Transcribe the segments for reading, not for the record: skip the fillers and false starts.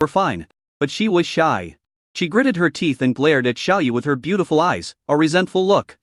were fine. But she was shy. She gritted her teeth and glared at Xiaoyu with her beautiful eyes, a resentful look.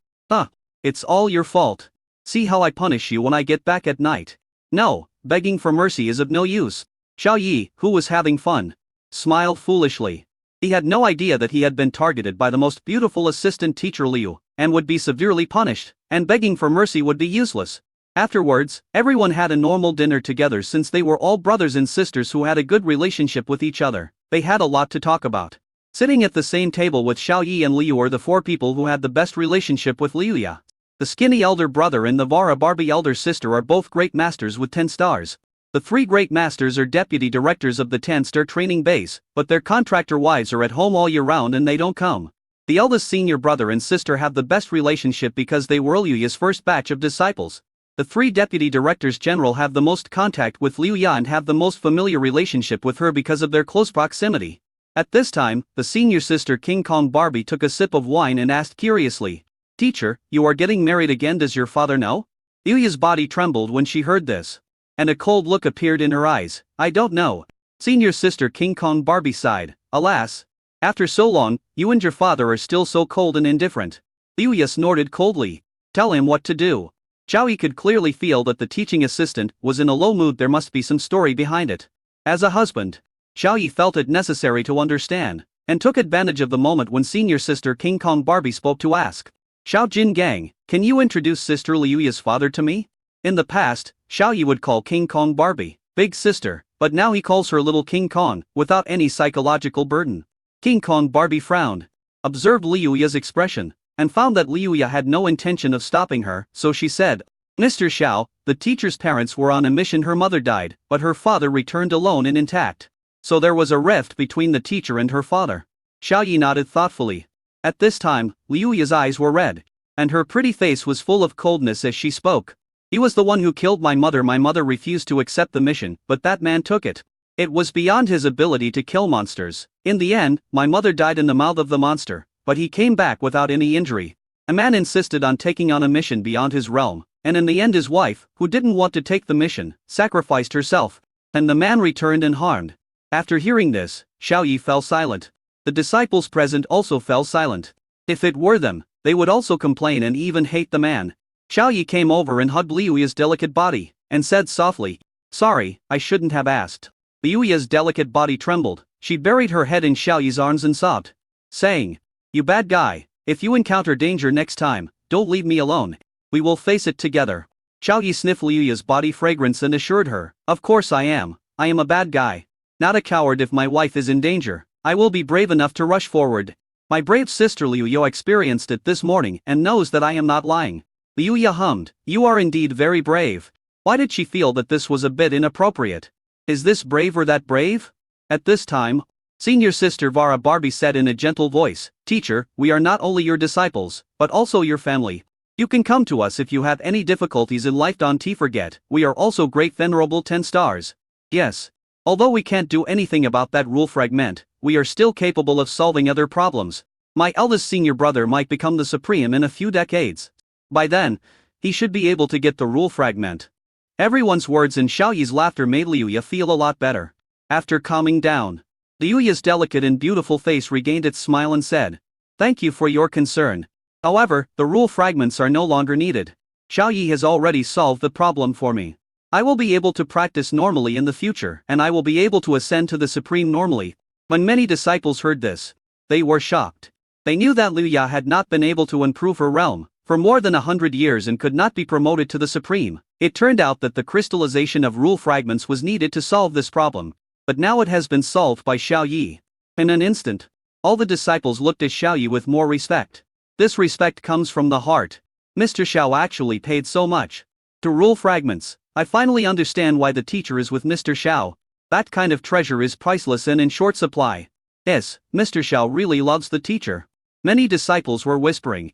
It's all your fault. See how I punish you when I get back at night. No, begging for mercy is of no use. Xiaoyu, who was having fun, smiled foolishly. He had no idea that he had been targeted by the most beautiful assistant teacher Liu, and would be severely punished, and begging for mercy would be useless. Afterwards, everyone had a normal dinner together since they were all brothers and sisters who had a good relationship with each other. They had a lot to talk about. Sitting at the same table with Xiaoyu and Liu were the 4 people who had the best relationship with Liuya. The skinny elder brother and the Vara Barbie elder sister are both great masters with 10 stars. The 3 great masters are deputy directors of the 10-star training base, but their contractor wives are at home all year round and they don't come. The eldest senior brother and sister have the best relationship because they were Liuya's first batch of disciples. The 3 deputy directors general have the most contact with Liuya and have the most familiar relationship with her because of their close proximity. At this time, the senior sister King Kong Barbie took a sip of wine and asked curiously, "Teacher, you are getting married again, does your father know?" Liuya's body trembled when she heard this. And a cold look appeared in her eyes. "I don't know." Senior sister King Kong Barbie sighed, "Alas. After so long, you and your father are still so cold and indifferent." Liuya snorted coldly. "Tell him what to do." Xiaoyu could clearly feel that the teaching assistant was in a low mood. There must be some story behind it. As a husband, Xiaoyu felt it necessary to understand, and took advantage of the moment when senior sister King Kong Barbie spoke to ask, "Xiao Jin Gang, can you introduce sister Liuya's father to me?" In the past, Xiaoyu would call King Kong Barbie big sister, but now he calls her little King Kong, without any psychological burden. King Kong Barbie frowned, observed Liuya's expression, and found that Liuya had no intention of stopping her, so she said, "Mr. Xiao, the teacher's parents were on a mission. Her mother died, but her father returned alone and intact. So there was a rift between the teacher and her father." Xiaoyu nodded thoughtfully. At this time, Liuya's eyes were red, and her pretty face was full of coldness as she spoke. "He was the one who killed my mother. My mother refused to accept the mission, but that man took it. It was beyond his ability to kill monsters. In the end, my mother died in the mouth of the monster, but he came back without any injury. A man insisted on taking on a mission beyond his realm, and in the end his wife, who didn't want to take the mission, sacrificed herself, and the man returned unharmed." After hearing this, Xiaoyu fell silent. The disciples present also fell silent. If it were them, they would also complain and even hate the man. Xiaoyu came over and hugged Liuya's delicate body, and said softly, "Sorry, I shouldn't have asked." Liuya's delicate body trembled. She buried her head in Xiaoyu's arms and sobbed, saying, "You bad guy, if you encounter danger next time, don't leave me alone. We will face it together." Xiaoyu sniffed Liuya's body fragrance and assured her, "Of course I am a bad guy. Not a coward. If my wife is in danger, I will be brave enough to rush forward. My brave sister Liuya experienced it this morning and knows that I am not lying." Liuya hummed, "You are indeed very brave." Why did she feel that this was a bit inappropriate? Is this brave or that brave? At this time, senior sister Vara Barbie said in a gentle voice, "Teacher, we are not only your disciples, but also your family. You can come to us if you have any difficulties in life. Don't forget, we are also great venerable 10 stars. Yes. Although we can't do anything about that rule fragment, we are still capable of solving other problems. My eldest senior brother might become the supreme in a few decades. By then, he should be able to get the rule fragment." Everyone's words and Xiaoyu's laughter made Liuya feel a lot better. After calming down, Liuya's delicate and beautiful face regained its smile and said, "Thank you for your concern. However, the rule fragments are no longer needed. Xiaoyu has already solved the problem for me. I will be able to practice normally in the future, and I will be able to ascend to the supreme normally." When many disciples heard this, they were shocked. They knew that Liuya had not been able to improve her realm for more than 100 years and could not be promoted to the supreme. It turned out that the crystallization of rule fragments was needed to solve this problem, but now it has been solved by Xiaoyu. In an instant, all the disciples looked at Xiaoyu with more respect. This respect comes from the heart. Mr. Xiao actually paid so much to rule fragments. I finally understand why the teacher is with Mr. Xiao. That kind of treasure is priceless and in short supply. Yes, Mr. Xiao really loves the teacher. Many disciples were whispering.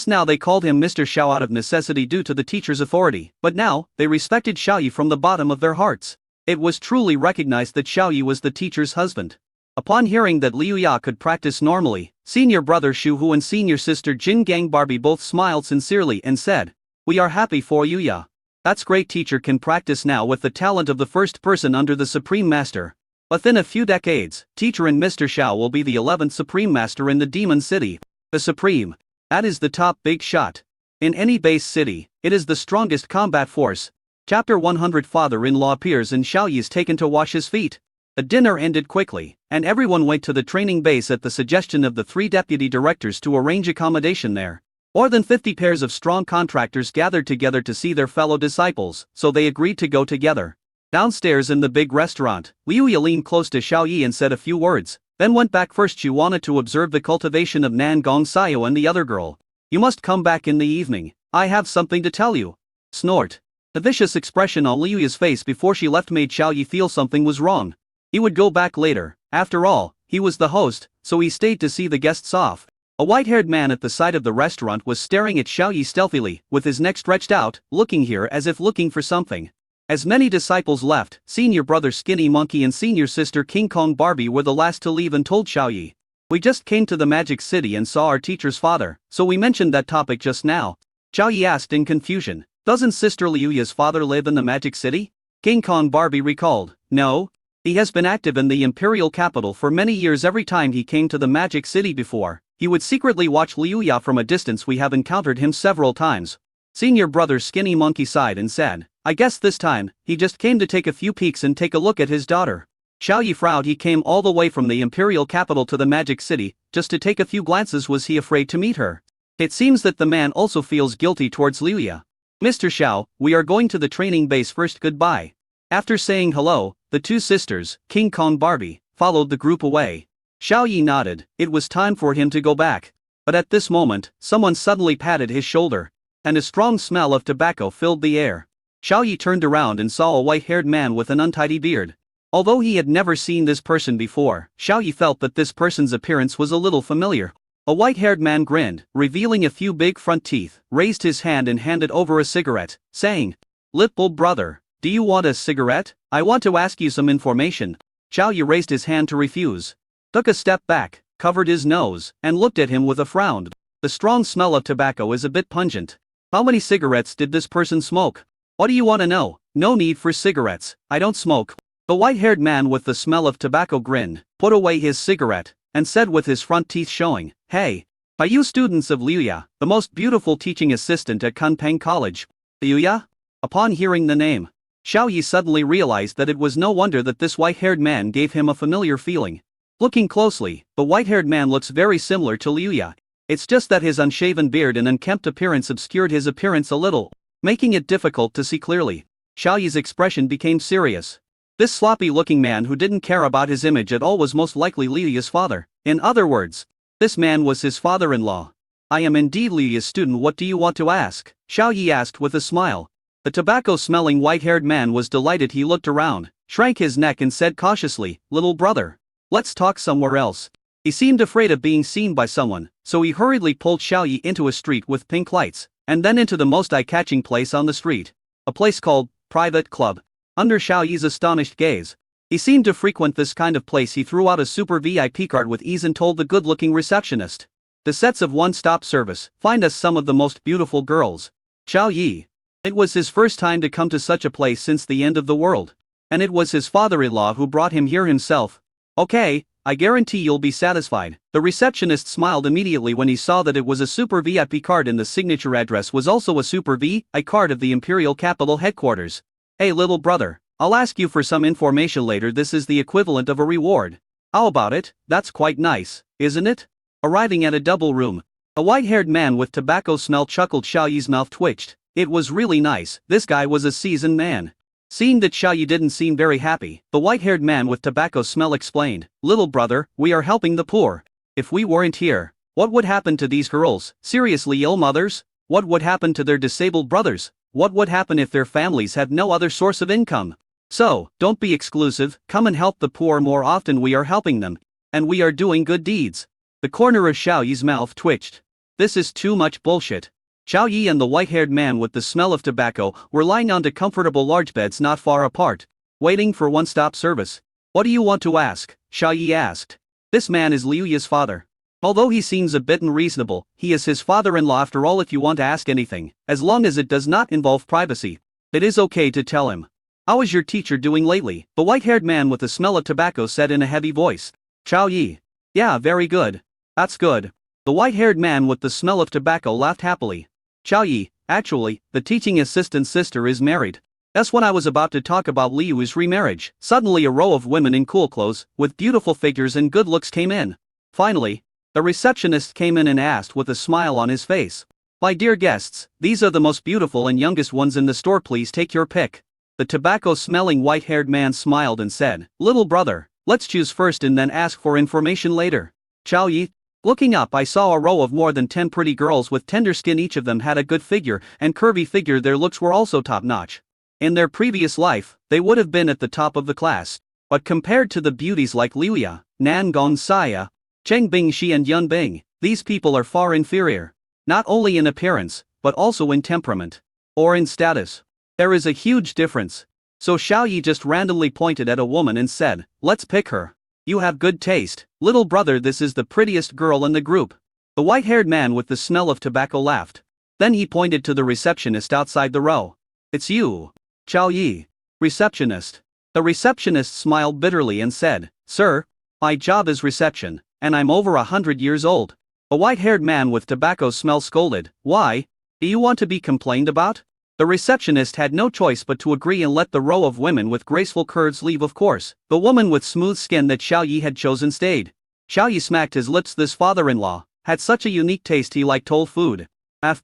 Now they called him Mr. Xiao out of necessity due to the teacher's authority, but now, they respected Xiaoyu from the bottom of their hearts. It was truly recognized that Xiaoyu was the teacher's husband. Upon hearing that Liuya could practice normally, senior brother Shu Hu and senior sister Jin Gang Barbie both smiled sincerely and said, "We are happy for Liuya. That's great. Teacher can practice now with the talent of the first person under the Supreme Master." Within a few decades, teacher and Mr. Xiao will be the 11th Supreme Master in the Demon City. The Supreme. That is the top big shot. In any base city, it is the strongest combat force. Chapter 100. Father-in-law appears and Xiao Yi is taken to wash his feet. The dinner ended quickly, and everyone went to the training base at the suggestion of the 3 deputy directors to arrange accommodation there. More than 50 pairs of strong contractors gathered together to see their fellow disciples, so they agreed to go together. Downstairs in the big restaurant, Liu Yi leaned close to Xiao Yi and said a few words, then went back. First she wanted to observe the cultivation of Nan Gong Xiao and the other girl. You must come back in the evening, I have something to tell you. Snort. The vicious expression on Liu Yi's face before she left made Xiao Yi feel something was wrong. He would go back later, after all, he was the host, so he stayed to see the guests off. A white-haired man at the side of the restaurant was staring at Xiao Yi stealthily, with his neck stretched out, looking here as if looking for something. As many disciples left, senior brother Skinny Monkey and senior sister King Kong Barbie were the last to leave and told Xiao Yi. We just came to the Magic City and saw our teacher's father, so we mentioned that topic just now. Xiao Yi asked in confusion, doesn't Sister Liu Yi's father live in the Magic City? King Kong Barbie recalled, no. He has been active in the Imperial capital for many years. Every time he came to the Magic City before, he would secretly watch Liu Yi from a distance. We have encountered him several times. Senior brother Skinny Monkey sighed and said, I guess this time, he just came to take a few peeks and take a look at his daughter. Xiao Yi frowned. He came all the way from the Imperial capital to the Magic City, just to take a few glances. Was he afraid to meet her? It seems that the man also feels guilty towards Liu Yi. Mr. Xiao, we are going to the training base first. Goodbye. After saying hello, the 2 sisters, King Kong Barbie, followed the group away. Xiao Yi nodded. It was time for him to go back. But at this moment, someone suddenly patted his shoulder, and a strong smell of tobacco filled the air. Xiao Yi turned around and saw a white-haired man with an untidy beard. Although he had never seen this person before, Xiao Yi felt that this person's appearance was a little familiar. A white-haired man grinned, revealing a few big front teeth, raised his hand and handed over a cigarette, saying, Little brother, do you want a cigarette? I want to ask you some information. Xiao Yi raised his hand to refuse, took a step back, covered his nose, and looked at him with a frown. The strong smell of tobacco is a bit pungent. How many cigarettes did this person smoke? What do you want to know? No need for cigarettes, I don't smoke. The white-haired man with the smell of tobacco grinned, put away his cigarette, and said with his front teeth showing, Hey, are you students of Liu Yi, the most beautiful teaching assistant at Kunpeng College? Liu Yi? Upon hearing the name, Xiao Yi suddenly realized that it was no wonder that this white-haired man gave him a familiar feeling. Looking closely, the white-haired man looks very similar to Liu Yi. It's just that his unshaven beard and unkempt appearance obscured his appearance a little, making it difficult to see clearly. Xiao Yi's expression became serious. This sloppy-looking man who didn't care about his image at all was most likely Liu Yi's father. In other words, this man was his father-in-law. I am indeed Liu Yi's student. What do you want to ask? Xiao Yi asked with a smile. The tobacco-smelling white-haired man was delighted. He looked around, shrank his neck and said cautiously, Little brother, let's talk somewhere else. He seemed afraid of being seen by someone, so he hurriedly pulled Xiao Yi into a street with pink lights, and then into the most eye-catching place on the street. A place called Private Club. Under Xiao Yi's astonished gaze, he seemed to frequent this kind of place. He threw out a super VIP card with ease and told the good-looking receptionist, the sets of one-stop service, find us some of the most beautiful girls. Xiao Yi. It was his first time to come to such a place since the end of the world. And it was his father-in-law who brought him here himself. Okay, I guarantee you'll be satisfied. The receptionist smiled immediately when he saw that it was a super VIP card and the signature address was also a super VIP card of the Imperial Capital headquarters. Hey little brother, I'll ask you for some information later. This is the equivalent of a reward. How about it? That's quite nice, isn't it? Arriving at a double room, a white-haired man with tobacco smell chuckled. Xiao Yi's mouth twitched. It was really nice. This guy was a seasoned man. Seeing that Xiao Yi didn't seem very happy, the white-haired man with tobacco smell explained, Little brother, we are helping the poor. If we weren't here, what would happen to these girls? Seriously ill mothers? What would happen to their disabled brothers? What would happen if their families had no other source of income? So, don't be exclusive, come and help the poor more often. We are helping them. And we are doing good deeds. The corner of Xiao Yi's mouth twitched. This is too much bullshit. Xiao Yi and the white-haired man with the smell of tobacco were lying onto comfortable large beds not far apart, waiting for one-stop service. What do you want to ask? Xiao Yi asked. This man is Liu Yi's father. Although he seems a bit unreasonable, he is his father-in-law after all. If you want to ask anything, as long as it does not involve privacy, it is okay to tell him. How is your teacher doing lately? The white-haired man with the smell of tobacco said in a heavy voice. Chao Yi. Yeah, very good. That's good. The white-haired man with the smell of tobacco laughed happily. Chao Yi, actually, the teaching assistant's sister is married. That's when I was about to talk about Liu's remarriage. Suddenly a row of women in cool clothes, with beautiful figures and good looks came in. Finally, the receptionist came in and asked with a smile on his face. My dear guests, these are the most beautiful and youngest ones in the store, please take your pick. The tobacco-smelling white-haired man smiled and said, Little brother, let's choose first and then ask for information later. Chao Yi. Looking up, I saw a row of more than 10 pretty girls with tender skin. Each of them had a good figure and curvy figure. Their looks were also top-notch. In their previous life, they would have been at the top of the class. But compared to the beauties like Liuya, Nan Gongxia, Cheng Bingxi and Yun Bing, these people are far inferior. Not only in appearance, but also in temperament. Or in status. There is a huge difference. So Xiao Yi just randomly pointed at a woman and said, let's pick her. You have good taste, little brother. This is the prettiest girl in the group. The white-haired man with the smell of tobacco laughed. Then he pointed to the receptionist outside the row. It's you. Chao Yi. Receptionist. The receptionist smiled bitterly and said, Sir, my job is reception, and I'm over 100 years old. A white-haired man with tobacco smell scolded. Why? Do you want to be complained about? The receptionist had no choice but to agree and let the row of women with graceful curves leave. Of course, the woman with smooth skin that Xiao Yi had chosen stayed. Xiao Yi smacked his lips. This father-in-law had such a unique taste. He liked whole food.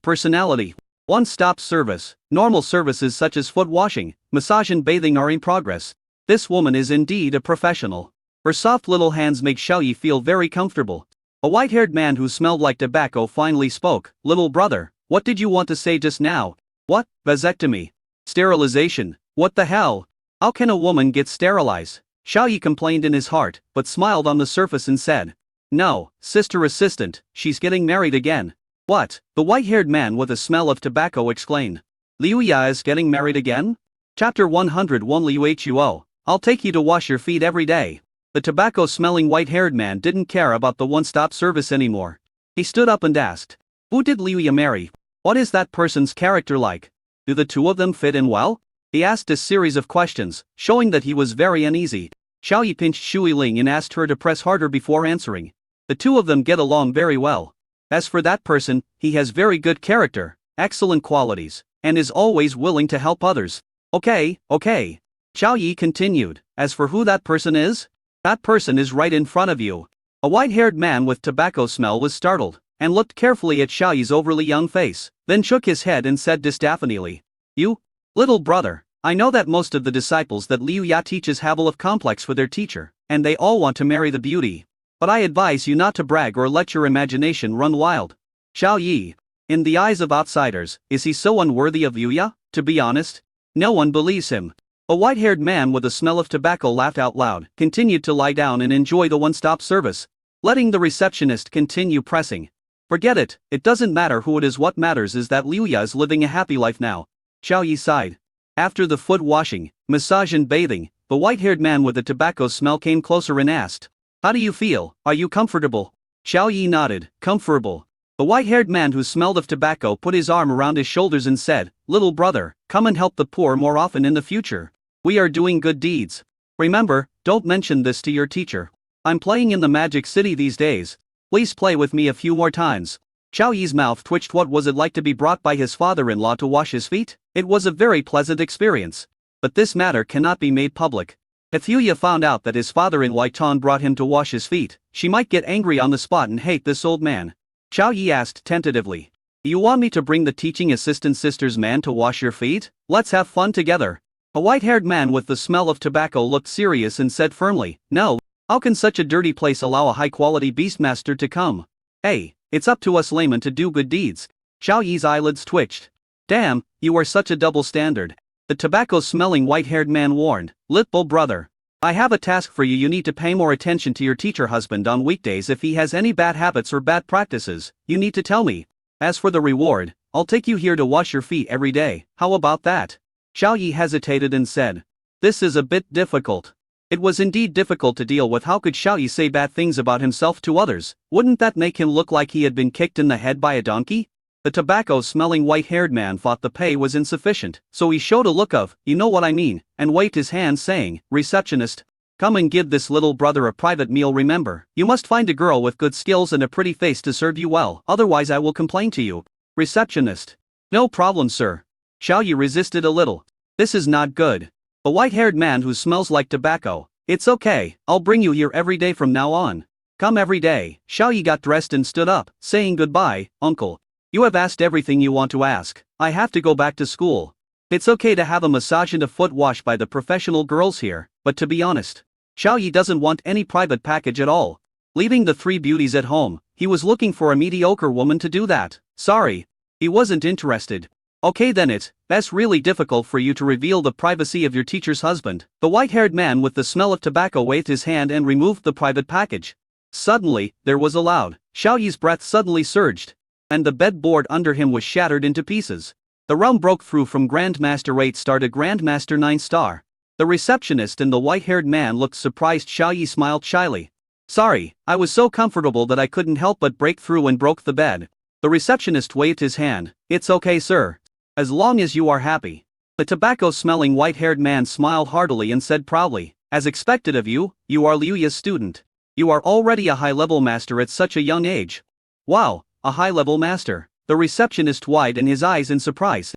Personality. One-stop service. Normal services such as foot washing, massage and bathing are in progress. This woman is indeed a professional. Her soft little hands make Xiao Yi feel very comfortable. A white-haired man who smelled like tobacco finally spoke. Little brother, what did you want to say just now? What? Vasectomy? Sterilization? What the hell? How can a woman get sterilized? Xiao Yi complained in his heart, but smiled on the surface and said. No, sister assistant, she's getting married again. What? The white-haired man with a smell of tobacco exclaimed. Liu Ya is getting married again? Chapter 101 Liu Huo, I'll take you to wash your feet every day. The tobacco-smelling white-haired man didn't care about the one-stop service anymore. He stood up and asked. Who did Liu Ya marry? What is that person's character like? Do the two of them fit in well? He asked a series of questions, showing that he was very uneasy. Xiao Yi pinched Shui Ling and asked her to press harder before answering. The two of them get along very well. As for that person, he has very good character, excellent qualities, and is always willing to help others. Okay. Xiao Yi continued. As for who that person is? That person is right in front of you. A white-haired man with tobacco smell was startled, and looked carefully at Xiao Yi's overly young face, then shook his head and said disapprovingly. You? Little brother, I know that most of the disciples that Liu Ya teaches have a love complex for their teacher, and they all want to marry the beauty. But I advise you not to brag or let your imagination run wild. Xiao Yi. In the eyes of outsiders, is he so unworthy of Liu Ya? To be honest, no one believes him. A white-haired man with a smell of tobacco laughed out loud, continued to lie down and enjoy the one-stop service, letting the receptionist continue pressing. Forget it, it doesn't matter who it is. What matters is that Liu Ya is living a happy life now. Xiao Yi sighed. After the foot washing, massage and bathing, the white-haired man with the tobacco smell came closer and asked. How do you feel? Are you comfortable? Xiao Yi nodded. Comfortable. The white-haired man who smelled of tobacco put his arm around his shoulders and said, Little brother, come and help the poor more often in the future. We are doing good deeds. Remember, don't mention this to your teacher. I'm playing in the Magic City these days. Please play with me a few more times. Xiao Yi's mouth twitched. What was it like to be brought by his father-in-law to wash his feet? It was a very pleasant experience. But this matter cannot be made public. If Liu Ya found out that his father-in-law Tan brought him to wash his feet, she might get angry on the spot and hate this old man. Xiao Yi asked tentatively. You want me to bring the teaching assistant sister's man to wash your feet? Let's have fun together. A white-haired man with the smell of tobacco looked serious and said firmly, No. How can such a dirty place allow a high-quality beastmaster to come? Hey, it's up to us laymen to do good deeds. Xiao Yi's eyelids twitched. Damn, you are such a double standard. The tobacco-smelling white-haired man warned. Little brother, I have a task for you. You need to pay more attention to your teacher husband on weekdays. If he has any bad habits or bad practices, you need to tell me. As for the reward, I'll take you here to wash your feet every day. How about that? Xiao Yi hesitated and said. This is a bit difficult. It was indeed difficult to deal with. How could Xiao Yi say bad things about himself to others? Wouldn't that make him look like he had been kicked in the head by a donkey? The tobacco-smelling white-haired man thought the pay was insufficient, so he showed a look of, you know what I mean, and waved his hand saying, "Receptionist, come and give this little brother a private meal. Remember, you must find a girl with good skills and a pretty face to serve you well, otherwise I will complain to you." Receptionist. "No problem, sir." Xiao Yi resisted a little. "This is not good. A white-haired man who smells like tobacco. It's okay, I'll bring you here every day from now on. Come every day." Xiao Yi got dressed and stood up, saying, "Goodbye, uncle. You have asked everything you want to ask. I have to go back to school. It's okay to have a massage and a foot wash by the professional girls here, but to be honest, Xiao Yi doesn't want any private package at all." Leaving the three beauties at home, he was looking for a mediocre woman to do that. Sorry. He wasn't interested. "Okay then, that's really difficult for you to reveal the privacy of your teacher's husband." The white-haired man with the smell of tobacco waved his hand and removed the private package. Suddenly, there was a loud. Xiao Yi's breath suddenly surged, and the bedboard under him was shattered into pieces. The realm broke through from Grandmaster 8 star to Grandmaster 9 star. The receptionist and the white-haired man looked surprised. Xiao Yi smiled shyly. "Sorry, I was so comfortable that I couldn't help but break through and broke the bed." The receptionist waved his hand. "It's okay, sir. As long as you are happy." The tobacco-smelling white-haired man smiled heartily and said proudly, "As expected of you, you are Liu Ya's student. You are already a high-level master at such a young age." "Wow, a high-level master." The receptionist widened his eyes in surprise.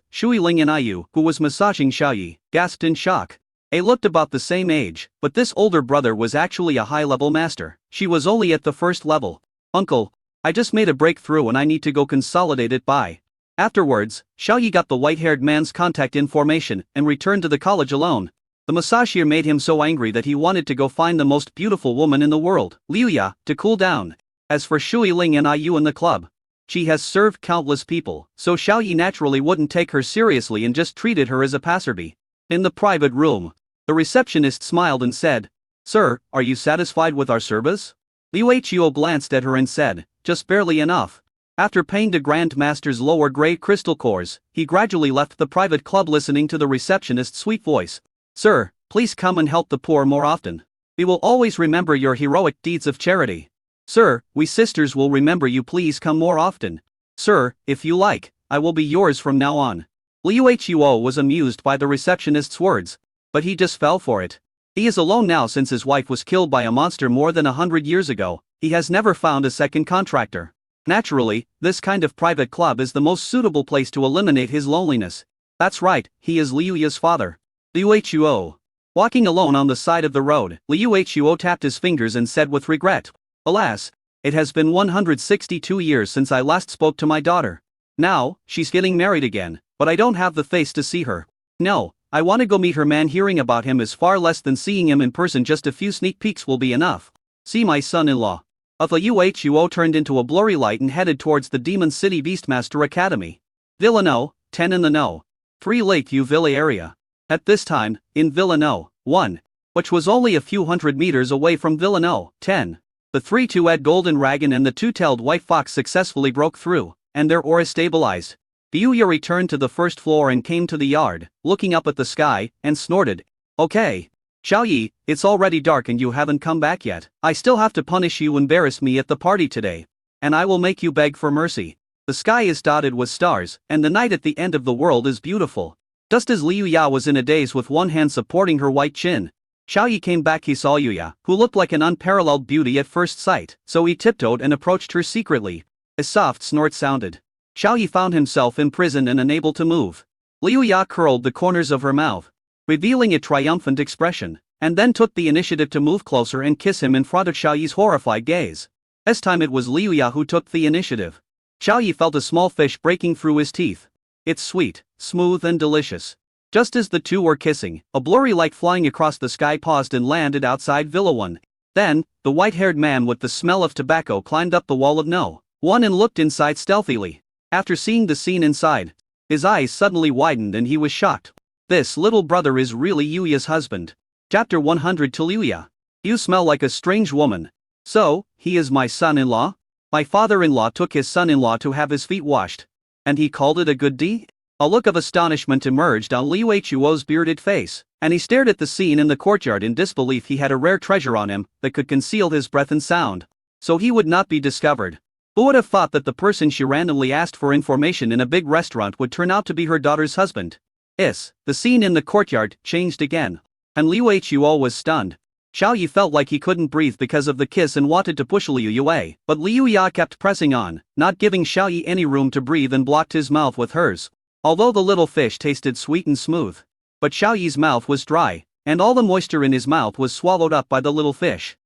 Shui Ling and Ayu, who was massaging Xiao Yi, gasped in shock. They looked about the same age, but this older brother was actually a high-level master. She was only at the first level. "Uncle, I just made a breakthrough and I need to go consolidate it by." Afterwards, Xiao Yi got the white-haired man's contact information and returned to the college alone. The massagier made him so angry that he wanted to go find the most beautiful woman in the world, Liu Ya, to cool down. As for Shui Ling and Ayu in the club, she has served countless people, so Xiao Yi naturally wouldn't take her seriously and just treated her as a passerby. In the private room, the receptionist smiled and said, "Sir, are you satisfied with our service?" Liu Huo glanced at her and said, "Just barely enough." After paying the Grand Master's lower grade crystal cores, he gradually left the private club listening to the receptionist's sweet voice. "Sir, please come and help the poor more often. We will always remember your heroic deeds of charity." "Sir, we sisters will remember you. Please come more often." "Sir, if you like, I will be yours from now on." Liu Huo was amused by the receptionist's words, but he just fell for it. He is alone now since his wife was killed by a monster more than 100 years ago. He has never found a second contractor. Naturally, this kind of private club is the most suitable place to eliminate his loneliness. That's right, he is Liu Ya's father. Liu Huo. Walking alone on the side of the road, Liu Huo tapped his fingers and said with regret, "Alas, it has been 162 years since I last spoke to my daughter. Now, she's getting married again, but I don't have the face to see her. No, I want to go meet her man. Hearing about him is far less than seeing him in person. Just a few sneak peeks will be enough. See my son-in-law." The Huo turned into a blurry light and headed towards the Demon City Beastmaster Academy. Villano, 10 in the know. 3 Lakeview Villa area. At this time, in Villano, 1, which was only a few hundred meters away from Villano, 10, the 3-2-ed Golden Dragon and the 2-tailed White Fox successfully broke through, and their aura stabilized. Liu Ya returned to the first floor and came to the yard, looking up at the sky, and snorted. "Okay. Xiao Yi, it's already dark and you haven't come back yet. I still have to punish you, embarrass me at the party today. And I will make you beg for mercy." The sky is dotted with stars, and the night at the end of the world is beautiful. Just as Liu Ya was in a daze with one hand supporting her white chin, Xiao Yi came back. He saw Liu Ya, who looked like an unparalleled beauty at first sight, so he tiptoed and approached her secretly. A soft snort sounded. Xiao Yi found himself imprisoned and unable to move. Liu Ya curled the corners of her mouth, revealing a triumphant expression, and then took the initiative to move closer and kiss him in front of Xiao Yi's horrified gaze. This time it was Liu Ya who took the initiative. Xiao Yi felt a small fish breaking through his teeth. It's sweet, smooth and delicious. Just as the two were kissing, a blurry light flying across the sky paused and landed outside Villa 1. Then, the white-haired man with the smell of tobacco climbed up the wall of No. 1 and looked inside stealthily. After seeing the scene inside, his eyes suddenly widened and he was shocked. This little brother is really Liu Ya's husband. Chapter 100 to Liu Ya. "You smell like a strange woman. So, he is my son-in-law? My father-in-law took his son-in-law to have his feet washed. And he called it a good deed?" A look of astonishment emerged on Liu Huo's bearded face, and he stared at the scene in the courtyard in disbelief. He had a rare treasure on him that could conceal his breath and sound, so he would not be discovered. Who would have thought that the person she randomly asked for information in a big restaurant would turn out to be her daughter's husband? The scene in the courtyard changed again. And Liu Huo was stunned. Xiao Yi felt like he couldn't breathe because of the kiss and wanted to push Liu Yi away, but Liu Ya kept pressing on, not giving Xiao Yi any room to breathe and blocked his mouth with hers. Although the little fish tasted sweet and smooth, but Xiao Yi's mouth was dry, and all the moisture in his mouth was swallowed up by the little fish.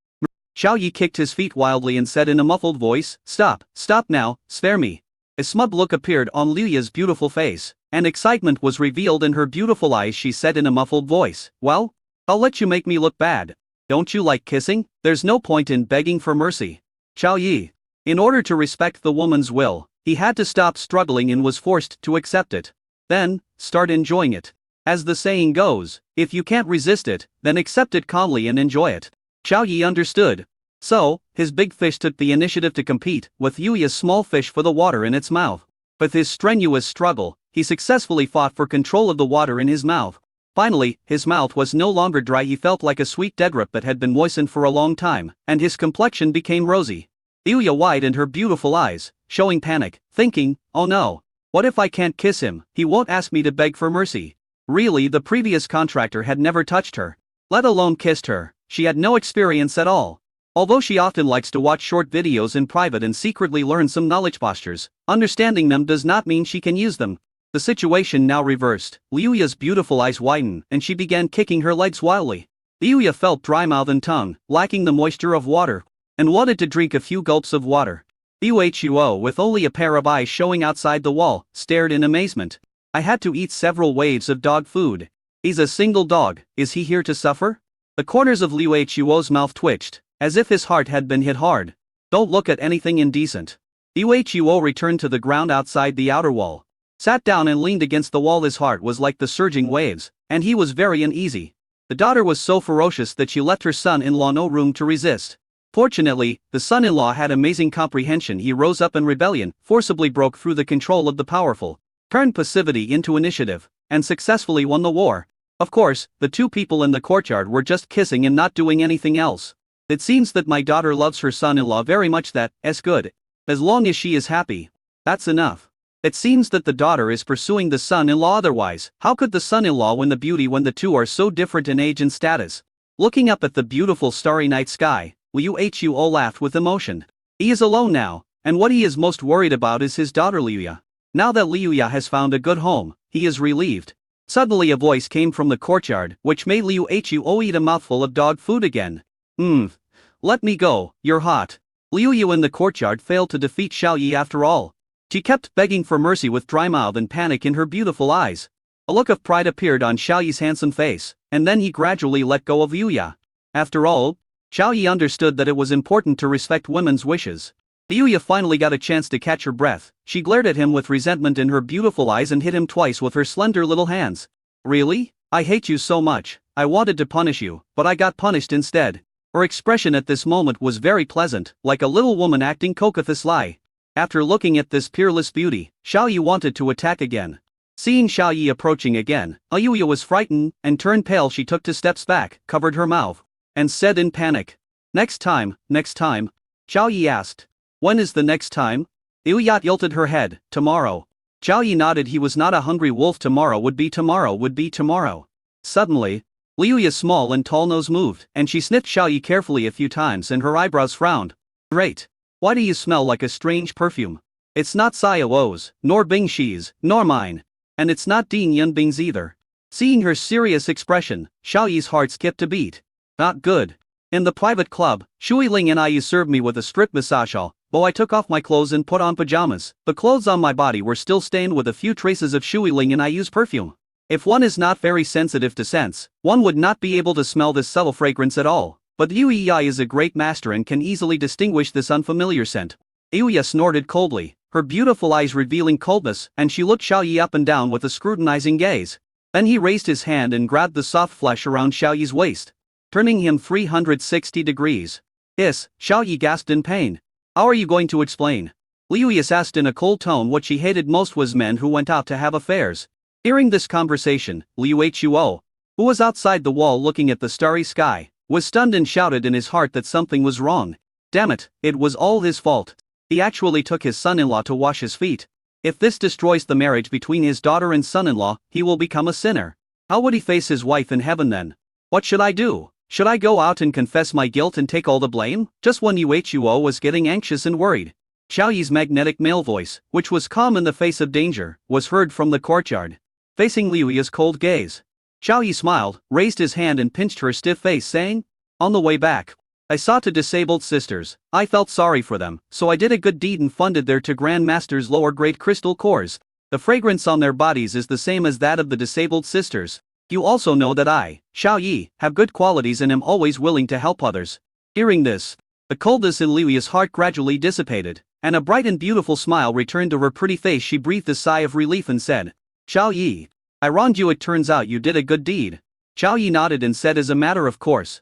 Xiao Yi kicked his feet wildly and said in a muffled voice, "Stop now, spare me." A smug look appeared on Liu Ya's beautiful face, and excitement was revealed in her beautiful eyes. She said in a muffled voice, "Well, I'll let you make me look bad. Don't you like kissing? There's no point in begging for mercy." Xiao Yi, in order to respect the woman's will, he had to stop struggling and was forced to accept it. Then, start enjoying it. As the saying goes, if you can't resist it, then accept it calmly and enjoy it. Xiao Yi understood. So, his big fish took the initiative to compete with Liu Ya's small fish for the water in its mouth. With his strenuous struggle, he successfully fought for control of the water in his mouth. Finally, his mouth was no longer dry. He felt like a sweet deadrup that had been moistened for a long time, and his complexion became rosy. Liu Ya widened her beautiful eyes, showing panic, thinking, "Oh no, what if I can't kiss him? He won't ask me to beg for mercy." Really, the previous contractor had never touched her, let alone kissed her. She had no experience at all. Although she often likes to watch short videos in private and secretly learn some knowledge postures, understanding them does not mean she can use them. The situation now reversed. Liu Ya's beautiful eyes widened and she began kicking her legs wildly. Liu Ya felt dry mouth and tongue, lacking the moisture of water, and wanted to drink a few gulps of water. Liu Huo, with only a pair of eyes showing outside the wall, stared in amazement. "I had to eat several waves of dog food. He's a single dog, is he here to suffer?" The corners of Liu Huo's mouth twitched, as if his heart had been hit hard. "Don't look at anything indecent." Liu Huo returned to the ground outside the outer wall, sat down and leaned against the wall. His heart was like the surging waves, and he was very uneasy. The daughter was so ferocious that she left her son-in-law no room to resist. Fortunately, the son-in-law had amazing comprehension. He rose up in rebellion, forcibly broke through the control of the powerful, turned passivity into initiative, and successfully won the war. Of course, the two people in the courtyard were just kissing and not doing anything else. "It seems that my daughter loves her son-in-law very much. That's good. As long as she is happy, that's enough. It seems that the daughter is pursuing the son-in-law. Otherwise, how could the son-in-law win the beauty when the two are so different in age and status?" Looking up at the beautiful starry night sky, Liu Huo laughed with emotion. He is alone now, and what he is most worried about is his daughter Liu Ya. Now that Liu Ya has found a good home, he is relieved. Suddenly a voice came from the courtyard, which made Liu Huo eat a mouthful of dog food again. Let me go, you're hot." Liu Yu in the courtyard failed to defeat Xiao Yi after all. She kept begging for mercy with dry mouth and panic in her beautiful eyes. A look of pride appeared on Xiao Yi's handsome face, and then he gradually let go of Liu Ya. After all, Xiao Yi understood that it was important to respect women's wishes. Liu Ya finally got a chance to catch her breath. She glared at him with resentment in her beautiful eyes and hit him twice with her slender little hands. "Really? I hate you so much. I wanted to punish you, but I got punished instead." Her expression at this moment was very pleasant, like a little woman acting coquettously. After looking at this peerless beauty, Xiao Yi wanted to attack again. Seeing Xiao Yi approaching again, Liu Ya was frightened and turned pale. She took 2 steps back, covered her mouth, and said in panic, Next time. Xiao Yi asked, "When is the next time?" Liu Ya tilted her head, "Tomorrow." Xiao Yi nodded. He was not a hungry wolf. Tomorrow would be tomorrow. Suddenly, Liu Ya's small and tall nose moved, and she sniffed Xiao Yi carefully a few times and her eyebrows frowned. "Great. Why do you smell like a strange perfume? It's not Xiao's, nor Bing Shi's, nor mine. And it's not Ding Yunbing's either." Seeing her serious expression, Xiao Yi's heart skipped a beat. "Not good. In the private club, Shui Ling and I served me with a strip massage. Though I took off my clothes and put on pajamas, the clothes on my body were still stained with a few traces of Shui Ling and I's perfume. If one is not very sensitive to scents, one would not be able to smell this subtle fragrance at all. But Liu Ya is a great master and can easily distinguish this unfamiliar scent." Liu Ya snorted coldly, her beautiful eyes revealing coldness, and she looked Xiao Yi up and down with a scrutinizing gaze. Then he raised his hand and grabbed the soft flesh around Xiao Yi's waist, turning him 360 degrees. Xiao Yi gasped in pain. "How are you going to explain?" Liu Ya asked in a cold tone. What she hated most was men who went out to have affairs. Hearing this conversation, Liu Huo, who was outside the wall looking at the starry sky, was stunned and shouted in his heart that something was wrong. Damn it, it was all his fault. He actually took his son-in-law to wash his feet. If this destroys the marriage between his daughter and son-in-law, he will become a sinner. How would he face his wife in heaven then? What should I do? Should I go out and confess my guilt and take all the blame? Just when Yuhuo was getting anxious and worried, Xiao Yi's magnetic male voice, which was calm in the face of danger, was heard from the courtyard. Facing Liu Yi's cold gaze, Xiao Yi smiled, raised his hand and pinched her stiff face, saying, "On the way back, I saw two disabled sisters. I felt sorry for them, so I did a good deed and funded their two grandmasters' lower-grade crystal cores. The fragrance on their bodies is the same as that of the disabled sisters. You also know that I, Xiao Yi, have good qualities and am always willing to help others." Hearing this, the coldness in Liu Yi's heart gradually dissipated, and a bright and beautiful smile returned to her pretty face. She breathed a sigh of relief and said, "Xiao Yi, I wronged you. It turns out you did a good deed." Xiao Yi nodded and said, "As a matter of course,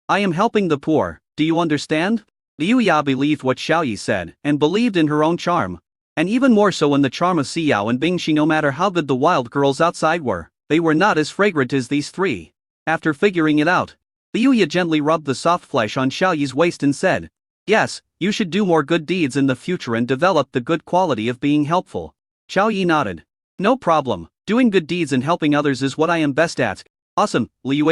I am helping the poor, do you understand?" Liu Ya believed what Xiao Yi said, and believed in her own charm. And even more so in the charm of Xiao and Bingxi. No matter how good the wild girls outside were, they were not as fragrant as these three. After figuring it out, Liu Ya gently rubbed the soft flesh on Xiao Yi's waist and said, "Yes, you should do more good deeds in the future and develop the good quality of being helpful." Xiao Yi nodded. "No problem, doing good deeds and helping others is what I am best at." "Awesome." Liu,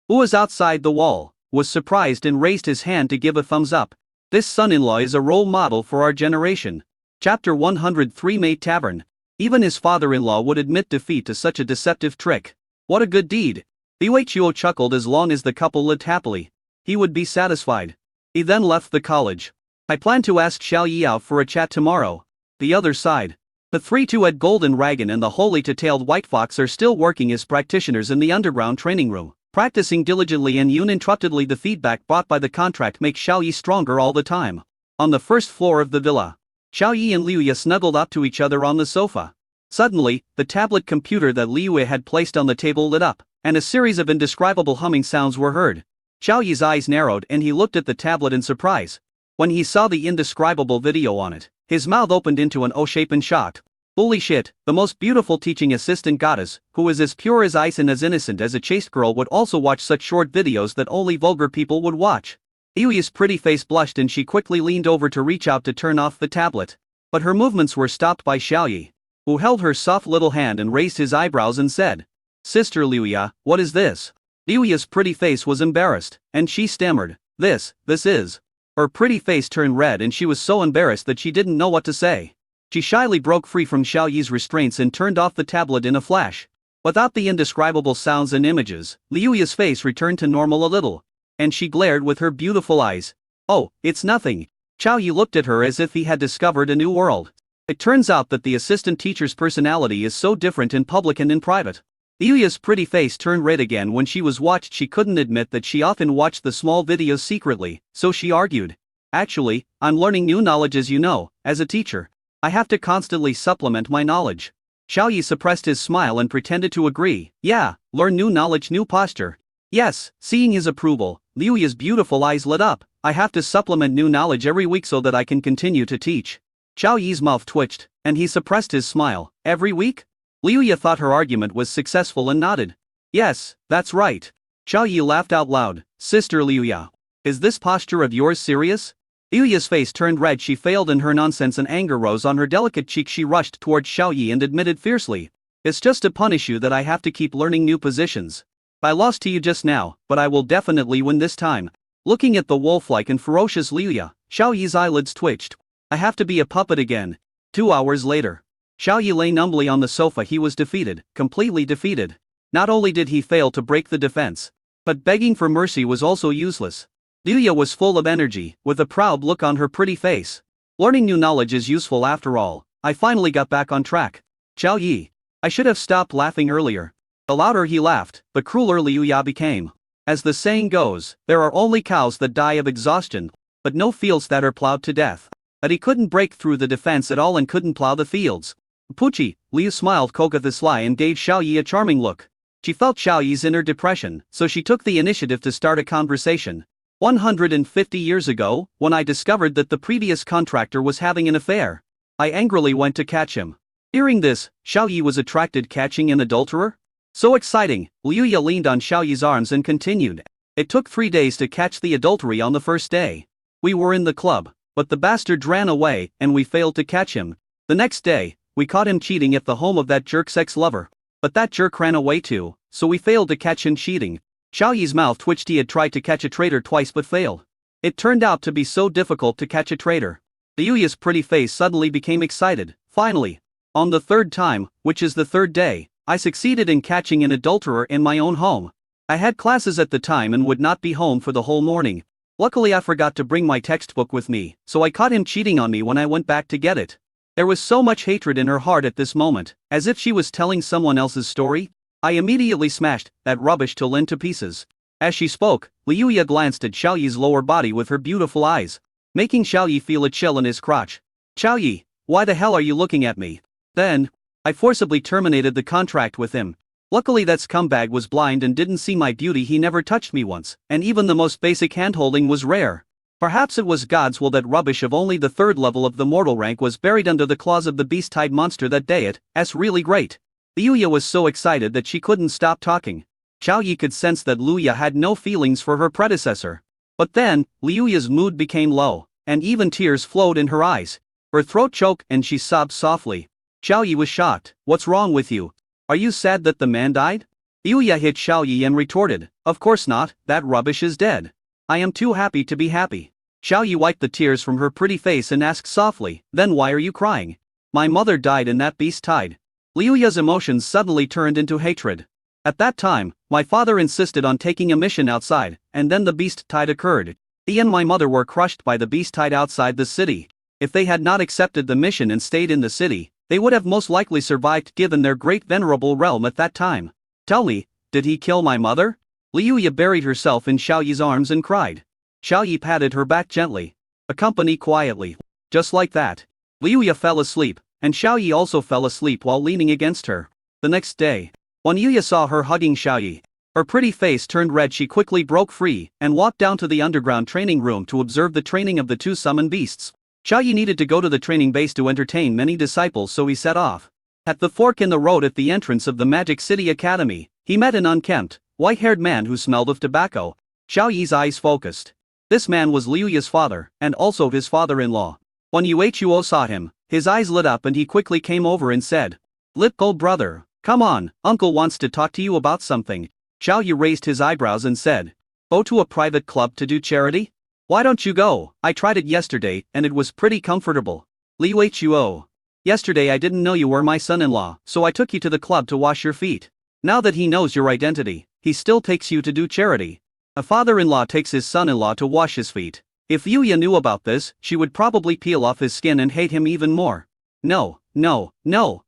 who was outside the wall, was surprised and raised his hand to give a thumbs up. "This son-in-law is a role model for our generation." Chapter 103 Maid Tavern. Even his father-in-law would admit defeat to such a deceptive trick. What a good deed. Liu chuckled. As long as the couple lived happily, he would be satisfied. He then left the college. "I plan to ask Xiao Yi out for a chat tomorrow." The other side. The three-two-head Golden Dragon and the holy two-tailed White Fox are still working as practitioners in the underground training room, practicing diligently and uninterruptedly. The feedback brought by the contract makes Xiao Yi stronger all the time. On the first floor of the villa, Xiao Yi and Liu Ya snuggled up to each other on the sofa. Suddenly, the tablet computer that Liu Ya had placed on the table lit up, and a series of indescribable humming sounds were heard. Xiao Yi's eyes narrowed and he looked at the tablet in surprise. When he saw the indescribable video on it, his mouth opened into an O shape in shock. Holy shit, the most beautiful teaching assistant goddess, who is as pure as ice and as innocent as a chaste girl, would also watch such short videos that only vulgar people would watch. Liu Ya's pretty face blushed and she quickly leaned over to reach out to turn off the tablet. But her movements were stopped by Xiao Yi, who held her soft little hand and raised his eyebrows and said, "Sister Liu Ya, what is this?" Liu Ya's pretty face was embarrassed, and she stammered, This is. Her pretty face turned red and she was so embarrassed that she didn't know what to say. She shyly broke free from Xiao Yi's restraints and turned off the tablet in a flash. Without the indescribable sounds and images, Liu Ya's face returned to normal a little, and she glared with her beautiful eyes. "Oh, it's nothing." Xiao Yi looked at her as if he had discovered a new world. It turns out that the assistant teacher's personality is so different in public and in private. Liu Ya's pretty face turned red again when she was watched. She couldn't admit that she often watched the small videos secretly, so she argued, "Actually, I'm learning new knowledge, as you know, as a teacher. I have to constantly supplement my knowledge." Xiao Yi suppressed his smile and pretended to agree. "Yeah, learn new knowledge, new posture." "Yes." Seeing his approval, Liu Ya's beautiful eyes lit up. "I have to supplement new knowledge every week so that I can continue to teach." Xiao Yi's mouth twitched, and he suppressed his smile. "Every week?" Liu Ya thought her argument was successful and nodded. "Yes, that's right." Xiao Yi laughed out loud. "Sister Liu Ya, is this posture of yours serious?" Liu Ya's face turned red. She failed in her nonsense and anger rose on her delicate cheek. She rushed towards Xiao Yi and admitted fiercely, "It's just to punish you that I have to keep learning new positions. I lost to you just now, but I will definitely win this time." Looking at the wolf-like and ferocious Liu Ya, Xiao Yi's eyelids twitched. "I have to be a puppet again." 2 hours later, Xiao Yi lay numbly on the sofa. He was defeated, completely defeated. Not only did he fail to break the defense, but begging for mercy was also useless. Liu Ya was full of energy, with a proud look on her pretty face. "Learning new knowledge is useful after all. I finally got back on track." "Xiao Yi, I should have stopped laughing earlier." The louder he laughed, the crueler Liu Ya became. As the saying goes, there are only cows that die of exhaustion, but no fields that are plowed to death. But he couldn't break through the defense at all and couldn't plow the fields. "Poochie," Liu smiled cockathiously and gave Xiao Yi a charming look. She felt Xiao Yi's inner depression, so she took the initiative to start a conversation. 150 years ago, when I discovered that the previous contractor was having an affair, I angrily went to catch him." Hearing this, Xiao Yi was attracted. Catching an adulterer? So exciting. Liu Ya leaned on Xiao Yi's arms and continued. "It took 3 days to catch the adultery on the first day. We were in the club. but the bastard ran away and we failed to catch him. The next day, we caught him cheating at the home of that jerk's ex-lover. But that jerk ran away too, so we failed to catch him cheating. Xiao Yi's mouth twitched. He had tried to catch a traitor twice but failed. It turned out to be so difficult to catch a traitor. Liu Yi's pretty face suddenly became excited. Finally, on the third time, which is the third day, I succeeded in catching an adulterer in my own home. I had classes at the time and would not be home for the whole morning. Luckily I forgot to bring my textbook with me, so I caught him cheating on me when I went back to get it. There was so much hatred in her heart at this moment, as if she was telling someone else's story. I immediately smashed that rubbish till into pieces. As she spoke, Liu Yi glanced at Xiao Yi's lower body with her beautiful eyes, making Xiao Yi feel a chill in his crotch. Xiao Yi, why the hell are you looking at me? Then, I forcibly terminated the contract with him. Luckily that scumbag was blind and didn't see my beauty. He never touched me once, and even the most basic handholding was rare. Perhaps it was God's will that rubbish of only the third level of the mortal rank was buried under the claws of the beast-tide monster that day. It's really great. Liu Yi was so excited that she couldn't stop talking. Xiao Yi could sense that Liu Yi had no feelings for her predecessor. But then, Liu Yi's mood became low, and even tears flowed in her eyes. Her throat choked and she sobbed softly. Xiao Yi was shocked. What's wrong with you? Are you sad that the man died? Liu Yi hit Xiao Yi and retorted, of course not, that rubbish is dead. I am too happy to be happy. Xiao Yi wiped the tears from her pretty face and asked softly, then why are you crying? My mother died and that beast died. Liu Yi's emotions suddenly turned into hatred. At that time, my father insisted on taking a mission outside, and then the beast tide occurred. He and my mother were crushed by the beast tide outside the city. If they had not accepted the mission and stayed in the city, they would have most likely survived given their great venerable realm at that time. Tell me, did he kill my mother? Liu Yi buried herself in Xiao Yi's arms and cried. Xiao Yi patted her back gently. Accompany quietly. Just like that. Liu Yi fell asleep, and Xiao Yi also fell asleep while leaning against her. The next day, when Liu Yi saw her hugging Xiao Yi, her pretty face turned red. She quickly broke free and walked down to the underground training room to observe the training of the two summoned beasts. Xiao Yi needed to go to the training base to entertain many disciples, so he set off. At the fork in the road at the entrance of the Magic City Academy, he met an unkempt, white-haired man who smelled of tobacco. Xiao Yi's eyes focused. This man was Liu Yi's father, and also his father-in-law. When Yuhuo saw him, his eyes lit up and he quickly came over and said, "Little brother, come on, uncle wants to talk to you about something." Xiao Yi raised his eyebrows and said, "Go to a private club to do charity? Why don't you go? I tried it yesterday and it was pretty comfortable." Liuhuo. Yesterday I didn't know you were my son-in-law, so I took you to the club to wash your feet. Now that he knows your identity, he still takes you to do charity. A father-in-law takes his son-in-law to wash his feet. If Yuya knew about this, she would probably peel off his skin and hate him even more. No,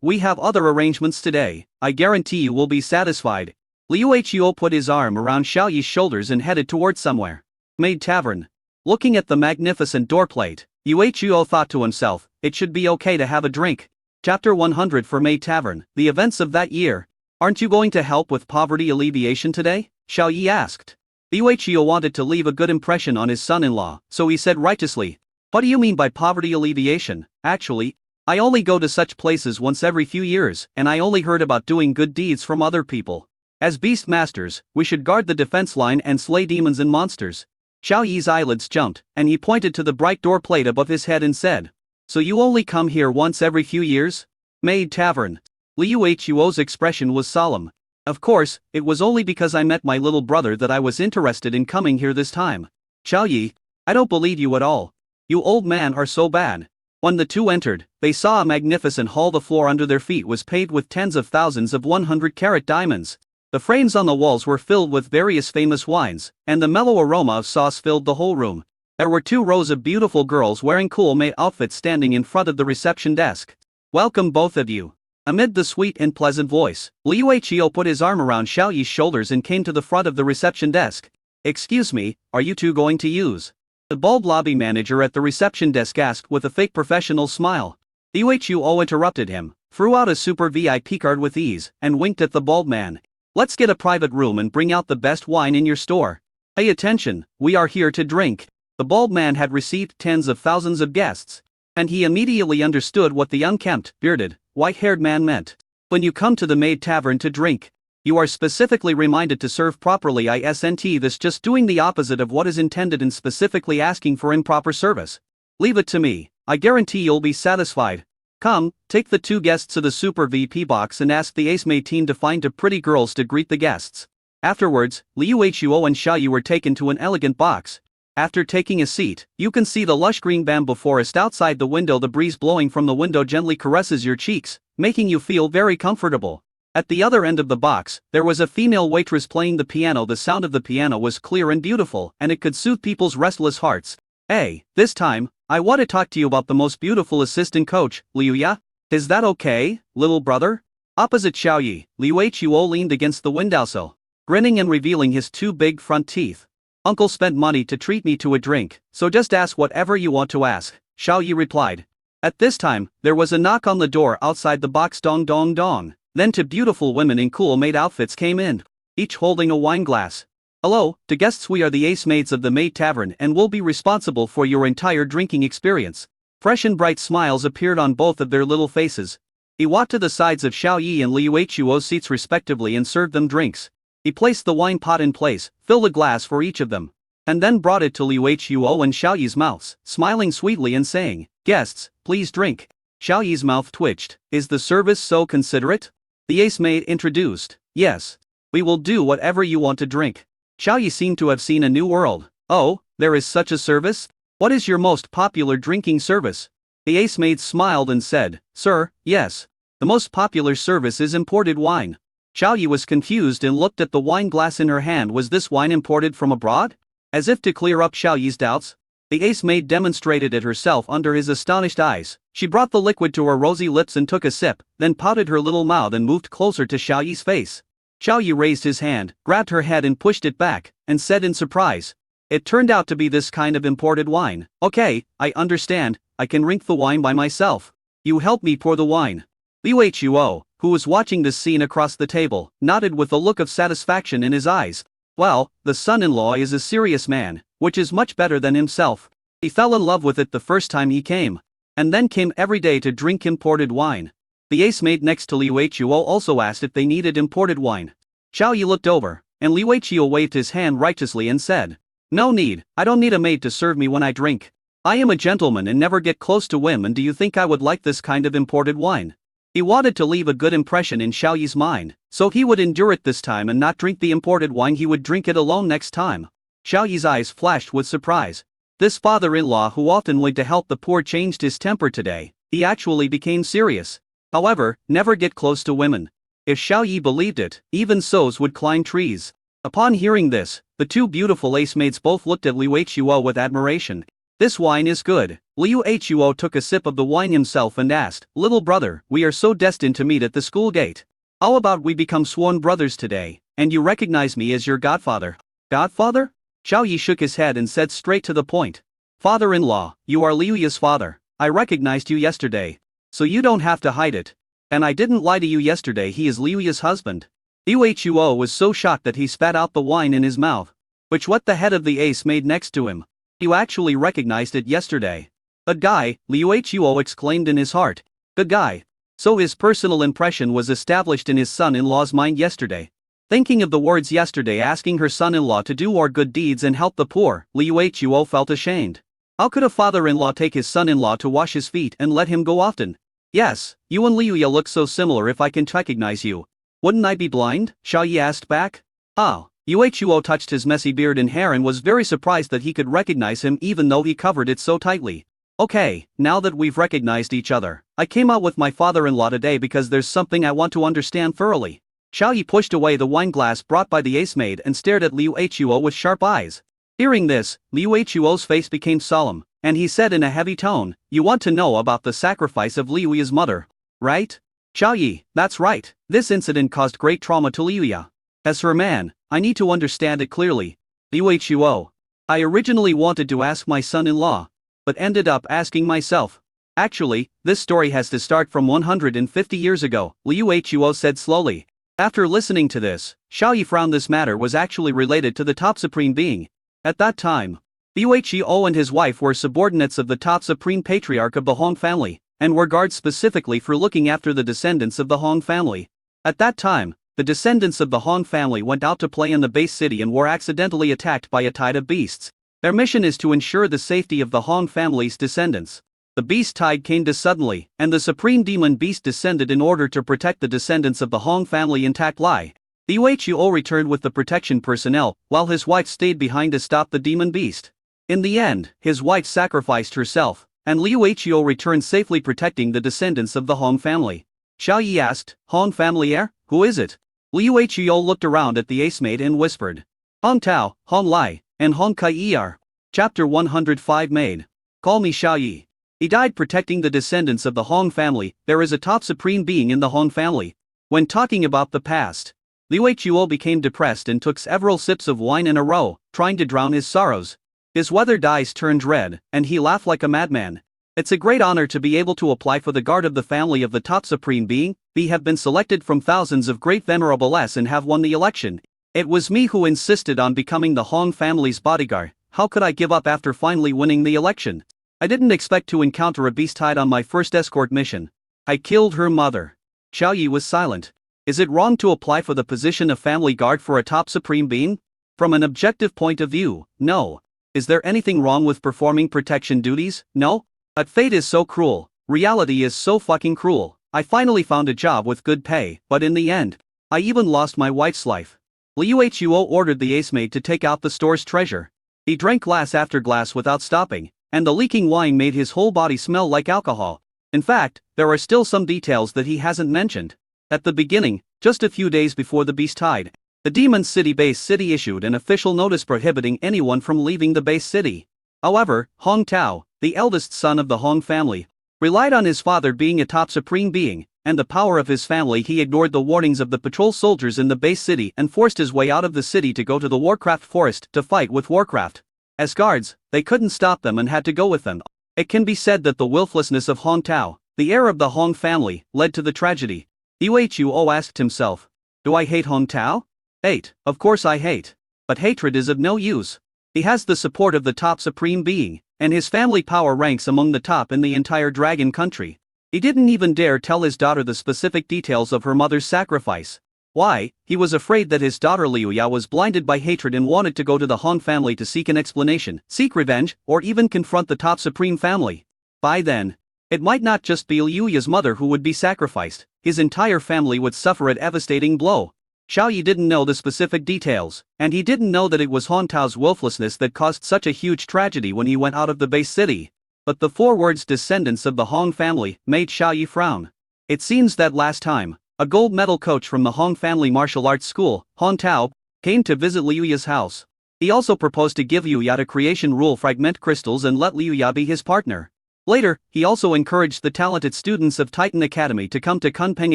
we have other arrangements today. I guarantee you will be satisfied. Liuhuo put his arm around Xiao Yi's shoulders and headed toward somewhere. Maid Tavern. Looking at the magnificent doorplate, Yuhuo thought to himself, it should be okay to have a drink. Chapter 100 for Maid Tavern, the events of that year. Aren't you going to help with poverty alleviation today? Xiao Yi asked. Yuhuo wanted to leave a good impression on his son-in-law, so he said righteously, "What do you mean by poverty alleviation? Actually, I only go to such places once every few years, and I only heard about doing good deeds from other people. As beast masters, we should guard the defense line and slay demons and monsters." Xiao Yi's eyelids jumped, and he pointed to the bright door plate above his head and said, "So you only come here once every few years? Maid Tavern." Liuhuo's expression was solemn. "Of course, it was only because I met my little brother that I was interested in coming here this time." Xiao Yi, I don't believe you at all. You old man are so bad. When the two entered, they saw a magnificent hall. The floor under their feet was paved with tens of thousands of 100-carat diamonds. The frames on the walls were filled with various famous wines, and the mellow aroma of sauce filled the whole room. There were 2 rows of beautiful girls wearing cool maid outfits standing in front of the reception desk. "Welcome both of you." Amid the sweet and pleasant voice, Liuhuo put his arm around Xiao Yi's shoulders and came to the front of the reception desk. "Excuse me, are you two going to use?" The bald lobby manager at the reception desk asked with a fake professional smile. Liuhuo interrupted him, threw out a super VIP card with ease, and winked at the bald man. "Let's get a private room and bring out the best wine in your store. Pay attention, we are here to drink." The bald man had received tens of thousands of guests, and he immediately understood what the unkempt, bearded, white-haired man meant. When you come to the Maid Tavern to drink, you are specifically reminded to serve properly. Isn't this just doing the opposite of what is intended and specifically asking for improper service? Leave it to me, I guarantee you'll be satisfied. Come, take the 2 guests to the Super VP box and ask the Ace Maid team to find 2 pretty girls to greet the guests. Afterwards, Liu Huo and Xiaoyi were taken to an elegant box. After taking a seat, you can see the lush green bamboo forest outside the window. The breeze blowing from the window gently caresses your cheeks, making you feel very comfortable. At the other end of the box, there was a female waitress playing the piano. The sound of the piano was clear and beautiful, and it could soothe people's restless hearts. Hey, this time, I want to talk to you about the most beautiful assistant coach, Liu Ya. Is that okay, little brother? Opposite Xiaoyi, Liu Huo leaned against the windowsill, grinning and revealing his 2 big front teeth. Uncle spent money to treat me to a drink, so just ask whatever you want to ask, Xiaoyi replied. At this time, there was a knock on the door outside the box. Dong dong dong. Then 2 beautiful women in cool maid outfits came in, each holding a wine glass. Hello, to guests, we are the Ace Maids of the Maid Tavern and will be responsible for your entire drinking experience. Fresh and bright smiles appeared on both of their little faces. He walked to the sides of Xiaoyi and Liu Huo's seats respectively and served them drinks. He placed the wine pot in place, filled a glass for each of them, and then brought it to Liu Huo and Xiaoyi's mouths, smiling sweetly and saying, "Guests, please drink." Xiaoyi's mouth twitched. Is the service so considerate? The Ace Maid introduced. Yes. We will do whatever you want to drink. Xiaoyi seemed to have seen a new world. Oh, there is such a service? What is your most popular drinking service? The Ace Maid smiled and said, Sir, yes. The most popular service is imported wine. Xiaoyi was confused and looked at the wine glass in her hand. Was this wine imported from abroad? As if to clear up Xiaoyi's doubts, the Ace Maid demonstrated it herself under his astonished eyes. She brought the liquid to her rosy lips and took a sip, then pouted her little mouth and moved closer to Xiaoyi's face. Xiaoyi raised his hand, grabbed her head and pushed it back, and said in surprise, "It turned out to be this kind of imported wine. Okay, I understand, I can drink the wine by myself. You help me pour the wine." Liu Huo, who was watching this scene across the table, nodded with a look of satisfaction in his eyes. Well, the son-in-law is a serious man, which is much better than himself. He fell in love with it the first time he came, and then came every day to drink imported wine. The Ace Maid next to Liu Huo also asked if they needed imported wine. Xiaoyi looked over, and Liu Huo waved his hand righteously and said, "No need, I don't need a maid to serve me when I drink. I am a gentleman and never get close to women. Do you think I would like this kind of imported wine?" He wanted to leave a good impression in Xiaoyi's mind, so he would endure it this time and not drink the imported wine. He would drink it alone next time. Xiaoyi's eyes flashed with surprise. This father-in-law who often went to help the poor changed his temper today. He actually became serious. However, never get close to women. If Xiaoyi believed it, even sows would climb trees. Upon hearing this, the 2 beautiful Ace Maids both looked at Liu Huo with admiration. This wine is good. Liu Huo took a sip of the wine himself and asked, "Little brother, we are so destined to meet at the school gate. How about we become sworn brothers today, and you recognize me as your godfather?" "Godfather?" Xiaoyi shook his head and said straight to the point. "Father-in-law, you are Liu Ya's father. I recognized you yesterday. So you don't have to hide it. And I didn't lie to you yesterday. He is Liu Ya's husband." Liu Huo was so shocked that he spat out the wine in his mouth. Which what the head of the Ace Maid next to him. "You actually recognized it yesterday." "Good guy," Liu Huo exclaimed in his heart. "Good guy." So his personal impression was established in his son-in-law's mind yesterday. Thinking of the words yesterday asking her son-in-law to do more good deeds and help the poor, Liu Huo felt ashamed. How could a father-in-law take his son-in-law to wash his feet and let him go often? "Yes, you and Liu Ya look so similar. If I can recognize you, wouldn't I be blind?" Xiaoyi asked back. "Oh." Liu Huo touched his messy beard and hair and was very surprised that he could recognize him even though he covered it so tightly. "Okay, now that we've recognized each other, I came out with my father-in-law today because there's something I want to understand thoroughly." Xiaoyi pushed away the wine glass brought by the Ace Maid and stared at Liu Huo with sharp eyes. Hearing this, Liu Huo's face became solemn, and he said in a heavy tone, "You want to know about the sacrifice of Liu Ya's mother, right?" "Xiaoyi, that's right. This incident caused great trauma to Liu Ya. As her man, I need to understand it clearly." Liu Huo. "I originally wanted to ask my son-in-law, but ended up asking myself. Actually, this story has to start from 150 years ago," Liu Huo said slowly. After listening to this, Xiaoyi frowned. This matter was actually related to the top supreme being. At that time, Liu Huo and his wife were subordinates of the top supreme patriarch of the Hong family, and were guards specifically for looking after the descendants of the Hong family. At that time, the descendants of the Hong family went out to play in the base city and were accidentally attacked by a tide of beasts. Their mission is to ensure the safety of the Hong family's descendants. The beast tide came suddenly, and the supreme demon beast descended in order to protect the descendants of the Hong family intact. The UHUO returned with the protection personnel, while his wife stayed behind to stop the demon beast. In the end, his wife sacrificed herself, and Liu Huo returned safely protecting the descendants of the Hong family. Xiao Yi asked, Hong family heir? Who is it? Liu Huo looked around at the ace maid and whispered. Hong Tao, Hong Lai, and Hong Kai Er. Chapter 105 Maid. Call me Xiao Yi. He died protecting the descendants of the Hong family. There is a top supreme being in the Hong family. When talking about the past, Liu Huo became depressed and took several sips of wine in a row, trying to drown his sorrows. His weathered eyes turned red, and he laughed like a madman. It's a great honor to be able to apply for the guard of the family of the top supreme being. We have been selected from thousands of great venerable S and have won the election. It was me who insisted on becoming the Hong family's bodyguard. How could I give up after finally winning the election? I didn't expect to encounter a beast tide on my first escort mission. I killed her mother. Xiao Yi was silent. Is it wrong to apply for the position of family guard for a top supreme being? From an objective point of view, no. Is there anything wrong with performing protection duties? No. But fate is so cruel. Reality is so fucking cruel. I finally found a job with good pay, but in the end, I even lost my wife's life. Liu Huo ordered the ace maid to take out the store's treasure. He drank glass after glass without stopping, and the leaking wine made his whole body smell like alcohol. In fact, there are still some details that he hasn't mentioned. At the beginning, just a few days before the beast tide, the Demon City base city issued an official notice prohibiting anyone from leaving the base city. However, Hong Tao, the eldest son of the Hong family, relied on his father being a top supreme being, and the power of his family. He ignored the warnings of the patrol soldiers in the base city and forced his way out of the city to go to the Warcraft forest to fight with Warcraft. As guards, they couldn't stop them and had to go with them. It can be said that the willfulness of Hong Tao, the heir of the Hong family, led to the tragedy. Huo asked himself, do I hate Hong Tao? Hate, of course I hate. But hatred is of no use. He has the support of the top supreme being, and his family power ranks among the top in the entire dragon country. He didn't even dare tell his daughter the specific details of her mother's sacrifice. Why? He was afraid that his daughter Liuya was blinded by hatred and wanted to go to the Han family to seek an explanation, seek revenge, or even confront the top supreme family. By then, it might not just be Liuya's mother who would be sacrificed, his entire family would suffer a devastating blow. Xiao Yi didn't know the specific details, and he didn't know that it was Hong Tao's willfulness that caused such a huge tragedy when he went out of the base city. But the 4 words descendants of the Hong family made Xiao Yi frown. It seems that last time, a gold medal coach from the Hong family martial arts school, Hong Tao, came to visit Liuya's house. He also proposed to give Liuya the creation rule fragment crystals and let Liuya be his partner. Later, he also encouraged the talented students of Titan Academy to come to Kunpeng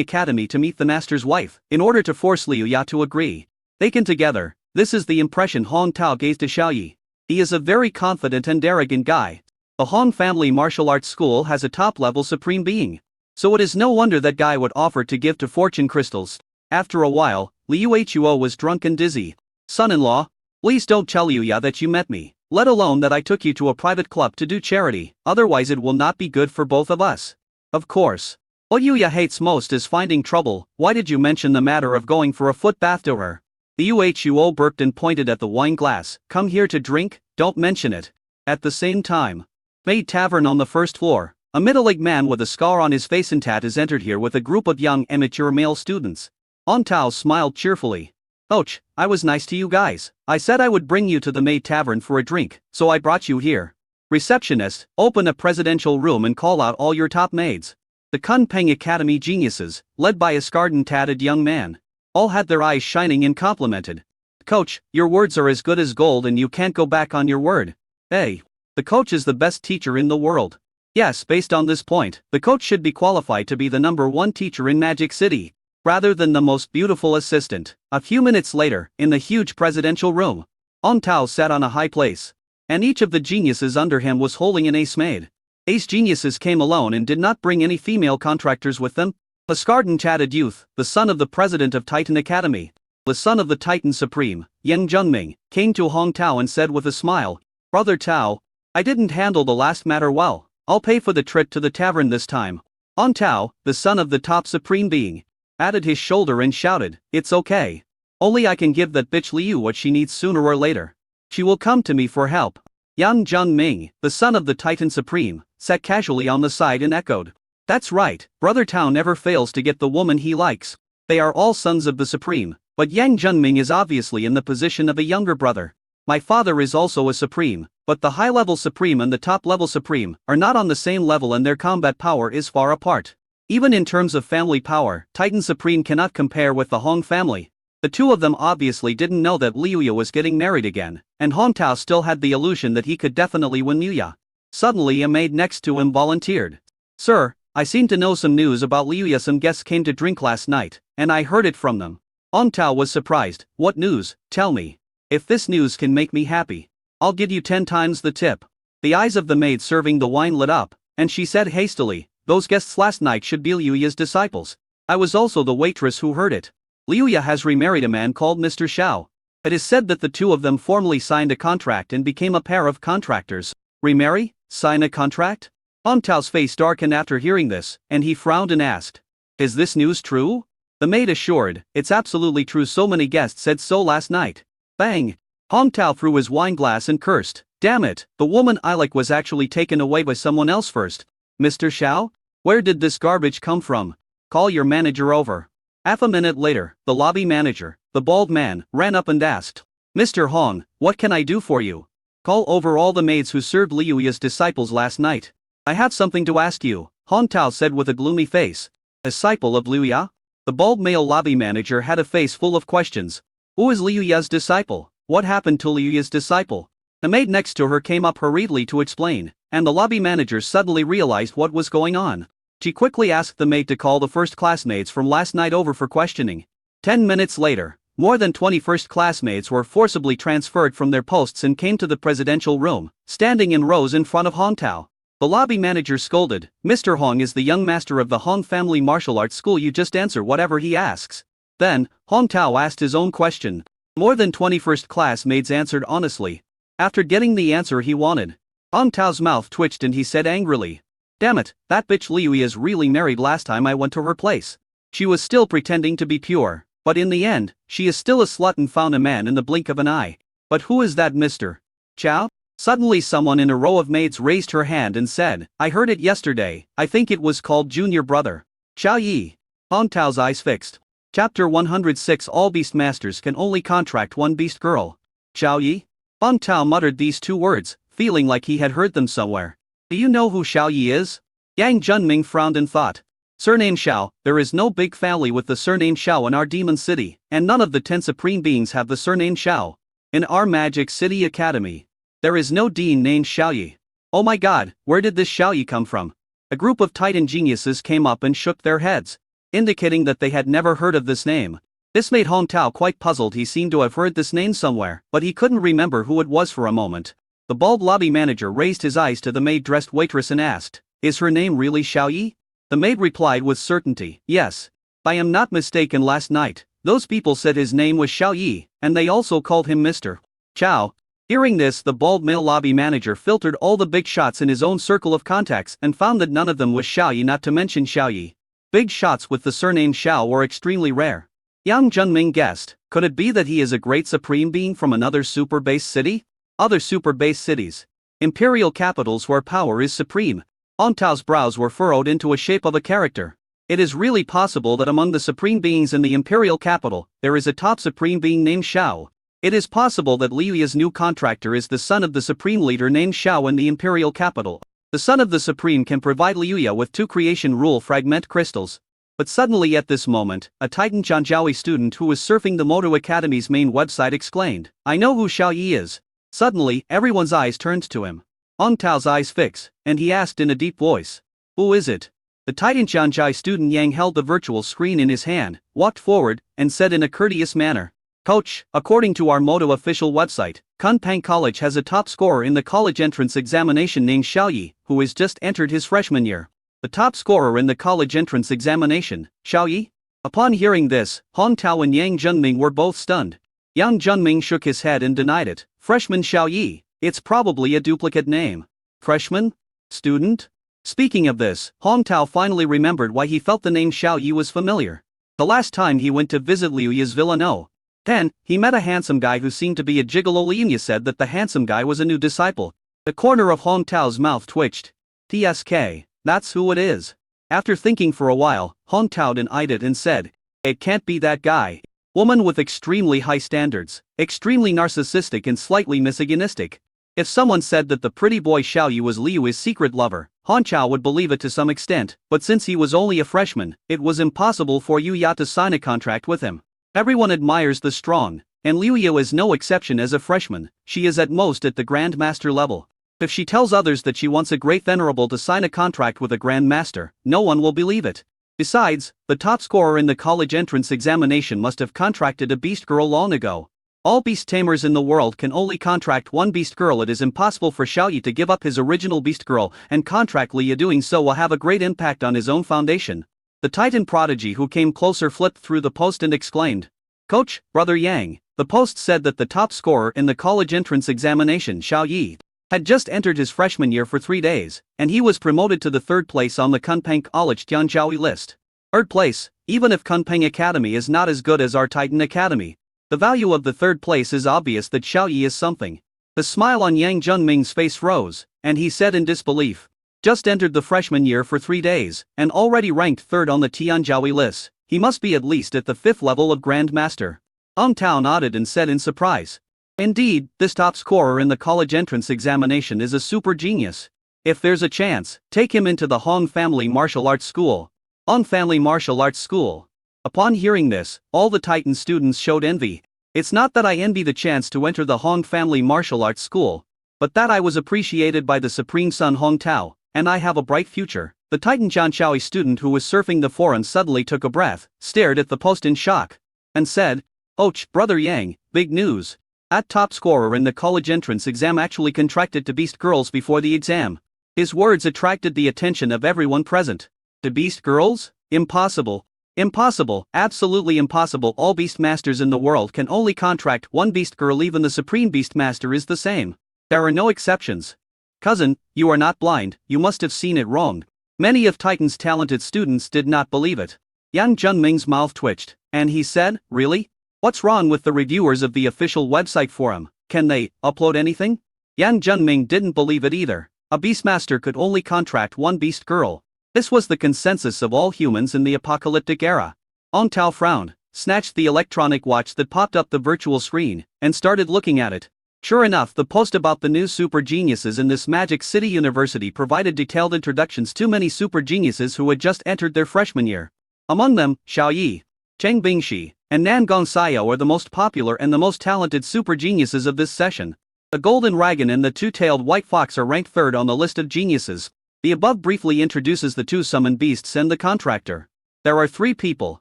Academy to meet the master's wife, in order to force Liuya to agree. Taken together, this is the impression Hong Tao gave to Xiao Yi. He is a very confident and arrogant guy. The Hong family martial arts school has a top-level supreme being. So it is no wonder that guy would offer to give to fortune crystals. After a while, Liu Huo was drunk and dizzy. Son-in-law, please don't tell Liuya that you met me. Let alone that I took you to a private club to do charity, otherwise it will not be good for both of us. Of course. What Yuya hates most is finding trouble. Why did you mention the matter of going for a foot bath to her? The Huo burped and pointed at the wine glass. Come here to drink, don't mention it. At the same time, Maid Tavern on the first floor, a middle-aged man with a scar on his face and tat has entered here with a group of young immature male students. Hong Tao smiled cheerfully. Coach, I was nice to you guys. I said I would bring you to the Maid Tavern for a drink, so I brought you here. Receptionist, open a presidential room and call out all your top maids. The Kunpeng Academy geniuses, led by a scarred and tatted young man, all had their eyes shining and complimented. Coach, your words are as good as gold and you can't go back on your word. Hey, the coach is the best teacher in the world. Yes, based on this point, the coach should be qualified to be the #1 teacher in Magic City, rather than the most beautiful assistant. A few minutes later, in the huge presidential room, Hong Tao sat on a high place, and each of the geniuses under him was holding an ace maid. Ace geniuses came alone and did not bring any female contractors with them. A scarred and tatted youth, the son of the president of Titan Academy, the son of the Titan Supreme, Yang Zhengming, came to Hong Tao and said with a smile, Brother Tao, I didn't handle the last matter well. I'll pay for the trip to the tavern this time. Hong Tao, the son of the top supreme being, patted his shoulder and shouted, it's okay. Only I can give that bitch Liu what she needs sooner or later. She will come to me for help. Yang Junming, the son of the Titan Supreme, sat casually on the side and echoed. That's right, Brother Tao never fails to get the woman he likes. They are all sons of the Supreme, but Yang Junming is obviously in the position of a younger brother. My father is also a Supreme, but the high-level Supreme and the top-level Supreme are not on the same level and their combat power is far apart. Even in terms of family power, Titan Supreme cannot compare with the Hong family. The two of them obviously didn't know that Liuya was getting married again, and Hong Tao still had the illusion that he could definitely win Liuya. Suddenly a maid next to him volunteered. Sir, I seem to know some news about Liuya. Some guests came to drink last night, and I heard it from them. Hong Tao was surprised. What news? Tell me. If this news can make me happy, I'll give you 10 times the tip. The eyes of the maid serving the wine lit up, and she said hastily, those guests last night should be Liuya's disciples. I was also the waitress who heard it. Liuya has remarried a man called Mr. Xiao. It is said that the two of them formally signed a contract and became a pair of contractors. Remarry? Sign a contract? Hong Tao's face darkened after hearing this, and he frowned and asked, is this news true? The maid assured, it's absolutely true. So many guests said so last night. Bang! Hong Tao threw his wine glass and cursed. Damn it, the woman I like was actually taken away by someone else first. Mr. Xiao? Where did this garbage come from? Call your manager over. Half a minute later, the lobby manager, the bald man, ran up and asked, Mr. Hong, what can I do for you? Call over all the maids who served Liuya's disciples last night. I have something to ask you, Hong Tao said with a gloomy face. Disciple of Liuya? The bald male lobby manager had a face full of questions. Who is Liuya's disciple? What happened to Liuya's disciple? The maid next to her came up hurriedly to explain, and the lobby manager suddenly realized what was going on. She quickly asked the maid to call the first classmates from last night over for questioning. 10 minutes later, more than 20 first classmates were forcibly transferred from their posts and came to the presidential room, standing in rows in front of Hong Tao. The lobby manager scolded, Mr. Hong is the young master of the Hong family martial arts school. You just answer whatever he asks. Then, Hong Tao asked his own question. More than 20 first classmates answered honestly. After getting the answer he wanted, Hong Tao's mouth twitched and he said angrily, damn it, that bitch Liuya is really married. Last time I went to her place, she was still pretending to be pure, but in the end, she is still a slut and found a man in the blink of an eye. But who is that Mr. Xiao? Suddenly someone in a row of maids raised her hand and said, I heard it yesterday. I think it was called Junior Brother. Xiao Yi. Hong Tao's eyes fixed. Chapter 106. All beast masters can only contract one beast girl. Xiao Yi? Hong Tao muttered these two words, feeling like he had heard them somewhere. Do you know who Xiao Yi is? Yang Junming frowned and thought. Surname Xiao, there is no big family with the surname Xiao in our demon city, and none of the 10 supreme beings have the surname Xiao. In our Magic City Academy, there is no dean named Xiao Yi. Oh my god, where did this Xiao Yi come from? A group of Titan geniuses came up and shook their heads, indicating that they had never heard of this name. This made Hong Tao quite puzzled. He seemed to have heard this name somewhere, but he couldn't remember who it was for a moment. The bald lobby manager raised his eyes to the maid-dressed waitress and asked, is her name really Xiao Yi? The maid replied with certainty, yes. I am not mistaken. Last night, those people said his name was Xiao Yi, and they also called him Mr. Xiao. Hearing this, the bald male lobby manager filtered all the big shots in his own circle of contacts and found that none of them was Xiao Yi, not to mention Xiao Yi. Big shots with the surname Xiao were extremely rare. Yang Junming guessed, could it be that he is a great supreme being from another super base city? Other super base cities. Imperial capitals where power is supreme. Hong Tao's brows were furrowed into a shape of a character. It is really possible that among the supreme beings in the imperial capital, there is a top supreme being named Xiao. It is possible that Liuya's new contractor is the son of the supreme leader named Xiao in the imperial capital. The son of the supreme can provide Liuya with 2 creation rule fragment crystals. But suddenly at this moment, a Titan Zhangjiaoi student who was surfing the Moto Academy's main website exclaimed, I know who Xiao Yi is. Suddenly, everyone's eyes turned to him. Hong Tao's eyes fixed, and he asked in a deep voice, who is it? The Titan Zhangjiaoi student Yang held the virtual screen in his hand, walked forward, and said in a courteous manner, Coach, according to our Moto official website, Kunpeng College has a top scorer in the college entrance examination named Xiao Yi, who has just entered his freshman year. The top scorer in the college entrance examination, Xiao Yi? Upon hearing this, Hong Tao and Yang Junming were both stunned. Yang Junming shook his head and denied it. Freshman Xiao Yi, it's probably a duplicate name. Freshman? Student? Speaking of this, Hong Tao finally remembered why he felt the name Xiao Yi was familiar. The last time he went to visit Liuya's villa. Then, he met a handsome guy who seemed to be a gigolo. Liuya said that the handsome guy was a new disciple. The corner of Hong Tao's mouth twitched. TSK, that's who it is. After thinking for a while, Hong Tao eyed it and said, "It can't be that guy. Woman with extremely high standards, extremely narcissistic and slightly misogynistic." If someone said that the pretty boy Xiao Yi was Liu's secret lover, Han Chao would believe it to some extent, but since he was only a freshman, it was impossible for Yu Ya to sign a contract with him. Everyone admires the strong, and Liu Yu is no exception as a freshman. She is at most at the Grand Master level. If she tells others that she wants a great venerable to sign a contract with a Grand Master, no one will believe it. Besides, the top scorer in the college entrance examination must have contracted a beast girl long ago. All beast tamers in the world can only contract one beast girl. It is impossible for Xiao Yi to give up his original beast girl, and contract Liu. Doing so will have a great impact on his own foundation. The Titan prodigy who came closer flipped through the post and exclaimed, "Coach, Brother Yang." The post said that the top scorer in the college entrance examination, Xiao Yi, had just entered his freshman year for 3 days, and he was promoted to the 3rd place on the Kunpeng College Tianjiahui list. 3rd place, even if Kunpeng Academy is not as good as our Titan Academy. The value of the 3rd place is obvious that Xiao Yi is something. The smile on Yang Junming's face rose, and he said in disbelief, "Just entered the freshman year for 3 days, and already ranked 3rd on the Tianjiahui list. He must be at least at the 5th level of Grand Master." Hong Tao nodded and said in surprise, "Indeed, this top scorer in the college entrance examination is a super genius. If there's a chance, take him into the Hong Family Martial Arts School." Hong Family Martial Arts School. Upon hearing this, all the Titan students showed envy. It's not that I envy the chance to enter the Hong Family Martial Arts School, but that I was appreciated by the Supreme Son Hong Tao, and I have a bright future. The Titan Jianshaoi student who was surfing the forum suddenly took a breath, stared at the post in shock, and said, "Och, Brother Yang, big news. That top scorer in the college entrance exam actually contracted to beast girls before the exam." His words attracted the attention of everyone present. To beast girls? Impossible. Impossible, absolutely impossible. All beast masters in the world can only contract one beast girl. Even the supreme beast master is the same. There are no exceptions. Cousin, you are not blind, you must have seen it wrong. Many of Titan's talented students did not believe it. Yang Junming's mouth twitched, and he said, "Really? What's wrong with the reviewers of the official website forum? Can they upload anything?" Yang Junming didn't believe it either. A beastmaster could only contract one beast girl. This was the consensus of all humans in the apocalyptic era. Hong Tao frowned, snatched the electronic watch that popped up the virtual screen, and started looking at it. Sure enough, the post about the new super geniuses in this Magic City University provided detailed introductions to many super geniuses who had just entered their freshman year. Among them, Xiao Yi, Cheng Bingxi, and Nan Gongxiao are the most popular and the most talented super geniuses of this session. The Golden Dragon and the Two-Tailed White Fox are ranked 3rd on the list of geniuses. The above briefly introduces the 2 summoned beasts and the contractor. There are 3 people,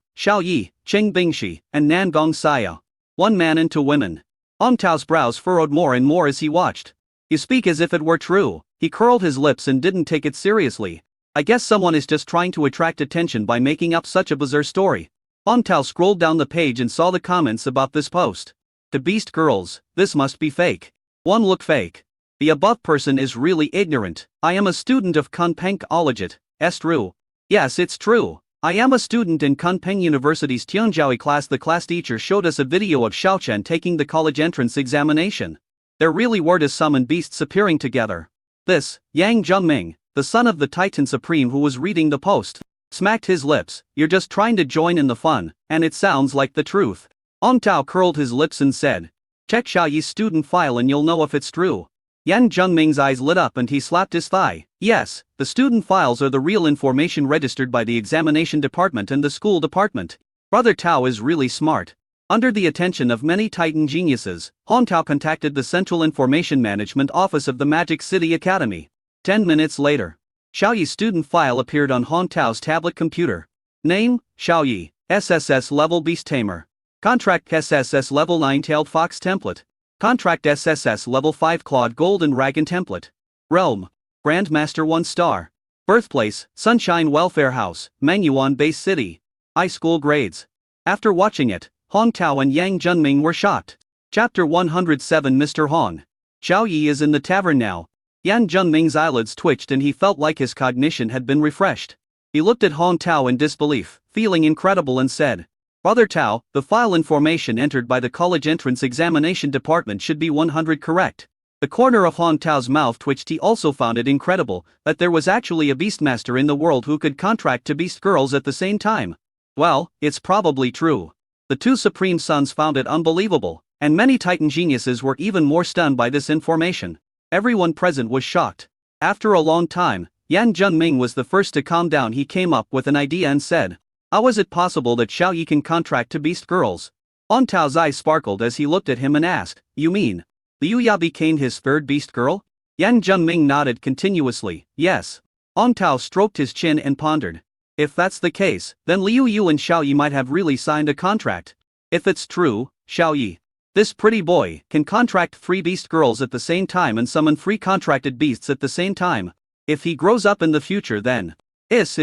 Xiao Yi, Cheng Bingxi, and Nan Gongxiao. 1 man and 2 women. Hong Tao's brows furrowed more and more as he watched. "You speak as if it were true." He curled his lips and didn't take it seriously. "I guess someone is just trying to attract attention by making up such a bizarre story." Hong Tao scrolled down the page and saw the comments about this post. "To beast girls, this must be fake. One look fake. The above person is really ignorant. I am a student of Kunpeng College. It's true. Yes, it's true. I am a student in Kunpeng University's Tianjiahui class." The class teacher showed us a video of Xiaochen taking the college entrance examination. There really were 2 summoned beasts appearing together. This, Yang Junming, the son of the Titan Supreme who was reading the post, smacked his lips. "You're just trying to join in the fun, and it sounds like the truth." Hong Tao curled his lips and said, "Check Xiao Yi's student file and you'll know if it's true." Yang Junming's eyes lit up and he slapped his thigh. "Yes, the student files are the real information registered by the examination department and the school department. Brother Tao is really smart." Under the attention of many Titan geniuses, Hong Tao contacted the Central Information Management Office of the Magic City Academy. 10 minutes later, Xiao Yi's student file appeared on Hong Tao's tablet computer. Name, Xiao Yi, SSS level beast tamer. Contract SSS level 9 tailed fox template. Contract SSS level 5 clawed golden dragon template. Realm, Grandmaster 1 star. Birthplace, Sunshine Welfare House, Mangyuan Base City. High school grades. After watching it, Hong Tao and Yang Junming were shocked. Chapter 107. Mr. Hong. Xiao Yi is in the tavern now. Yang Junming's eyelids twitched and he felt like his cognition had been refreshed. He looked at Hong Tao in disbelief, feeling incredible, and said, "Brother Tao, the file information entered by the college entrance examination department should be 100 correct. The corner of Han Tao's mouth twitched. He also found it incredible that there was actually a beastmaster in the world who could contract to beast girls at the same time. Well, it's probably true. The two Supreme Sons found it unbelievable, and many Titan geniuses were even more stunned by this information. Everyone present was shocked. After a long time, Yan Junming was the first to calm down. He came up with an idea and said, "How is it possible that Xiao Yi can contract to beast girls?" Han Tao's eyes sparkled as he looked at him and asked, "You mean Liu Ya became his third beast girl?" Yan Junming nodded continuously, "Yes." Han Tao stroked his chin and pondered. If that's the case, then Liu Yu and Xiao Yi might have really signed a contract. If it's true, Xiao Yi, this pretty boy, can contract 3 beast girls at the same time and summon 3 contracted beasts at the same time. If he grows up in the future, then. Hiss.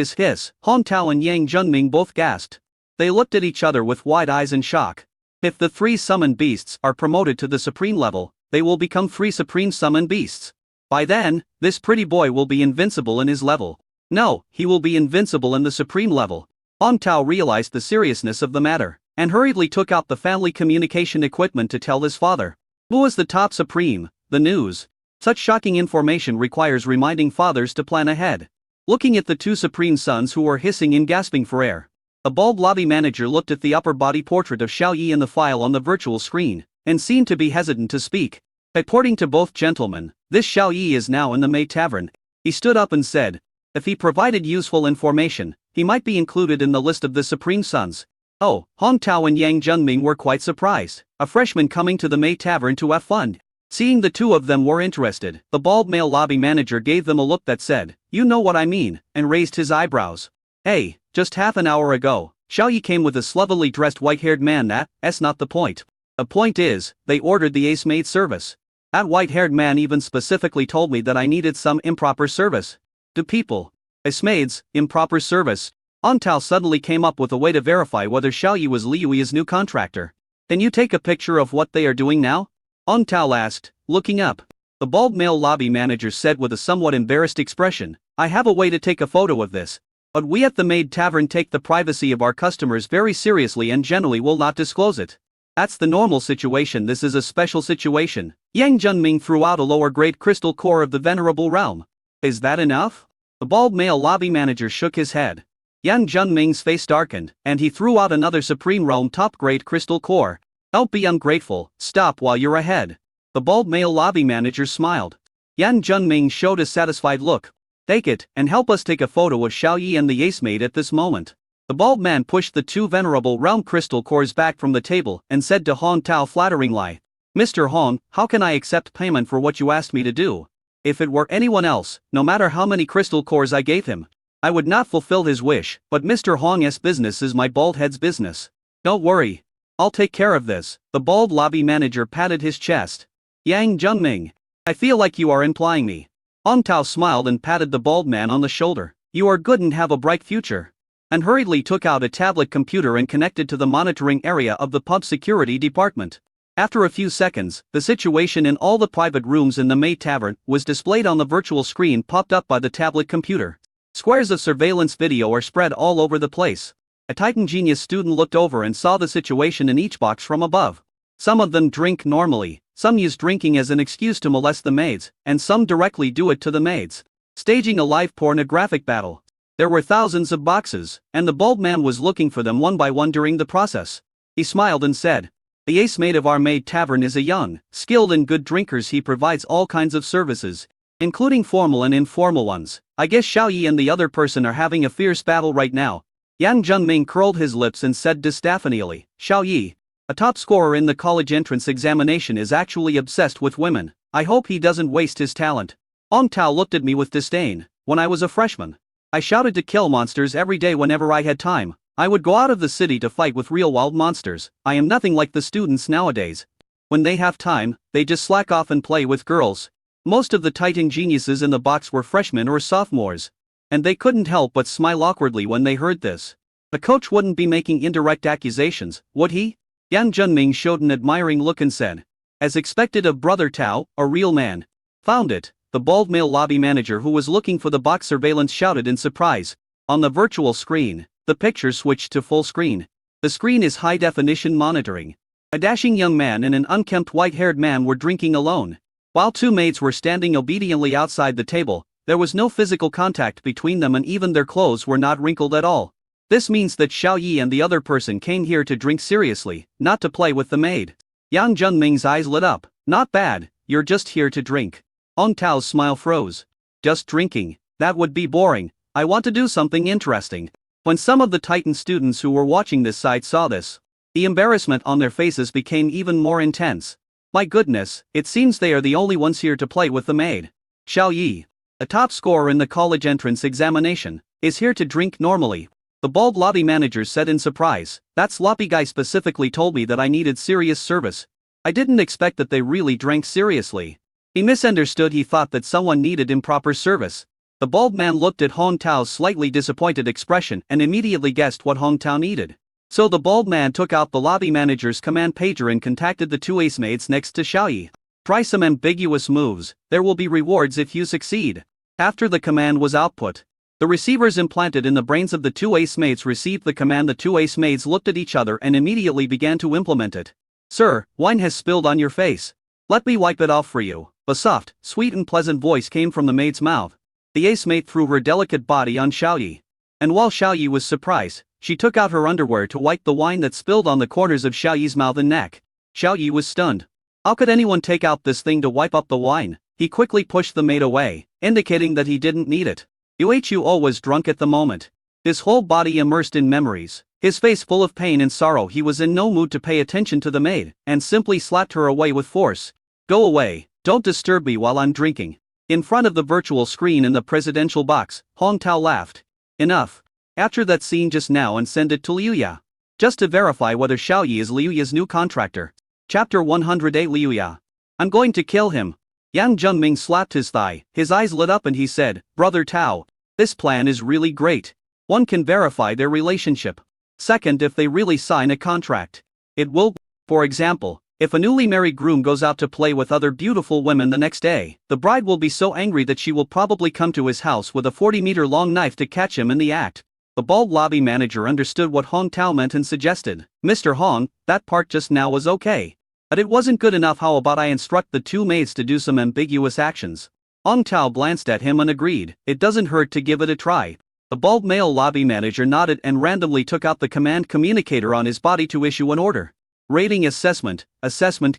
Han Tao and Yang Junming both gasped. They looked at each other with wide eyes in shock. If the 3 summoned beasts are promoted to the supreme level, they will become 3 supreme summoned beasts. By then, this pretty boy will be invincible in his level. No, he will be invincible in the supreme level. Han Tao realized the seriousness of the matter, and hurriedly took out the family communication equipment to tell his father. Who was the top supreme? The news. Such shocking information requires reminding fathers to plan ahead. Looking at the 2 supreme sons who were hissing and gasping for air, the bald lobby manager looked at the upper body portrait of Xiao Yi in the file on the virtual screen, and seemed to be hesitant to speak. According to both gentlemen, this Xiao Yi is now in the May Tavern. He stood up and said, if he provided useful information, he might be included in the list of the Supreme Sons. Oh, Han Tao and Yang Junming were quite surprised. A freshman coming to the May Tavern to have fun. Seeing the two of them were interested, the bald male lobby manager gave them a look that said, "You know what I mean," and raised his eyebrows. Hey, just half an hour ago, Xiao Yi came with a slovenly dressed white-haired man. That's not the point. The point is, they ordered the ace maid service. That white-haired man even specifically told me that I needed some improper service. Do people, ace maids, improper service? Han Tao suddenly came up with a way to verify whether Xiao Yi was Liu Yi's new contractor. Can you take a picture of what they are doing now? Han Tao asked, looking up. The bald male lobby manager said with a somewhat embarrassed expression, I have a way to take a photo of this. But we at the Maid Tavern take the privacy of our customers very seriously and generally will not disclose it. That's the normal situation. This is a special situation. Yang Junming threw out a lower-grade crystal core of the Venerable Realm. Is that enough? The bald male lobby manager shook his head. Yang Junming's face darkened, and he threw out another Supreme Realm top-grade crystal core. Don't be ungrateful, stop while you're ahead. The bald male lobby manager smiled. Yan Junming showed a satisfied look. Take it, and help us take a photo of Xiao Yi and the ace maid at this moment. The bald man pushed the 2 Venerable Realm crystal cores back from the table and said to Han Tao flatteringly, Mr. Hong, how can I accept payment for what you asked me to do? If it were anyone else, no matter how many crystal cores I gave him, I would not fulfill his wish, but Mr. Hong's business is my bald head's business. Don't worry. I'll take care of this. The bald lobby manager patted his chest. Yang Junming, I feel like you are implying me. Han Tao smiled and patted the bald man on the shoulder. You are good and have a bright future. And hurriedly took out a tablet computer and connected to the monitoring area of the pub security department. After a few seconds, the situation in all the private rooms in the May Tavern was displayed on the virtual screen popped up by the tablet computer. Squares of surveillance video are spread all over the place. A Titan Genius student looked over and saw the situation in each box from above. Some of them drink normally, some use drinking as an excuse to molest the maids, and some directly do it to the maids. Staging a live pornographic battle. There were thousands of boxes, and the bald man was looking for them one by one during the process. He smiled and said, the ace maid of our Maid Tavern is a young, skilled and good drinkers. He provides all kinds of services, including formal and informal ones. I guess Xiao Yi and the other person are having a fierce battle right now. Yang Junming curled his lips and said disaffectedly, Xiao Yi, a top scorer in the college entrance examination, is actually obsessed with women. I hope he doesn't waste his talent. Han Tao looked at me with disdain. When I was a freshman, I shouted to kill monsters every day whenever I had time. I would go out of the city to fight with real wild monsters. I am nothing like the students nowadays. When they have time, they just slack off and play with girls. Most of the Titan geniuses in the box were freshmen or sophomores, and they couldn't help but smile awkwardly when they heard this. The coach wouldn't be making indirect accusations, would he? Yan Junming showed an admiring look and said, as expected of Brother Tao, a real man. Found it. The bald male lobby manager who was looking for the box surveillance shouted in surprise. On the virtual screen, the picture switched to full screen. The screen is high-definition monitoring. A dashing young man and an unkempt white-haired man were drinking alone. While two maids were standing obediently outside the table, there was no physical contact between them and even their clothes were not wrinkled at all. This means that Xiao Yi and the other person came here to drink seriously, not to play with the maid. Yang Junming's eyes lit up. Not bad, you're just here to drink. Hong Tao's smile froze. Just drinking, that would be boring, I want to do something interesting. When some of the Titan students who were watching this side saw this, the embarrassment on their faces became even more intense. My goodness, it seems they are the only ones here to play with the maid. Xiao Yi, a top scorer in the college entrance examination, is here to drink normally. The bald lobby manager said in surprise. That sloppy guy specifically told me that I needed serious service. I didn't expect that they really drank seriously. He misunderstood, he thought that someone needed improper service. The bald man looked at Hong Tao's slightly disappointed expression and immediately guessed what Hong Tao needed. So the bald man took out the lobby manager's command pager and contacted the two ace maids next to Xiao Yi. Try some ambiguous moves, there will be rewards if you succeed. After the command was output, the receivers implanted in the brains of the two ace maids received the command. The two ace maids looked at each other and immediately began to implement it. Sir, wine has spilled on your face. Let me wipe it off for you. A soft, sweet and pleasant voice came from the maid's mouth. The ace maid threw her delicate body on Xiao Yi. And while Xiao Yi was surprised, she took out her underwear to wipe the wine that spilled on the corners of Xiao Yi's mouth and neck. Xiao Yi was stunned. How could anyone take out this thing to wipe up the wine? He quickly pushed the maid away, indicating that he didn't need it. Huo was drunk at the moment. His whole body immersed in memories. His face full of pain and sorrow. He was in no mood to pay attention to the maid, and simply slapped her away with force. Go away, don't disturb me while I'm drinking. In front of the virtual screen in the presidential box, Hong Tao laughed. Enough. Capture that scene just now and send it to Liuya. Just to verify whether Xiao Yi is Liuya's new contractor. Chapter 108. Liuya. I'm going to kill him. Yang Junming slapped his thigh, his eyes lit up and he said, Brother Tao, this plan is really great. One can verify their relationship. Second, if they really sign a contract. It will, for example, if a newly married groom goes out to play with other beautiful women the next day, the bride will be so angry that she will probably come to his house with a 40-meter-long knife to catch him in the act. The bald lobby manager understood what Hong Tao meant and suggested, Mr. Hong, that part just now was okay. But it wasn't good enough. How about I instruct the two maids to do some ambiguous actions? Hong Tao glanced at him and agreed, it doesn't hurt to give it a try. The bald male lobby manager nodded and randomly took out the command communicator on his body to issue an order. Rating assessment,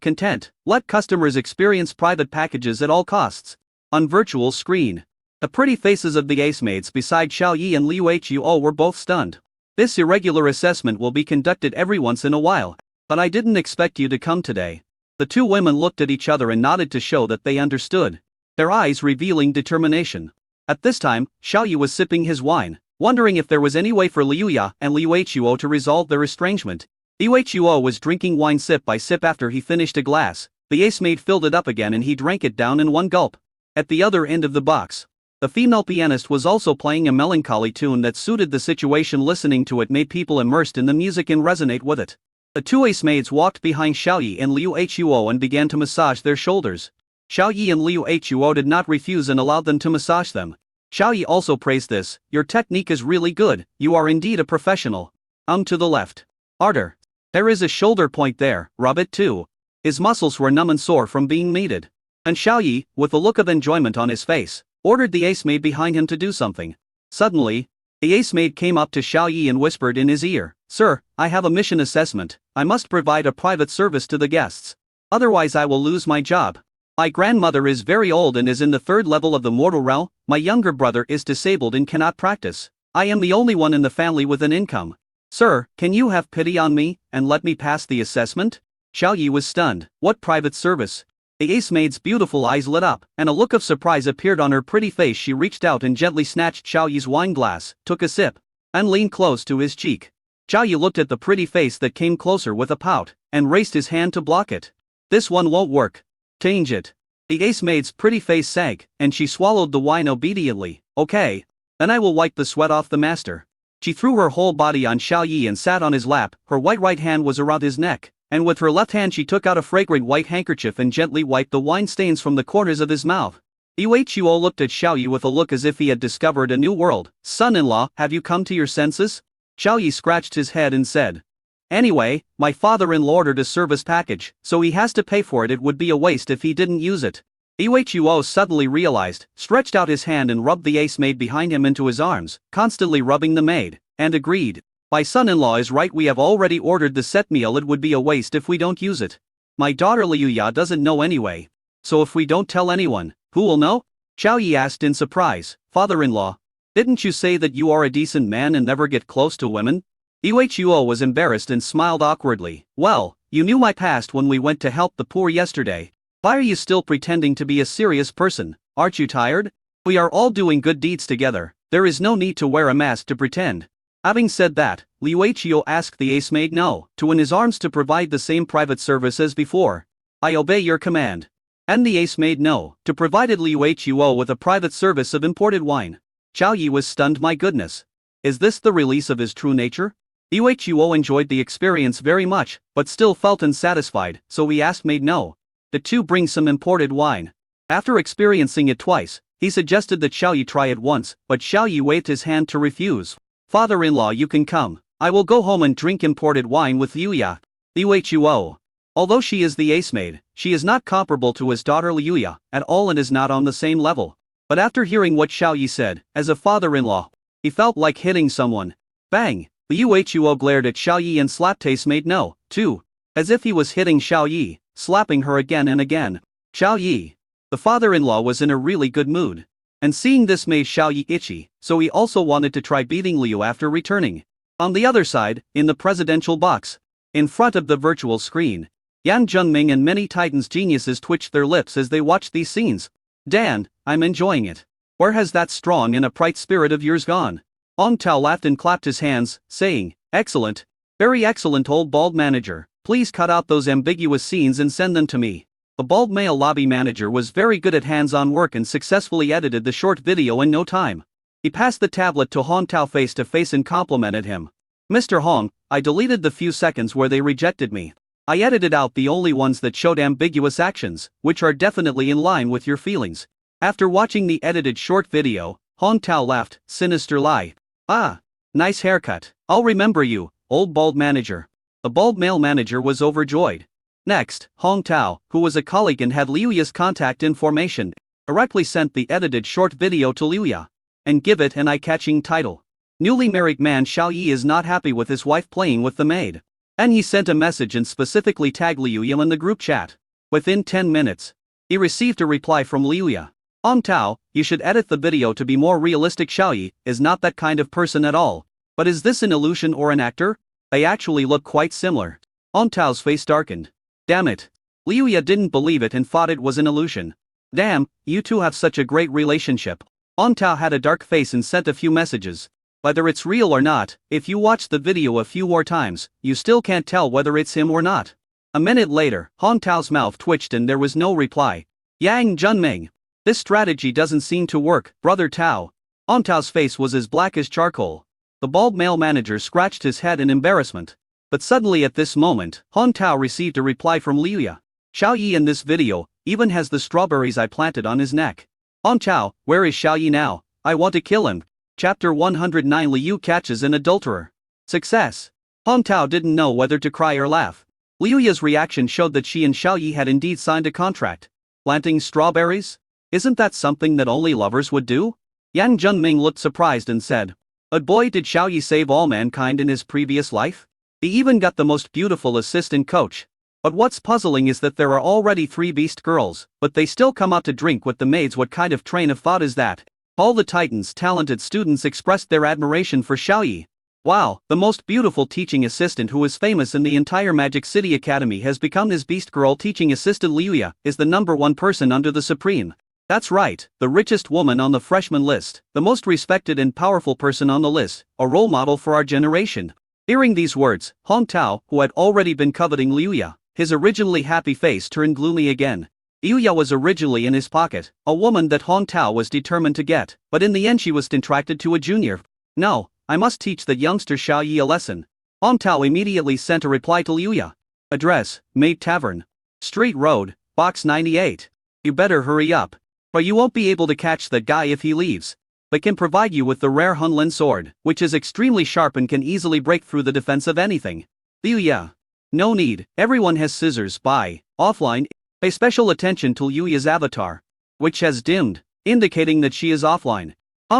content, let customers experience private packages at all costs. On virtual screen. The pretty faces of the ace maids beside Xiao Yi and Huo were both stunned. This irregular assessment will be conducted every once in a while. But I didn't expect you to come today. The two women looked at each other and nodded to show that they understood. Their eyes revealing determination. At this time, Xiao Yi was sipping his wine, wondering if there was any way for Liuya and Huo to resolve their estrangement. Huo was drinking wine sip by sip. After he finished a glass, the ace maid filled it up again and he drank it down in one gulp. At the other end of the box, the female pianist was also playing a melancholy tune that suited the situation. Listening to it made people immersed in the music and resonate with it. The two ace maids walked behind Xiao Yi and Huo and began to massage their shoulders. Xiao Yi and Huo did not refuse and allowed them to massage them. Xiao Yi also praised this, your technique is really good, you are indeed a professional. To the left. Harder. There is a shoulder point there, rub it too. His muscles were numb and sore from being kneaded. And Xiao Yi, with a look of enjoyment on his face, ordered the ace maid behind him to do something. Suddenly, the ace maid came up to Xiao Yi and whispered in his ear, Sir, I have a mission assessment, I must provide a private service to the guests. Otherwise I will lose my job. My grandmother is very old and is in the 3rd level of the mortal realm, my younger brother is disabled and cannot practice. I am the only one in the family with an income. Sir, can you have pity on me, and let me pass the assessment? Xiao Yi was stunned. What private service? The ace maid's beautiful eyes lit up, and a look of surprise appeared on her pretty face. She reached out and gently snatched Xiao Yi's wine glass, took a sip, and leaned close to his cheek. Xiao Yi looked at the pretty face that came closer with a pout, and raised his hand to block it. This one won't work. Change it. The ace maid's pretty face sank, and she swallowed the wine obediently. Okay. Then I will wipe the sweat off the master. She threw her whole body on Xiao Yi and sat on his lap. Her white right hand was around his neck, and with her left hand she took out a fragrant white handkerchief and gently wiped the wine stains from the corners of his mouth. Huo looked at Xiao Yi with a look as if he had discovered a new world. Son-in-law, have you come to your senses? Xiao Yi scratched his head and said, Anyway, my father-in-law ordered a service package, so he has to pay for it. It would be a waste if he didn't use it. Huo suddenly realized, stretched out his hand and rubbed the ace maid behind him into his arms, constantly rubbing the maid, and agreed. My son-in-law is right, we have already ordered the set meal, it would be a waste if we don't use it. My daughter Liuya doesn't know anyway. So if we don't tell anyone, who will know? Xiao Yi asked in surprise. Father-in-law, didn't you say that you are a decent man and never get close to women? Huo was embarrassed and smiled awkwardly. Well, you knew my past when we went to help the poor yesterday. Why are you still pretending to be a serious person? Aren't you tired? We are all doing good deeds together. There is no need to wear a mask to pretend. Having said that, Huo asked the ace maid to in his arms to provide the same private service as before. I obey your command. And the ace maid to provided Huo with a private service of imported wine. Xiao Yi was stunned. My goodness. Is this the release of his true nature? Huo enjoyed the experience very much, but still felt unsatisfied, so he asked maid the two bring some imported wine. After experiencing it twice, he suggested that Xiao Yi try it once, but Xiao Yi waved his hand to refuse. Father-in-law, you can come. I will go home and drink imported wine with Liuya. Huo. Although she is the ace maid, she is not comparable to his daughter Liuya at all and is not on the same level. But after hearing what Xiao Yi said, as a father-in-law, he felt like hitting someone. Bang! Huo glared at Xiao Yi and slapped ace maid too. As if he was hitting Xiao Yi, slapping her again and again. Xiao Yi. The father-in-law was in a really good mood. And seeing this made Xiao Yi itchy, so he also wanted to try beating Liu after returning. On the other side, in the presidential box, in front of the virtual screen, Yan Zhengming and many Titans geniuses twitched their lips as they watched these scenes. Dan, I'm enjoying it. Where has that strong and upright spirit of yours gone? Hong Tao laughed and clapped his hands, saying, excellent. Very excellent, old bald manager. Please cut out those ambiguous scenes and send them to me. The bald male lobby manager was very good at hands-on work and successfully edited the short video in no time. He passed the tablet to Hong Tao face to face and complimented him. Mr. Hong, I deleted the few seconds where they rejected me. I edited out the only ones that showed ambiguous actions, which are definitely in line with your feelings. After watching the edited short video, Hong Tao laughed, sinister lie. Ah, nice haircut. I'll remember you, old bald manager. The bald male manager was overjoyed. Next, Hong Tao, who was a colleague and had Liuya's contact information, directly sent the edited short video to Liuya. And give it an eye-catching title. Newly married man Xiao Yi is not happy with his wife playing with the maid. And he sent a message and specifically tagged Liuya in the group chat. Within 10 minutes, he received a reply from Liuya. Hong Tao, you should edit the video to be more realistic. Xiao Yi is not that kind of person at all. But is this an illusion or an actor? They actually look quite similar. Hong Tao's face darkened. Damn it. Liuya didn't believe it and thought it was an illusion. Damn, you two have such a great relationship. Hong Tao had a dark face and sent a few messages. Whether it's real or not, if you watch the video a few more times, you still can't tell whether it's him or not. A minute later, Hong Tao's mouth twitched and there was no reply. Yang Zhengming. This strategy doesn't seem to work, brother Tao. Hong Tao's face was as black as charcoal. The bald male manager scratched his head in embarrassment. But suddenly at this moment, Hong Tao received a reply from Liuya. Xiao Yi in this video even has the strawberries I planted on his neck. Hong Tao, where is Xiao Yi now? I want to kill him. Chapter 109 Liu catches an adulterer. Success. Hong Tao didn't know whether to cry or laugh. Liuya's reaction showed that she and Xiao Yi had indeed signed a contract. Planting strawberries? Isn't that something that only lovers would do? Yang Zhengming looked surprised and said, but boy, did Xiao Yi save all mankind in his previous life? He even got the most beautiful assistant coach. But what's puzzling is that there are already 3 beast girls, but they still come out to drink with the maids. What kind of train of thought is that? All the Titans' talented students expressed their admiration for Xiao Yi. Wow, the most beautiful teaching assistant who is famous in the entire Magic City Academy has become his beast girl teaching assistant. Liuya is the #1 person under the Supreme. That's right, the richest woman on the freshman list, the most respected and powerful person on the list, a role model for our generation. Hearing these words, Hong Tao, who had already been coveting Liuya, his originally happy face turned gloomy again. Liuya was originally in his pocket, a woman that Hong Tao was determined to get, but in the end she was contracted to a junior. No, I must teach the youngster Xiao Yi a lesson. Hong Tao immediately sent a reply to Liuya. Address, Maid Tavern. Street Road, Box 98. You better hurry up. Or you won't be able to catch that guy if he leaves. But can provide you with the rare Hunlin sword, which is extremely sharp and can easily break through the defense of anything. Liuya. No need, everyone has scissors. Buy, offline. Pay special attention to Liuya's avatar. which has dimmed, indicating that she is offline.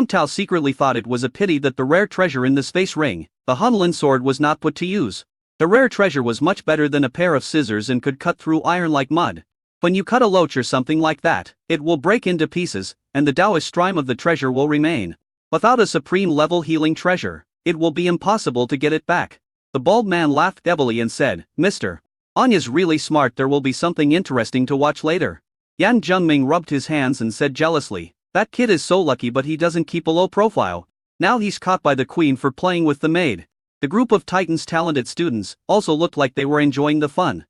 Tao secretly thought it was a pity that the rare treasure in the space ring, the Hunlin sword, was not put to use. The rare treasure was much better than a pair of scissors and could cut through iron like mud. When you cut a loach or something like that, it will break into pieces, and the Taoist stream of the treasure will remain. Without a supreme level healing treasure, it will be impossible to get it back. The bald man laughed heavily and said, Mr. Anya's really smart, there will be something interesting to watch later. Yan Zhengming rubbed his hands and said jealously, that kid is so lucky, but he doesn't keep a low profile. Now he's caught by the queen for playing with the maid. The group of Titan's talented students also looked like they were enjoying the fun.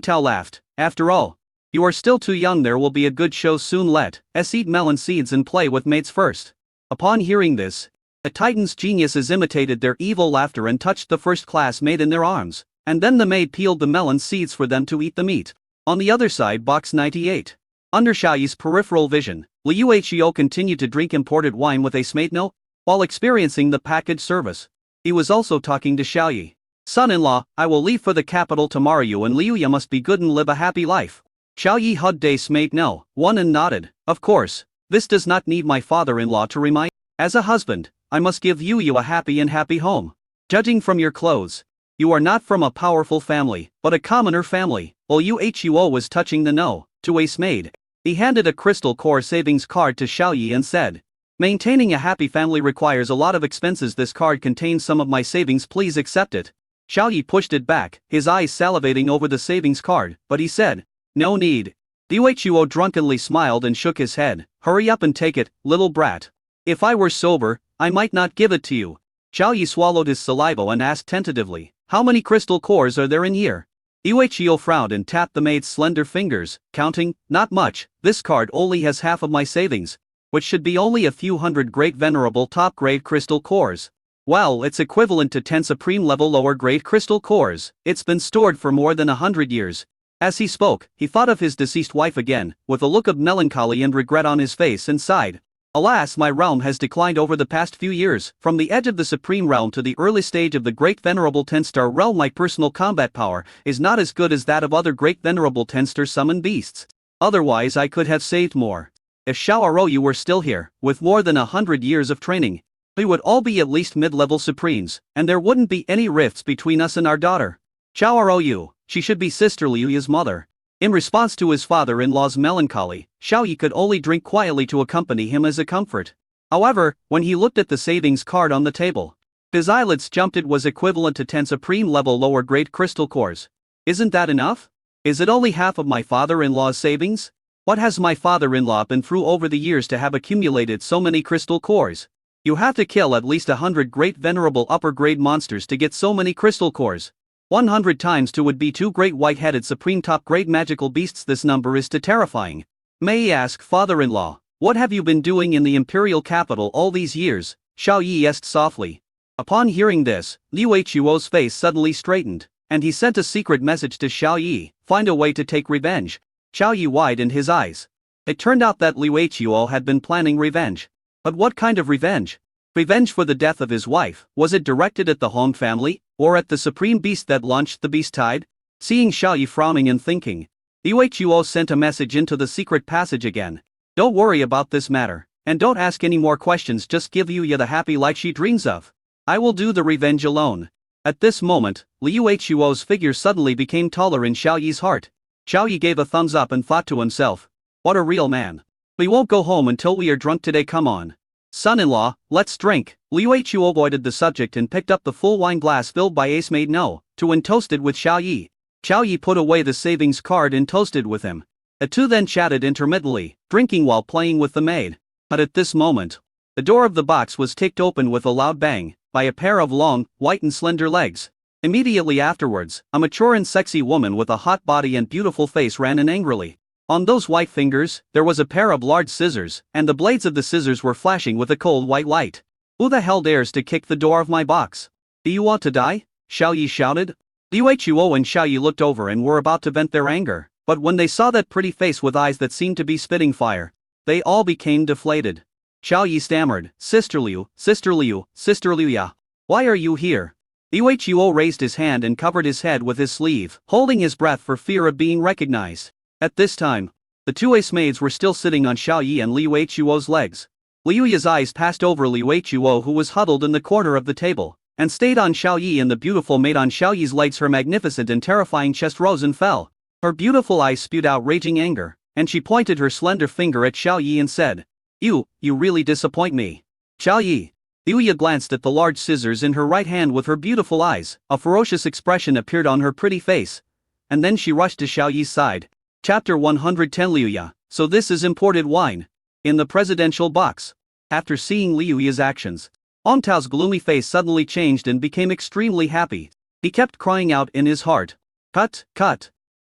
Tao laughed, after all, you are still too young, there will be a good show soon, let us eat melon seeds and play with mates first. Upon hearing this, the Titan's geniuses imitated their evil laughter and touched the first-class maid in their arms, and then the maid peeled the melon seeds for them to eat the meat. On the other side, box 98. Under Xiaoyi's peripheral vision, Liu Huo continued to drink imported wine with Ace Maidno, while experiencing the package service. He was also talking to Xiaoyi. Son-in-law, I will leave for the capital tomorrow. You and Liuya must be good and live a happy life. Xiaoyi hugged Ace Maidno, one, and nodded. Of course, this does not need my father-in-law to remind. As a husband, I must give you a happy home. Judging from your clothes, you are not from a powerful family, but a commoner family. Liu Huo was touching the no to Ace Maid. He handed a crystal core savings card to Xiaoyi and said, maintaining a happy family requires a lot of expenses. This card contains some of my savings, please accept it. Xiaoyi pushed it back, his eyes salivating over the savings card, but he said, no need. Liu Huo drunkenly smiled and shook his head. Hurry up and take it, little brat. If I were sober, I might not give it to you. Xiaoyi swallowed his saliva and asked tentatively, how many crystal cores are there in here? Liu Huo frowned and tapped the maid's slender fingers, counting, not much, this card only has half of my savings, which should be only a few hundred great venerable top-grade crystal cores. Well, it's equivalent to 10 supreme-level lower-grade crystal cores. It's been stored for more than 100 years. As he spoke, he thought of his deceased wife again, with a look of melancholy and regret on his face, and sighed. Alas, my realm has declined over the past few years. From the edge of the Supreme Realm to the early stage of the Great Venerable 10-star realm, my personal combat power is not as good as that of other Great Venerable 10-star summoned beasts. Otherwise I could have saved more. If Xiao Yu were still here, with more than 100 years of training, we would all be at least mid-level supremes, and there wouldn't be any rifts between us and our daughter. Xiao Yu, she should be Sister Liuya's mother. In response to his father-in-law's melancholy, Xiaoyi could only drink quietly to accompany him as a comfort. However, when he looked at the savings card on the table, his eyelids jumped. It was equivalent to 10 supreme-level lower-grade crystal cores. Isn't that enough? Is it only half of my father-in-law's savings? What has my father-in-law been through over the years to have accumulated so many crystal cores? You have to kill at least 100 great venerable upper-grade monsters to get so many crystal cores. 100 times 2 would be 2 great white-headed supreme top-grade magical beasts. This number is too terrifying. May I ask, father-in-law, what have you been doing in the imperial capital all these years? Xiaoyi asked softly. Upon hearing this, Liu Huo's face suddenly straightened, and he sent a secret message to Xiaoyi, find a way to take revenge. Xiaoyi widened his eyes. It turned out that Liu Huo had been planning revenge. But what kind of revenge? Revenge for the death of his wife. Was it directed at the Hong family, or at the supreme beast that launched the beast tide? Seeing Xiaoyi frowning and thinking, Liu Huo sent a message into the secret passage again. Don't worry about this matter, and don't ask any more questions, just give Liuya the happy life she dreams of. I will do the revenge alone. At this moment, Liu Huo's figure suddenly became taller in Xiaoyi's heart. Xiaoyi gave a thumbs up and thought to himself, what a real man. We won't go home until we are drunk today, come on. Son-in-law, let's drink. Liu Huo avoided the subject and picked up the full wine glass filled by Ace Maidno, and toasted with Xiaoyi. Xiaoyi put away the savings card and toasted with him. The two then chatted intermittently, drinking while playing with the maid. But at this moment, the door of the box was kicked open with a loud bang, by a pair of long, white and slender legs. Immediately afterwards, a mature and sexy woman with a hot body and beautiful face ran in angrily. On those white fingers, there was a pair of large scissors, and the blades of the scissors were flashing with a cold white light. Who the hell dares to kick the door of my box? Do you want to die? Xiaoyi shouted. Liu Huo and Xiaoyi looked over and were about to vent their anger, but when they saw that pretty face with eyes that seemed to be spitting fire, they all became deflated. Xiaoyi stammered, Sister Liu, Sister Liu, Sister Liuya. Why are you here? Liu Huo raised his hand and covered his head with his sleeve, holding his breath for fear of being recognized. At this time, The two ace maids were still sitting on Xiao Yi and Liu Huo's legs. Liu Ya's eyes passed over Liu Huo, who was huddled in the corner of the table, and stayed on Xiao Yi, and the beautiful maid on Xiao Yi's legs. Her magnificent and terrifying chest rose and fell. Her beautiful eyes spewed out raging anger, and she pointed her slender finger at Xiao Yi and said, You really disappoint me. Xiao Yi. Liu Ya glanced at the large scissors in her right hand with her beautiful eyes. A ferocious expression appeared on her pretty face, and then she rushed to Xiao Yi's side. Chapter 110. Liu Ya. So this is imported wine. In the presidential box. After seeing Liu Ya's actions, Hong Tao's gloomy face suddenly changed and became extremely happy. He kept crying out in his heart, Cut.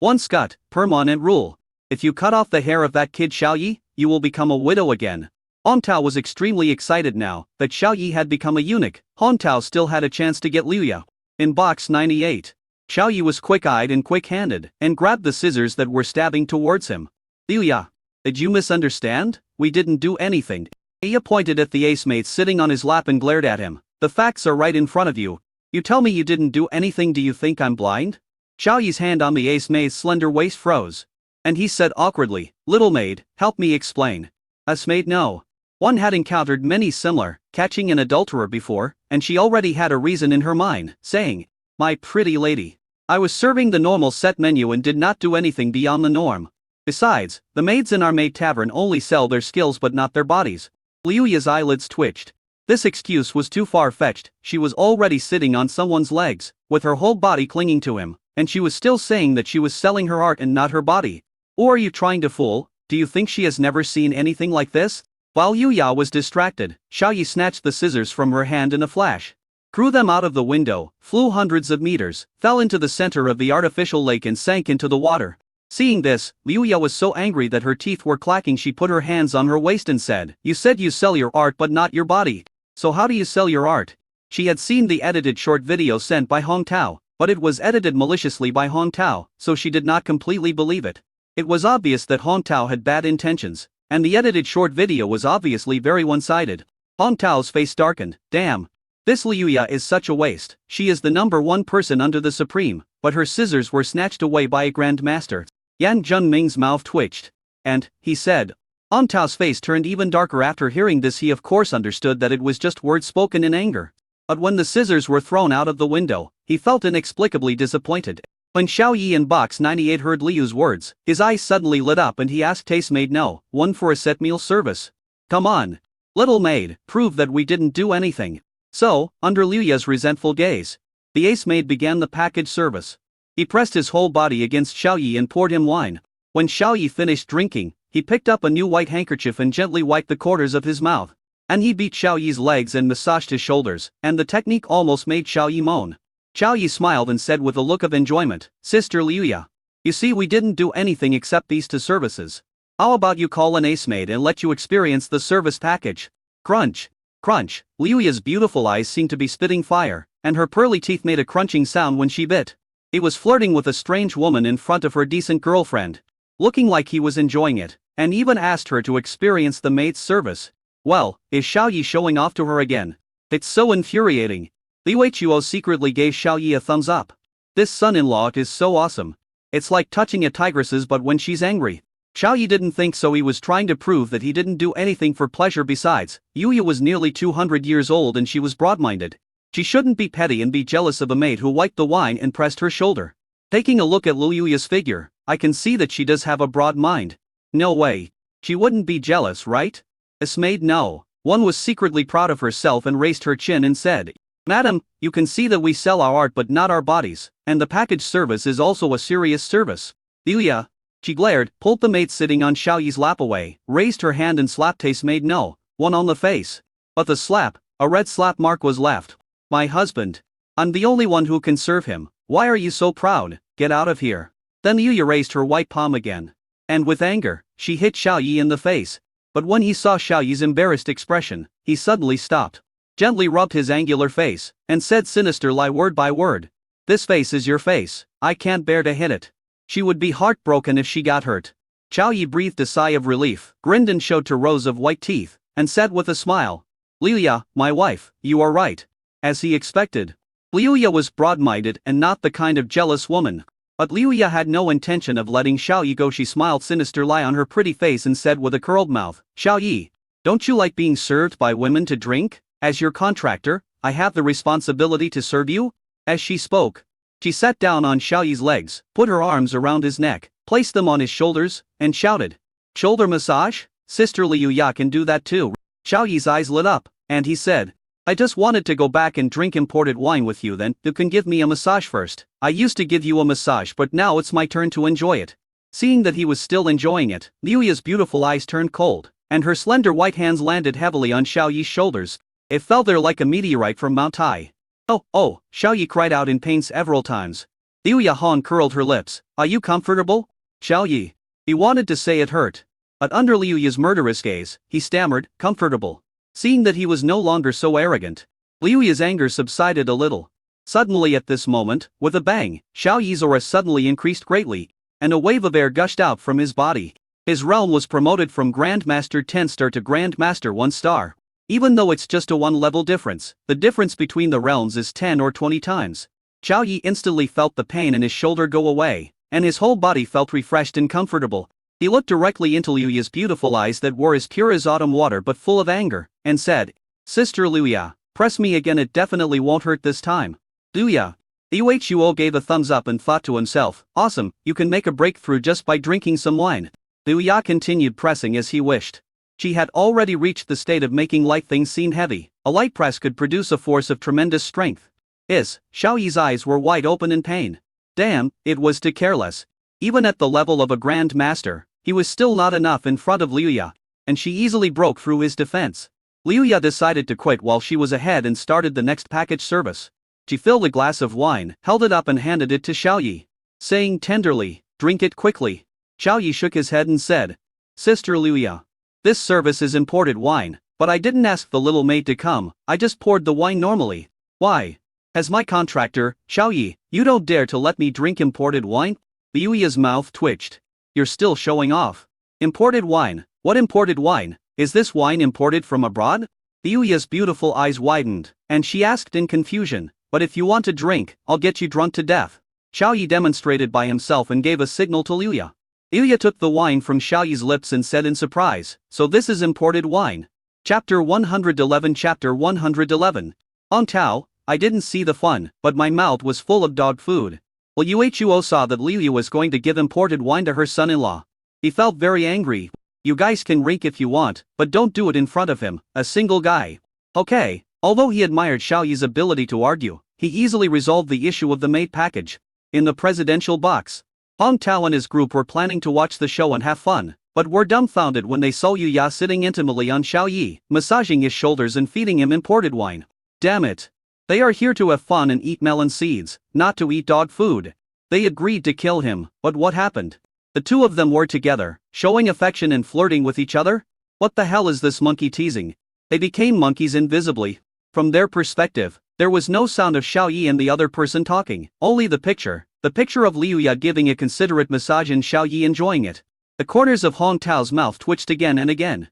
Once cut, permanent rule. If you cut off the hair of that kid Xiao Yi, you will become a widow again. Hong Tao was extremely excited now that Xiao Yi had become a eunuch. Hong Tao still had a chance to get Liu Ya. In box 98. Xiao Yi was quick-eyed and quick-handed, and grabbed the scissors that were stabbing towards him. Liu Ya. Did you misunderstand? We didn't do anything. He pointed at the ace mate sitting on his lap and glared at him. The facts are right in front of you. You tell me you didn't do anything. Do you think I'm blind? Xiao Yi's hand on the ace mate's slender waist froze, and he said awkwardly, Little maid, help me explain. Ace maid, no. One had encountered many similar, catching an adulterer before, and she already had a reason in her mind, saying, My pretty lady, I was serving the normal set menu and did not do anything beyond the norm. Besides, the maids in our maid tavern only sell their skills but not their bodies. Liu Ya's eyelids twitched. This excuse was too far-fetched. She was already sitting on someone's legs, with her whole body clinging to him, and she was still saying that she was selling her art and not her body. Or are you trying to fool? Do you think she has never seen anything like this? While Liu Ya was distracted, Xiao Yi snatched the scissors from her hand in a flash, threw them out of the window, flew hundreds of meters, fell into the center of the artificial lake and sank into the water. Seeing this, Liu Ya was so angry that her teeth were clacking. She put her hands on her waist and said, You said you sell your art but not your body. So how do you sell your art? She had seen the edited short video sent by Hong Tao, but it was edited maliciously by Hong Tao, so she did not completely believe it. It was obvious that Hong Tao had bad intentions, and the edited short video was obviously very one-sided. Hong Tao's face darkened. Damn. This Liu Ya is such a waste. She is the #1 person under the Supreme, but her scissors were snatched away by a Grand Master. Yan Junming's mouth twitched. And, he said. Hong Tao's face turned even darker after hearing this. He of course understood that it was just words spoken in anger. But when the scissors were thrown out of the window, he felt inexplicably disappointed. When Xiao Yi in box 98 heard Liu's words, his eyes suddenly lit up and he asked Ace Maid, No, one for a set meal service. Come on. Little maid, prove that we didn't do anything. So, under Liu Ya's resentful gaze, the ace maid began the package service. He pressed his whole body against Xiao Yi and poured him wine. When Xiao Yi finished drinking, he picked up a new white handkerchief and gently wiped the corners of his mouth. And he beat Xiao Yi's legs and massaged his shoulders, and the technique almost made Xiao Yi moan. Xiao Yi smiled and said with a look of enjoyment, Sister Liu Ya. You see, we didn't do anything except these two services. How about you call an ace maid and let you experience the service package? Crunch. Crunch. Liu Ya's beautiful eyes seemed to be spitting fire, and her pearly teeth made a crunching sound when she bit. He was flirting with a strange woman in front of her decent girlfriend, looking like he was enjoying it, and even asked her to experience the maid's service. Well, is Xiao Yi showing off to her again? It's so infuriating. Liu Huo secretly gave Xiao Yi a thumbs up. This son-in-law is so awesome. It's like touching a tigress's butt when she's angry. Xiao Yi didn't think so. He was trying to prove that he didn't do anything for pleasure. Besides, Liu Ya was nearly 200 years old and she was broad-minded. She shouldn't be petty and be jealous of a maid who wiped the wine and pressed her shoulder. Taking a look at Liu Ya's figure, I can see that she does have a broad mind. No way. She wouldn't be jealous, right? This maid, no. One was secretly proud of herself and raised her chin and said, Madam, you can see that we sell our art but not our bodies, and the package service is also a serious service. Liu Ya. She glared, pulled the maid sitting on Xiao Yi's lap away, raised her hand and slapped Ace Maid No. 1 on the face. But the slap, a red slap mark was left. My husband. I'm the only one who can serve him. Why are you so proud? Get out of here. Then Liu Ya raised her white palm again. And with anger, she hit Xiao Yi in the face. But when he saw Xiao Yi's embarrassed expression, he suddenly stopped, gently rubbed his angular face, and said sinister lie word by word. This face is your face. I can't bear to hit it. She would be heartbroken if she got hurt. Xiao Yi breathed a sigh of relief, grinned and showed two rows of white teeth, and said with a smile, Liu Ya, my wife, you are right. As he expected. Liu Ya was broad-minded and not the kind of jealous woman. But Liuya had no intention of letting Xiao Yi go. She smiled sinisterly on her pretty face and said with a curled mouth, Xiao Yi, don't you like being served by women to drink? As your contractor, I have the responsibility to serve you? As she spoke, she sat down on Xiao Yi's legs, put her arms around his neck, placed them on his shoulders, and shouted, shoulder massage? Sister Liuya can do that too. Xiao Yi's eyes lit up, and he said, I just wanted to go back and drink imported wine with you. Then you can give me a massage first. I used to give you a massage, but now it's my turn to enjoy it. Seeing that he was still enjoying it, Liuya's beautiful eyes turned cold, and her slender white hands landed heavily on Xiao Yi's shoulders. It fell there like a meteorite from Mount Tai. Oh, Xiao Yi cried out in pain several times. Liuya Han curled her lips. Are you comfortable? Xiao Yi. He wanted to say it hurt, but under Liuya's murderous gaze, he stammered, comfortable. Seeing that he was no longer so arrogant, Liuya's anger subsided a little. Suddenly at this moment, with a bang, Xiao Yi's aura suddenly increased greatly, and a wave of air gushed out from his body. His realm was promoted from Grandmaster 10-star to Grandmaster 1-star. Even though it's just a 1-level difference, the difference between the realms is 10 or 20 times. Xiao Yi instantly felt the pain in his shoulder go away, and his whole body felt refreshed and comfortable. He looked directly into Liuya's beautiful eyes that were as pure as autumn water but full of anger, and said, Sister Liuya, press me again, it definitely won't hurt this time. Liuya. Huo gave a thumbs up and thought to himself, awesome, you can make a breakthrough just by drinking some wine. Liuya continued pressing as he wished. She had already reached the state of making light things seem heavy. A light press could produce a force of tremendous strength. Xiao Yi's eyes were wide open in pain. Damn, it was too careless. Even at the level of a Grand Master, he was still not enough in front of Liuya, and she easily broke through his defense. Liuya decided to quit while she was ahead and started the next package service. She filled a glass of wine, held it up and handed it to Xiao Yi, saying tenderly, drink it quickly. Xiao Yi shook his head and said, Sister Liuya, this service is imported wine, but I didn't ask the little maid to come, I just poured the wine normally. Why? As my contractor, Xiao Yi, you don't dare to let me drink imported wine? Liuya's mouth twitched. You're still showing off. Imported wine? What imported wine? Is this wine imported from abroad? Liuya's beautiful eyes widened, and she asked in confusion, but if you want to drink, I'll get you drunk to death. Xiao Yi demonstrated by himself and gave a signal to Liuya. Liuya took the wine from Xiao Yi's lips and said in surprise, so this is imported wine. Chapter 111 Chapter 111 On Tao, I didn't see the fun, but my mouth was full of dog food. Well, Huo saw that Liuya was going to give imported wine to her son-in-law. He felt very angry. You guys can drink if you want, but don't do it in front of him, a single guy. Okay. Although he admired Xiao Yi's ability to argue, he easily resolved the issue of the maid package. In the presidential box, Hong Tao and his group were planning to watch the show and have fun, but were dumbfounded when they saw Liuya sitting intimately on Xiao Yi, massaging his shoulders and feeding him imported wine. Damn it. They are here to have fun and eat melon seeds, not to eat dog food. They agreed to kill him, but what happened? The two of them were together, showing affection and flirting with each other? What the hell is this monkey teasing? They became monkeys invisibly. From their perspective, there was no sound of Xiao Yi and the other person talking, only the picture of Liuya giving a considerate massage and Xiao Yi enjoying it. The corners of Hong Tao's mouth twitched again,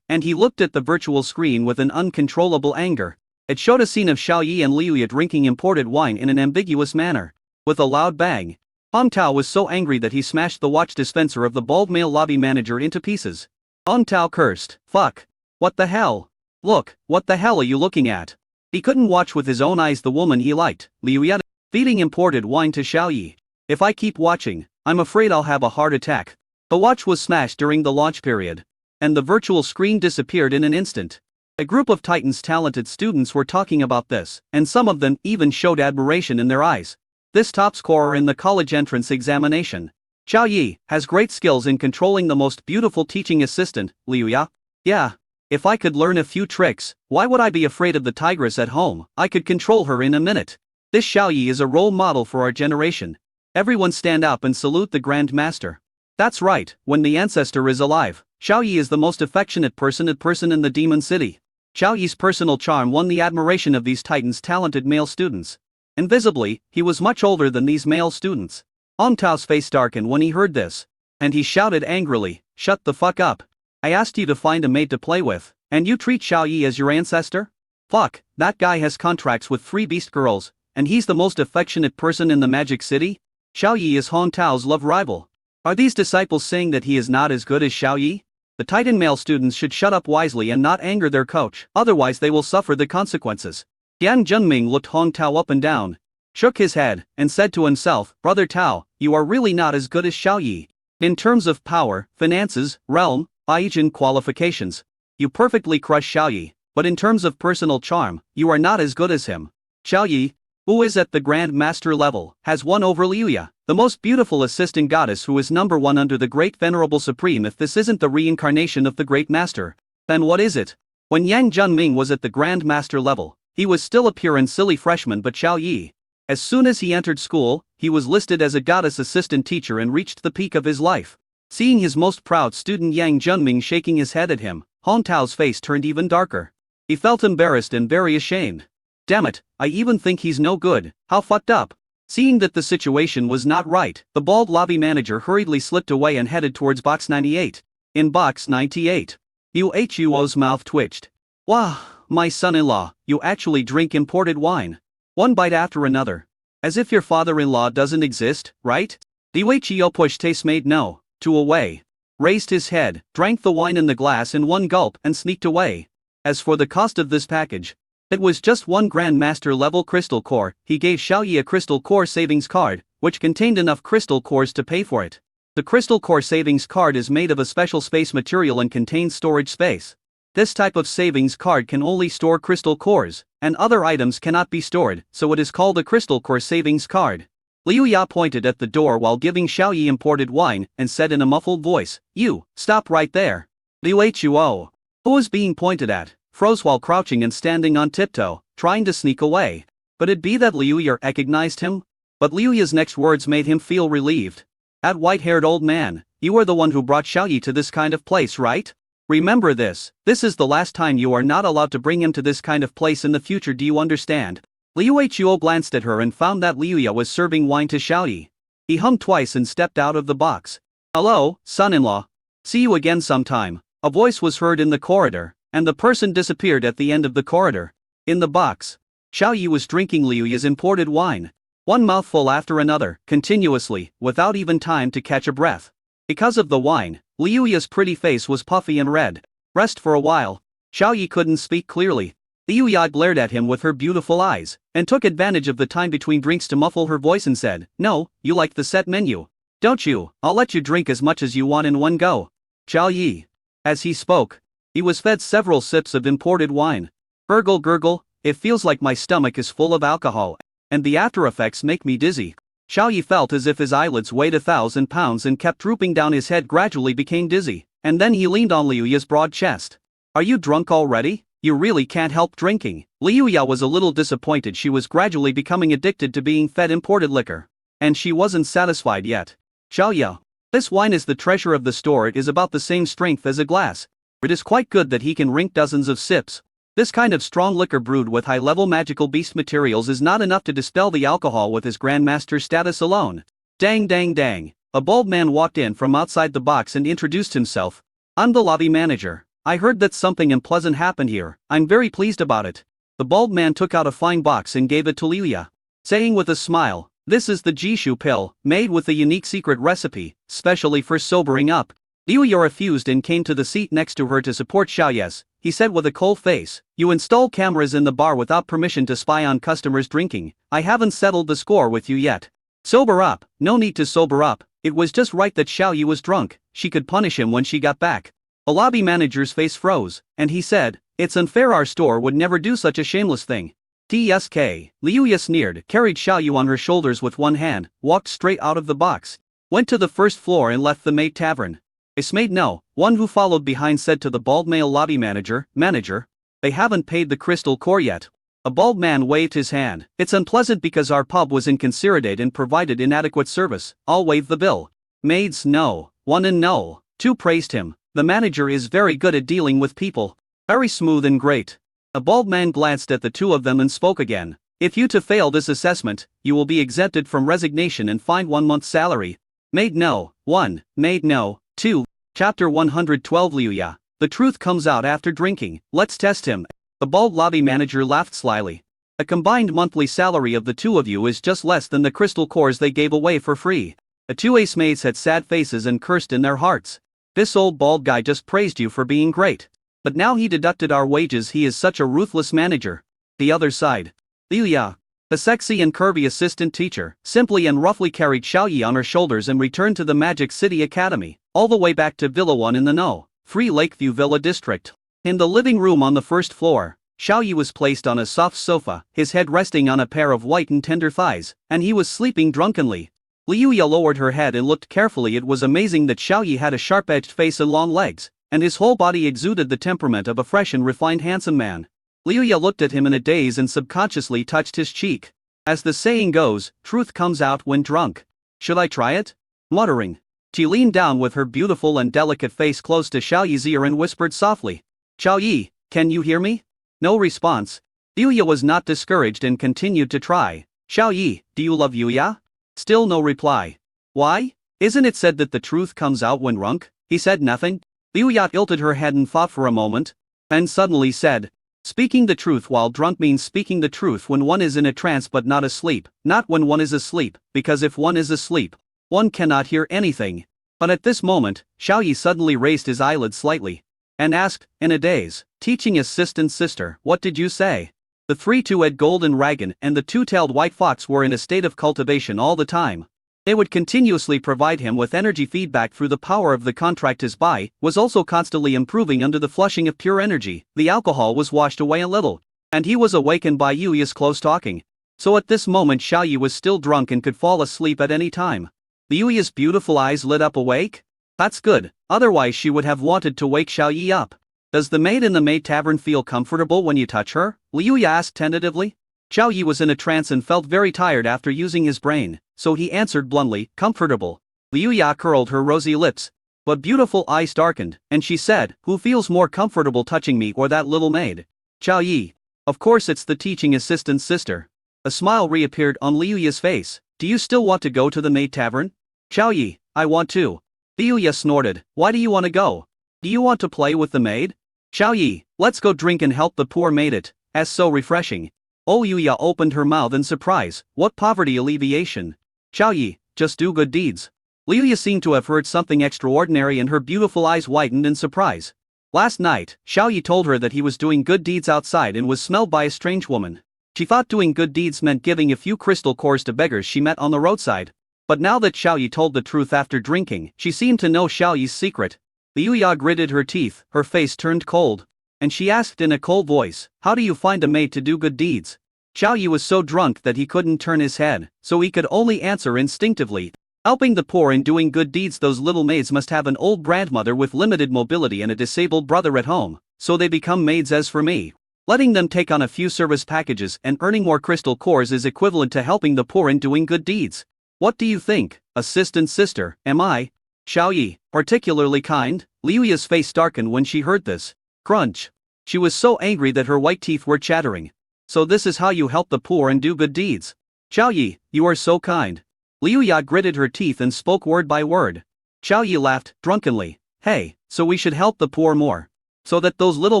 and he looked at the virtual screen with an uncontrollable anger. It showed a scene of Xiao Yi and Liuya drinking imported wine in an ambiguous manner. With a loud bang, Hong Tao was so angry that he smashed the watch dispenser of the bald male lobby manager into pieces. Hong Tao cursed, fuck. What the hell? Look, what the hell are you looking at? He couldn't watch with his own eyes the woman he liked, Liuya, feeding imported wine to Xiao Yi. If I keep watching, I'm afraid I'll have a heart attack. The watch was smashed during the launch period, and the virtual screen disappeared in an instant. A group of Titan's talented students were talking about this, and some of them even showed admiration in their eyes. This top scorer in the college entrance examination, Xiao Yi, has great skills in controlling the most beautiful teaching assistant, Liuya. Yeah. If I could learn a few tricks, why would I be afraid of the tigress at home? I could control her in a minute. This Xiao Yi is a role model for our generation. Everyone stand up and salute the Grand Master. That's right, when the ancestor is alive, Xiao Yi is the most affectionate person in the Demon City. Xiao Yi's personal charm won the admiration of these Titans' talented male students. Invisibly, he was much older than these male students. Hong Tao's face darkened when he heard this, and he shouted angrily, "Shut the fuck up. I asked you to find a maid to play with, and you treat Xiao Yi as your ancestor? Fuck, that guy has contracts with 3 beast girls, and he's the most affectionate person in the Magic City? Xiao Yi is Hong Tao's love rival. Are these disciples saying that he is not as good as Xiao Yi? The Titan male students should shut up wisely and not anger their coach, otherwise they will suffer the consequences. Yang Junming looked Hong Tao up and down, shook his head, and said to himself, Brother Tao, you are really not as good as Xiao Yi. In terms of power, finances, realm, age and qualifications, you perfectly crush Xiao Yi, but in terms of personal charm, you are not as good as him. Xiao Yi, who is at the Grand Master level, has won over Liuya, the most beautiful assistant goddess who is number one under the Great Venerable Supreme. If this isn't the reincarnation of the Great Master, then what is it? When Yang Junming was at the Grand Master level, he was still a pure and silly freshman, but Xiao Yi, as soon as he entered school, he was listed as a goddess assistant teacher and reached the peak of his life. Seeing his most proud student Yang Junming shaking his head at him, Hong Tao's face turned even darker. He felt embarrassed and very ashamed. Damn it, I even think he's no good, how fucked up. Seeing that the situation was not right, the bald lobby manager hurriedly slipped away and headed towards box 98. In box 98, Huo's mouth twitched. Wah, my son-in-law, you actually drink imported wine. One bite after another. As if your father-in-law doesn't exist, right? Huo pushed his maid no, to away. Raised his head, drank the wine in the glass in one gulp and sneaked away. As for the cost of this package, it was just one Grand Master level crystal core. He gave Xiao Yi a crystal core savings card, which contained enough crystal cores to pay for it. The crystal core savings card is made of a special space material and contains storage space. This type of savings card can only store crystal cores, and other items cannot be stored, so it is called a crystal core savings card. Liu Ya pointed at the door while giving Xiao Yi imported wine and said in a muffled voice, You, stop right there. Huo, who was being pointed at, froze while crouching and standing on tiptoe, trying to sneak away. But it be that Liu Ya recognized him? But Liu Ya's next words made him feel relieved. That white-haired old man, you are the one who brought Xiao Yi to this kind of place, right? Remember this is the last time you are not allowed to bring him to this kind of place in the future, do you understand? Huo glanced at her and found that Liu Ya was serving wine to Xiao Yi. He hummed twice and stepped out of the box. Hello, son-in-law. See you again sometime. A voice was heard in the corridor, and the person disappeared at the end of the corridor. In the box, Xiao Yi was drinking Liu Ya's imported wine. One mouthful after another, continuously, without even time to catch a breath. Because of the wine, Liu Ya's pretty face was puffy and red. Rest for a while. Xiao Yi couldn't speak clearly. Liu Ya glared at him with her beautiful eyes, and took advantage of the time between drinks to muffle her voice and said, No, you like the set menu. Don't you? I'll let you drink as much as you want in one go. Xiao Yi. As he spoke, he was fed several sips of imported wine. Gurgle gurgle, it feels like my stomach is full of alcohol, and the after effects make me dizzy. Xiao Yi felt as if his eyelids weighed 1,000 pounds and kept drooping down. His head gradually became dizzy, and then he leaned on Liu Ya's broad chest. Are you drunk already? You really can't help drinking. Liu Ya was a little disappointed. She was gradually becoming addicted to being fed imported liquor. And she wasn't satisfied yet. Xiao Ya, this wine is the treasure of the store. It is about the same strength as a glass. It is quite good that he can drink dozens of sips. This kind of strong liquor brewed with high-level magical beast materials is not enough to dispel the alcohol with his Grandmaster status alone. Dang dang dang. A bald man walked in from outside the box and introduced himself. I'm the lobby manager. I heard that something unpleasant happened here. I'm very pleased about it. The bald man took out a fine box and gave it to Liu Ya, saying with a smile, This is the Jishu pill, made with a unique secret recipe, specially for sobering up. Liu Ya refused and came to the seat next to her to support Xiao Yes. He said with a cold face, You install cameras in the bar without permission to spy on customers drinking. I haven't settled the score with you yet. Sober up. No need to sober up. It was just right that Xiao Yi was drunk. She could punish him when she got back. The lobby manager's face froze, and he said, It's unfair, our store would never do such a shameless thing. TSK, Liu Ya sneered, carried Xiao Yi on her shoulders with one hand, walked straight out of the box, went to the first floor and left the maid tavern. His maid no, one who followed behind said to the bald male lobby manager, Manager, they haven't paid the crystal core yet. A bald man waved his hand. It's unpleasant because our pub was inconsiderate and provided inadequate service. I'll waive the bill. Maids no, one and no, two praised him. The manager is very good at dealing with people. Very smooth and great. A bald man glanced at the two of them and spoke again. If you to fail this assessment, you will be exempted from resignation and fined 1 month's salary. Maid no, 1, maid no, 2. Chapter 112 Liu Ya. The truth comes out after drinking. Let's test him. The bald lobby manager laughed slyly. A combined monthly salary of the two of you is just less than the crystal cores they gave away for free. The two ace maids had sad faces and cursed in their hearts. This old bald guy just praised you for being great. But now he deducted our wages. He is such a ruthless manager. The other side. Liu Ya, the sexy and curvy assistant teacher, simply and roughly carried Xiaoyi on her shoulders and returned to the Magic City Academy, all the way back to Villa 1 in the No. 3 Lakeview Villa District. In the living room on the first floor, Xiaoyi was placed on a soft sofa, his head resting on a pair of white and tender thighs, and he was sleeping drunkenly. Liu Ya lowered her head and looked carefully. It was amazing that Xiaoyi had a sharp-edged face and long legs, and his whole body exuded the temperament of a fresh and refined handsome man. Liu Ya looked at him in a daze and subconsciously touched his cheek. As the saying goes, truth comes out when drunk. Should I try it? Muttering, she leaned down with her beautiful and delicate face close to Xiaoyi's ear and whispered softly, "Xiaoyi, can you hear me?" No response. Liu Ya was not discouraged and continued to try. "Xiaoyi, do you love Yuya?" Still no reply. "Why? Isn't it said that the truth comes out when drunk?" He said nothing. Liu Ya tilted her head and thought for a moment, and suddenly said, "Speaking the truth while drunk means speaking the truth when one is in a trance but not asleep, not when one is asleep, because if one is asleep, one cannot hear anything." But at this moment, Xiaoyi suddenly raised his eyelids slightly, and asked, in a daze, "Teaching assistant sister, what did you say?" The three-two-eyed golden dragon and the two-tailed white fox were in a state of cultivation all the time. They would continuously provide him with energy feedback through the power of the contract. His body was also constantly improving under the flushing of pure energy. The alcohol was washed away a little, and he was awakened by Yuya's close talking. So at this moment Xiaoyi was still drunk and could fall asleep at any time. Yuya's beautiful eyes lit up awake? That's good, otherwise she would have wanted to wake Xiaoyi up. "Does the maid in the maid tavern feel comfortable when you touch her?" Liuya asked tentatively. Xiaoyi was in a trance and felt very tired after using his brain, so he answered bluntly, "Comfortable." Liuya curled her rosy lips, but beautiful eyes darkened, and she said, "Who feels more comfortable touching me or that little maid?" "Xiaoyi. Of course it's the teaching assistant's sister." A smile reappeared on Liuya's face. "Do you still want to go to the maid tavern?" "Xiaoyi, I want to." Liuya snorted, "Why do you want to go? Do you want to play with the maid?" "Xiaoyi, let's go drink and help the poor maid. It as so refreshing." Oh, Yuya opened her mouth in surprise. What poverty alleviation? "Xiaoyi, just do good deeds." Liuya seemed to have heard something extraordinary and her beautiful eyes widened in surprise. Last night, Xiaoyi told her that he was doing good deeds outside and was smelled by a strange woman. She thought doing good deeds meant giving a few crystal cores to beggars she met on the roadside. But now that Xiaoyi told the truth after drinking, she seemed to know Xiaoyi's secret. Liuya gritted her teeth, her face turned cold, and she asked in a cold voice, "How do you find a maid to do good deeds?" Xiaoyi was so drunk that he couldn't turn his head, so he could only answer instinctively, "Helping the poor and doing good deeds. Those little maids must have an old grandmother with limited mobility and a disabled brother at home, so they become maids. As for me, letting them take on a few service packages and earning more crystal cores is equivalent to helping the poor and doing good deeds. What do you think, assistant sister? Am I, Xiaoyi, particularly kind?" Liuya's face darkened when she heard this. Crunch. She was so angry that her white teeth were chattering. "So this is how you help the poor and do good deeds? Xiaoyi, you are so kind." Liuya gritted her teeth and spoke word by word. Xiaoyi laughed drunkenly. "Hey, so we should help the poor more, so that those little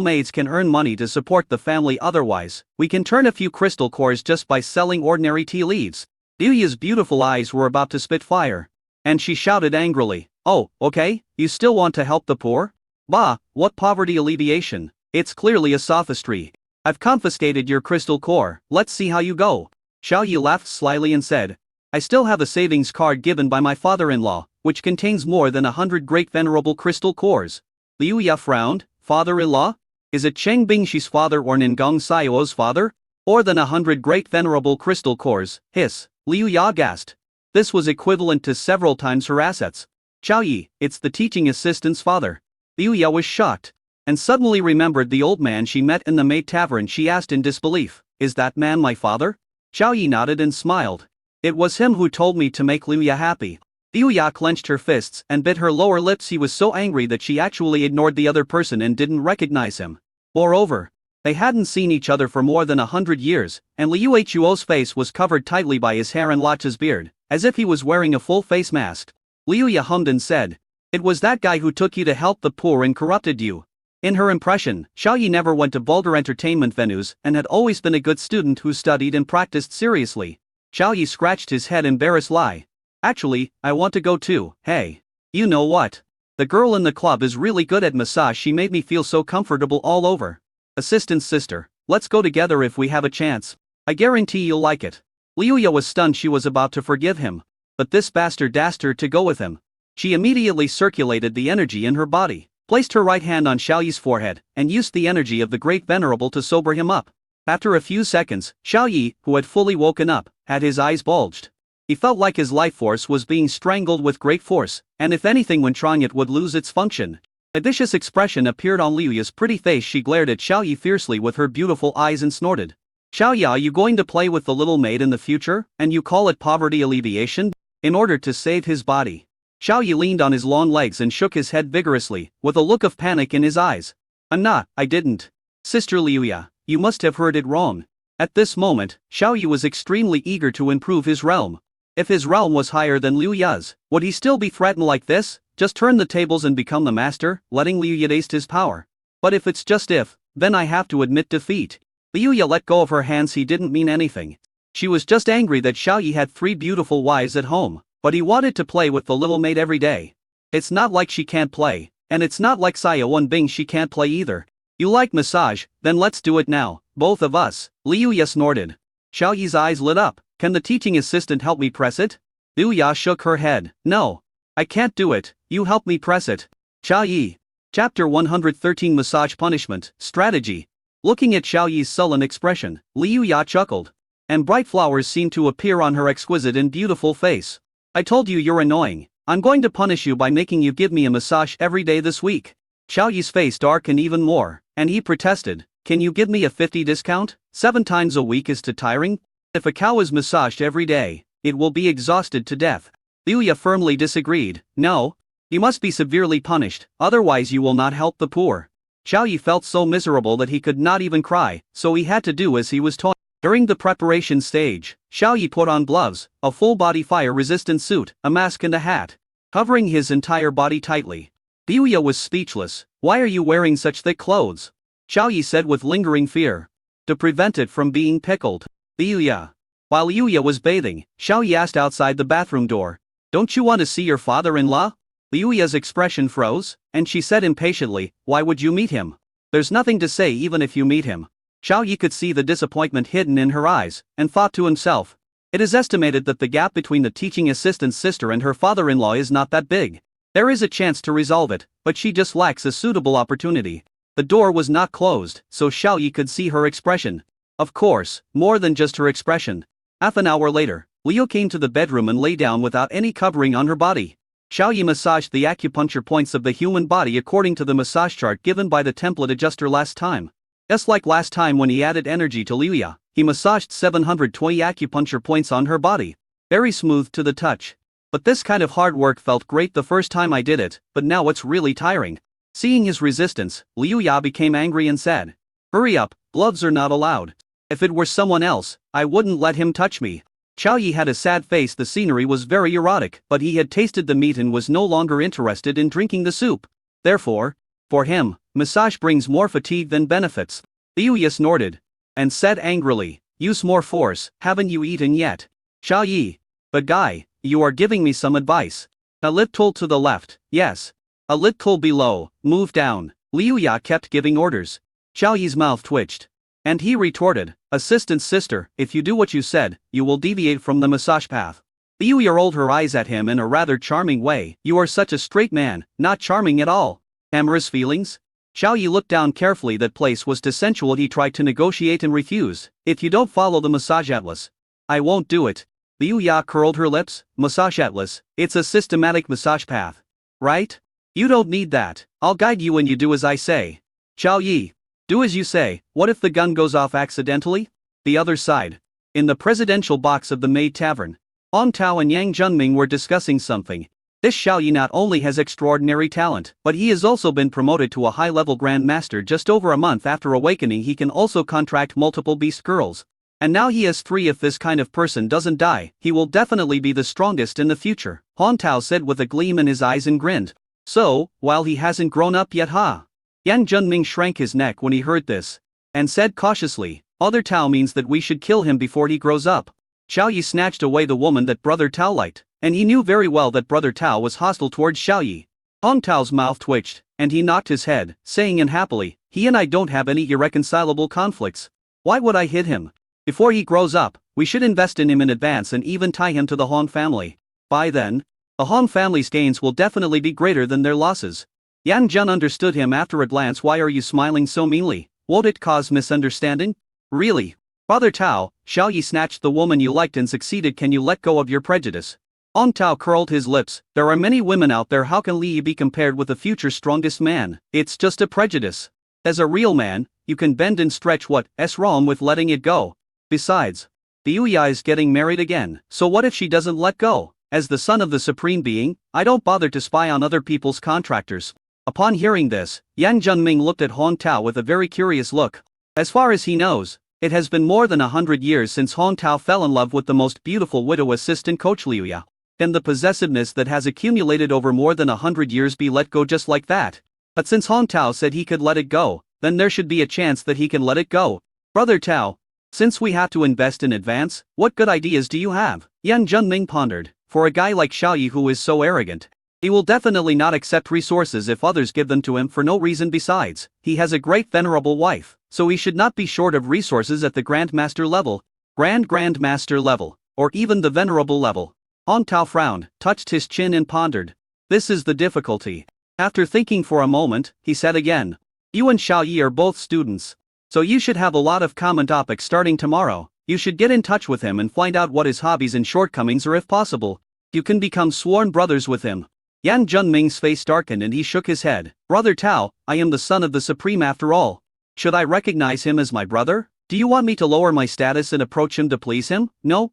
maids can earn money to support the family. Otherwise, we can turn a few crystal cores just by selling ordinary tea leaves." Liuya's beautiful eyes were about to spit fire, and she shouted angrily, "Oh, okay, you still want to help the poor? Bah, what poverty alleviation, it's clearly a sophistry. I've confiscated your crystal core, let's see how you go." Xiaoyi laughed slyly and said, "I still have a savings card given by my father-in-law, which contains more than 100 great venerable crystal cores." Liuya frowned. "Father-in-law? Is it Cheng Bingshi's father or Ningong Xiao's father? More than 100 great venerable crystal cores, hiss." Liuya gasped. This was equivalent to several times her assets. "Xiaoyi, it's the teaching assistant's father." Liuya was shocked, and suddenly remembered the old man she met in the maid tavern. She asked in disbelief, "Is that man my father?" Xiaoyi nodded and smiled. "It was him who told me to make Liuya happy." Liuya clenched her fists and bit her lower lips. He was so angry that she actually ignored the other person and didn't recognize him. Moreover, they hadn't seen each other for more than 100 years, and Liu Huo's face was covered tightly by his hair and Lacha's beard, as if he was wearing a full face mask. Liuya hummed and said, "It was that guy who took you to help the poor and corrupted you." In her impression, Xiaoyi never went to vulgar entertainment venues and had always been a good student who studied and practiced seriously. Xiaoyi scratched his head, embarrassed lie. Actually, I want to go too. Hey. You know what? The girl in the club is really good at massage. She made me feel so comfortable all over. Assistant's sister, let's go together if we have a chance. I guarantee you'll like it. Liuya was stunned. She was about to forgive him. But this bastard asked her to go with him. She immediately circulated the energy in her body, placed her right hand on Xiaoyi's forehead, and used the energy of the Great Venerable to sober him up. After a few seconds, Xiaoyi, who had fully woken up, had his eyes bulged. He felt like his life force was being strangled with great force, and if anything when trying it would lose its function. A vicious expression appeared on Liuya's pretty face. She glared at Xiaoyi fiercely with her beautiful eyes and snorted. Xiaoyi, are you going to play with the little maid in the future, and you call it poverty alleviation? In order to save his body. Xiaoyi leaned on his long legs and shook his head vigorously, with a look of panic in his eyes. Nah, I didn't. Sister Liuya, you must have heard it wrong. At this moment, Xiaoyi was extremely eager to improve his realm. If his realm was higher than Liuya's, would he still be threatened like this? Just turn the tables and become the master, letting Liuya taste his power. But if it's just if, then I have to admit defeat. Liuya let go of her hands. He didn't mean anything. She was just angry that Xiaoyi had 3 beautiful wives at home, but he wanted to play with the little maid every day. It's not like she can't play, and it's not like Saya Wenbing she can't play either. You like massage, then let's do it now, both of us. Liuya snorted. Xiaoyi's eyes lit up. Can the teaching assistant help me press it? Liuya shook her head. No. I can't do it, you help me press it. Xiaoyi. Chapter 113 Massage Punishment, Strategy. Looking at Xiaoyi's sullen expression, Liuya chuckled. And bright flowers seemed to appear on her exquisite and beautiful face. I told you you're annoying. I'm going to punish you by making you give me a massage every day this week. Xiaoyi's face darkened even more, and he protested. Can you give me a 50 discount? 7 times a week is too tiring. If a cow is massaged every day, it will be exhausted to death. Liuya firmly disagreed. No. You must be severely punished, otherwise you will not help the poor. Xiaoyi felt so miserable that he could not even cry, so he had to do as he was told. During the preparation stage, Xiaoyi put on gloves, a full-body fire-resistant suit, a mask and a hat, covering his entire body tightly. Liuya was speechless. Why are you wearing such thick clothes? Xiaoyi said with lingering fear. To prevent it from being pickled. Liuya. While Liuya was bathing, Xiaoyi asked outside the bathroom door. Don't you want to see your father-in-law? Liuya's expression froze, and she said impatiently, why would you meet him? There's nothing to say even if you meet him. Xiaoyi could see the disappointment hidden in her eyes, and thought to himself. It is estimated that the gap between the teaching assistant's sister and her father-in-law is not that big. There is a chance to resolve it, but she just lacks a suitable opportunity. The door was not closed, so Xiaoyi could see her expression. Of course, more than just her expression. Half an hour later, Liu came to the bedroom and lay down without any covering on her body. Xiaoyi massaged the acupuncture points of the human body according to the massage chart given by the template adjuster last time. Just like last time when he added energy to Liuya, he massaged 720 acupuncture points on her body. Very smooth to the touch. But this kind of hard work felt great the first time I did it, but now it's really tiring. Seeing his resistance, Liuya became angry and said, hurry up, gloves are not allowed. If it were someone else, I wouldn't let him touch me. Xiaoyi had a sad face. The scenery was very erotic, but he had tasted the meat and was no longer interested in drinking the soup. Therefore, for him, massage brings more fatigue than benefits. Liuya snorted. And said angrily, use more force, haven't you eaten yet? Xiaoyi. But guy, you are giving me some advice. A little to the left, yes. A little below, move down. Liuya kept giving orders. Xiaoyi's mouth twitched. And he retorted, assistant sister, if you do what you said, you will deviate from the massage path. Liuya rolled her eyes at him in a rather charming way. You are such a straight man, not charming at all. Amorous feelings? Xiaoyi looked down carefully. That place was too sensual. He tried to negotiate and refused. If you don't follow the massage atlas, I won't do it. Liuya curled her lips. Massage atlas, it's a systematic massage path. Right? You don't need that. I'll guide you when you do as I say. Xiaoyi. Do as you say. What if the gun goes off accidentally? The other side. In the presidential box of the Maid Tavern, Hong Tao and Yang Junming were discussing something. This Xiaoyi not only has extraordinary talent, but he has also been promoted to a high-level Grand Master just over a month after awakening. He can also contract multiple beast girls. And now he has 3. If this kind of person doesn't die, he will definitely be the strongest in the future, Hong Tao said with a gleam in his eyes and grinned. So, while he hasn't grown up yet, huh? Yan Junming shrank his neck when he heard this, and said cautiously, Other Tao means that we should kill him before he grows up. Xiao Yi snatched away the woman that Brother Tao liked, and he knew very well that Brother Tao was hostile towards Xiao Yi. Hong Tao's mouth twitched, and he knocked his head, saying unhappily, He and I don't have any irreconcilable conflicts. Why would I hit him? Before he grows up, we should invest in him in advance and even tie him to the Han family. By then, the Han family's gains will definitely be greater than their losses. Yan Jun understood him after a glance. Why are you smiling so meanly? Won't it cause misunderstanding? Really? Father Tao, Xiao Yi snatched the woman you liked and succeeded. Can you let go of your prejudice? Hong Tao curled his lips. There are many women out there. How can Li Yi be compared with the future strongest man? It's just a prejudice. As a real man, you can bend and stretch. What's wrong with letting it go? Besides, Liu Yi is getting married again, so what if she doesn't let go? As the son of the Supreme Being, I don't bother to spy on other people's contractors. Upon hearing this, Yan Junming looked at Hong Tao with a very curious look. As far as he knows, it has been more than 100 years since Hong Tao fell in love with the most beautiful widow assistant coach Liu Yi. Can the possessiveness that has accumulated over more than 100 years be let go just like that? But since Hong Tao said he could let it go, then there should be a chance that he can let it go. Brother Tao, since we have to invest in advance, what good ideas do you have? Yan Junming pondered. For a guy like Xiao Yi who is so arrogant, he will definitely not accept resources if others give them to him for no reason. Besides, he has a great venerable wife, so he should not be short of resources at the Grandmaster level, Grandmaster level, or even the venerable level. Hong Tao frowned, touched his chin and pondered. This is the difficulty. After thinking for a moment, he said again, You and Xiao Yi are both students, so you should have a lot of common topics starting tomorrow. You should get in touch with him and find out what his hobbies and shortcomings are. If possible, you can become sworn brothers with him. Yan Junming's face darkened and he shook his head. Brother Tao, I am the son of the Supreme after all. Should I recognize him as my brother? Do you want me to lower my status and approach him to please him? No.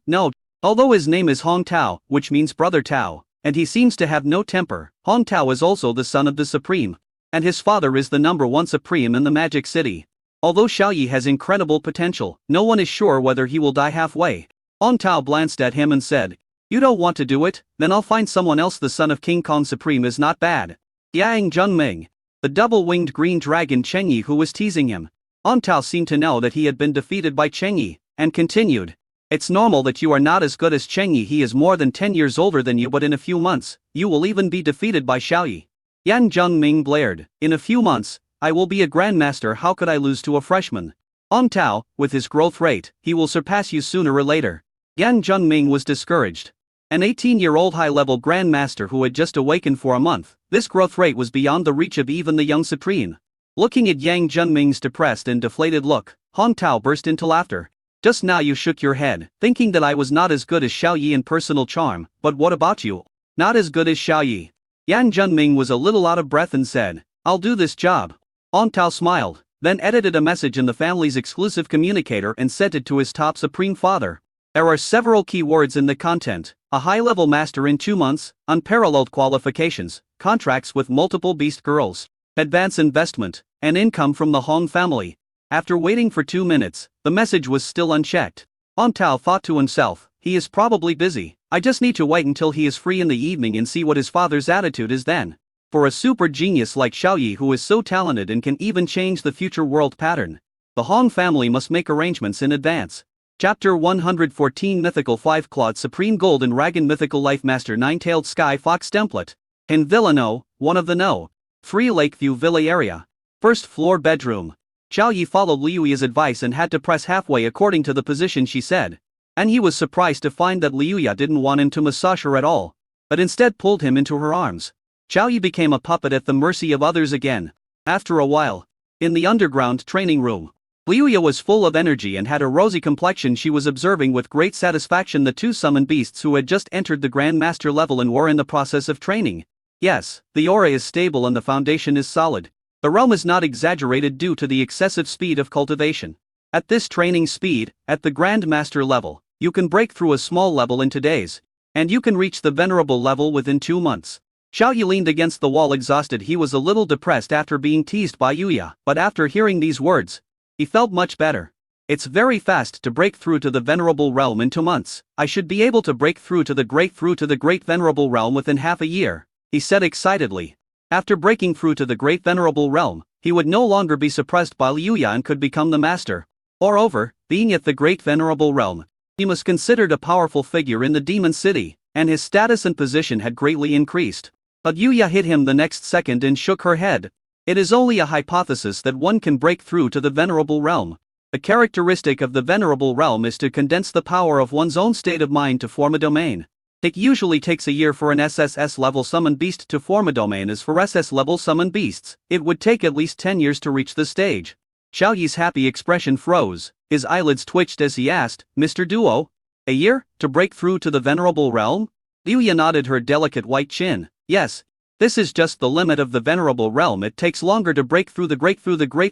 Although his name is Hong Tao, which means Brother Tao, and he seems to have no temper, Hong Tao is also the son of the Supreme, and his father is the #1 Supreme in the Magic City. Although Xiao Yi has incredible potential, no one is sure whether he will die halfway. Hong Tao glanced at him and said, You don't want to do it? Then I'll find someone else. The son of King Kong Supreme is not bad. Yang Junming, the double-winged green dragon Cheng Yi who was teasing him. Hong Tao seemed to know that he had been defeated by Cheng Yi, and continued, It's normal that you are not as good as Cheng Yi. He is more than 10 years older than you, but in a few months, you will even be defeated by Xiao Yi. Yan Junming blared, In a few months, I will be a grandmaster. How could I lose to a freshman? Hong Tao, with his growth rate, he will surpass you sooner or later. Yan Junming was discouraged. An 18-year-old high-level grandmaster who had just awakened for a month, this growth rate was beyond the reach of even the young Supreme. Looking at Yang Junming's depressed and deflated look, Hong Tao burst into laughter. Just now you shook your head, thinking that I was not as good as Xiao Yi in personal charm, but what about you? Not as good as Xiao Yi. Yan Junming was a little out of breath and said, I'll do this job. Hong Tao smiled, then edited a message in the family's exclusive communicator and sent it to his top Supreme Father. There are several key words in the content: a high-level master in 2 months, unparalleled qualifications, contracts with multiple beast girls, advance investment, and income from the Hong family. After waiting for 2 minutes, the message was still unchecked. Hong Tao thought to himself, he is probably busy. I just need to wait until he is free in the evening and see what his father's attitude is then. For a super genius like Xiao Yi who is so talented and can even change the future world pattern, the Hong family must make arrangements in advance. Chapter 114 Mythical 5-Clawed Supreme Golden Dragon Mythical Life Master 9-Tailed Sky Fox Template. In Villa No. 1 of the No. 3 Lakeview Villa area. First floor bedroom. Xiao Yi followed Liu Yi's advice and had to press halfway according to the position she said. And he was surprised to find that Liu Yi didn't want him to massage her at all, but instead pulled him into her arms. Xiao Yi became a puppet at the mercy of others again. After a while, in the underground training room, Liu Yi was full of energy and had a rosy complexion. She was observing with great satisfaction the 2 summoned beasts who had just entered the Grandmaster level and were in the process of training. Yes, the aura is stable and the foundation is solid. The realm is not exaggerated due to the excessive speed of cultivation. At this training speed, at the Grandmaster level, you can break through a small level in 2 days, and you can reach the venerable level within 2 months. Xiao Yi leaned against the wall exhausted. He was a little depressed after being teased by Yuya, but after hearing these words, he felt much better. It's very fast to break through to the venerable realm in 2 months. I should be able to break through to the great venerable realm within half a year, he said excitedly. After breaking through to the great venerable realm, he would no longer be suppressed by Liu Ya and could become the master. Moreover, being at the Great Venerable Realm, he was considered a powerful figure in the Demon City, and his status and position had greatly increased. But Liu Ya hit him the next second and shook her head. It is only a hypothesis that one can break through to the Venerable Realm. A characteristic of the Venerable Realm is to condense the power of one's own state of mind to form a domain. It usually takes a year for an SSS level summoned beast to form a domain, as for SS level summoned beasts, it would take at least 10 years to reach this stage. Xiao Yi's happy expression froze, his eyelids twitched as he asked, Mr. Duo? A year, to break through to the Venerable Realm? Liu Ya nodded her delicate white chin. Yes. This is just the limit of the Venerable Realm. It takes longer to break through the Great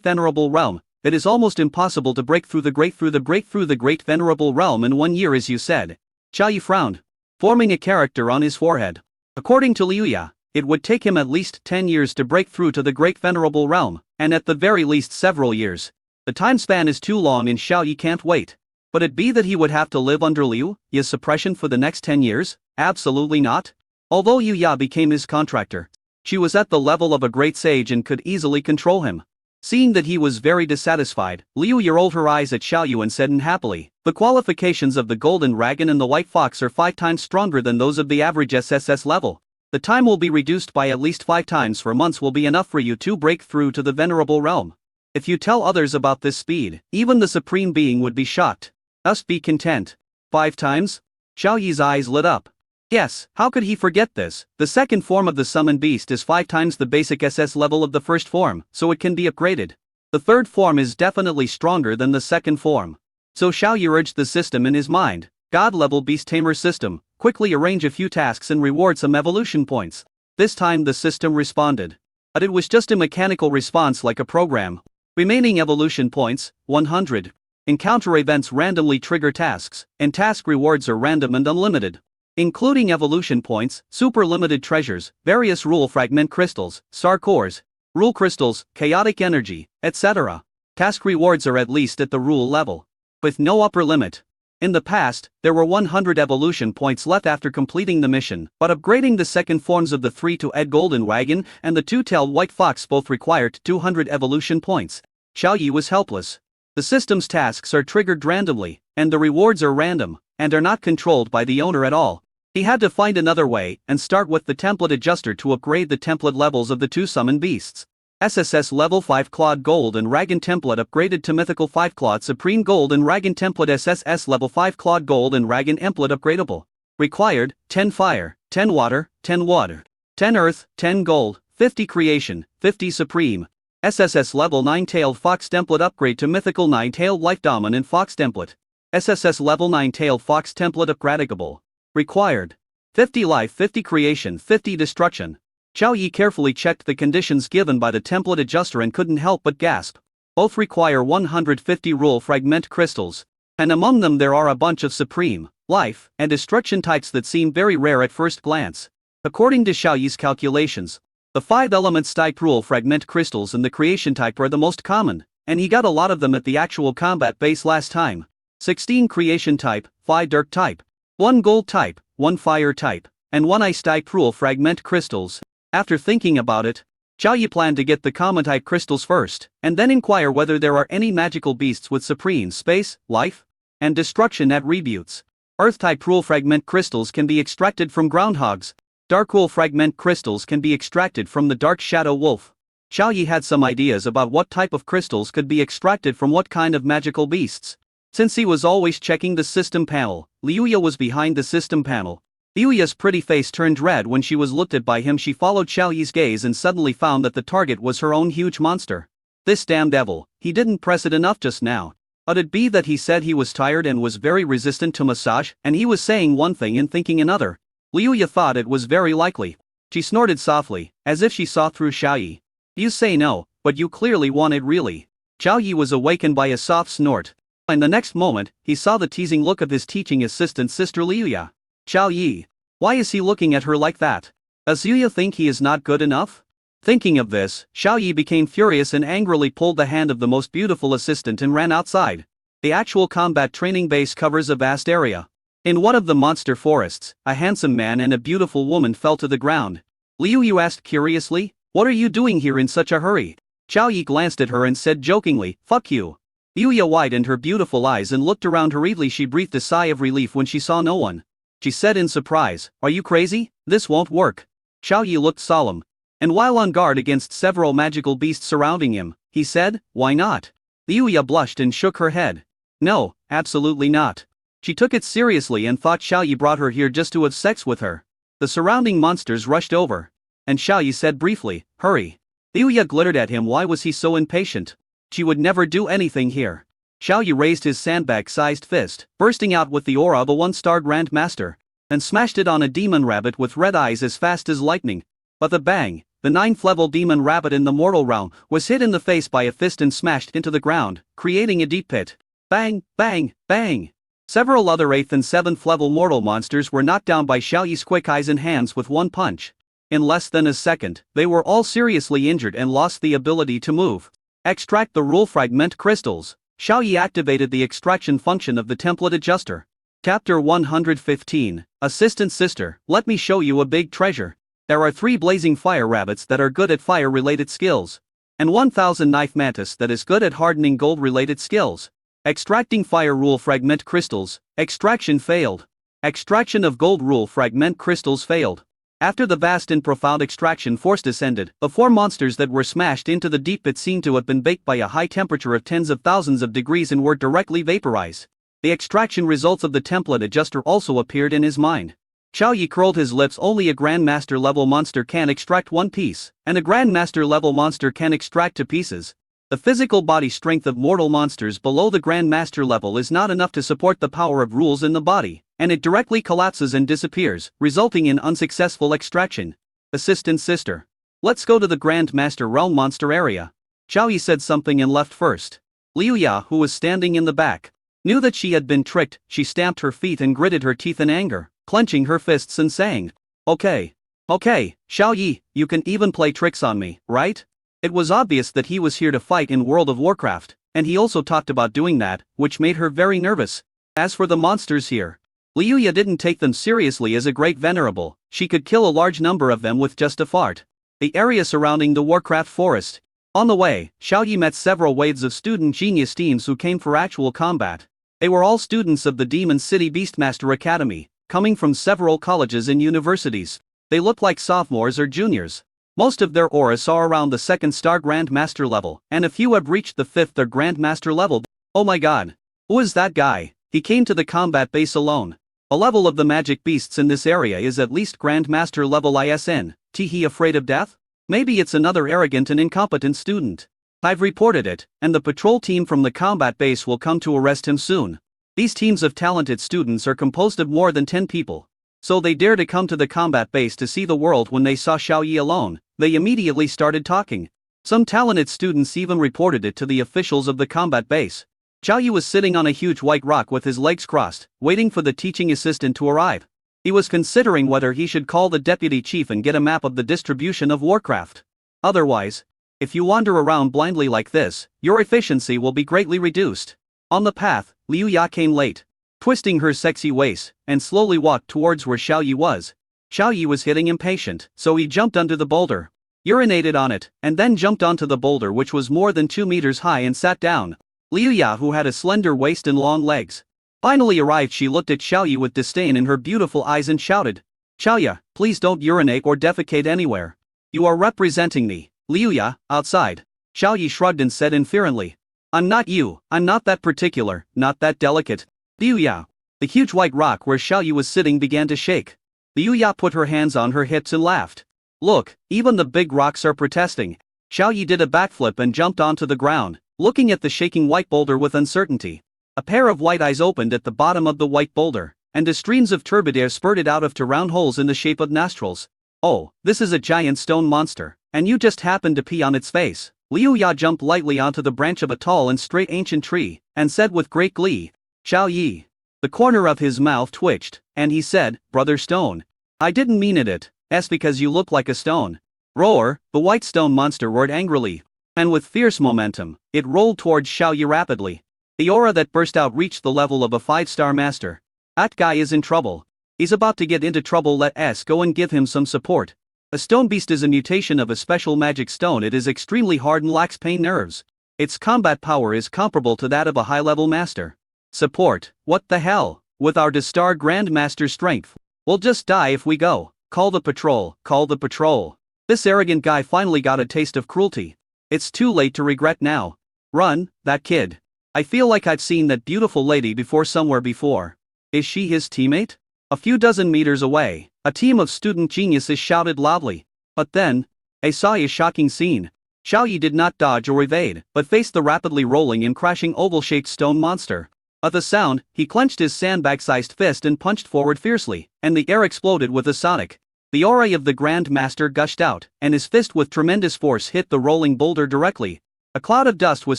Venerable Realm. It is almost impossible to break through the Great Venerable Realm in 1 year, as you said. Xiao Yi frowned, forming a character on his forehead. According to Liu Ya, it would take him at least 10 years to break through to the Great Venerable Realm, and at the very least several years. The time span is too long and Xiao Yi can't wait. Would it be that he would have to live under Liu Ya's suppression for the next 10 years? Absolutely not. Although Liu Ya became his contractor, she was at the level of a great sage and could easily control him. Seeing that he was very dissatisfied, Liu Ya rolled her eyes at Xiao Yu and said unhappily, the qualifications of the Golden Dragon and the White Fox are 5 times stronger than those of the average SSS level. The time will be reduced by at least 5 times. 4 months will be enough for you to break through to the Venerable Realm. If you tell others about this speed, even the Supreme Being would be shocked. Thus be content. 5 times? Xiao Yi's eyes lit up. Yes, how could he forget this? The second form of the summoned beast is 5 times the basic SS level of the first form, so it can be upgraded. The third form is definitely stronger than the second form. So Xiao Yi urged the system in his mind. God-level beast tamer system, quickly arrange a few tasks and reward some evolution points. This time the system responded. But it was just a mechanical response like a program. Remaining evolution points, 100. Encounter events randomly trigger tasks, and task rewards are random and unlimited. Including evolution points, super limited treasures, various rule fragment crystals, star cores, rule crystals, chaotic energy, etc. Task rewards are at least at the rule level, with no upper limit. In the past, there were 100 evolution points left after completing the mission, but upgrading the second forms of the 3-2-ed Golden Dragon and the 2-tailed White Fox both required 200 evolution points. Xiao Yi was helpless. The system's tasks are triggered randomly, and the rewards are random, and are not controlled by the owner at all. He had to find another way and start with the template adjuster to upgrade the template levels of the 2 summoned beasts. SSS level 5 Clawed Gold and Dragon template upgraded to Mythical 5 Clawed Supreme Gold and Dragon template. SSS level 5 Clawed Gold and Dragon template upgradable. Required, 10 fire, 10 water, 10 earth, 10 gold, 50 creation, 50 supreme. SSS level 9 Tailed Fox template upgrade to Mythical 9 Tailed Life Dominant Fox template. SSS level 9 Tailed Fox template upgradable. Required. 50 life, 50 creation, 50 destruction. Xiao Yi carefully checked the conditions given by the template adjuster and couldn't help but gasp. Both require 150 rule fragment crystals, and among them there are a bunch of supreme, life, and destruction types that seem very rare at first glance. According to Xiao Yi's calculations, the 5 elements type rule fragment crystals and the creation type are the most common, and he got a lot of them at the actual combat base last time. 16 creation type, 5 dirt type, 1 gold type, 1 fire type, and 1 ice type rule fragment crystals. After thinking about it, Xiao Yi planned to get the common type crystals first, and then inquire whether there are any magical beasts with supreme space, life, and destruction attributes. Earth type rule fragment crystals can be extracted from groundhogs. Dark rule fragment crystals can be extracted from the dark shadow wolf. Xiao Yi had some ideas about what type of crystals could be extracted from what kind of magical beasts. Since he was always checking the system panel, Liu Ya was behind the system panel. Liu Ya's pretty face turned red when she was looked at by him. She followed Xiao Yi's gaze and suddenly found that the target was her own huge monster. This damn devil, he didn't press it enough just now. Could it be that he said he was tired and was very resistant to massage, and he was saying one thing and thinking another? Liu Ya thought it was very likely. She snorted softly, as if she saw through Xiao Yi. You say no, but you clearly want it really. Xiao Yi was awakened by a soft snort. And the next moment, he saw the teasing look of his teaching assistant sister Liu Ya. Xiao Yi. Why is he looking at her like that? Does Liu Ya think he is not good enough? Thinking of this, Xiao Yi became furious and angrily pulled the hand of the most beautiful assistant and ran outside. The actual combat training base covers a vast area. In one of the monster forests, a handsome man and a beautiful woman fell to the ground. Liu Yu asked curiously, "What are you doing here in such a hurry?" Xiao Yi glanced at her and said jokingly, "Fuck you." Liu Ya widened her beautiful eyes and looked around hurriedly. She breathed a sigh of relief when she saw no one. She said in surprise, "Are you crazy? This won't work." Xiao Yi looked solemn. And while on guard against several magical beasts surrounding him, he said, "Why not?" Liu Ya blushed and shook her head. "No, absolutely not." She took it seriously and thought Xiao Yi brought her here just to have sex with her. The surrounding monsters rushed over. And Xiao Yi said briefly, "Hurry." Liu Ya glittered at him. Why was he so impatient? She would never do anything here. Xiao Yi raised his sandbag-sized fist, bursting out with the aura of a one-star Grand Master, and smashed it on a demon rabbit with red eyes as fast as lightning. But the bang, the 9th level demon rabbit in the mortal realm was hit in the face by a fist and smashed into the ground, creating a deep pit. Bang, bang, bang. Several other 8th and 7th level mortal monsters were knocked down by Xiao Yi's quick eyes and hands with one punch. In less than a second, they were all seriously injured and lost the ability to move. Extract the rule fragment crystals. Xiao Yi activated the extraction function of the template adjuster. Chapter 115, Assistant Sister, let me show you a big treasure. There are 3 blazing fire rabbits that are good at fire-related skills. And 1000 knife mantis that is good at hardening gold-related skills. Extracting fire rule fragment crystals. Extraction failed. Extraction of gold rule fragment crystals failed. After the vast and profound extraction force descended, the 4 monsters that were smashed into the deep pit seemed to have been baked by a high temperature of tens of thousands of degrees and were directly vaporized. The extraction results of the template adjuster also appeared in his mind. Xiao Yi curled his lips. Only a Grandmaster level monster can extract one piece, and a Grandmaster level monster can extract 2 pieces. The physical body strength of mortal monsters below the Grandmaster level is not enough to support the power of rules in the body, and it directly collapses and disappears, resulting in unsuccessful extraction. Assistant Sister. Let's go to the Grandmaster realm monster area. Xiao Yi said something and left first. Liu Ya, who was standing in the back, knew that she had been tricked. She stamped her feet and gritted her teeth in anger, clenching her fists and saying, Okay, Xiao Yi, you can even play tricks on me, right? It was obvious that he was here to fight in World of Warcraft, and he also talked about doing that, which made her very nervous. As for the monsters here, Liu Ya didn't take them seriously as a great venerable. She could kill a large number of them with just a fart. The area surrounding the Warcraft forest. On the way, Xiao Yi met several waves of student genius teams who came for actual combat. They were all students of the Demon City Beastmaster Academy, coming from several colleges and universities. They looked like sophomores or juniors. Most of their auras are around the 2nd star Grandmaster level, and a few have reached the 5th or Grandmaster level. Oh my god. Who is that guy? He came to the combat base alone. A level of the magic beasts in this area is at least Grandmaster level ISN. He afraid of death? Maybe it's another arrogant and incompetent student. I've reported it, and the patrol team from the combat base will come to arrest him soon. These teams of talented students are composed of more than 10 people. So they dare to come to the combat base to see the world. When they saw Xiao Yi alone, they immediately started talking. Some talented students even reported it to the officials of the combat base. Xiao Yi was sitting on a huge white rock with his legs crossed, waiting for the teaching assistant to arrive. He was considering whether he should call the deputy chief and get a map of the distribution of Warcraft. Otherwise, if you wander around blindly like this, your efficiency will be greatly reduced. On the path, Liu Ya came late, twisting her sexy waist, and slowly walked towards where Xiao Yi was. Xiao Yi was getting impatient, so he jumped onto the boulder, urinated on it, and then jumped onto the boulder, which was more than 2 meters high, and sat down. Liu Ya, who had a slender waist and long legs, finally arrived. She looked at Xiao Yi with disdain in her beautiful eyes and shouted, "Xiao Ya, please don't urinate or defecate anywhere. You are representing me." Liu Ya, outside. Xiao Yi shrugged and said inferently, "I'm not you, I'm not that particular, not that delicate." Liu Ya. The huge white rock where Xiao Yi was sitting began to shake. Liu Ya put her hands on her hips and laughed. "Look, even the big rocks are protesting." Xiao Yi did a backflip and jumped onto the ground, looking at the shaking white boulder with uncertainty. A pair of white eyes opened at the bottom of the white boulder, and streams of turbid air spurted out of 2 round holes in the shape of nostrils. "Oh, this is a giant stone monster, and you just happened to pee on its face." Liu Ya jumped lightly onto the branch of a tall and straight ancient tree, and said with great glee, "Xiao Yi." The corner of his mouth twitched, and he said, "Brother Stone. I didn't mean it's because you look like a stone." Roar, the white stone monster roared angrily, and with fierce momentum, it rolled towards Xiao Yi rapidly. The aura that burst out reached the level of a 5-star master. That guy is in trouble. He's about to get into trouble. Let's go and give him some support. A stone beast is a mutation of a special magic stone. It is extremely hard and lacks pain nerves. Its combat power is comparable to that of a high-level master. Support, what the hell? With our D-Star Grandmaster strength, we'll just die if we go. Call the patrol, call the patrol. This arrogant guy finally got a taste of cruelty. It's too late to regret now. Run, that kid. I feel like I've seen that beautiful lady before somewhere before. Is she his teammate? A few dozen meters away, a team of student geniuses shouted loudly. But then, I saw a shocking scene. Xiaoyi did not dodge or evade, but faced the rapidly rolling and crashing oval-shaped stone monster. At the sound, he clenched his sandbag-sized fist and punched forward fiercely, and the air exploded with a sonic. The aura of the Grand Master gushed out, and his fist with tremendous force hit the rolling boulder directly. A cloud of dust was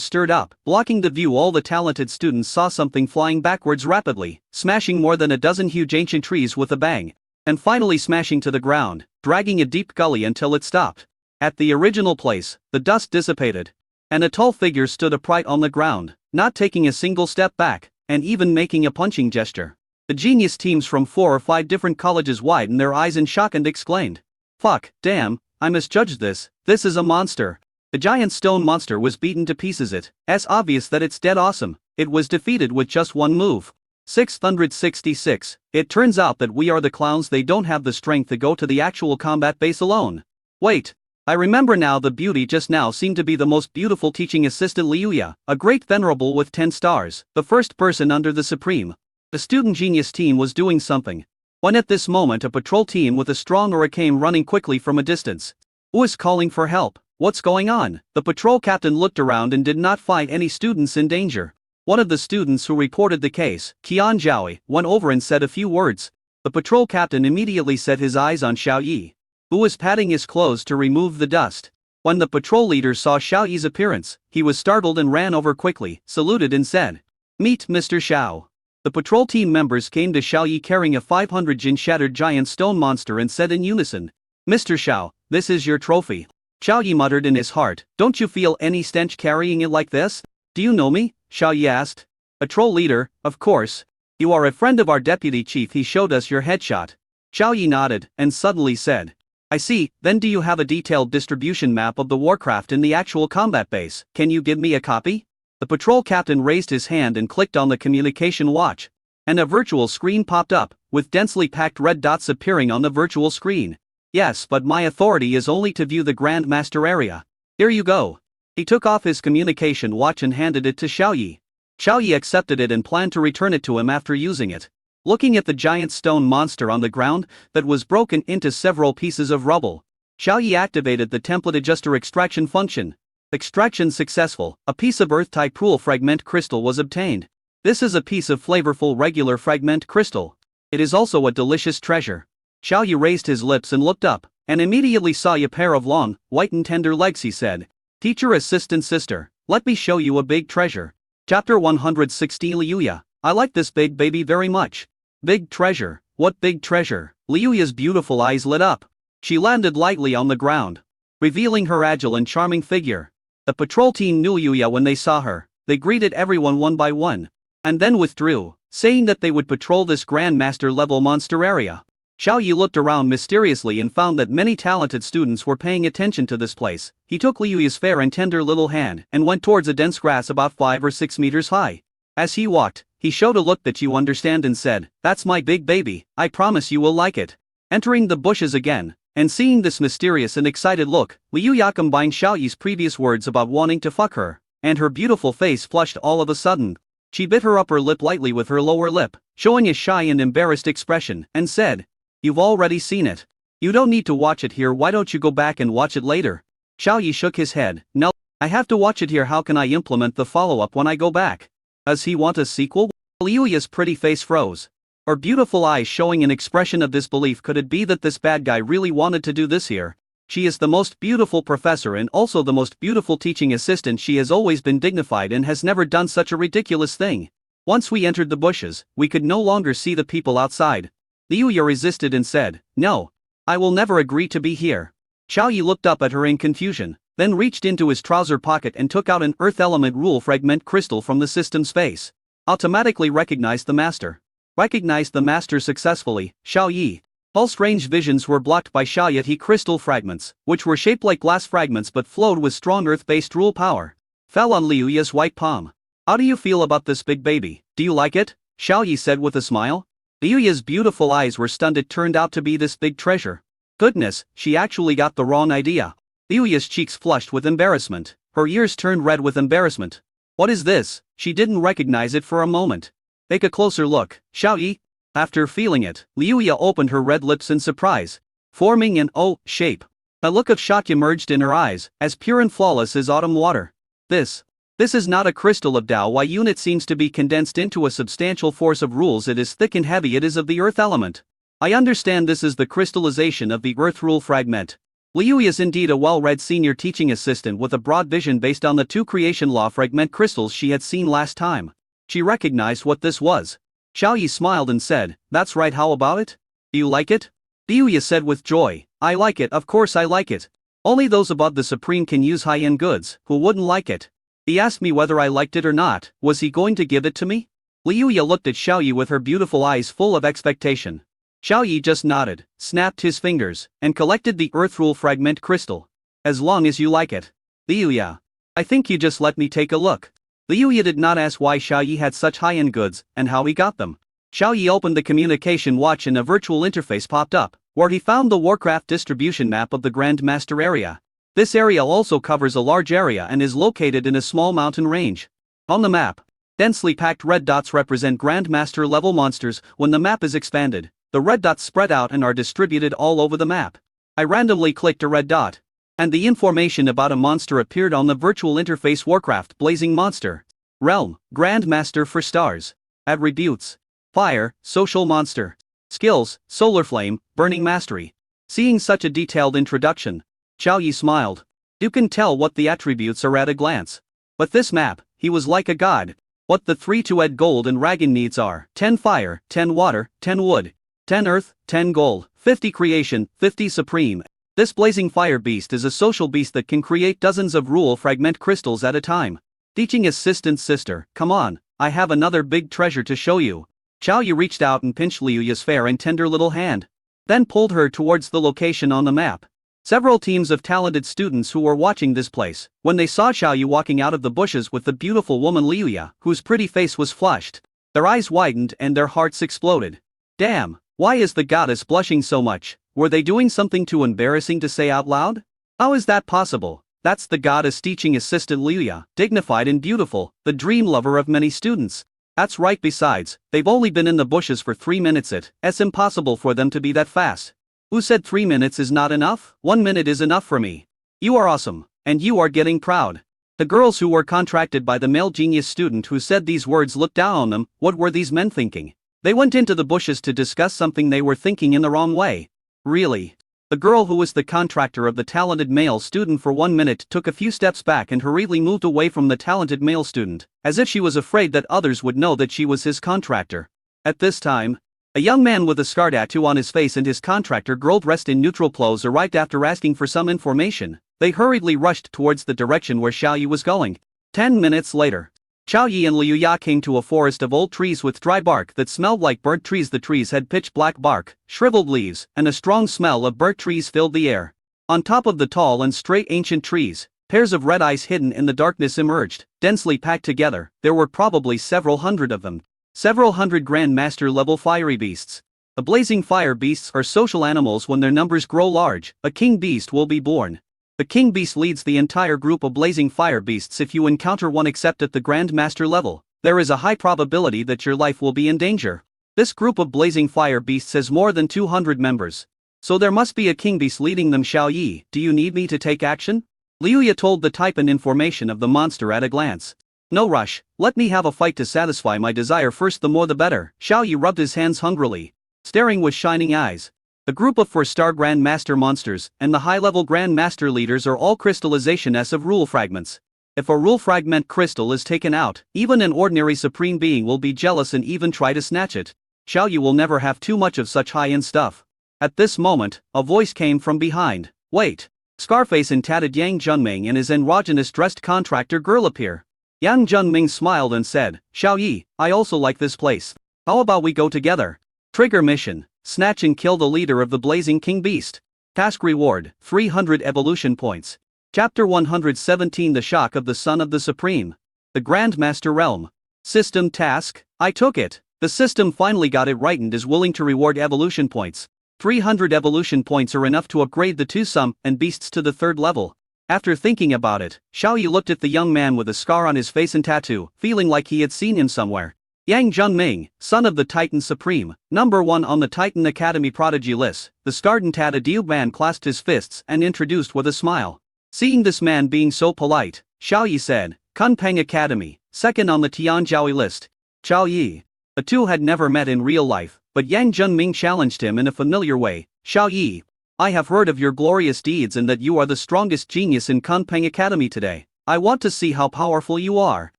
stirred up, blocking the view. All the talented students saw something flying backwards rapidly, smashing more than a dozen huge ancient trees with a bang, and finally smashing to the ground, dragging a deep gully until it stopped. At the original place, the dust dissipated, and a tall figure stood upright on the ground, not taking a single step back, and even making a punching gesture. The genius teams from 4 or 5 different colleges widened their eyes in shock and exclaimed, "Fuck, damn, I misjudged this is a monster." The giant stone monster was beaten to pieces. It's obvious that it's dead awesome. It was defeated with just one move. 666. It turns out that we are the clowns. They don't have the strength to go to the actual combat base alone. Wait. I remember now, the beauty just now seemed to be the most beautiful teaching assistant Liuya, a great venerable with 10 stars, the first person under the Supreme. The student genius team was doing something. When at this moment a patrol team with a strong aura came running quickly from a distance. Who is calling for help? What's going on? The patrol captain looked around and did not find any students in danger. One of the students who reported the case, Qian Zhaoi, went over and said a few words. The patrol captain immediately set his eyes on Xiaoyi, who was patting his clothes to remove the dust. When the patrol leader saw Xiaoyi's appearance, he was startled and ran over quickly, saluted and said, "Meet Mr. Xiao." The patrol team members came to Xiaoyi carrying a 500 jin shattered giant stone monster and said in unison, "Mr. Xiao, this is your trophy." Xiaoyi muttered in his heart, "Don't you feel any stench carrying it like this?" "Do you know me?" Xiaoyi asked. "Patrol leader, of course. You are a friend of our deputy chief. He showed us your headshot." Xiaoyi nodded, and suddenly said, "I see. Then do you have a detailed distribution map of the Warcraft in the actual combat base? Can you give me a copy?" The patrol captain raised his hand and clicked on the communication watch. And a virtual screen popped up, with densely packed red dots appearing on the virtual screen. "Yes, but my authority is only to view the Grand Master area. Here you go." He took off his communication watch and handed it to Xiaoyi. Xiaoyi accepted it and planned to return it to him after using it. Looking at the giant stone monster on the ground, that was broken into several pieces of rubble, Xiaoyi activated the template adjuster extraction function. Extraction successful. A piece of earth-type cruel fragment crystal was obtained. This is a piece of flavorful regular fragment crystal. It is also a delicious treasure. Xiaoyi raised his lips and looked up, and immediately saw a pair of long, white and tender legs. He said, "Teacher assistant sister, let me show you a big treasure." Chapter 116. Liuya, I like this big baby very much. Big treasure, what big treasure? Liuya's beautiful eyes lit up. She landed lightly on the ground, revealing her agile and charming figure. The patrol team knew Liuya when they saw her. They greeted everyone one by one, and then withdrew, saying that they would patrol this Grandmaster level monster area. Xiaoyi looked around mysteriously and found that many talented students were paying attention to this place. He took Liuya's fair and tender little hand and went towards a dense grass about 5 or 6 meters high. As he walked, he showed a look that you understand and said, "That's my big baby, I promise you will like it." Entering the bushes again, and seeing this mysterious and excited look, Liuya combined Xiaoyi's previous words about wanting to fuck her, and her beautiful face flushed all of a sudden. She bit her upper lip lightly with her lower lip, showing a shy and embarrassed expression, and said, "You've already seen it. You don't need to watch it here. Why don't you go back and watch it later?" Xiaoyi shook his head. "No, I have to watch it here. How can I implement the follow-up when I go back?" Does he want a sequel? Liuya's pretty face froze, her beautiful eyes showing an expression of disbelief. Could it be that this bad guy really wanted to do this here? She is the most beautiful professor and also the most beautiful teaching assistant. She has always been dignified and has never done such a ridiculous thing. Once we entered the bushes, we could no longer see the people outside. Liuya resisted and said, "No, I will never agree to be here." Xiaoyi looked up at her in confusion, then reached into his trouser pocket and took out an earth element rule fragment crystal from the system space. Automatically recognized the master. Recognized the master successfully. Xiaoyi, All strange visions were blocked by Xiaoyi crystal fragments, which were shaped like glass fragments but flowed with strong earth-based rule power. Fell on Liuya's white palm. How do you feel about this big baby? Do you like it? Xiaoyi said with a smile. Liuya's beautiful eyes were stunned. It turned out to be this big treasure. Goodness, she actually got the wrong idea. Liuya's cheeks flushed with embarrassment. Her ears turned red with embarrassment. What is this? She didn't recognize it for a moment. Take a closer look, Xiaoyi. After feeling it, Liuya opened her red lips in surprise, forming an O shape. A look of shock emerged in her eyes, as pure and flawless as autumn water. This is not a crystal of Dao Y unit. Seems to be condensed into a substantial force of rules. It is thick and heavy. It is of the earth element. I understand this is the crystallization of the earth rule fragment. Liuya is indeed a well-read senior teaching assistant with a broad vision based on the two creation law fragment crystals she had seen last time. She recognized what this was. Xiaoyi smiled and said, "That's right, how about it? Do you like it?" Liuya said with joy, "I like it, of course I like it. Only those above the Supreme can use high-end goods. Who wouldn't like it?" He asked me whether I liked it or not. Was he going to give it to me? Liuya looked at Xiaoyi with her beautiful eyes full of expectation. Xiaoyi just nodded, snapped his fingers, and collected the earth rule fragment crystal. "As long as you like it. Liuya, I think you just let me take a look." Liuya did not ask why Xiaoyi had such high-end goods and how he got them. Xiaoyi opened the communication watch and a virtual interface popped up, where he found the Warcraft distribution map of the Grand Master area. This area also covers a large area and is located in a small mountain range. On the map, densely packed red dots represent Grand Master level monsters. When the map is expanded, the red dots spread out and are distributed all over the map. I randomly clicked a red dot, and the information about a monster appeared on the virtual interface. Warcraft blazing monster. Realm, Grand Master for stars. Attributes: fire, social monster. Skills: solar flame, burning mastery. Seeing such a detailed introduction, Xiaoyi smiled. You can tell what the attributes are at a glance. But this map, he was like a god. What the 3 to add gold and Ragan needs are 10 fire, 10 water, 10 wood, 10 earth, 10 gold, 50 creation, 50 supreme. This blazing fire beast is a social beast that can create dozens of rule fragment crystals at a time. Teaching assistant sister, come on, I have another big treasure to show you. Xiaoyi reached out and pinched Liuya's fair and tender little hand, then pulled her towards the location on the map. Several teams of talented students who were watching this place, when they saw Xiaoyi walking out of the bushes with the beautiful woman Liuya, whose pretty face was flushed, their eyes widened and their hearts exploded. Damn, why is the goddess blushing so much? Were they doing something too embarrassing to say out loud? How is that possible? That's the goddess teaching assistant Liuya, dignified and beautiful, the dream lover of many students. That's right. Besides, they've only been in the bushes for 3 minutes. It's impossible for them to be that fast. Who said 3 minutes is not enough? 1 minute is enough for me. You are awesome, and you are getting proud. The girls who were contracted by the male genius student who said these words looked down on them. What were these men thinking? They went into the bushes to discuss something. They were thinking in the wrong way. Really? The girl who was the contractor of the talented male student for 1 minute took a few steps back and hurriedly moved away from the talented male student, as if she was afraid that others would know that she was his contractor. At this time, a young man with a scar tattoo on his face and his contractor girl dressed in neutral clothes arrived. After asking for some information, they hurriedly rushed towards the direction where Xiaoyi was going. 10 minutes later, Xiaoyi and Liuya came to a forest of old trees with dry bark that smelled like burnt trees. The trees had pitch black bark, shriveled leaves, and a strong smell of burnt trees filled the air. On top of the tall and straight ancient trees, pairs of red eyes hidden in the darkness emerged, densely packed together. There were probably several hundred of them. Several hundred Grand Master level fiery beasts. The blazing fire beasts are social animals. When their numbers grow large, a king beast will be born. The king beast leads the entire group of blazing fire beasts. If you encounter one except at the Grand Master level, there is a high probability that your life will be in danger. This group of blazing fire beasts has more than 200 members. So there must be a king beast leading them. Xiaoyi, do you need me to take action? Liuya told the type and information of the monster at a glance. No rush, let me have a fight to satisfy my desire first. The more the better. Xiaoyi rubbed his hands hungrily, staring with shining eyes. The group of 4-star Grand Master monsters and the high-level Grand Master leaders are all crystallization S of rule fragments. If a rule fragment crystal is taken out, even an ordinary supreme being will be jealous and even try to snatch it. Xiaoyi will never have too much of such high-end stuff. At this moment, a voice came from behind. Wait! Scarface and tatted Yang Junming and his androgynous dressed contractor girl appear. Yang Junming smiled and said, Xiaoyi, I also like this place. How about we go together? Trigger mission. snatch and kill the leader of the blazing king beast. Task reward, 300 evolution points. Chapter 117 The Shock of the Son of the Supreme. The Grandmaster Realm. System task, I took it. The system finally got it right and is willing to reward evolution points. 300 evolution points are enough to upgrade the two summon and beasts to the 3rd level. After thinking about it, Xiaoyi looked at the young man with a scar on his face and tattoo, feeling like he had seen him somewhere. Yang Junming, son of the Titan Supreme, number 1 on the Titan Academy prodigy list. The scarred and tattooed man clasped his fists and introduced with a smile. Seeing this man being so polite, Xiaoyi said, Kunpeng Academy, 2nd on the Tianjiaoi list. Xiaoyi. The two had never met in real life, but Yang Junming challenged him in a familiar way. Xiaoyi, I have heard of your glorious deeds and that you are the strongest genius in Kunpeng Academy today. I want to see how powerful you are.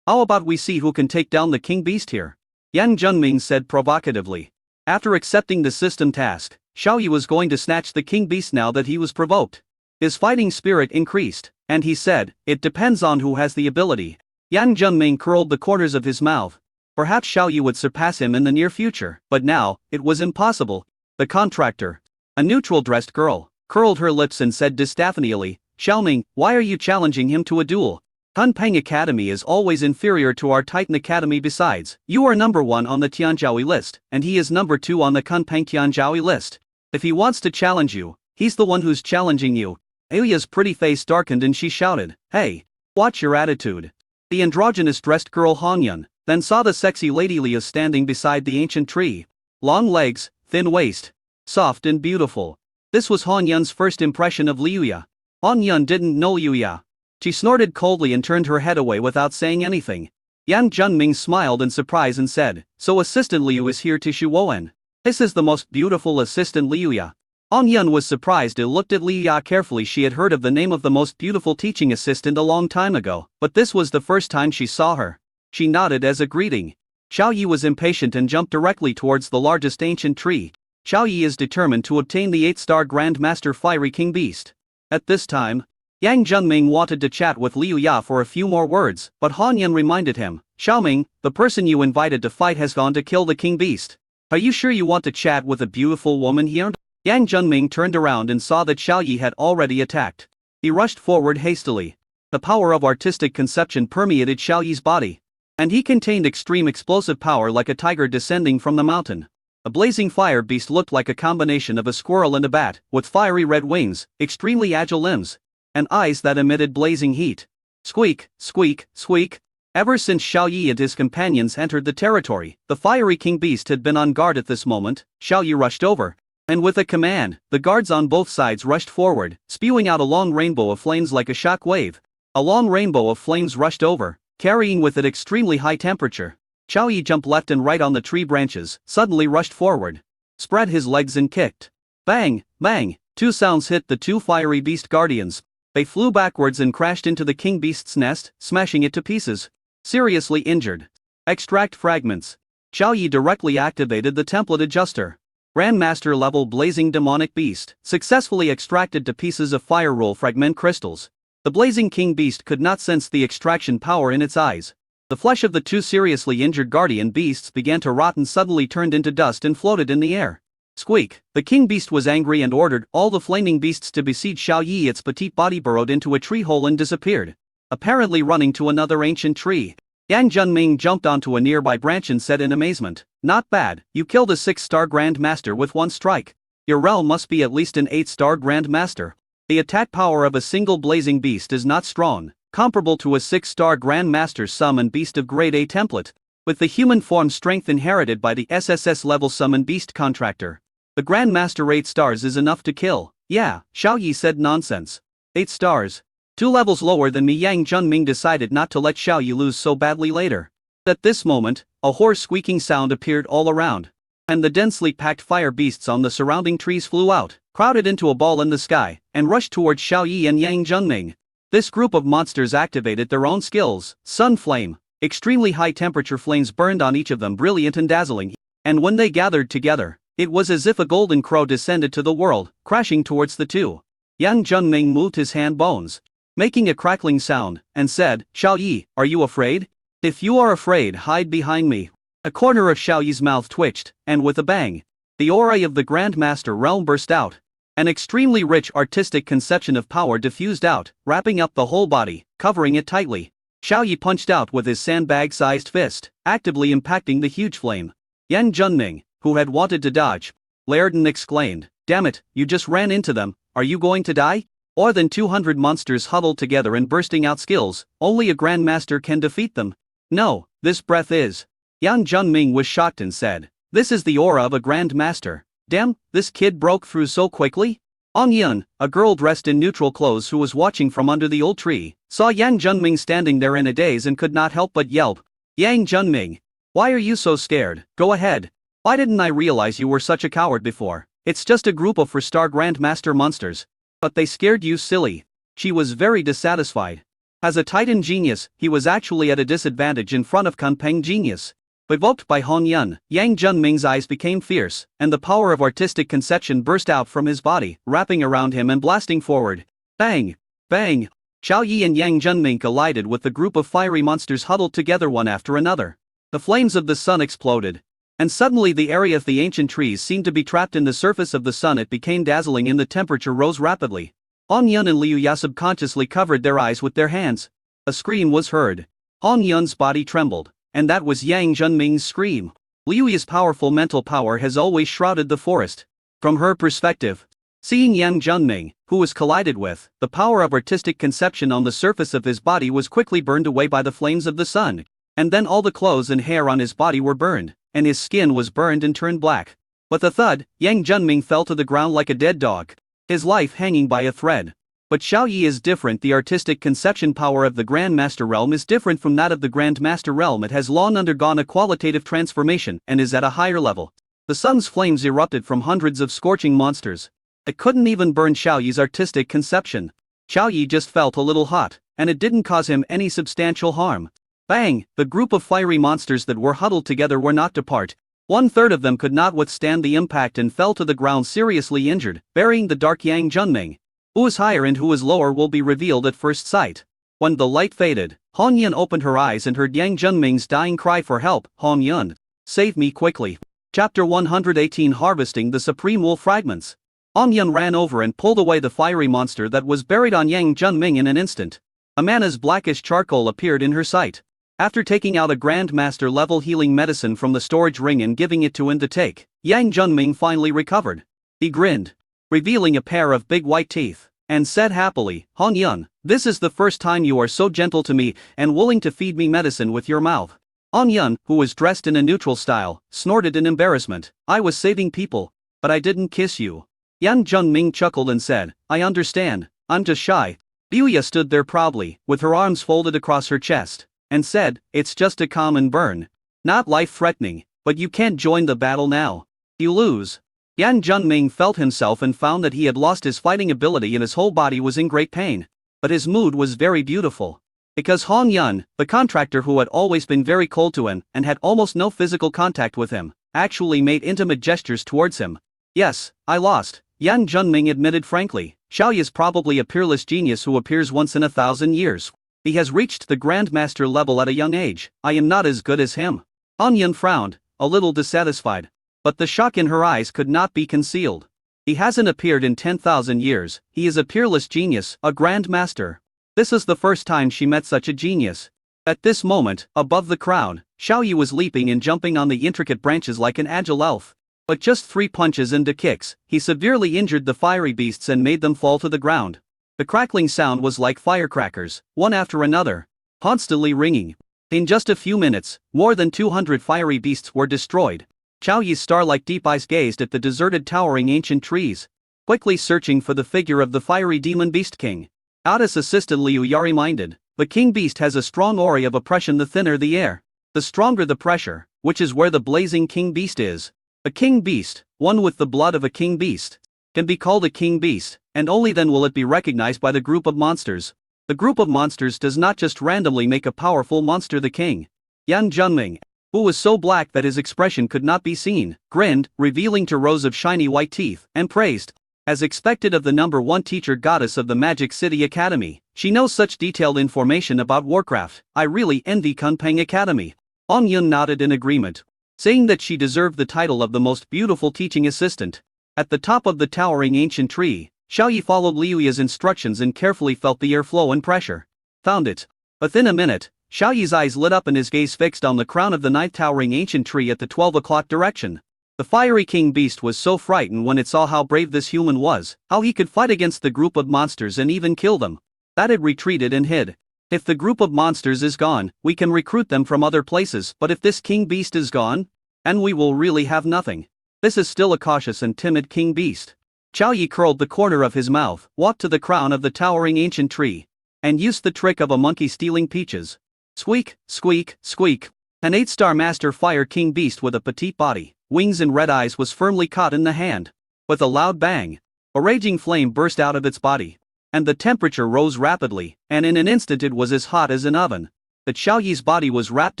How about we see who can take down the king beast here? Yang Junming said provocatively. After accepting the system task, Xiaoyi was going to snatch the king beast now that he was provoked. His fighting spirit increased, and he said, it depends on who has the ability. Yang Junming curled the corners of his mouth. Perhaps Xiaoyi would surpass him in the near future, but now, it was impossible. The contractor, a neutral-dressed girl, curled her lips and said distaphonially, Xiaoming, why are you challenging him to a duel? Kunpeng Academy is always inferior to our Titan Academy. Besides, you are number 1 on the Tianjiaoi list, and he is number 2 on the Kunpeng Tianjiaoi list. If he wants to challenge you, he's the one who's challenging you. Aya's pretty face darkened and she shouted, hey, watch your attitude. The androgynous dressed girl Hanyun then saw the sexy lady Liu standing beside the ancient tree. Long legs, thin waist, soft and beautiful. This was Hanyun's first impression of Liuya. Hanyun didn't know Liuya. She snorted coldly and turned her head away without saying anything. Yang Junming smiled in surprise and said, so Assistant Liu is here to Shuowen. This is the most beautiful Assistant Liuya. Hanyun was surprised and looked at Liuya carefully. She had heard of the name of the most beautiful teaching assistant a long time ago, but this was the first time she saw her. She nodded as a greeting. Xiaoyi was impatient and jumped directly towards the largest ancient tree. Xiaoyi is determined to obtain the 8-star Grandmaster Fiery King Beast. At this time, Yang Junming wanted to chat with Liu Ya for a few more words, but Hanyun reminded him, Xiaoming, the person you invited to fight has gone to kill the king beast. Are you sure you want to chat with a beautiful woman here? Yang Junming turned around and saw that Xiaoyi had already attacked. He rushed forward hastily. The power of artistic conception permeated Xiaoyi's body, and he contained extreme explosive power like a tiger descending from the mountain. A blazing fire beast looked like a combination of a squirrel and a bat, with fiery red wings, extremely agile limbs, and eyes that emitted blazing heat. Squeak, squeak, squeak. Ever since Xiaoyi and his companions entered the territory, the fiery king beast had been on guard. At this moment, Xiaoyi rushed over, and with a command, the guards on both sides rushed forward, spewing out a long rainbow of flames like a shock wave. A long rainbow of flames rushed over, carrying with it extremely high temperature. Xiaoyi jumped left and right on the tree branches, suddenly rushed forward, spread his legs and kicked. Bang, bang, 2 sounds hit the 2 fiery beast guardians. They flew backwards and crashed into the king beast's nest, smashing it to pieces. Seriously injured. Extract fragments. Xiaoyi directly activated the template adjuster. Grandmaster level blazing demonic beast, successfully extracted to pieces of fire roll fragment crystals. The blazing king beast could not sense the extraction power in its eyes. The flesh of the 2 seriously injured guardian beasts began to rot and suddenly turned into dust and floated in the air. Squeak. The king beast was angry and ordered all the flaming beasts to besiege Xiaoyi. Its petite body burrowed into a tree hole and disappeared, apparently running to another ancient tree. Yang Junming jumped onto a nearby branch and said in amazement, not bad, you killed a 6-star Grandmaster with 1 strike. Your realm must be at least an 8-star Grandmaster. The attack power of a single blazing beast is not strong, comparable to a 6-star Grandmaster's summon beast of grade A template, with the human form strength inherited by the SSS level summon beast contractor. The Grandmaster 8 stars is enough to kill. Yeah, Xiaoyi said nonsense. 8 stars. 2 levels lower than me. Yang Junming decided not to let Xiaoyi lose so badly later. At this moment, a hoarse squeaking sound appeared all around, and the densely packed fire beasts on the surrounding trees flew out, crowded into a ball in the sky, and rushed towards Xiaoyi and Yang Junming. This group of monsters activated their own skills. Sun Flame. Extremely high temperature flames burned on each of them, brilliant and dazzling, and when they gathered together, it was as if a golden crow descended to the world, crashing towards the 2. Yang Junming moved his hand bones, making a crackling sound, and said, Xiaoyi, are you afraid? If you are afraid, hide behind me. A corner of Xiaoyi's mouth twitched, and with a bang, The aura of the Grandmaster realm burst out. An extremely rich artistic conception of power diffused out, wrapping up the whole body, covering it tightly. Xiao Yi punched out with his sandbag-sized fist, actively impacting the huge flame. Yan Junming, who had wanted to dodge, glared and exclaimed, "Damn it, you just ran into them, are you going to die?" More than 200 monsters huddled together and bursting out skills, only a Grandmaster can defeat them. No, this breath is. Yan Junming was shocked and said, "This is the aura of a Grandmaster. Damn, this kid broke through so quickly?" Ong Yun, a girl dressed in neutral clothes who was watching from under the old tree, saw Yan Junming standing there in a daze and could not help but yelp. "Yang Junming, why are you so scared? Go ahead. Why didn't I realize you were such a coward before? It's just a group of 4-star Grandmaster monsters. But they scared you silly." She was very dissatisfied. As a Titan genius, he was actually at a disadvantage in front of Kunpeng genius. Evoked by Hong Yun, Yang Junming's eyes became fierce, and the power of artistic conception burst out from his body, wrapping around him and blasting forward. Bang! Bang! Xiao Yi and Yang Junming collided with the group of fiery monsters huddled together one after another. The flames of the sun exploded. And suddenly the area of the ancient trees seemed to be trapped in the surface of the sun. It became dazzling and the temperature rose rapidly. Hong Yun and Liu Ya subconsciously covered their eyes with their hands. A scream was heard. Hong Yun's body trembled. And that was Yang Junming's scream. Liu Ya's powerful mental power has always shrouded the forest. From her perspective, seeing Yang Junming, who was collided with, the power of artistic conception on the surface of his body was quickly burned away by the flames of the sun. And then all the clothes and hair on his body were burned, and his skin was burned and turned black. With a thud, Yang Junming fell to the ground like a dead dog, his life hanging by a thread. But Xiao Yi is different. The artistic conception power of the Grandmaster realm is different from that of the Grandmaster realm. It has long undergone a qualitative transformation and is at a higher level. The sun's flames erupted from hundreds of scorching monsters. It couldn't even burn Xiao Yi's artistic conception. Xiao Yi just felt a little hot, and it didn't cause him any substantial harm. Bang! The group of fiery monsters that were huddled together were knocked apart. 1/3 of them could not withstand the impact and fell to the ground seriously injured, burying the dark Yang Junming. Who is higher and who is lower will be revealed at first sight. When the light faded, Hong Yun opened her eyes and heard Yang Junming's dying cry for help. "Hong Yun, save me quickly." Chapter 118, Harvesting the Supreme Wolf Fragments. Hong Yun ran over and pulled away the fiery monster that was buried on Yang Junming in an instant. A mana's blackish charcoal appeared in her sight. After taking out a Grandmaster level healing medicine from the storage ring and giving it to him to take, Yang Junming finally recovered. He grinned, revealing a pair of big white teeth, and said happily, "Hong Yun, this is the first time you are so gentle to me and willing to feed me medicine with your mouth." Hong Yun, who was dressed in a neutral style, snorted in embarrassment. "I was saving people, but I didn't kiss you." Yang Junming chuckled and said, "I understand, I'm just shy." Liu Ya stood there proudly, with her arms folded across her chest, and said, "It's just a common burn. Not life-threatening, but you can't join the battle now. You lose." Yan Junming felt himself and found that he had lost his fighting ability and his whole body was in great pain. But his mood was very beautiful. Because Hong Yun, the contractor who had always been very cold to him and had almost no physical contact with him, actually made intimate gestures towards him. "Yes, I lost," Yan Junming admitted frankly. "Xiao Yi is probably a peerless genius who appears once in 1,000 years. He has reached the Grandmaster level at a young age. I am not as good as him." Hong Yun frowned, a little dissatisfied. But the shock in her eyes could not be concealed. "He hasn't appeared in 10,000 years, he is a peerless genius, a Grandmaster." This is the first time she met such a genius. At this moment, above the crowd, Xiao Yi was leaping and jumping on the intricate branches like an agile elf. But just 3 punches and 2 kicks, he severely injured the fiery beasts and made them fall to the ground. The crackling sound was like firecrackers, one after another, constantly ringing. In just a few minutes, more than 200 fiery beasts were destroyed. Xiao Yi's star-like deep eyes gazed at the deserted towering ancient trees, quickly searching for the figure of the fiery demon beast king. Addis assisted Liu Ya reminded, "The king beast has a strong aura of oppression. The thinner the air, the stronger the pressure, which is where the blazing king beast is. A king beast, one with the blood of a king beast, can be called a king beast, and only then will it be recognized by the group of monsters. The group of monsters does not just randomly make a powerful monster the king." Yan Junming, who was so black that his expression could not be seen, grinned, revealing 2 rows of shiny white teeth, and praised. As expected of the #1 teacher goddess of the Magic City Academy, she knows such detailed information about Warcraft. "I really envy Kunpeng Academy." Hong Yun nodded in agreement. saying that she deserved the title of the most beautiful teaching assistant. At the top of the towering ancient tree, Xiaoyi followed Liuya's instructions and carefully felt the airflow and pressure. Found it. Within a minute, Xiaoyi's eyes lit up and his gaze fixed on the crown of the ninth towering ancient tree at the 12 o'clock direction. The fiery king beast was so frightened when it saw how brave this human was, how he could fight against the group of monsters and even kill them, that it retreated and hid. If the group of monsters is gone, we can recruit them from other places, but if this king beast is gone, and we will really have nothing. This is still a cautious and timid king beast. Xiaoyi curled the corner of his mouth, walked to the crown of the towering ancient tree, and used the trick of a monkey stealing peaches. Squeak, squeak, squeak. An 8-star master fire king beast with a petite body, wings and red eyes was firmly caught in the hand. With a loud bang, a raging flame burst out of its body, and the temperature rose rapidly, and in an instant it was as hot as an oven. But Xiaoyi's body was wrapped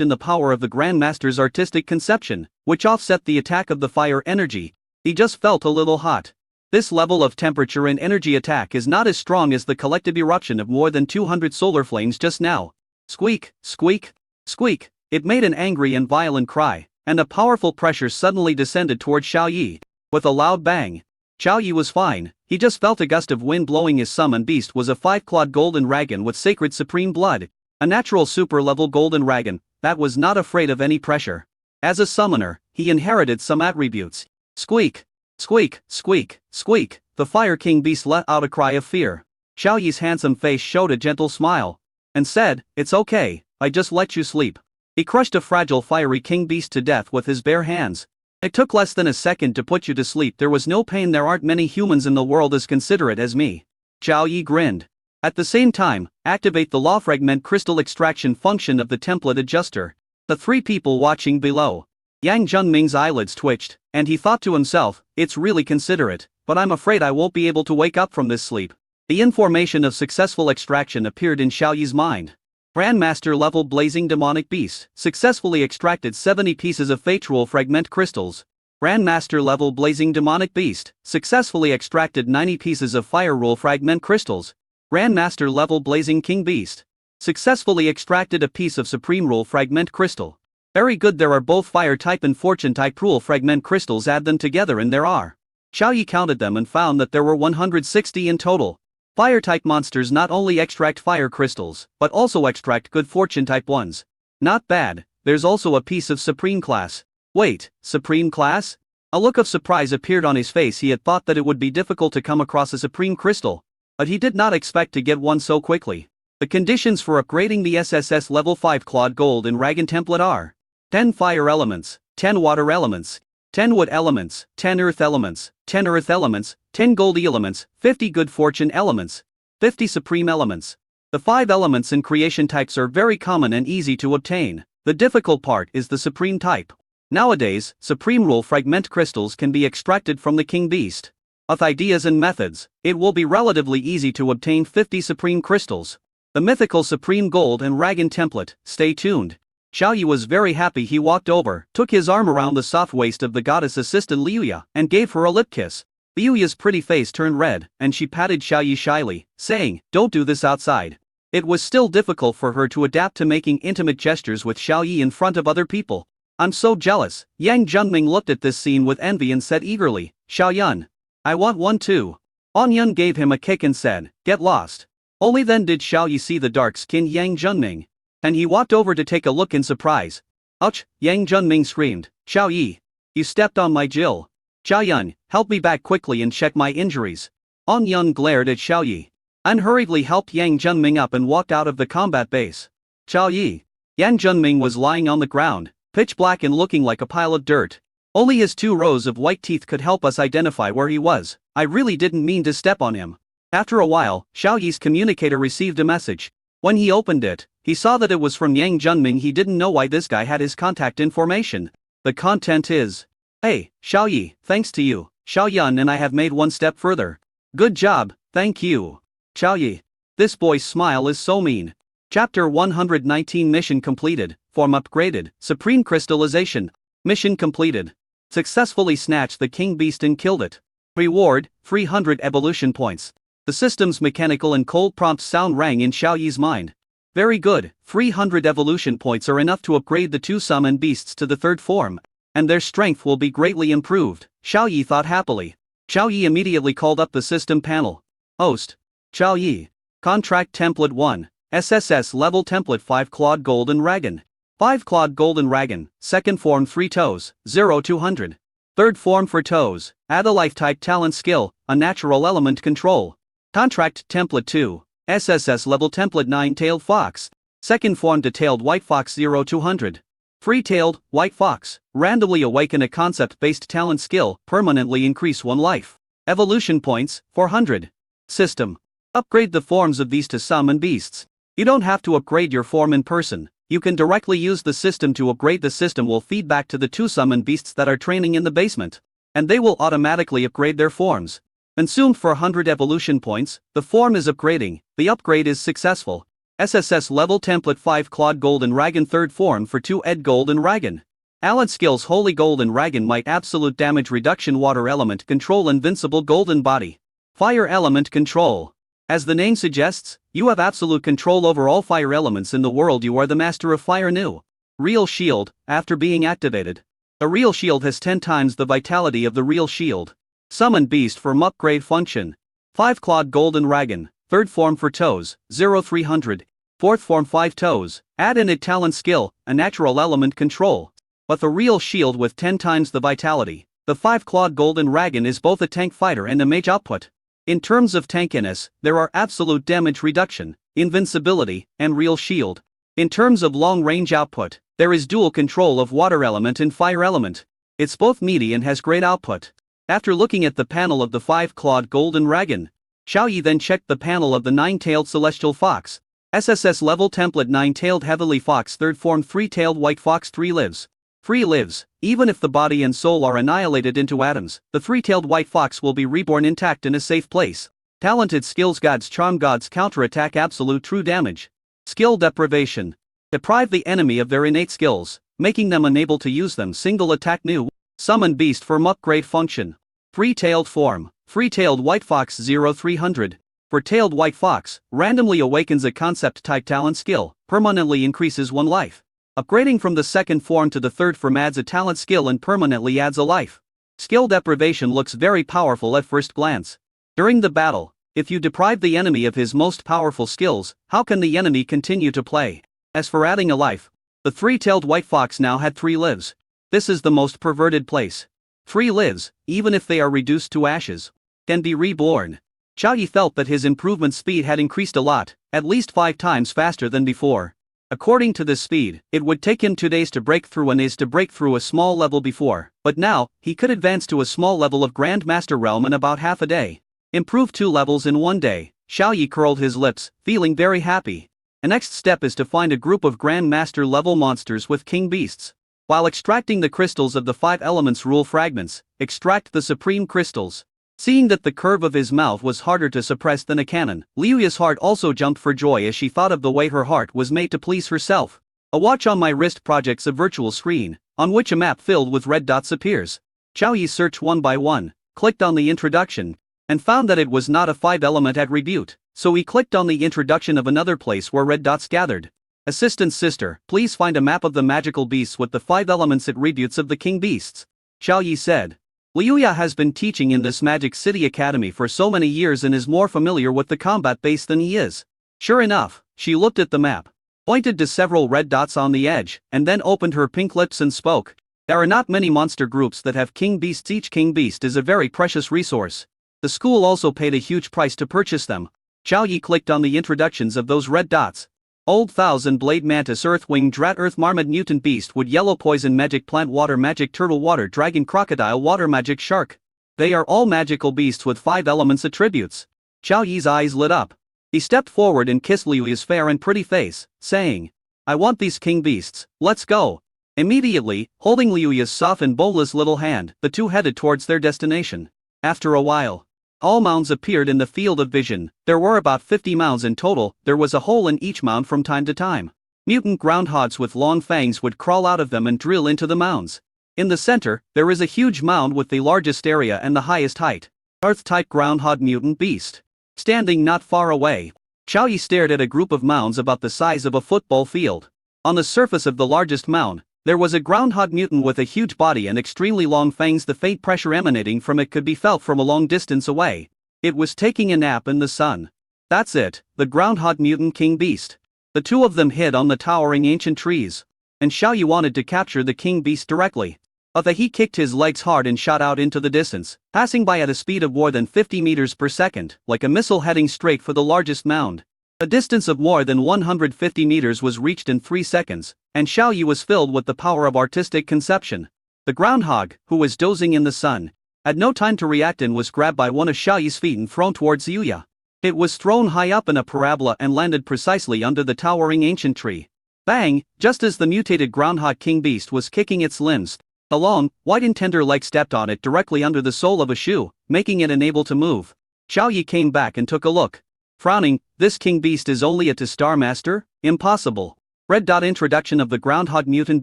in the power of the Grand Master's artistic conception, which offset the attack of the fire energy. He just felt a little hot. This level of temperature and energy attack is not as strong as the collective eruption of more than 200 solar flames just now. Squeak, squeak, squeak. It made an angry and violent cry, and a powerful pressure suddenly descended toward Xiaoyi. With a loud bang, Xiaoyi was fine. He just felt a gust of wind blowing. His summoned beast was a 5-clawed golden dragon with sacred supreme blood, a natural super-level golden dragon that was not afraid of any pressure. As a summoner, he inherited some attributes. Squeak, squeak, squeak, squeak. The Fire King beast let out a cry of fear. Xiaoyi's handsome face showed a gentle smile, and said, "It's okay, I just let you sleep." He crushed a fragile fiery king beast to death with his bare hands. "It took less than a second to put you to sleep. There was no pain. There aren't many humans in the world as considerate as me." Xiaoyi grinned. At the same time, activate the law fragment crystal extraction function of the template adjuster. The three people watching below. Yang Junming's eyelids twitched, and he thought to himself, "It's really considerate, but I'm afraid I won't be able to wake up from this sleep." The information of successful extraction appeared in Xiaoyi's mind. Grandmaster level blazing demonic beast successfully extracted 70 pieces of fate rule fragment crystals. Grandmaster level blazing demonic beast successfully extracted 90 pieces of fire rule fragment crystals. Grandmaster level blazing king beast successfully extracted a piece of supreme rule fragment crystal. Very good. There are both fire type and fortune type rule fragment crystals. Add them together and there are. Xiaoyi counted them and found that there were 160 in total. Fire-type monsters not only extract fire crystals, but also extract good fortune-type ones. Not bad. There's also a piece of supreme class. Wait, supreme class? A look of surprise appeared on his face. He had thought that it would be difficult to come across a supreme crystal, but he did not expect to get one so quickly. The conditions for upgrading the SSS level 5 Clawed Gold and Dragon template are 10 fire elements, 10 water elements, 10 wood elements, 10 earth elements, 10 earth elements, 10 gold elements, 50 good fortune elements, 50 supreme elements. The 5 elements and creation types are very common and easy to obtain. The difficult part is the supreme type. Nowadays, supreme rule fragment crystals can be extracted from the king beast. With ideas and methods, it will be relatively easy to obtain 50 supreme crystals. The mythical supreme gold and dragon template. Stay tuned. Xiaoyi was very happy. He walked over, took his arm around the soft waist of the goddess assistant Liuya, and gave her a lip kiss. Liuya's pretty face turned red, and she patted Xiaoyi shyly, saying, "Don't do this outside." It was still difficult for her to adapt to making intimate gestures with Xiaoyi in front of other people. "I'm so jealous." Yang Junming looked at this scene with envy and said eagerly, "Xiaoyun, I want one too." Onyun gave him a kick and said, "Get lost." Only then did Xiaoyi see the dark-skinned Yang Junming, and he walked over to take a look in surprise. "Ouch!" Yang Junming screamed. "Xiaoyi, you stepped on my Jill. Xiaoyun, help me back quickly and check my injuries." Onyun glared at Xiaoyi, and hurriedly helped Yang Junming up and walked out of the combat base. Xiaoyi. Yang Junming was lying on the ground, pitch black and looking like a pile of dirt. Only his 2 rows of white teeth could help us identify where he was. I really didn't mean to step on him. After a while, Xiaoyi's communicator received a message. When he opened it, he saw that it was from Yang Junming. He didn't know why this guy had his contact information. The content is, "Hey, Xiaoyi, thanks to you, Xiaoyun and I have made one step further. Good job, thank you. Xiaoyi." This boy's smile is so mean. Chapter 119 Mission completed, form upgraded, supreme crystallization. Mission completed. Successfully snatched the king beast and killed it. Reward, 300 evolution points. The system's mechanical and cold prompt sound rang in Xiaoyi's mind. Very good, 300 evolution points are enough to upgrade the 2 summoned beasts to the 3rd form. and their strength will be greatly improved, Xiaoyi thought happily. Xiaoyi immediately called up the system panel. Host. Xiaoyi. Contract Template 1. SSS Level Template 5 Claude Golden Dragon. 5 Claude Golden Dragon, second form 3 toes, 0-200. Third form for toes, add a life-type talent skill, a natural element control. Contract Template 2. SSS Level Template 9 Tailed Fox. Second form Detailed White Fox 0-200. Free-tailed, White Fox, randomly awaken a concept-based talent skill, permanently increase 1 life. Evolution points, 400. System. Upgrade the forms of these to summon beasts. You don't have to upgrade your form in person, you can directly use the system to upgrade. The system will feed back to the 2 summon beasts that are training in the basement, and they will automatically upgrade their forms. Consumed 400 evolution points, the form is upgrading, the upgrade is successful. SSS Level Template 5 Claude Golden Dragon third form for 2 Ed Golden Dragon. Allied skills Holy Golden Dragon Might Absolute Damage Reduction Water Element Control Invincible Golden Body. Fire Element Control. As the name suggests, you have absolute control over all fire elements in the world. You are the master of fire. New. Real Shield, after being activated. A Real Shield has 10 times the vitality of the Real Shield. Summon Beast from Upgrade Function. 5 Claude Golden Dragon, third form for toes, 0-300. Fourth form 5 toes, add in a talent skill, a natural element control. But the Real Shield with 10 times the vitality, the 5 Claude Golden Dragon is both a tank fighter and a mage output. In terms of tankiness, there are absolute damage reduction, invincibility, and Real Shield. In terms of long range output, there is dual control of water element and fire element. It's both meaty and has great output. After looking at the panel of the 5 Claude Golden Dragon, Xiaoyi then checked the panel of the 9-tailed Celestial Fox. SSS Level Template 9-tailed Heavenly Fox third form 3-tailed White Fox 3 lives. 3 lives, even if the body and soul are annihilated into atoms, the 3-tailed White Fox will be reborn intact in a safe place. Talented skills God's Charm God's Counterattack Absolute True Damage. Skill Deprivation. Deprive the enemy of their innate skills, making them unable to use them. Single attack New. Summon Beast from Upgrade Function. 3-tailed form, 3-tailed White Fox 0-300. For Tailed White Fox, randomly awakens a concept-type talent skill, permanently increases 1 life. Upgrading from the second form to the third form adds a talent skill and permanently adds a life. Skill Deprivation looks very powerful at first glance. During the battle, if you deprive the enemy of his most powerful skills, how can the enemy continue to play? As for adding a life, the 3-tailed White Fox now had 3 lives. This is the most perverted place. 3 lives, even if they are reduced to ashes, can be reborn. Xiaoyi felt that his improvement speed had increased a lot, at least 5 times faster than before. According to this speed, it would take him 2 days to break through and is to break through a small level before, but now, he could advance to a small level of Grand Master Realm in about half a day. Improve 2 levels in 1 day, Xiaoyi curled his lips, feeling very happy. The next step is to find a group of Grand Master level monsters with King Beasts. While extracting the crystals of the 5 elements rule fragments, extract the supreme crystals. Seeing that the curve of his mouth was harder to suppress than a cannon, Liuya's heart also jumped for joy as she thought of the way her heart was made to please herself. A watch on my wrist projects a virtual screen, on which a map filled with red dots appears. Xiaoyi searched one by one, clicked on the introduction, and found that it was not a 5-element attribute, so he clicked on the introduction of another place where red dots gathered. Assistant sister, please find a map of the magical beasts with the 5 elements attributes of the king beasts. Xiaoyi said. Liuya has been teaching in this Magic City Academy for so many years and is more familiar with the combat base than he is. Sure enough, she looked at the map, pointed to several red dots on the edge, and then opened her pink lips and spoke. There are not many monster groups that have king beasts. Each king beast is a very precious resource. The school also paid a huge price to purchase them. Xiaoyi clicked on the introductions of those red dots. Old Thousand Blade Mantis Earthwing Drat Earth Marmot Mutant Beast Wood Yellow Poison Magic Plant Water Magic Turtle Water Dragon Crocodile Water Magic Shark. They are all magical beasts with 5 elements attributes. Xiaoyi's eyes lit up. He stepped forward and kissed Liuya's fair and pretty face, saying, I want these king beasts, let's go. Immediately, holding Liuya's soft and boneless little hand, the two headed towards their destination. After a while, all mounds appeared in the field of vision. There were about 50 mounds in total. There was a hole in each mound from time to time. Mutant groundhogs with long fangs would crawl out of them and drill into the mounds. In the center, there is a huge mound with the largest area and the highest height. Earth-type groundhog mutant beast. Standing not far away, Xiaoyi stared at a group of mounds about the size of a football field. On the surface of the largest mound, There was a groundhog mutant with a huge body and extremely long fangs. The faint pressure emanating from it could be felt from a long distance away. It was taking a nap in the sun. That's it, the groundhog mutant king beast. The two of them hid on the towering ancient trees. And Xiaoyu wanted to capture the king beast directly. But he kicked his legs hard and shot out into the distance, passing by at a speed of more than 50 meters per second, like a missile heading straight for the largest mound. A distance of more than 150 meters was reached in 3 seconds, and Xiaoyu was filled with the power of artistic conception. The groundhog, who was dozing in the sun, had no time to react and was grabbed by one of Xiaoyu's feet and thrown towards Yuya. It was thrown high up in a parabola and landed precisely under the towering ancient tree. Bang! Just as the mutated groundhog king beast was kicking its limbs, a long, white and tender leg stepped on it directly under the sole of a shoe, making it unable to move. Xiaoyu came back and took a look. Frowning, this king beast is only a two-star master? Impossible. Red dot introduction of the groundhog mutant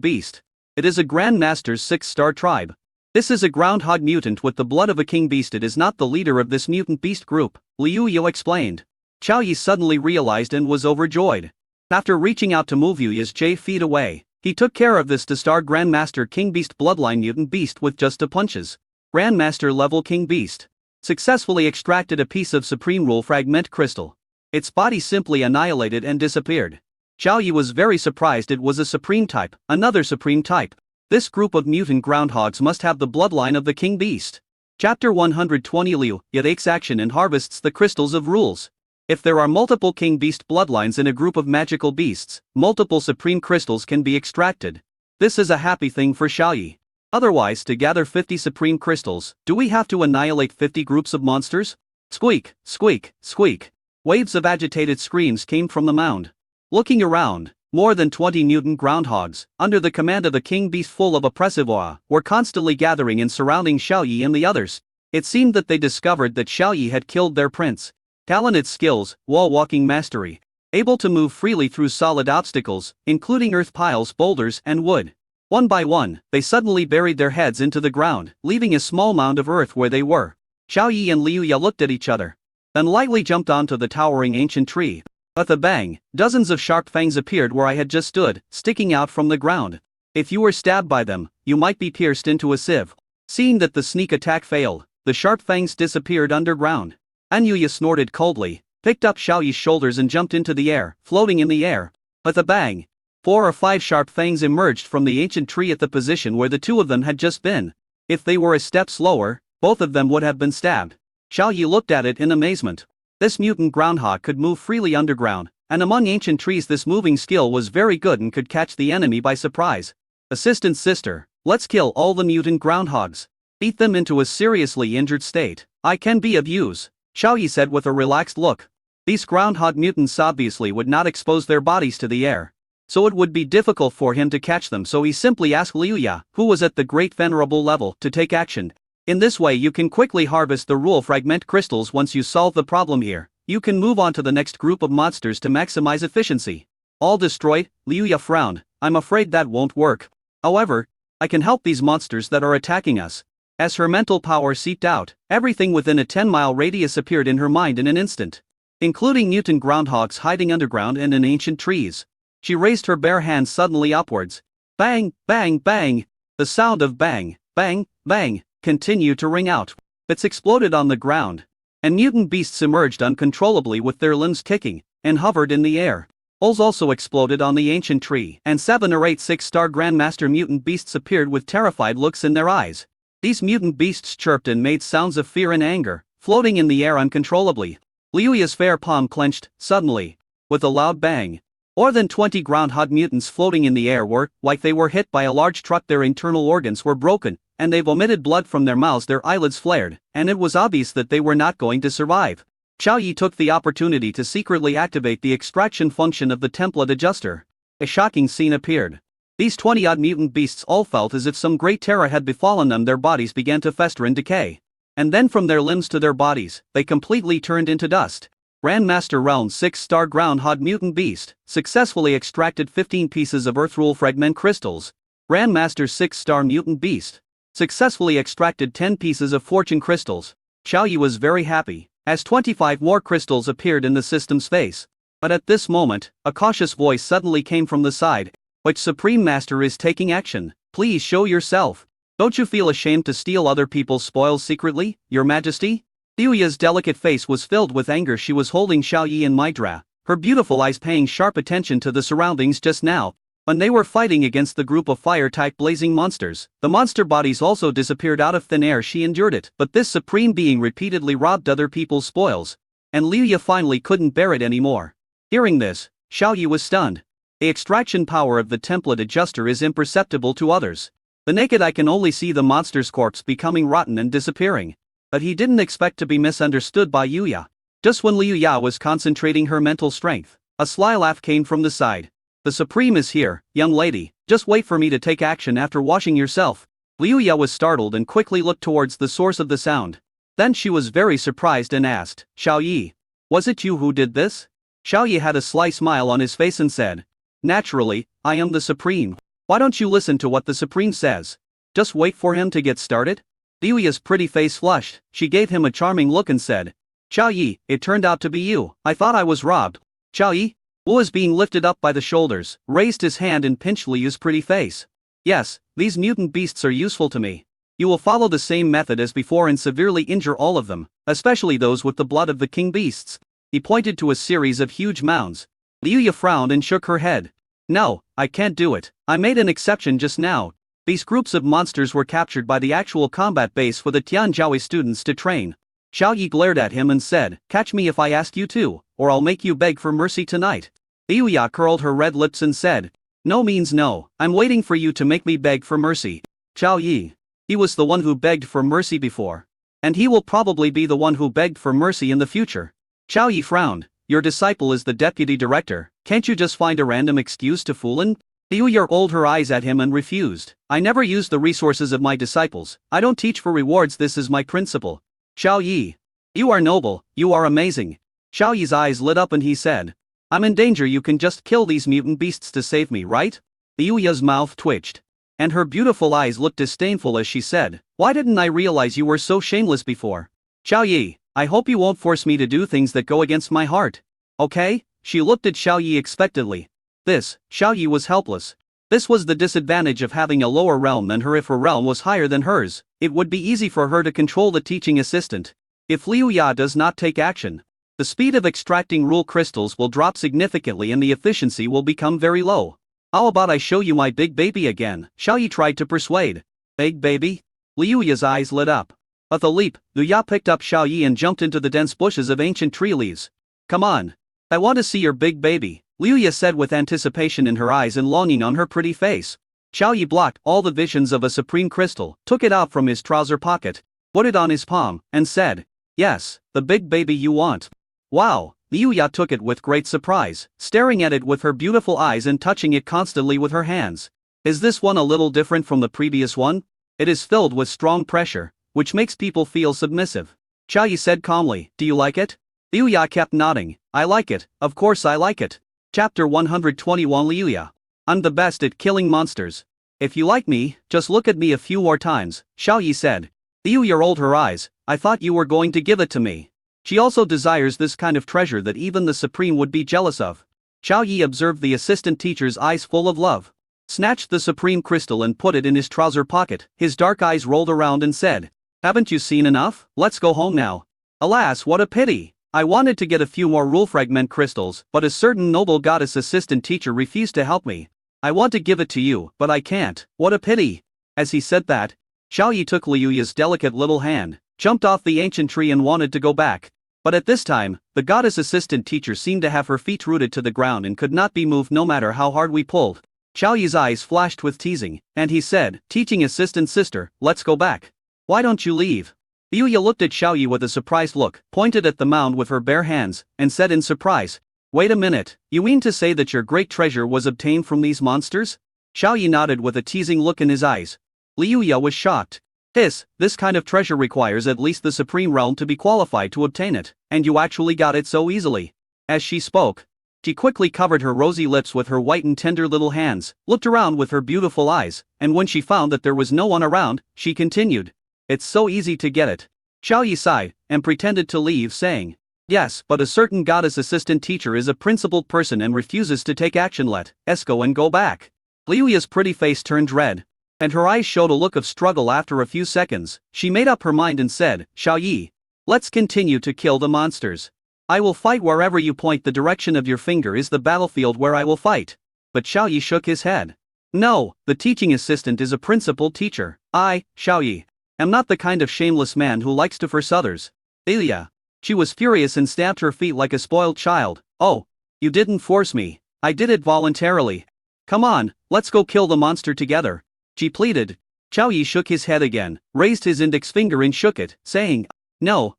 beast. It is a grandmaster's 6-star tribe. This is a groundhog mutant with the blood of a king beast. It is not the leader of this mutant beast group, Liu Yu explained. Xiaoyu suddenly realized and was overjoyed. After reaching out to move Yuya's feet away, he took care of this two-star grandmaster king beast bloodline mutant beast with just 2 punches. Grandmaster level king beast. Successfully extracted a piece of supreme rule fragment crystal. Its body simply annihilated and disappeared. Xiaoyu was very surprised. It was a supreme type, another supreme type. This group of mutant groundhogs must have the bloodline of the king beast. Chapter 120 Liu Yet takes action and harvests the crystals of rules. If there are multiple king beast bloodlines in a group of magical beasts, multiple supreme crystals can be extracted. This is a happy thing for Xiaoyu. Otherwise, to gather 50 supreme crystals, do we have to annihilate 50 groups of monsters? Squeak, squeak, squeak. Waves of agitated screams came from the mound. Looking around, more than 20 mutant groundhogs, under the command of the king beast full of oppressive awe, were constantly gathering and surrounding Xiaoyu and the others. It seemed that they discovered that Xiaoyu had killed their prince. Talented skills, wall-walking mastery. Able to move freely through solid obstacles, including earth piles, boulders, and wood. One by one, they suddenly buried their heads into the ground, leaving a small mound of earth where they were. Xiaoyu and Liu Ya looked at each other. Then lightly jumped onto the towering ancient tree. With a bang, dozens of sharp fangs appeared where I had just stood, sticking out from the ground. If you were stabbed by them, you might be pierced into a sieve. Seeing that the sneak attack failed, the sharp fangs disappeared underground. Anyuya snorted coldly, picked up Xiaoyu's shoulders and jumped into the air, floating in the air. With a bang, 4 or 5 sharp fangs emerged from the ancient tree at the position where the two of them had just been. If they were a step slower, both of them would have been stabbed. Xiaoyu looked at it in amazement. This mutant groundhog could move freely underground, and among ancient trees this moving skill was very good and could catch the enemy by surprise. Assistant sister, let's kill all the mutant groundhogs. Beat them into a seriously injured state. I can be of use, Xiaoyu said with a relaxed look. These groundhog mutants obviously would not expose their bodies to the air, so it would be difficult for him to catch them, so he simply asked Liu Ya, who was at the great venerable level, to take action. In this way you can quickly harvest the rule fragment crystals. Once you solve the problem here, you can move on to the next group of monsters to maximize efficiency. All destroyed? Liu Ya frowned. I'm afraid that won't work. However, I can help these monsters that are attacking us. As her mental power seeped out, everything within a 10-mile radius appeared in her mind in an instant, including mutant groundhogs hiding underground and in ancient trees. She raised her bare hand suddenly upwards. Bang, bang, bang. The sound of bang, bang, bang continued to ring out. Bits exploded on the ground, and mutant beasts emerged uncontrollably with their limbs kicking, and hovered in the air. Holes also exploded on the ancient tree, and 7 or 8 6-star grandmaster mutant beasts appeared with terrified looks in their eyes. These mutant beasts chirped and made sounds of fear and anger, floating in the air uncontrollably. Liu Ya's fair palm clenched, suddenly. With a loud bang, more than 20 groundhog mutants floating in the air were, like they were hit by a large truck. Their internal organs were broken, and they vomited blood from their mouths. Their eyelids flared, and it was obvious that they were not going to survive. Xiaoyu took the opportunity to secretly activate the extraction function of the template adjuster. A shocking scene appeared. These 20-odd mutant beasts all felt as if some great terror had befallen them. Their bodies began to fester and decay. And then from their limbs to their bodies, they completely turned into dust. Grandmaster Realm 6-star groundhog mutant beast, successfully extracted 15 pieces of Earth Rule fragment crystals. Grandmaster 6-star mutant beast, successfully extracted 10 pieces of fortune crystals. Xiaoyu was very happy, as 25 more crystals appeared in the system's face. But at this moment, a cautious voice suddenly came from the side. Which Supreme Master is taking action? Please show yourself. Don't you feel ashamed to steal other people's spoils secretly, Your Majesty? Liuya's delicate face was filled with anger. She was holding Xiaoyi and Midra, her beautiful eyes paying sharp attention to the surroundings just now. When they were fighting against the group of fire-type blazing monsters, the monster bodies also disappeared out of thin air. She endured it, but this supreme being repeatedly robbed other people's spoils, and Liuya finally couldn't bear it anymore. Hearing this, Xiaoyi was stunned. The extraction power of the template adjuster is imperceptible to others. The naked eye can only see the monster's corpse becoming rotten and disappearing. But he didn't expect to be misunderstood by Liuya. Just when Liuya was concentrating her mental strength, a sly laugh came from the side. The Supreme is here, young lady, just wait for me to take action after washing yourself. Liuya was startled and quickly looked towards the source of the sound. Then she was very surprised and asked, Xiaoyi, was it you who did this? Xiaoyi had a sly smile on his face and said, naturally, I am the Supreme. Why don't you listen to what the Supreme says? Just wait for him to get started? Liuya's pretty face flushed. She gave him a charming look and said, Xiaoyi, it turned out to be you. I thought I was robbed. Xiaoyi, Wu was being lifted up by the shoulders, raised his hand and pinched Liu's pretty face. Yes, these mutant beasts are useful to me. You will follow the same method as before and severely injure all of them, especially those with the blood of the king beasts. He pointed to a series of huge mounds. Liuya frowned and shook her head. No, I can't do it. I made an exception just now. These groups of monsters were captured by the actual combat base for the Tianjiahui students to train. Xiaoyi glared at him and said, catch me if I ask you to, or I'll make you beg for mercy tonight. Liuya curled her red lips and said, no means no, I'm waiting for you to make me beg for mercy. Xiaoyi. He was the one who begged for mercy before. And he will probably be the one who begged for mercy in the future. Xiaoyi frowned. Your disciple is the deputy director, can't you just find a random excuse to fool him? Liuya rolled her eyes at him and refused. I never use the resources of my disciples, I don't teach for rewards, this is my principle. Xiaoyi. You are noble, you are amazing. Xiaoyi's eyes lit up and he said, I'm in danger, you can just kill these mutant beasts to save me, right? Liuya's mouth twitched. And her beautiful eyes looked disdainful as she said, why didn't I realize you were so shameless before? Xiaoyi, I hope you won't force me to do things that go against my heart. Okay? She looked at Xiaoyi expectantly. Xiaoyi was helpless. This was the disadvantage of having a lower realm than her. If her realm was higher than hers, it would be easy for her to control the teaching assistant. If Liuya does not take action, the speed of extracting rule crystals will drop significantly and the efficiency will become very low. How about I show you my big baby again? Xiaoyi tried to persuade. Big baby? Liuya's eyes lit up. With a leap, Liuya picked up Xiaoyi and jumped into the dense bushes of ancient tree leaves. Come on. I want to see your big baby, Liuya said with anticipation in her eyes and longing on her pretty face. Xiaoyi blocked all the visions of a supreme crystal, took it out from his trouser pocket, put it on his palm, and said, yes, the big baby you want. Wow, Liuya took it with great surprise, staring at it with her beautiful eyes and touching it constantly with her hands. Is this one a little different from the previous one? It is filled with strong pressure, which makes people feel submissive. Xiaoyi said calmly, do you like it? Liuya kept nodding, I like it, of course I like it. Chapter 121 Liuya. I'm the best at killing monsters. If you like me, just look at me a few more times, Xiaoyi said. Liuya rolled her eyes, I thought you were going to give it to me. She also desires this kind of treasure that even the Supreme would be jealous of. Xiaoyi observed the assistant teacher's eyes full of love. Snatched the supreme crystal and put it in his trouser pocket, his dark eyes rolled around and said, haven't you seen enough? Let's go home now. Alas, what a pity! I wanted to get a few more rule fragment crystals, but a certain noble goddess assistant teacher refused to help me. I want to give it to you, but I can't, what a pity! As he said that, Xiaoyi took Liuya's delicate little hand, jumped off the ancient tree and wanted to go back. But at this time, the goddess assistant teacher seemed to have her feet rooted to the ground and could not be moved no matter how hard we pulled. Xiaoyi's eyes flashed with teasing, and he said, teaching assistant sister, let's go back. Why don't you leave? Liuya looked at Xiaoyi with a surprised look, pointed at the mound with her bare hands, and said in surprise, wait a minute, you mean to say that your great treasure was obtained from these monsters? Xiaoyi nodded with a teasing look in his eyes. Liuya was shocked. This kind of treasure requires at least the supreme realm to be qualified to obtain it, and you actually got it so easily. As she spoke, she quickly covered her rosy lips with her white and tender little hands, looked around with her beautiful eyes, and when she found that there was no one around, she continued, it's so easy to get it. Xiaoyi sighed, and pretended to leave saying, yes, but a certain goddess assistant teacher is a principled person and refuses to take action, let us go and go back. Liuya's pretty face turned red, and her eyes showed a look of struggle. After a few seconds, she made up her mind and said, Xiaoyi, let's continue to kill the monsters. I will fight wherever you point. The direction of your finger is the battlefield where I will fight. But Xiaoyi shook his head. No, the teaching assistant is a principal teacher. I, Xiaoyi, am not the kind of shameless man who likes to force others. Liuya. She was furious and stamped her feet like a spoiled child. Oh, you didn't force me. I did it voluntarily. Come on, let's go kill the monster together. She pleaded. Xiaoyi shook his head again, raised his index finger and shook it, saying, No,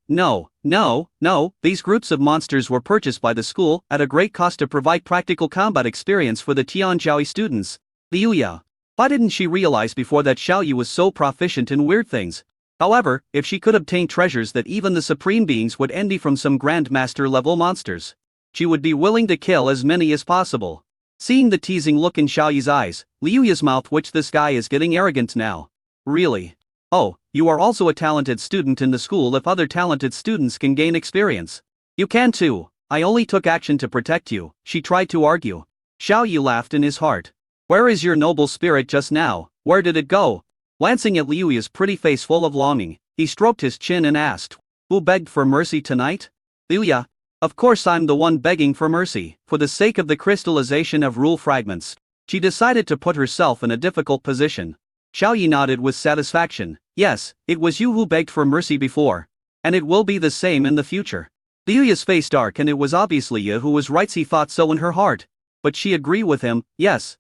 these groups of monsters were purchased by the school at a great cost to provide practical combat experience for the Tianjiaoi students. Liuya. Why didn't she realize before that Xiaoyi was so proficient in weird things? However, if she could obtain treasures that even the supreme beings would envy from some grandmaster level monsters, she would be willing to kill as many as possible. Seeing the teasing look in Xiaoyi's eyes, Liuya's mouth twitched. This guy is getting arrogant now. Really? Oh, you are also a talented student in the school. If other talented students can gain experience, you can too. I only took action to protect you, she tried to argue. Xiaoyi laughed in his heart. Where is your noble spirit just now? Where did it go? Glancing at Liuya's pretty face full of longing, he stroked his chin and asked, Who begged for mercy tonight? Liuya. Of course I'm the one begging for mercy. For the sake of the crystallization of rule fragments, she decided to put herself in a difficult position. Xiaoyi nodded with satisfaction. Yes, it was you who begged for mercy before. And it will be the same in the future. Liuya's face darkened, and it was obviously Liuya who was right. She thought so in her heart. But she agreed with him. Yes,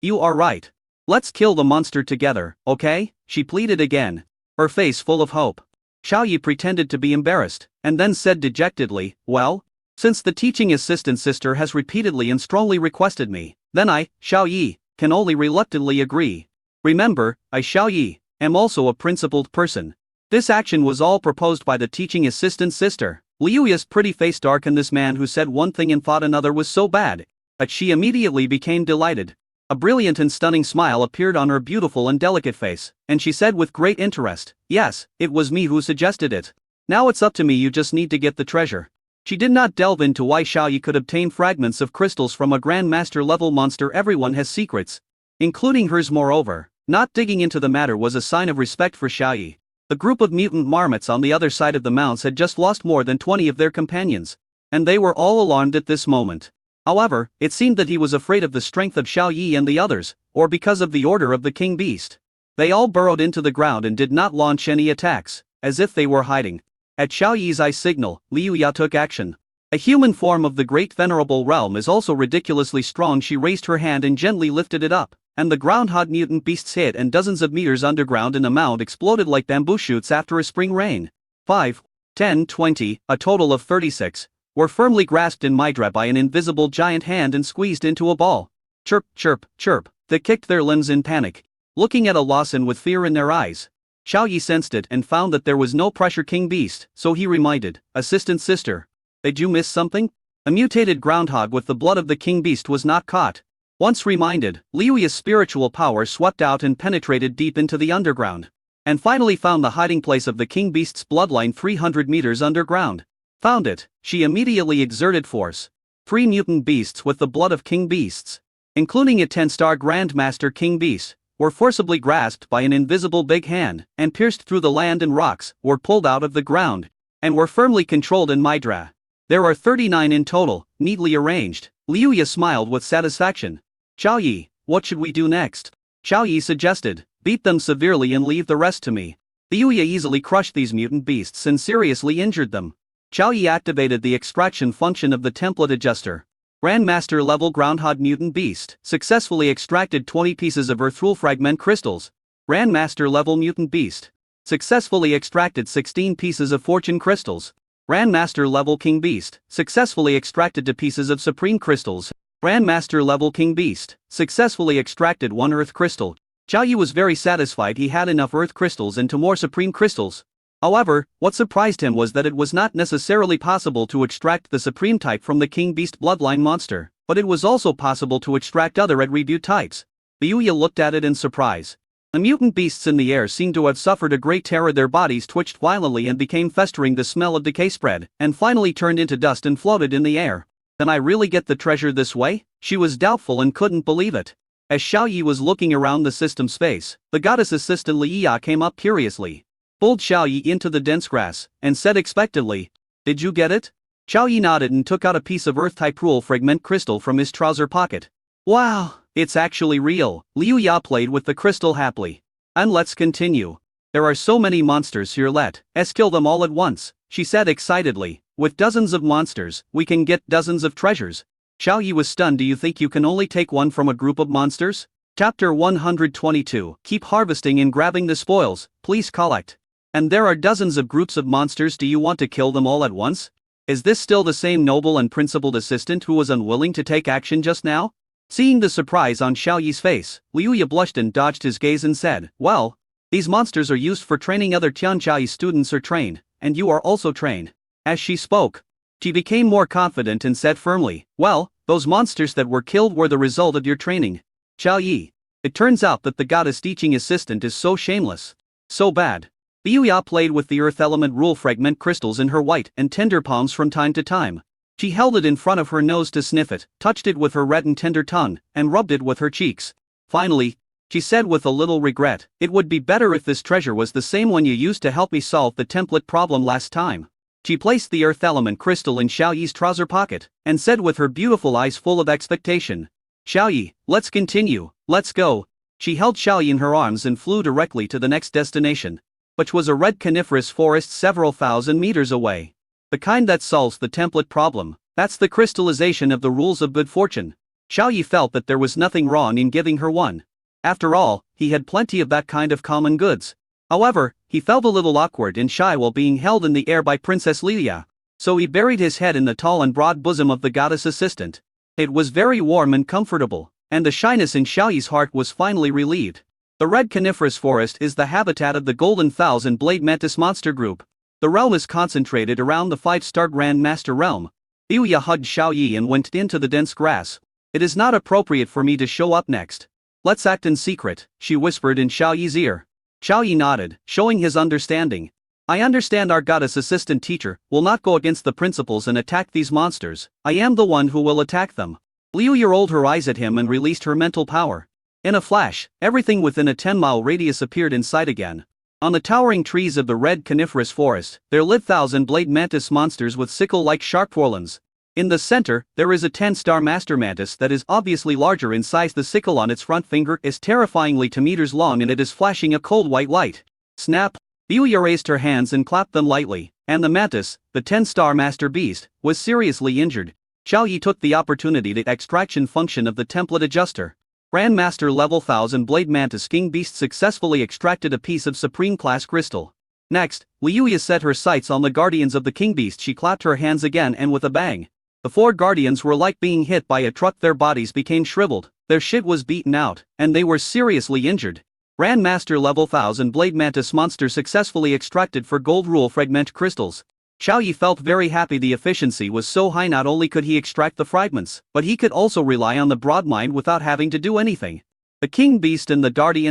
you are right. Let's kill the monster together, okay? She pleaded again, her face full of hope. Xiaoyi pretended to be embarrassed, and then said dejectedly, Well, since the teaching assistant sister has repeatedly and strongly requested me, then I, Xiaoyi, can only reluctantly agree. Remember, I, Xiaoyi, am also a principled person. This action was all proposed by the teaching assistant sister. Liuya's pretty face darkened. This man who said one thing and thought another was so bad, but she immediately became delighted. A brilliant and stunning smile appeared on her beautiful and delicate face, and she said with great interest, Yes, it was me who suggested it. Now it's up to me. You just need to get the treasure. She did not delve into why Xiaoyi could obtain fragments of crystals from a grandmaster level monster. Everyone has secrets, including hers. Moreover, not digging into the matter was a sign of respect for Xiaoyi. The group of mutant marmots on the other side of the mounds had just lost more than 20 of their companions, and they were all alarmed at this moment. However, it seemed that he was afraid of the strength of Xiaoyi and the others, or because of the order of the king beast. They all burrowed into the ground and did not launch any attacks, as if they were hiding. At Xiaoyi's eye signal, Liuya took action. A human form of the great venerable realm is also ridiculously strong. She raised her hand and gently lifted it up, and the groundhog mutant beasts hit, and dozens of meters underground in the mound exploded like bamboo shoots after a spring rain. 5, 10, 20, a total of 36. Were firmly grasped in Midra by an invisible giant hand and squeezed into a ball. Chirp, chirp, chirp, they kicked their limbs in panic, looking at a loss and with fear in their eyes. Xiaoyi sensed it and found that there was no pressure king beast, so he reminded, Assistant sister, did you miss something? A mutated groundhog with the blood of the king beast was not caught. Once reminded, Liuya's spiritual power swept out and penetrated deep into the underground, and finally found the hiding place of the king beast's bloodline 300 meters underground. Found it, she immediately exerted force. 3 mutant beasts with the blood of king beasts, including a 10-star grandmaster king beast, were forcibly grasped by an invisible big hand, and pierced through the land and rocks, were pulled out of the ground, and were firmly controlled in Midra. There are 39 in total, neatly arranged. Liuya smiled with satisfaction. Xiaoyi, what should we do next? Xiaoyi suggested, beat them severely and leave the rest to me. Liuya easily crushed these mutant beasts and seriously injured them. Xiaoyi activated the extraction function of the template adjuster. Grandmaster level groundhog mutant beast successfully extracted 20 pieces of earthrule fragment crystals. Grandmaster level mutant beast successfully extracted 16 pieces of fortune crystals. Grandmaster level king beast successfully extracted 2 pieces of supreme crystals. Grandmaster level king beast successfully extracted 1 earth crystal. Xiaoyi was very satisfied he had enough earth crystals and 2 more supreme crystals. However, what surprised him was that it was not necessarily possible to extract the supreme type from the king beast bloodline monster, but it was also possible to extract other attribute types. Liuya looked at it in surprise. The mutant beasts in the air seemed to have suffered a great terror. Their bodies twitched violently and became festering. The smell of decay spread, and finally turned into dust and floated in the air. Can I really get the treasure this way? She was doubtful and couldn't believe it. As Xiao Yi was looking around the system space, the goddess assistant Liya came up curiously, pulled Xiao Yi into the dense grass, and said expectantly, "Did you get it?" Xiao Yi nodded and took out a piece of earth-type rule fragment crystal from his trouser pocket. "Wow, it's actually real." Liu Ya played with the crystal happily. "And let's continue. There are so many monsters here, let's kill them all at once," she said excitedly. "With dozens of monsters, we can get dozens of treasures." Xiao Yi was stunned. "Do you think you can only take one from a group of monsters?" Chapter 122. Keep harvesting and grabbing the spoils, please collect. And there are dozens of groups of monsters. Do you want to kill them all at once? Is this still the same noble and principled assistant who was unwilling to take action just now? Seeing the surprise on Xiao Yi's face, Liu Ya blushed and dodged his gaze and said, "Well, these monsters are used for training other Tianjia students are trained, and you are also trained." As she spoke, she became more confident and said firmly, "Well, those monsters that were killed were the result of your training. Xiao Yi, it turns out that the goddess teaching assistant is so shameless. So bad." Liu Ya played with the earth element rule fragment crystals in her white and tender palms from time to time. She held it in front of her nose to sniff it, touched it with her red and tender tongue, and rubbed it with her cheeks. Finally, she said with a little regret, "It would be better if this treasure was the same one you used to help me solve the template problem last time." She placed the earth element crystal in Xiao Yi's trouser pocket, and said with her beautiful eyes full of expectation, "Xiao Yi, let's continue, let's go." She held Xiao Yi in her arms and flew directly to the next destination, which was a red coniferous forest several thousand meters away. The kind that solves the template problem, that's the crystallization of the rules of good fortune. Xiao Yi felt that there was nothing wrong in giving her one. After all, he had plenty of that kind of common goods. However, he felt a little awkward and shy while being held in the air by Princess Lilia, so he buried his head in the tall and broad bosom of the goddess assistant. It was very warm and comfortable, and the shyness in Xiao Yi's heart was finally relieved. The red coniferous forest is the habitat of the Golden Thousand Blade Mantis monster group. The realm is concentrated around the 5-star Grand Master realm. Liu Ya hugged Xiao Yi and went into the dense grass. "It is not appropriate for me to show up next. Let's act in secret," she whispered in Xiao Yi's ear. Xiao Yi nodded, showing his understanding. "I understand our goddess assistant teacher will not go against the principles and attack these monsters. I am the one who will attack them." Liu Ya rolled her eyes at him and released her mental power. In a flash, everything within a 10-mile radius appeared in sight again. On the towering trees of the red coniferous forest, there lived 1,000 blade mantis monsters with sickle-like sharp talons. In the center, there is a 10-star master mantis that is obviously larger in size. The sickle on its front finger is terrifyingly 2 meters long and it is flashing a cold white light. Snap! Liu Ya raised her hands and clapped them lightly, and the mantis, the 10-star master beast, was seriously injured. Xiao Yi took the opportunity. The extraction function of the template adjuster. Grandmaster level 1000 Blade Mantis King Beast successfully extracted a piece of Supreme Class crystal. Next, Liu Ya set her sights on the guardians of the King Beast. She clapped her hands again and with a bang. The 4 guardians were like being hit by a truck. Their bodies became shriveled, their shit was beaten out, and they were seriously injured. Grandmaster level 1000 Blade Mantis monster successfully extracted for gold rule fragment crystals. Xiao Yi felt very happy. The efficiency was so high. Not only could he extract the fragments, but he could also rely on the broad mind without having to do anything. The King Beast and the Darty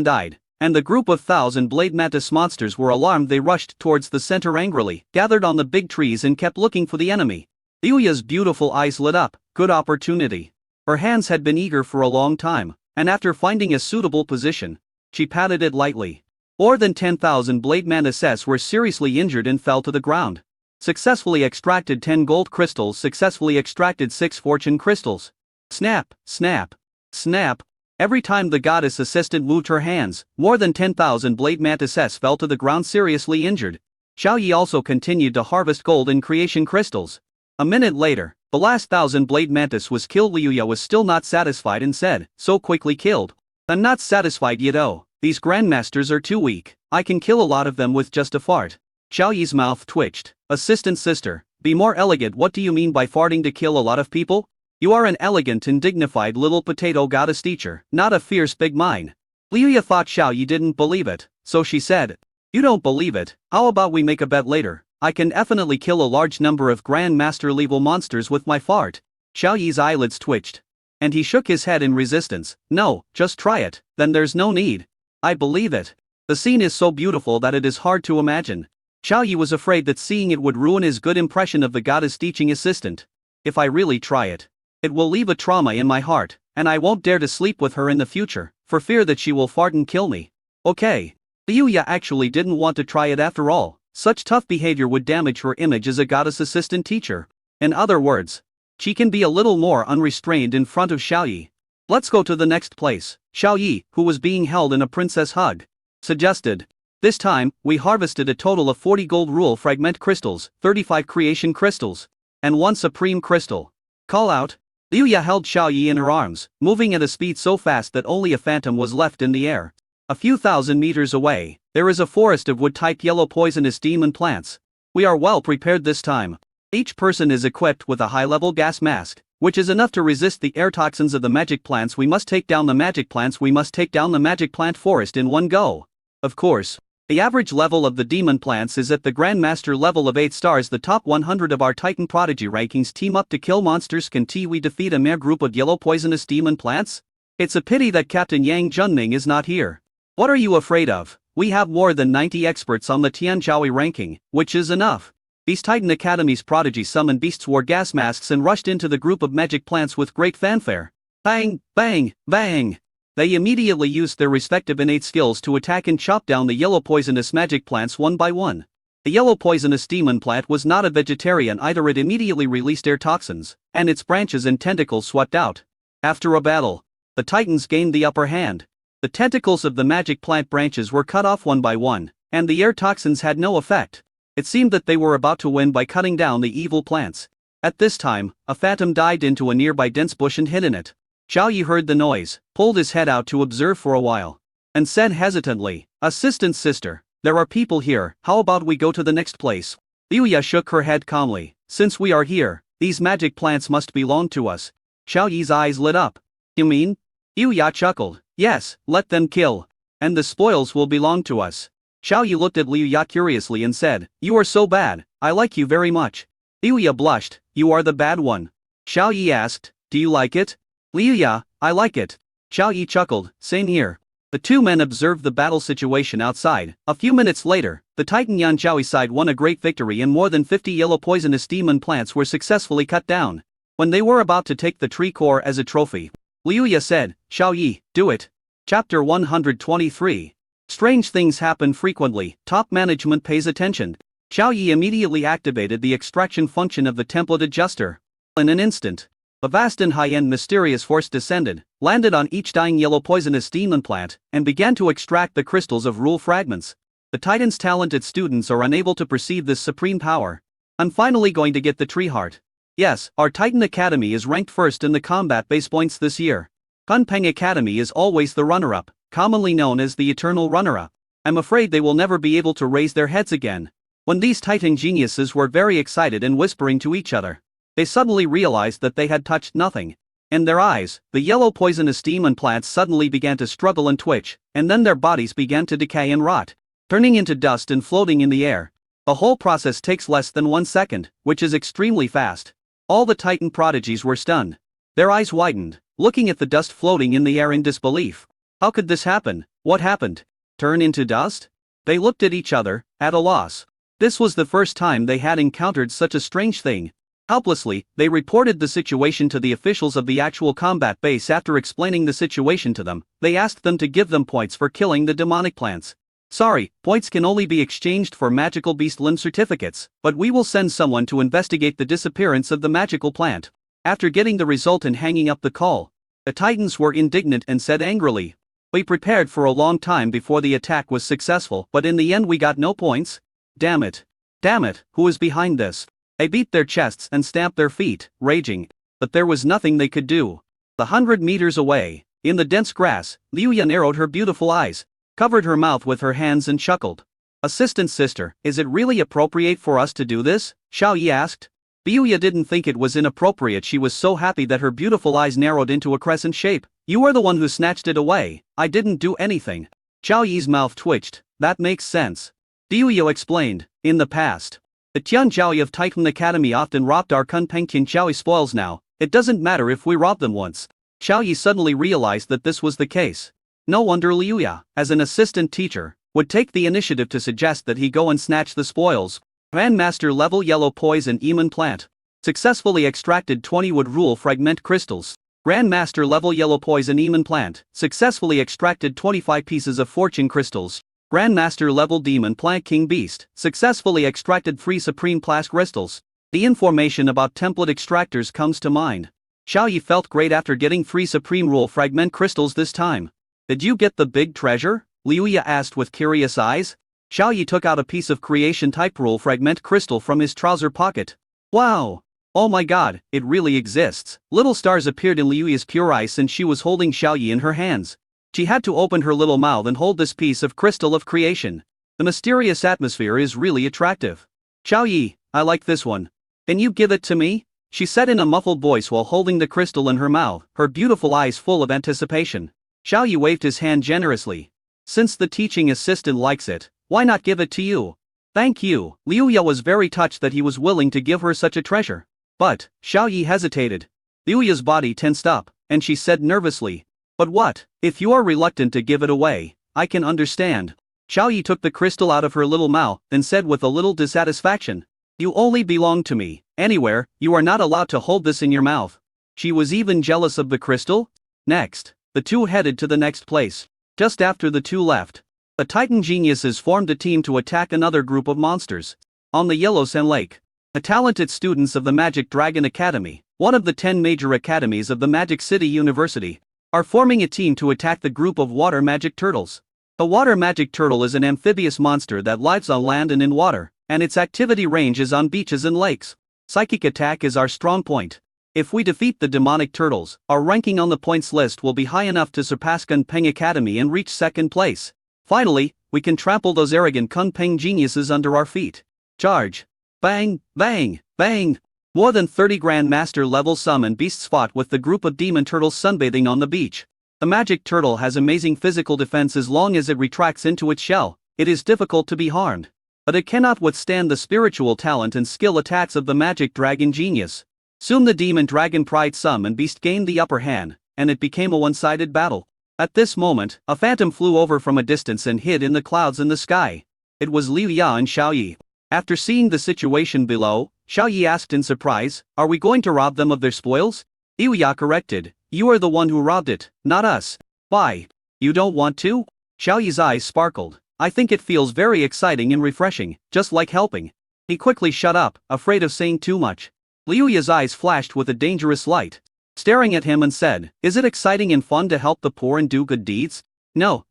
and the group of 1,000 Blade Mantis monsters were alarmed. They rushed towards the center angrily, gathered on the big trees and kept looking for the enemy. Liu Ya's beautiful eyes lit up. Good opportunity. Her hands had been eager for a long time, and after finding a suitable position, she patted it lightly. More than 10,000 Blade Mantis were seriously injured and fell to the ground. Successfully extracted 10 gold crystals. Successfully extracted 6 fortune crystals. Snap, snap, snap. Every time the goddess assistant moved her hands, more than 10,000 Blade Mantis fell to the ground seriously injured. Xiao Yi also continued to harvest gold and creation crystals. A minute later, the last 1,000 Blade Mantis was killed. Liu Ya was still not satisfied and said, "So quickly killed? I'm not satisfied yet. Oh, these grandmasters are too weak. I can kill a lot of them with just a fart." Xiao Yi's mouth twitched. "Assistant sister, be more elegant. What do you mean by farting to kill a lot of people? You are an elegant and dignified little potato goddess teacher, not a fierce big mine." Liu Ya thought Xiao Yi didn't believe it, so she said, "You don't believe it? How about we make a bet later? I can definitely kill a large number of Grand Master level monsters with my fart." Xiao Yi's eyelids twitched, and he shook his head in resistance. "No, just try it, then there's no need. I believe it. The scene is so beautiful that it is hard to imagine." Xiao Yi was afraid that seeing it would ruin his good impression of the goddess teaching assistant. "If I really try it, It will leave a trauma in my heart, and I won't dare to sleep with her in the future, for fear that she will fart and kill me. Okay. Liuya actually didn't want to try it after all. Such tough behavior would damage her image as a goddess assistant teacher. In other words, she can be a little more unrestrained in front of Xiaoyi. Let's go to the next place. Xiaoyi, who was being held in a princess hug, suggested. This time, we harvested a total of 40 gold rule fragment crystals, 35 creation crystals, and 1 supreme crystal. Call out. Liuya held Xiaoyi in her arms, moving at a speed so fast that only a phantom was left in the air. A few thousand meters away, there is a forest of wood-type yellow poisonous demon plants. We are well prepared this time. Each person is equipped with a high-level gas mask, which is enough to resist the air toxins of the magic plants. We must take down the magic plants. We must take down the magic plant forest in one go. Of course, the average level of the demon plants is at the Grandmaster level of 8 stars. The top 100 of our Titan Prodigy rankings team up to kill monsters. Can we defeat a mere group of yellow poisonous demon plants? It's a pity that Captain Yang Junming is not here. What are you afraid of? We have more than 90 experts on the Tianzhaoi ranking, which is enough. Beast Titan Academy's prodigy summoned beasts wore gas masks and rushed into the group of magic plants with great fanfare. Bang, bang, bang! They immediately used their respective innate skills to attack and chop down the yellow poisonous magic plants one by one. The yellow poisonous demon plant was not a vegetarian either. It immediately released air toxins, and its branches and tentacles swept out. After a battle, the Titans gained the upper hand. The tentacles of the magic plant branches were cut off one by one, and the air toxins had no effect. It seemed that they were about to win by cutting down the evil plants. At this time, a phantom dived into a nearby dense bush and hid in it. Xiaoyi heard the noise, pulled his head out to observe for a while, and said hesitantly, "Assistant sister, there are people here. How about we go to the next place?" Liuya shook her head calmly. "Since we are here, these magic plants must belong to us." Xiaoyi's eyes lit up. "You mean?" Liuya chuckled. "Yes, let them kill. And the spoils will belong to us." Xiaoyi looked at Liuya curiously and said, "You are so bad, I like you very much." Liuya blushed. "You are the bad one." Xiaoyi asked, "Do you like it?" "Liuya, I like it." Xiaoyi chuckled, "Same here." The two men observed the battle situation outside. A few minutes later, the Titan Yanzhaoi side won a great victory and more than 50 yellow poisonous demon plants were successfully cut down. When they were about to take the tree core as a trophy, Liuya said, "Xiaoyi, do it." Chapter 123. Strange things happen frequently. Top management pays attention. Xiaoyi immediately activated the extraction function of the template adjuster. In an instant, a vast and high-end mysterious force descended, landed on each dying yellow poisonous demon plant, and began to extract the crystals of rule fragments. The Titan's talented students are unable to perceive this supreme power. I'm finally going to get the tree heart. Yes, our Titan Academy is ranked first in the combat base points this year. Kunpeng Academy is always the runner-up, commonly known as the eternal runner-up. I'm afraid they will never be able to raise their heads again. When these Titan geniuses were very excited and whispering to each other, they suddenly realized that they had touched nothing. In their eyes, the yellow poisonous demon plants suddenly began to struggle and twitch, and then their bodies began to decay and rot, turning into dust and floating in the air. The whole process takes less than 1 second, which is extremely fast. All the Titan prodigies were stunned. Their eyes widened, looking at the dust floating in the air in disbelief. How could this happen? What happened? Turn into dust? They looked at each other, at a loss. This was the first time they had encountered such a strange thing. Helplessly, they reported the situation to the officials of the actual combat base. After explaining the situation to them, they asked them to give them points for killing the demonic plants. Sorry, points can only be exchanged for magical beast limb certificates, but we will send someone to investigate the disappearance of the magical plant. After getting the result and hanging up the call, the Titans were indignant and said angrily, "We prepared for a long time before the attack was successful, but in the end we got no points? Damn it. Damn it, who is behind this?" They beat their chests and stamped their feet, raging, but there was nothing they could do. 100 meters away, in the dense grass, Liuya narrowed her beautiful eyes, covered her mouth with her hands and chuckled. "Assistant sister, is it really appropriate for us to do this?" Xiaoyi asked. Liuya didn't think it was inappropriate. She was so happy that her beautiful eyes narrowed into a crescent shape. "You are the one who snatched it away. I didn't do anything." Xiaoyi's mouth twitched. "That makes sense." Liuya explained, "In the past, the Tianzhaoi of Titan Academy often robbed our Kunpeng Tianzhaoi spoils. Now, it doesn't matter if we rob them once." Xiaoyi suddenly realized that this was the case. No wonder Liuya, as an assistant teacher, would take the initiative to suggest that he go and snatch the spoils. Grandmaster level yellow poison demon plant. Successfully extracted 20 wood rule fragment crystals. Grandmaster level yellow poison demon plant. Successfully extracted 25 pieces of fortune crystals. Grandmaster level demon plant king beast. Successfully extracted 3 supreme class crystals. The information about template extractors comes to mind. Xiaoyi felt great after getting 3 supreme rule fragment crystals this time. Did you get the big treasure? Liuya asked with curious eyes. Xiaoyi took out a piece of creation type rule fragment crystal from his trouser pocket. Wow! Oh my god, it really exists. Little stars appeared in Liuya's pure eyes and she was holding Xiaoyi in her hands. She had to open her little mouth and hold this piece of crystal of creation. The mysterious atmosphere is really attractive. Xiaoyi, I like this one. Can you give it to me? She said in a muffled voice while holding the crystal in her mouth, her beautiful eyes full of anticipation. Xiaoyi waved his hand generously. Since the teaching assistant likes it, why not give it to you? Thank you. Liuya was very touched that he was willing to give her such a treasure. But, Xiaoyi hesitated. Liuya's body tensed up, and she said nervously, but what? If you are reluctant to give it away, I can understand. Xiaoyi took the crystal out of her little mouth, then said with a little dissatisfaction, you only belong to me. Anywhere, you are not allowed to hold this in your mouth. She was even jealous of the crystal. Next, the two headed to the next place. Just after the two left, the Titan geniuses formed a team to attack another group of monsters. On the Yellow Sand Lake, the talented students of the Magic Dragon Academy, one of the 10 major academies of the Magic City University, are forming a team to attack the group of water magic turtles. The water magic turtle is an amphibious monster that lives on land and in water, and its activity range is on beaches and lakes. Psychic attack is our strong point. If we defeat the demonic turtles, our ranking on the points list will be high enough to surpass Kunpeng Academy and reach second place. Finally, we can trample those arrogant Kunpeng geniuses under our feet. Charge! Bang, bang, bang! More than 30 Grandmaster level summon beasts fought with the group of demon turtles sunbathing on the beach. The magic turtle has amazing physical defense as long as it retracts into its shell. It is difficult to be harmed. But it cannot withstand the spiritual talent and skill attacks of the magic dragon genius. Soon the demon dragon pride summon beast gained the upper hand, and it became a one-sided battle. At this moment, a phantom flew over from a distance and hid in the clouds in the sky. It was Liuya and Xiaoyi. After seeing the situation below, Xiaoyi asked in surprise, are we going to rob them of their spoils? Liuya corrected, you are the one who robbed it, not us. Why? You don't want to? Xiaoyi's eyes sparkled. I think it feels very exciting and refreshing, just like helping. He quickly shut up, afraid of saying too much. Liuya's eyes flashed with a dangerous light, staring at him and said, is it exciting and fun to help the poor and do good deeds? No,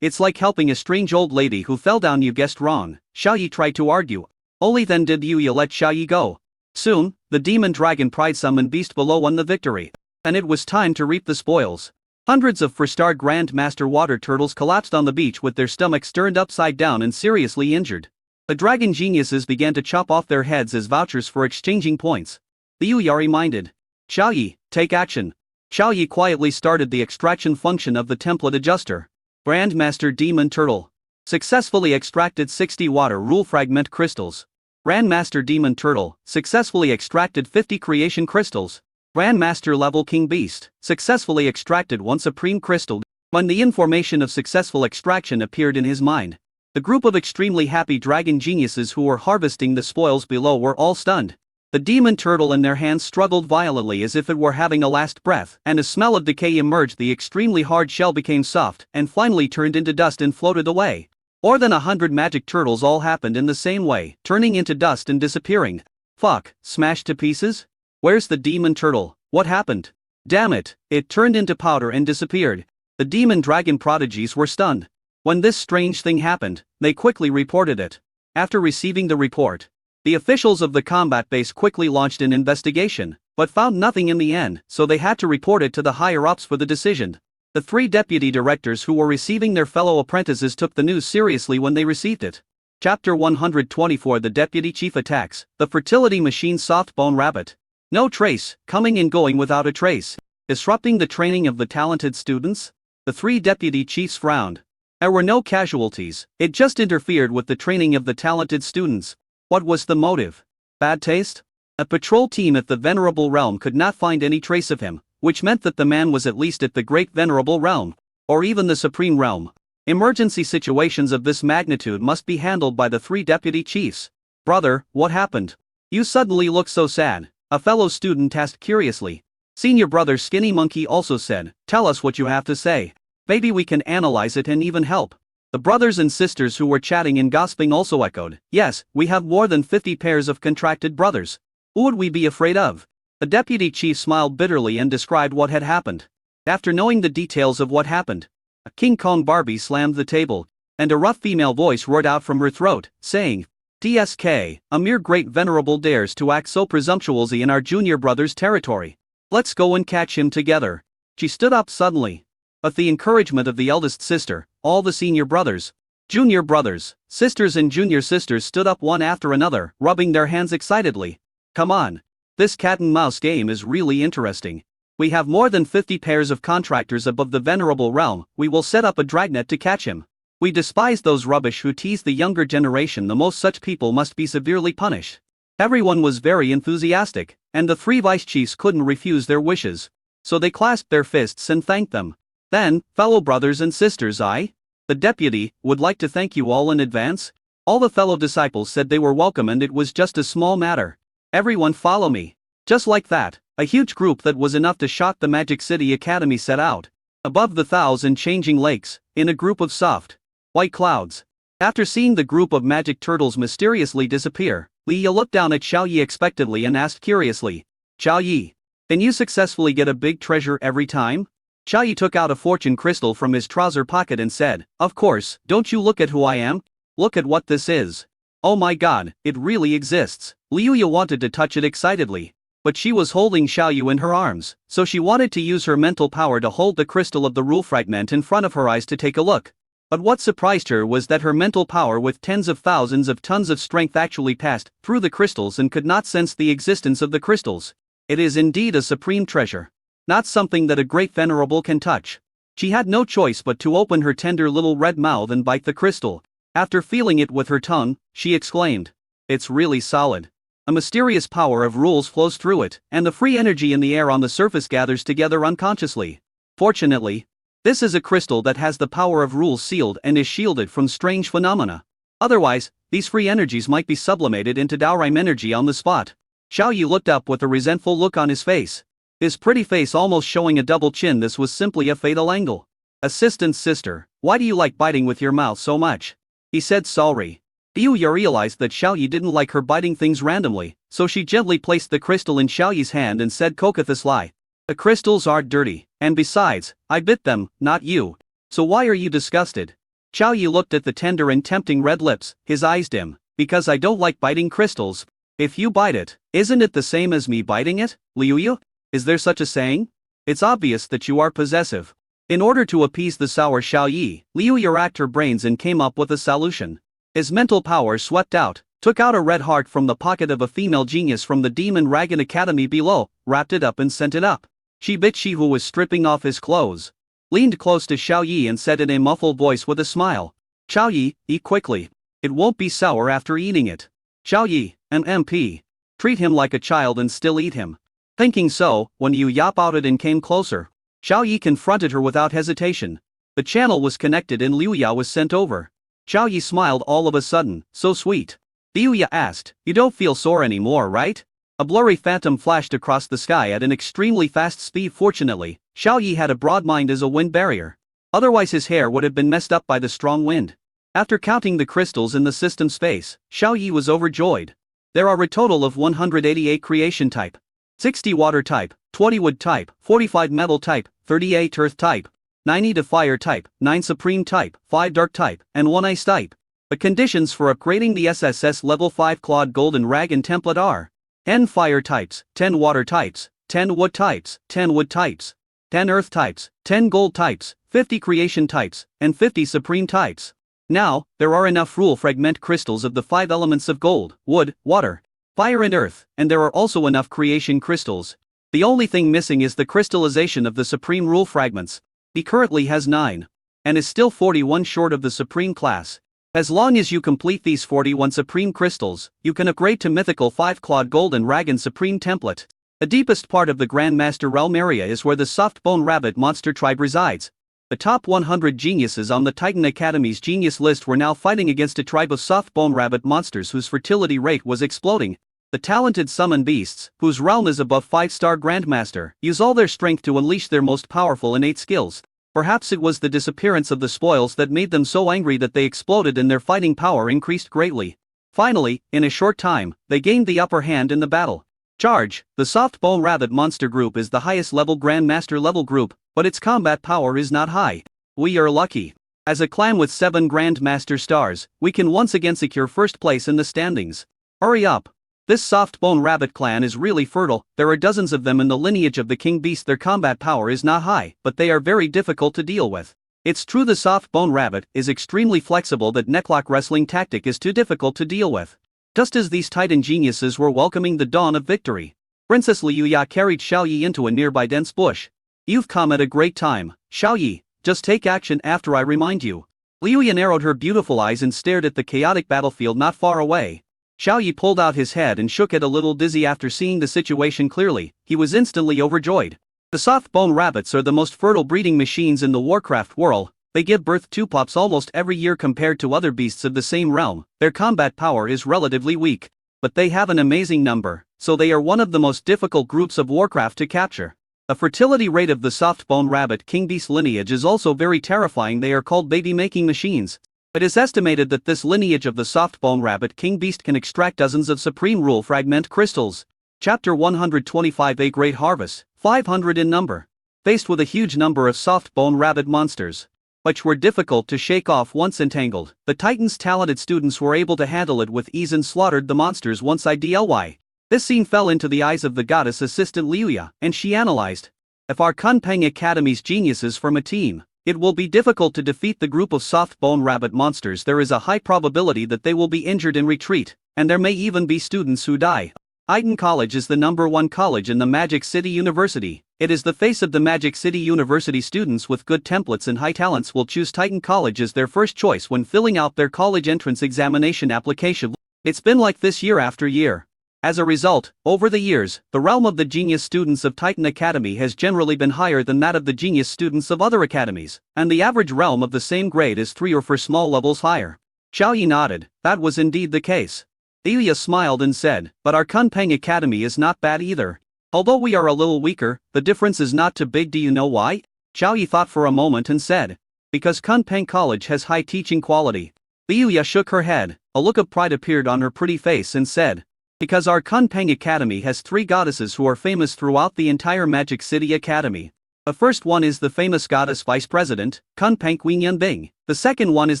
it's like helping a strange old lady who fell down. You guessed wrong, Xiaoyi tried to argue. Only then did Liuya let Xiaoyi go. Soon, the demon dragon pride summoned beast below won the victory. And it was time to reap the spoils. Hundreds of 4-star Grandmaster water turtles collapsed on the beach with their stomachs turned upside down and seriously injured. The dragon geniuses began to chop off their heads as vouchers for exchanging points. Liuya reminded. Xiaoyi, take action. Xiaoyi quietly started the extraction function of the template adjuster. Grandmaster Demon Turtle. Successfully extracted 60 water rule fragment crystals. Grandmaster Demon Turtle. Successfully extracted 50 creation crystals. Grandmaster level King Beast. Successfully extracted 1 supreme crystal. When the information of successful extraction appeared in his mind, the group of extremely happy dragon geniuses who were harvesting the spoils below were all stunned. The demon turtle in their hands struggled violently as if it were having a last breath, and a smell of decay emerged. The extremely hard shell became soft, and finally turned into dust and floated away. More than 100 magic turtles all happened in the same way, turning into dust and disappearing. Fuck, smashed to pieces? Where's the demon turtle? What happened? Damn it, it turned into powder and disappeared. The demon dragon prodigies were stunned. When this strange thing happened, they quickly reported it. After receiving the report, the officials of the combat base quickly launched an investigation, but found nothing in the end, so they had to report it to the higher-ups for the decision. The 3 deputy directors who were receiving their fellow apprentices took the news seriously when they received it. Chapter 124 The Deputy Chief Attacks, the Fertility Machine Soft Bone Rabbit. No trace, coming and going without a trace. Disrupting the training of the talented students? The 3 deputy chiefs frowned. There were no casualties, it just interfered with the training of the talented students. What was the motive? Bad taste? A patrol team at the Venerable Realm could not find any trace of him, which meant that the man was at least at the Great Venerable Realm, or even the Supreme Realm. Emergency situations of this magnitude must be handled by the 3 deputy chiefs. Brother, what happened? You suddenly look so sad, a fellow student asked curiously. Senior brother Skinny Monkey also said, tell us what you have to say. Maybe we can analyze it and even help. The brothers and sisters who were chatting and gossiping also echoed, yes, we have more than 50 pairs of contracted brothers. Who would we be afraid of? The deputy chief smiled bitterly and described what had happened. After knowing the details of what happened, a King Kong Barbie slammed the table, and a rough female voice roared out from her throat, saying, DSK, a mere great venerable dares to act so presumptuously in our junior brother's territory. Let's go and catch him together. She stood up suddenly. With the encouragement of the eldest sister, all the senior brothers, junior brothers, sisters and junior sisters stood up one after another, rubbing their hands excitedly. Come on. This cat and mouse game is really interesting. We have more than 50 pairs of contractors above the venerable realm, we will set up a dragnet to catch him. We despise those rubbish who tease the younger generation the most. Such people must be severely punished. Everyone was very enthusiastic, and the three vice chiefs couldn't refuse their wishes. So they clasped their fists and thanked them. Then, fellow brothers and sisters, the deputy, would like to thank you all in advance. All the fellow disciples said they were welcome and it was just a small matter. Everyone follow me. Just like that, a huge group that was enough to shock the Magic City Academy set out. Above the thousand changing lakes, in a group of soft, white clouds. After seeing the group of magic turtles mysteriously disappear, Liu looked down at Xiao Yi expectantly and asked curiously, Xiao Yi, can you successfully get a big treasure every time? Xiao Yi took out a fortune crystal from his trouser pocket and said, of course, don't you look at who I am? Look at what this is. Oh my god, it really exists. Liu Yi wanted to touch it excitedly. But she was holding Xiao Yu in her arms, so she wanted to use her mental power to hold the crystal of the rule fragment in front of her eyes to take a look. But what surprised her was that her mental power with tens of thousands of tons of strength actually passed through the crystals and could not sense the existence of the crystals. It is indeed a supreme treasure. Not something that a great venerable can touch. She had no choice but to open her tender little red mouth and bite the crystal. After feeling it with her tongue, she exclaimed, it's really solid. A mysterious power of rules flows through it, and the free energy in the air on the surface gathers together unconsciously. Fortunately, this is a crystal that has the power of rules sealed and is shielded from strange phenomena. Otherwise, these free energies might be sublimated into Daorim energy on the spot. Xiao Yi looked up with a resentful look on his face. His pretty face almost showing a double chin. This was simply a fatal angle. Assistant sister, why do you like biting with your mouth so much? He said sorry. Liu Yi realized that Xiao Yi didn't like her biting things randomly, so she gently placed the crystal in Xiao Yi's hand and said cockathiously, the crystals are dirty, and besides, I bit them, not you. So why are you disgusted? Xiao Yi looked at the tender and tempting red lips, his eyes dim, because I don't like biting crystals. If you bite it, isn't it the same as me biting it, Liu Yi? Is there such a saying? It's obvious that you are possessive. In order to appease the sour Xiao Yi, Liu Yi racked her brains and came up with a solution. His mental power swept out, took out a red heart from the pocket of a female genius from the Demon Dragon Academy below, wrapped it up and sent it up. She bit Shi, who was stripping off his clothes, leaned close to Xiao Yi and said in a muffled voice with a smile, Xiao Yi, eat quickly. It won't be sour after eating it. Xiao Yi, MP. Treat him like a child and still eat him. Thinking so, when Yu Ya pouted and came closer, Xiao Yi confronted her without hesitation. The channel was connected and Liu Ya was sent over. Xiao Yi smiled all of a sudden, so sweet. Liu Ya asked, you don't feel sore anymore, right? A blurry phantom flashed across the sky at an extremely fast speed. Fortunately, Xiao Yi had a broad mind as a wind barrier. Otherwise his hair would have been messed up by the strong wind. After counting the crystals in the system space, Xiao Yi was overjoyed. There are a total of 188 creation type, 60 water type, 20 wood type, 45 metal type, 38 earth type, 90 to fire type, 9 supreme type, 5 dark type, and 1 ice type. The conditions for upgrading the SSS level 5 Claude Golden Dragon template are 10 fire types, 10 water types, 10 wood types, 10 wood types, 10 earth types, 10 gold types, 50 creation types, and 50 supreme types. Now, there are enough rule fragment crystals of the 5 elements of gold, wood, water, fire and earth, and there are also enough creation crystals. The only thing missing is the crystallization of the supreme rule fragments. He currently has 9, and is still 41 short of the supreme class. As long as you complete these 41 supreme crystals, you can upgrade to mythical 5 Claude Golden Dragon Supreme Template. The deepest part of the Grandmaster Realm area is where the Soft Bone Rabbit monster tribe resides. The top 100 geniuses on the Titan Academy's genius list were now fighting against a tribe of soft bone rabbit monsters whose fertility rate was exploding. The talented summon beasts, whose realm is above 5-star Grandmaster, use all their strength to unleash their most powerful innate skills. Perhaps it was the disappearance of the spoils that made them so angry that they exploded and their fighting power increased greatly. Finally, in a short time, they gained the upper hand in the battle. Charge! The soft bone rabbit monster group is the highest level Grandmaster level group, but its combat power is not high. We are lucky. As a clan with 7 Grandmaster stars, we can once again secure first place in the standings. Hurry up! This soft bone rabbit clan is really fertile. There are dozens of them in the lineage of the king beast. Their combat power is not high, but they are very difficult to deal with. It's true the soft bone rabbit is extremely flexible, that necklock wrestling tactic is too difficult to deal with. Just as these titan geniuses were welcoming the dawn of victory, Princess Liuya carried Xiaoyi into a nearby dense bush. You've come at a great time, Xiaoyi. Just take action after I remind you. Liuya narrowed her beautiful eyes and stared at the chaotic battlefield not far away. Xiaoyi pulled out his head and shook it a little dizzy after seeing the situation clearly. He was instantly overjoyed. The soft bone rabbits are the most fertile breeding machines in the Warcraft world. They give birth to pups almost every year compared to other beasts of the same realm. Their combat power is relatively weak, but they have an amazing number, so they are one of the most difficult groups of Warcraft to capture. The fertility rate of the soft bone rabbit king beast lineage is also very terrifying. They are called baby making machines. It is estimated that this lineage of the soft bone rabbit king beast can extract dozens of supreme rule fragment crystals. Chapter 125, A Great Harvest, 500 in number. Faced with a huge number of soft bone rabbit monsters, which were difficult to shake off once entangled, the Titan's talented students were able to handle it with ease and slaughtered the monsters once idly. This scene fell into the eyes of the goddess assistant Liuya, and she analyzed. If our Kunpeng Academy's geniuses form a team, it will be difficult to defeat the group of soft bone rabbit monsters. There is a high probability that they will be injured in retreat, and there may even be students who die. Titan College is the #1 college in the Magic City University. It is the face of the Magic City University. Students with good templates and high talents will choose Titan College as their first choice when filling out their college entrance examination application. It's been like this year after year. As a result, over the years, the realm of the genius students of Titan Academy has generally been higher than that of the genius students of other academies, and the average realm of the same grade is 3 or 4 small levels higher. Xiaoyi nodded. That was indeed the case. Liuya smiled and said, but our Kunpeng Academy is not bad either. Although we are a little weaker, the difference is not too big. Do you know why? Xiaoyi thought for a moment and said, because Kunpeng College has high teaching quality. Liuya shook her head. A look of pride appeared on her pretty face and said, because our Kunpeng Academy has 3 goddesses who are famous throughout the entire Magic City Academy. The first one is the famous goddess vice president, Kunpeng Queen Yunbing. The second one is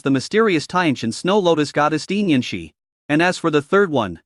the mysterious Tiantian snow lotus goddess Din Yanxi. And as for the third one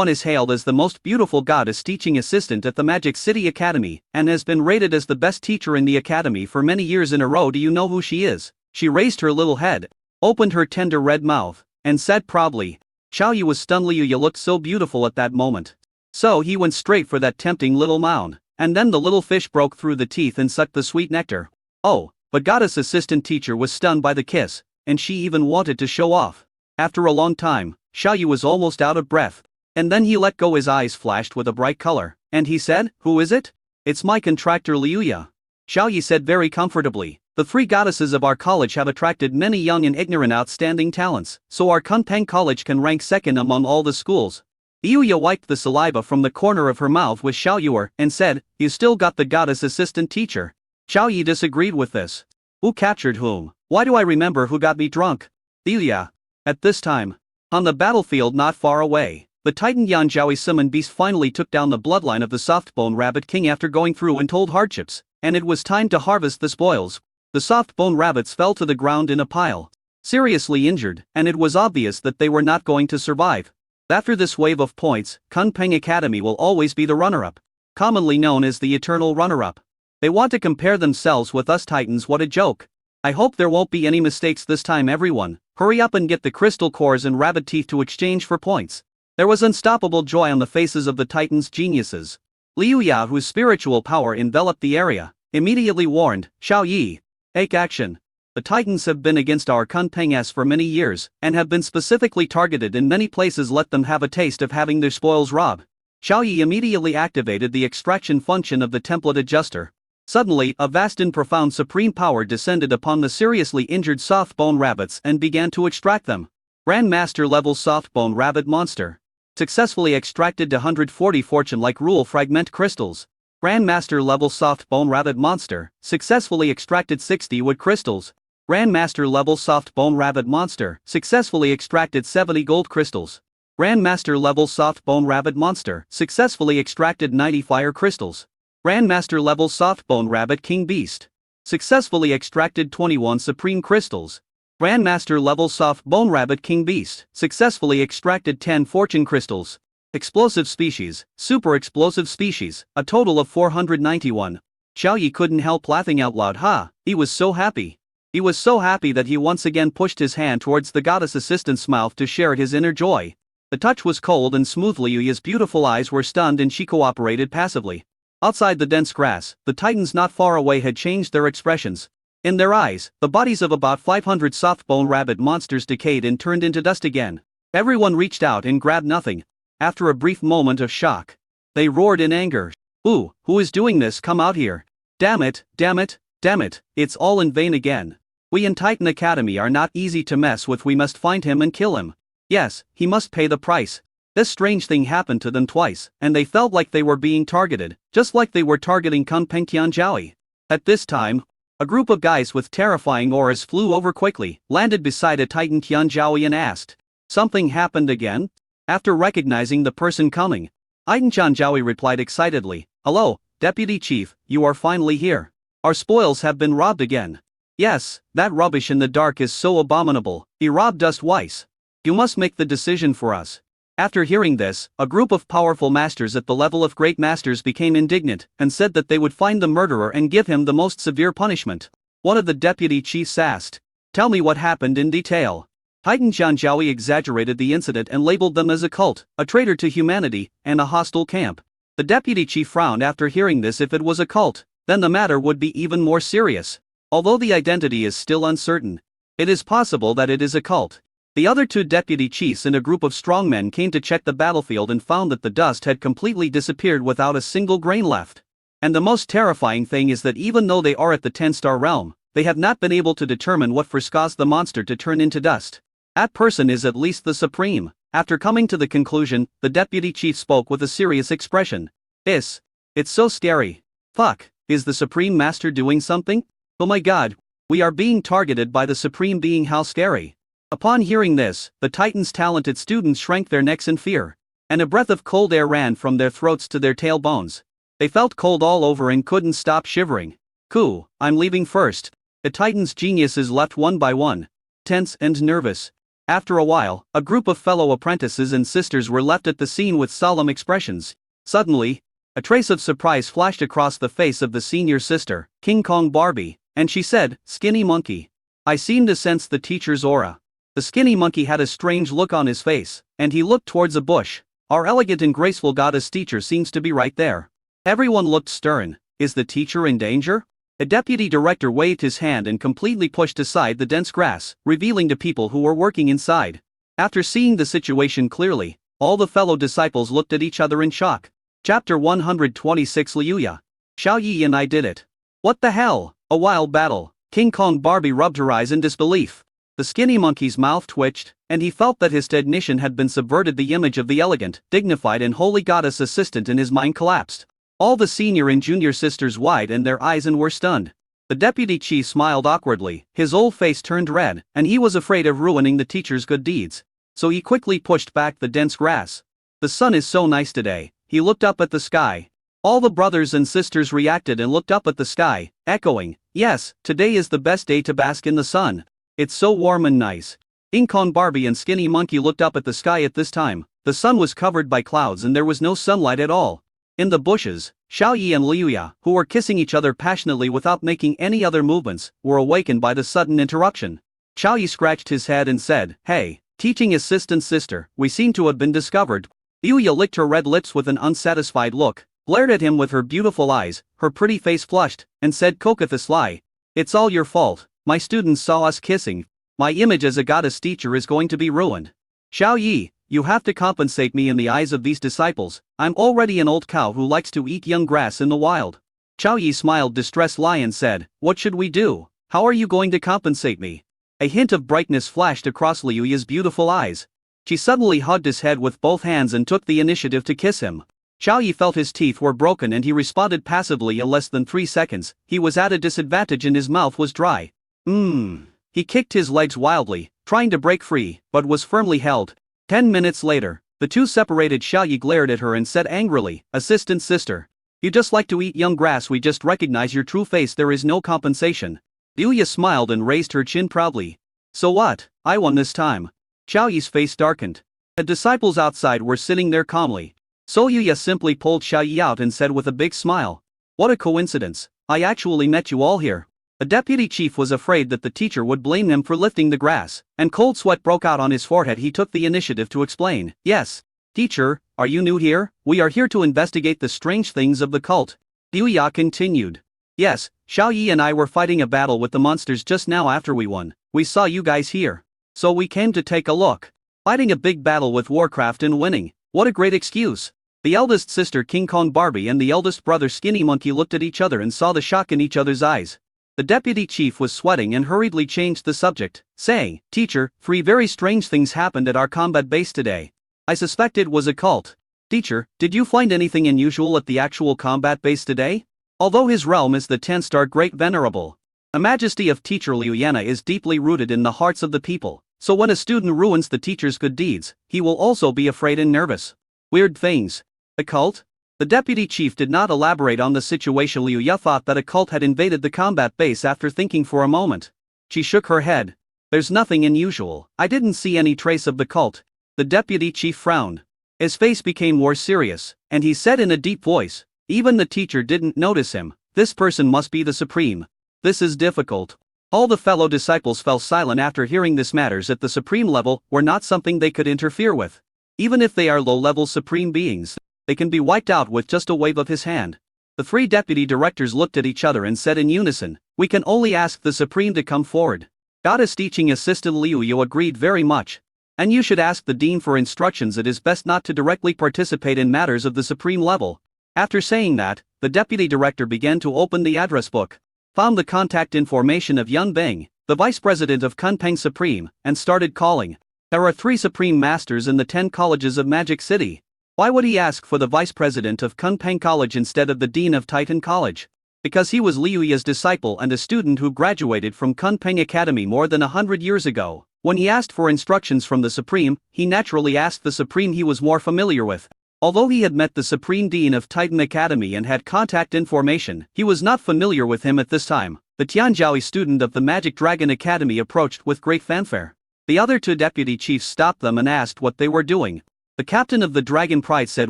is hailed as the most beautiful goddess teaching assistant at the Magic City Academy, and has been rated as the best teacher in the academy for many years in a row. Do you know who she is? She raised her little head, opened her tender red mouth, and said proudly. Xiaoyi was stunned. Liuya looked so beautiful at that moment. So he went straight for that tempting little mound, and then the little fish broke through the teeth and sucked the sweet nectar. Oh, but goddess assistant teacher was stunned by the kiss, and she even wanted to show off. After a long time, Xiaoyi was almost out of breath, and then he let go. His eyes flashed with a bright color, and he said, who is it? It's my contractor Liuya. Xiaoyi said very comfortably. The 3 goddesses of our college have attracted many young and ignorant outstanding talents, so our Kunpeng College can rank second among all the schools. Liuya wiped the saliva from the corner of her mouth with Xiaoyi and said, you still got the goddess assistant teacher. Xiaoyi disagreed with this. Who captured whom? Why do I remember who got me drunk? Liuya. At this time, on the battlefield not far away, the Titan Yanjiaoi summon beast finally took down the bloodline of the soft-bone rabbit king after going through untold hardships, and it was time to harvest the spoils. The soft-bone rabbits fell to the ground in a pile, seriously injured, and it was obvious that they were not going to survive. After this wave of points, Kunpeng Academy will always be the runner-up, commonly known as the eternal runner-up. They want to compare themselves with us Titans. What a joke. I hope there won't be any mistakes this time. Everyone, hurry up and get the crystal cores and rabbit teeth to exchange for points. There was unstoppable joy on the faces of the Titans' geniuses. Liuya, whose spiritual power enveloped the area, immediately warned, Xiaoyi, take action. The Titans have been against our Kunpengs for many years, and have been specifically targeted in many places. Let them have a taste of having their spoils robbed. Xiaoyi immediately activated the extraction function of the template adjuster. Suddenly, a vast and profound supreme power descended upon the seriously injured soft-bone rabbits and began to extract them. Grandmaster level soft-bone rabbit monster. Successfully extracted 140 fortune-like rule fragment crystals. Grandmaster level soft bone rabbit monster, successfully extracted 60 wood crystals. Grandmaster level soft bone rabbit monster, successfully extracted 70 gold crystals. Grandmaster level soft bone rabbit monster, successfully extracted 90 fire crystals. Grandmaster level soft bone rabbit king beast, successfully extracted 21 supreme crystals. Grandmaster level soft bone rabbit king beast, successfully extracted 10 fortune crystals. Explosive species, super explosive species, a total of 491. Xiao Yi couldn't help laughing out loud. He was so happy. He was so happy that he once again pushed his hand towards the goddess assistant's mouth to share his inner joy. The touch was cold and smooth. Liu Yi's beautiful eyes were stunned and she cooperated passively. Outside the dense grass, the titans not far away had changed their expressions. In their eyes, the bodies of about 500 soft-bone rabbit monsters decayed and turned into dust again. Everyone reached out and grabbed nothing. After a brief moment of shock, they roared in anger. Who is doing this? Come out here. Damn it, damn it, damn it, it's all in vain again. We in Titan Academy are not easy to mess with. We must find him and kill him. Yes, he must pay the price. This strange thing happened to them twice, and they felt like they were being targeted, just like they were targeting Kung Peng Tianjiaoi. At this time, a group of guys with terrifying auras flew over quickly, landed beside a Titan Tianjiaoi and asked, "Something happened again?" After recognizing the person coming, Titan Tianjiaoi replied excitedly, "Hello, Deputy Chief, you are finally here. Our spoils have been robbed again." "Yes, that rubbish in the dark is so abominable. He robbed us twice. You must make the decision for us." After hearing this, a group of powerful masters at the level of great masters became indignant and said that they would find the murderer and give him the most severe punishment. One of the deputy chiefs asked, "Tell me what happened in detail." Titan Tianjiaoi exaggerated the incident and labeled them as a cult, a traitor to humanity, and a hostile camp. The deputy chief frowned after hearing this. If it was a cult, then the matter would be even more serious. Although the identity is still uncertain, it is possible that it is a cult. The other two deputy chiefs and a group of strongmen came to check the battlefield and found that the dust had completely disappeared without a single grain left. And the most terrifying thing is that even though they are at the 10-star realm, they have not been able to determine what first caused the monster to turn into dust. That person is at least the supreme. After coming to the conclusion, the deputy chief spoke with a serious expression. It's so scary. Fuck, is the supreme master doing something? Oh my god, we are being targeted by the supreme being. How scary. Upon hearing this, the Titans' talented students shrank their necks in fear, and a breath of cold air ran from their throats to their tailbones. They felt cold all over and couldn't stop shivering. Cool, I'm leaving first. The Titans' geniuses left one by one, tense and nervous. After a while, a group of fellow apprentices and sisters were left at the scene with solemn expressions. Suddenly, a trace of surprise flashed across the face of the senior sister, King Kong Barbie, and she said, "Skinny monkey. I seem to sense the teacher's aura." The skinny monkey had a strange look on his face, and he looked towards a bush. Our elegant and graceful goddess teacher seems to be right there. Everyone looked stern. Is the teacher in danger? A deputy director waved his hand and completely pushed aside the dense grass, revealing to people who were working inside. After seeing the situation clearly, all the fellow disciples looked at each other in shock. Chapter 126. Liuya. Xiao Yi and I did it. What the hell? A wild battle. King Kong Barbie rubbed her eyes in disbelief. The skinny monkey's mouth twitched, and he felt that his stagnation had been subverted. The image of the elegant, dignified and holy goddess assistant in his mind collapsed. All the senior and junior sisters widened their eyes and were stunned. The deputy chief smiled awkwardly, his old face turned red, and he was afraid of ruining the teacher's good deeds. So he quickly pushed back the dense grass. The sun is so nice today. He looked up at the sky. All the brothers and sisters reacted and looked up at the sky, echoing, "Yes, today is the best day to bask in the sun. It's so warm and nice." King Kong Barbie and Skinny Monkey looked up at the sky at this time. The sun was covered by clouds and there was no sunlight at all. In the bushes, Xiao Yi and Liuya, who were kissing each other passionately without making any other movements, were awakened by the sudden interruption. Xiao Yi scratched his head and said, "Hey, teaching assistant sister, we seem to have been discovered." Liuya licked her red lips with an unsatisfied look, glared at him with her beautiful eyes, her pretty face flushed, and said cockathiously, "It's all your fault. My students saw us kissing. My image as a goddess teacher is going to be ruined. Xiao Yi, you have to compensate me in the eyes of these disciples. I'm already an old cow who likes to eat young grass in the wild." Xiao Yi smiled distressfully and said, "What should we do? How are you going to compensate me?" A hint of brightness flashed across Liuya's beautiful eyes. She suddenly hugged his head with both hands and took the initiative to kiss him. Xiao Yi felt his teeth were broken and he responded passively in less than 3 seconds. He was at a disadvantage and his mouth was dry. He kicked his legs wildly, trying to break free, but was firmly held. 10 minutes later, the two separated. Xiao Yi glared at her and said angrily, "Assistant sister. You just like to eat young grass. We just recognize your true face. There is no compensation." Liuya smiled and raised her chin proudly. "So what? I won this time." Xiao Yi's face darkened. The disciples outside were sitting there calmly. So Liuya simply pulled Xiao Yi out and said with a big smile, "What a coincidence, I actually met you all here." The deputy chief was afraid that the teacher would blame him for lifting the grass, and cold sweat broke out on his forehead. He took the initiative to explain. "Yes, teacher, are you new here? We are here to investigate the strange things of the cult." Liuya continued. "Yes, Xiao Yi and I were fighting a battle with the monsters just now. After we won, we saw you guys here. So we came to take a look. Fighting a big battle with Warcraft and winning, what a great excuse." The eldest sister King Kong Barbie and the eldest brother Skinny Monkey looked at each other and saw the shock in each other's eyes. The deputy chief was sweating and hurriedly changed the subject, saying, "Teacher, 3 very strange things happened at our combat base today. I suspect it was a cult." "Teacher, did you find anything unusual at the actual combat base today?" Although his realm is the 10-star Great Venerable, the majesty of Teacher Liu Yana is deeply rooted in the hearts of the people, so when a student ruins the teacher's good deeds, he will also be afraid and nervous. "Weird things. A cult?" The deputy chief did not elaborate on the situation. Liuya thought that a cult had invaded the combat base. After thinking for a moment, she shook her head. "There's nothing unusual. I didn't see any trace of the cult." The deputy chief frowned. His face became more serious, and he said in a deep voice, "Even the teacher didn't notice him. This person must be the supreme. This is difficult." All the fellow disciples fell silent after hearing this. Matters at the supreme level were not something they could interfere with. Even if they are low-level supreme beings, they can be wiped out with just a wave of his hand. The 3 deputy directors looked at each other and said in unison, "We can only ask the Supreme to come forward." Goddess teaching assistant Liu Yu agreed very much. "And you should ask the dean for instructions. It is best not to directly participate in matters of the supreme level." After saying that, the deputy director began to open the address book, found the contact information of Yun Bing, the vice president of Kunpeng Supreme, and started calling. There are 3 supreme masters in the 10 colleges of Magic City. Why would he ask for the vice president of Kunpeng College instead of the dean of Titan College? Because he was Liu Ya's disciple and a student who graduated from Kunpeng Academy more than 100 years ago. When he asked for instructions from the Supreme, he naturally asked the Supreme he was more familiar with. Although he had met the Supreme Dean of Titan Academy and had contact information, he was not familiar with him at this time. The Tianjiaoi student of the Magic Dragon Academy approached with great fanfare. The other 2 deputy chiefs stopped them and asked what they were doing. The captain of the Dragon Pride said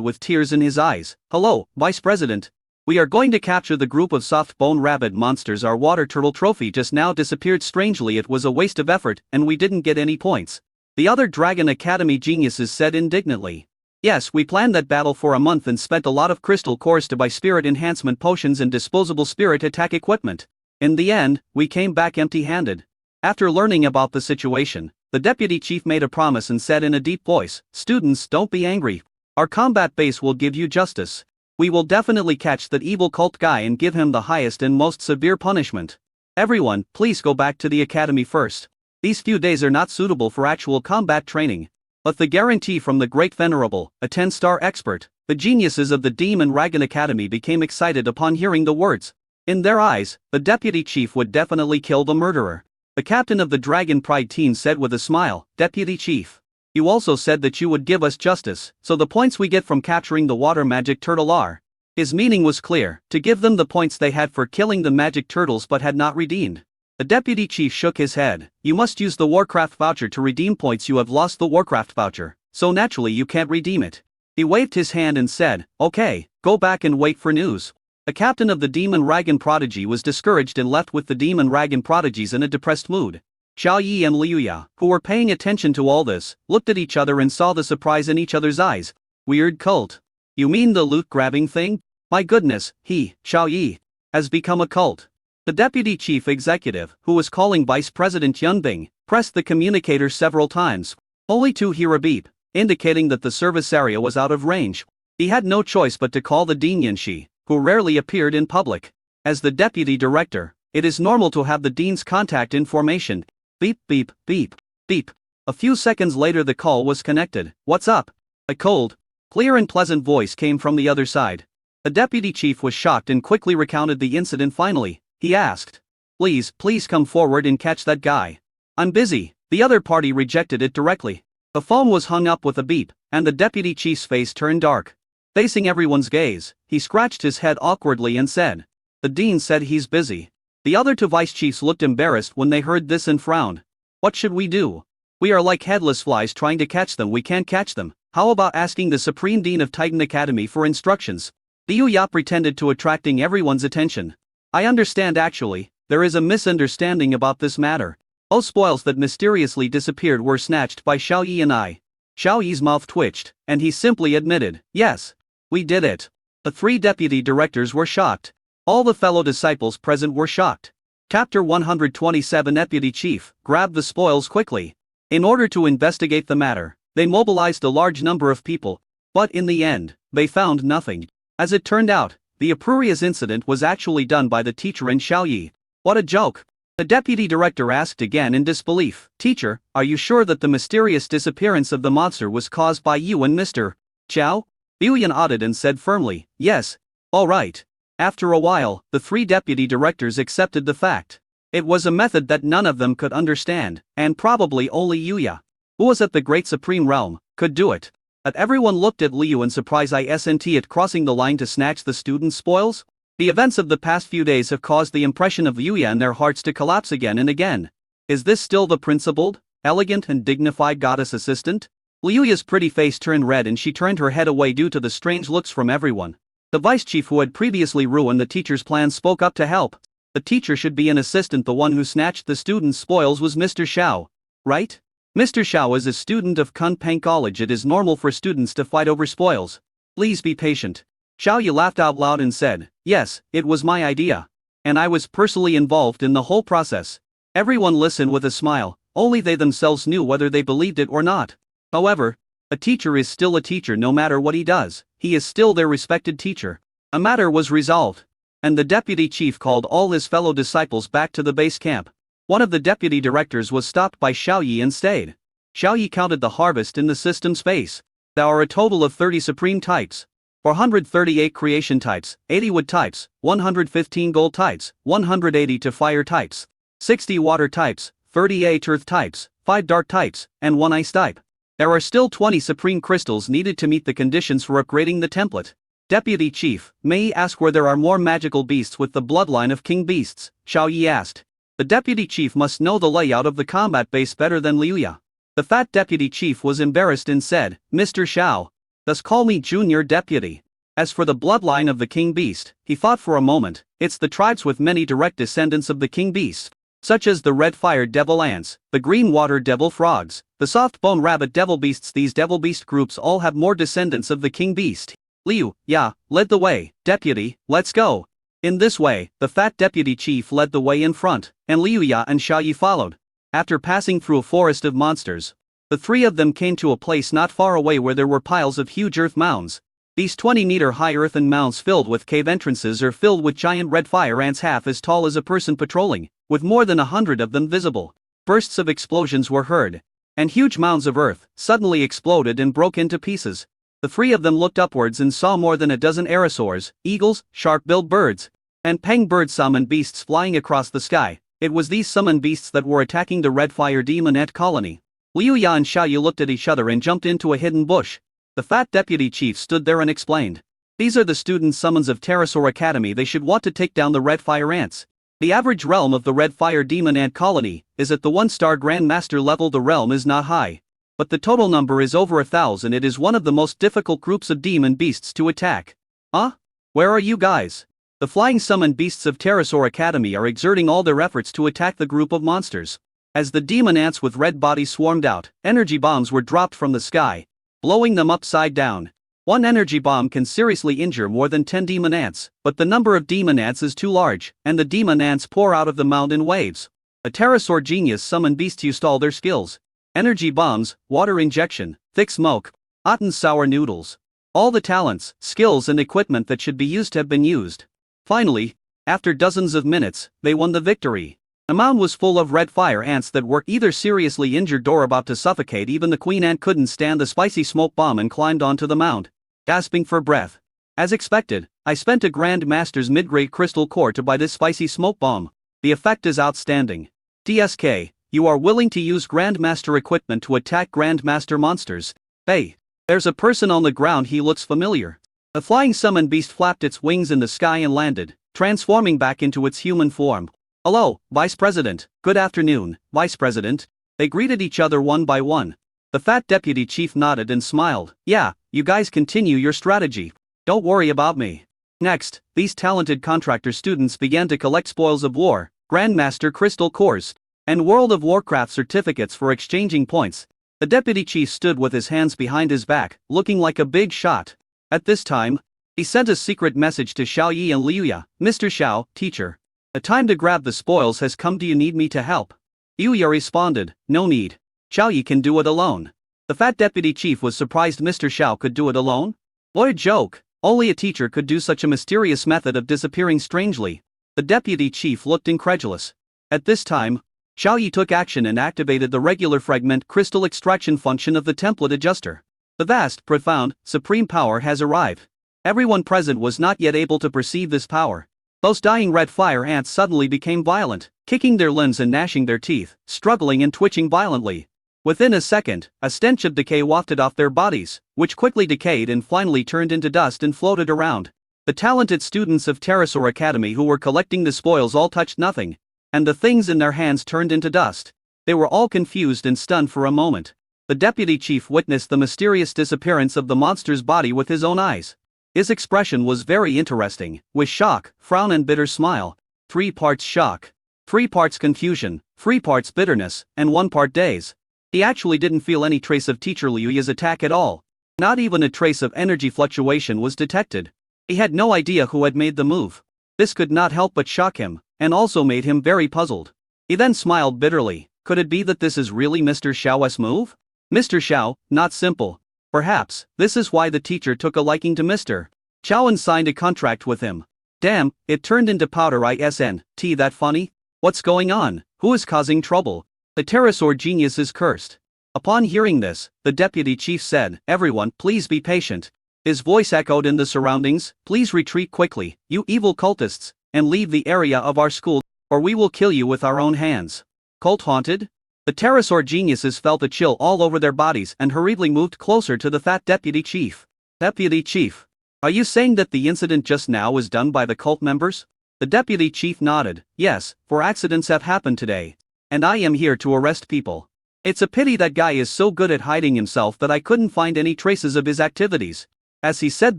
with tears in his eyes, "Hello, Vice President. We are going to capture the group of soft-bone rabbit monsters. Our water turtle trophy just now disappeared strangely. It was a waste of effort, and we didn't get any points." The other Dragon Academy geniuses said indignantly, "Yes, we planned that battle for a month and spent a lot of crystal cores to buy spirit enhancement potions and disposable spirit attack equipment. In the end, we came back empty-handed." After learning about the situation, the deputy chief made a promise and said in a deep voice, "Students, don't be angry. Our combat base will give you justice. We will definitely catch that evil cult guy and give him the highest and most severe punishment. Everyone, please go back to the academy first. These few days are not suitable for actual combat training." But the guarantee from the Great Venerable, a 10-star expert, the geniuses of the Demon Dragon Academy became excited upon hearing the words. In their eyes, the deputy chief would definitely kill the murderer. The captain of the Dragon Pride team said with a smile, "Deputy Chief, you also said that you would give us justice, so the points we get from capturing the water magic turtle are..." His meaning was clear, to give them the points they had for killing the magic turtles but had not redeemed. The deputy chief shook his head. "You must use the Warcraft voucher to redeem points. You have lost the Warcraft voucher, so naturally you can't redeem it." He waved his hand and said, "Okay, go back and wait for news." The captain of the Demon Dragon Prodigy was discouraged and left with the Demon Dragon Prodigies in a depressed mood. Xiao Yi and Liuya, who were paying attention to all this, looked at each other and saw the surprise in each other's eyes. "Weird cult? You mean the loot-grabbing thing? My goodness, Xiao Yi, has become a cult." The deputy chief executive, who was calling Vice President Yunbing, pressed the communicator several times, only to hear a beep, indicating that the service area was out of range. He had no choice but to call the Dean Yanxi, who rarely appeared in public. As the deputy director, it is normal to have the dean's contact information. Beep beep beep beep. A few seconds later the call was connected. "What's up?" A cold, clear and pleasant voice came from the other side. The deputy chief was shocked and quickly recounted the incident. Finally, he asked, Please come forward and catch that guy." "I'm busy." The other party rejected it directly. The phone was hung up with a beep, and the deputy chief's face turned dark. Facing everyone's gaze, he scratched his head awkwardly and said, "The dean said he's busy." The other two vice chiefs looked embarrassed when they heard this and frowned. "What should we do? We are like headless flies trying to catch them. We can't catch them. How about asking the Supreme Dean of Titan Academy for instructions?" Liu Ya pretended to attracting everyone's attention. "I understand actually, there is a misunderstanding about this matter. Those spoils that mysteriously disappeared were snatched by Xiao Yi and I." Xiao Yi's mouth twitched, and he simply admitted, "Yes, we did it." The three deputy directors were shocked. All the fellow disciples present were shocked. Chapter 127 Deputy Chief grabbed the spoils quickly. In order to investigate the matter, they mobilized a large number of people, but in the end, they found nothing. As it turned out, the uproarious incident was actually done by the teacher and Xiao Yi. What a joke! The deputy director asked again in disbelief, "Teacher, are you sure that the mysterious disappearance of the monster was caused by you and Mr. Qiao?" Liu Yan nodded and said firmly, "Yes." "All right." After a while, the three deputy directors accepted the fact. It was a method that none of them could understand, and probably only Yuya, who was at the Great Supreme Realm, could do it. But everyone looked at Liu in surprise. Isn't it crossing the line to snatch the students' spoils? The events of the past few days have caused the impression of Yuya in their hearts to collapse again and again. Is this still the principled, elegant and dignified goddess assistant? Liuya's pretty face turned red and she turned her head away due to the strange looks from everyone. The vice chief who had previously ruined the teacher's plans spoke up to help. The teacher should be an assistant. The one who snatched the students' spoils was Mr. Xiao, right? Mr. Xiao is a student of Kunpeng College. It is normal for students to fight over spoils. Please be patient. Xiao Yi laughed out loud and said, "Yes, it was my idea. And I was personally involved in the whole process." Everyone listened with a smile, only they themselves knew whether they believed it or not. However, a teacher is still a teacher no matter what he does, he is still their respected teacher. A matter was resolved, and the deputy chief called all his fellow disciples back to the base camp. One of the deputy directors was stopped by Xiao Yi and stayed. Xiao Yi counted the harvest in the system space. There are a total of 30 supreme types, 438 creation types, 80 wood types, 115 gold types, 180 fire types, 60 water types, 38 earth types, 5 dark types, and 1 ice type. There are still 20 supreme crystals needed to meet the conditions for upgrading the template. Deputy Chief, may I ask where there are more magical beasts with the bloodline of king beasts? Xiao Yi asked. The deputy chief must know the layout of the combat base better than Liu Ya. The fat deputy chief was embarrassed and said, "Mr. Xiao, thus call me junior deputy." As for the bloodline of the king beast, he thought for a moment, it's the tribes with many direct descendants of the king beast, such as the red fire devil ants, the green water devil frogs, the soft bone rabbit devil beasts. These devil beast groups all have more descendants of the king beast. Liu Ya led the way. "Deputy, let's go." In this way, the fat deputy chief led the way in front, and Liu Ya and Xiao Yi followed. After passing through a forest of monsters, the three of them came to a place not far away where there were piles of huge earth mounds. These 20-meter-high earthen mounds filled with cave entrances are filled with giant red fire ants half as tall as a person patrolling, with more than 100 of them visible. Bursts of explosions were heard, and huge mounds of earth suddenly exploded and broke into pieces. The three of them looked upwards and saw more than a dozen aerosaurs, eagles, sharp-billed birds, and peng bird summoned beasts flying across the sky. It was these summoned beasts that were attacking the red fire demon ant colony. Liu Ya and Xiao Yi looked at each other and jumped into a hidden bush. The fat deputy chief stood there and explained. These are the student summons of Pterosaur Academy. They should want to take down the red fire ants. The average realm of the red fire demon ant colony is at the 1-star grandmaster level. The realm is not high, but the total number is over 1,000. It is one of the most difficult groups of demon beasts to attack. Huh? Where are you guys? The flying summoned beasts of Pterosaur Academy are exerting all their efforts to attack the group of monsters. As the demon ants with red bodies swarmed out, energy bombs were dropped from the sky, blowing them upside down. One energy bomb can seriously injure more than 10 demon ants, but the number of demon ants is too large, and the demon ants pour out of the mound in waves. A Pterosaur genius summoned beasts used all their skills. Energy bombs, water injection, thick smoke, hot and sour noodles. All the talents, skills and equipment that should be used have been used. Finally, after dozens of minutes, they won the victory. The mound was full of red fire ants that were either seriously injured or about to suffocate. Even the queen ant couldn't stand the spicy smoke bomb and climbed onto the mound, gasping for breath. As expected, I spent a Grand Master's mid-grade crystal core to buy this spicy smoke bomb. The effect is outstanding. DSK, you are willing to use Grandmaster equipment to attack Grandmaster monsters. Hey, there's a person on the ground. He looks familiar. A flying summon beast flapped its wings in the sky and landed, transforming back into its human form. Hello, Vice President. Good afternoon, Vice President. They greeted each other one by one. The fat deputy chief nodded and smiled. Yeah, you guys continue your strategy. Don't worry about me. Next, these talented contractor students began to collect spoils of war, Grandmaster crystal cores, and World of Warcraft certificates for exchanging points. The deputy chief stood with his hands behind his back, looking like a big shot. At this time, he sent a secret message to Xiao Yi and Liuya. Mr. Xiao, teacher. The time to grab the spoils has come. Do you need me to help? Liuya responded, no need. Xiao Yi can do it alone. The fat deputy chief was surprised Mr. Xiao could do it alone. What a joke. Only a teacher could do such a mysterious method of disappearing strangely. The deputy chief looked incredulous. At this time, Xiao Yi took action and activated the regular fragment crystal extraction function of the template adjuster. The vast, profound, supreme power has arrived. Everyone present was not yet able to perceive this power. Those dying red fire ants suddenly became violent, kicking their limbs and gnashing their teeth, struggling and twitching violently. Within a second, a stench of decay wafted off their bodies, which quickly decayed and finally turned into dust and floated around. The talented students of Pterosaur Academy who were collecting the spoils all touched nothing, and the things in their hands turned into dust. They were all confused and stunned for a moment. The deputy chief witnessed the mysterious disappearance of the monster's body with his own eyes. His expression was very interesting, with shock, frown and bitter smile. 3 parts shock, 3 parts confusion, 3 parts bitterness, and 1 part daze. He actually didn't feel any trace of teacher Liuya's attack at all. Not even a trace of energy fluctuation was detected. He had no idea who had made the move. This could not help but shock him, and also made him very puzzled. He then smiled bitterly. Could it be that this is really Mr. Xiao's move? Mr. Xiao, not simple. Perhaps, this is why the teacher took a liking to Mr. Xiao and signed a contract with him. Damn, it turned into powder isn't that funny? What's going on? Who is causing trouble? The pterosaur genius is cursed. Upon hearing this, the deputy chief said, everyone, please be patient. His voice echoed in the surroundings, please retreat quickly, you evil cultists, and leave the area of our school, or we will kill you with our own hands. Cult haunted? The pterosaur geniuses felt a chill all over their bodies and hurriedly moved closer to the fat deputy chief. Deputy chief, are you saying that the incident just now was done by the cult members? The deputy chief nodded, yes, 4 accidents have happened today. And I am here to arrest people. It's a pity that guy is so good at hiding himself that I couldn't find any traces of his activities. As he said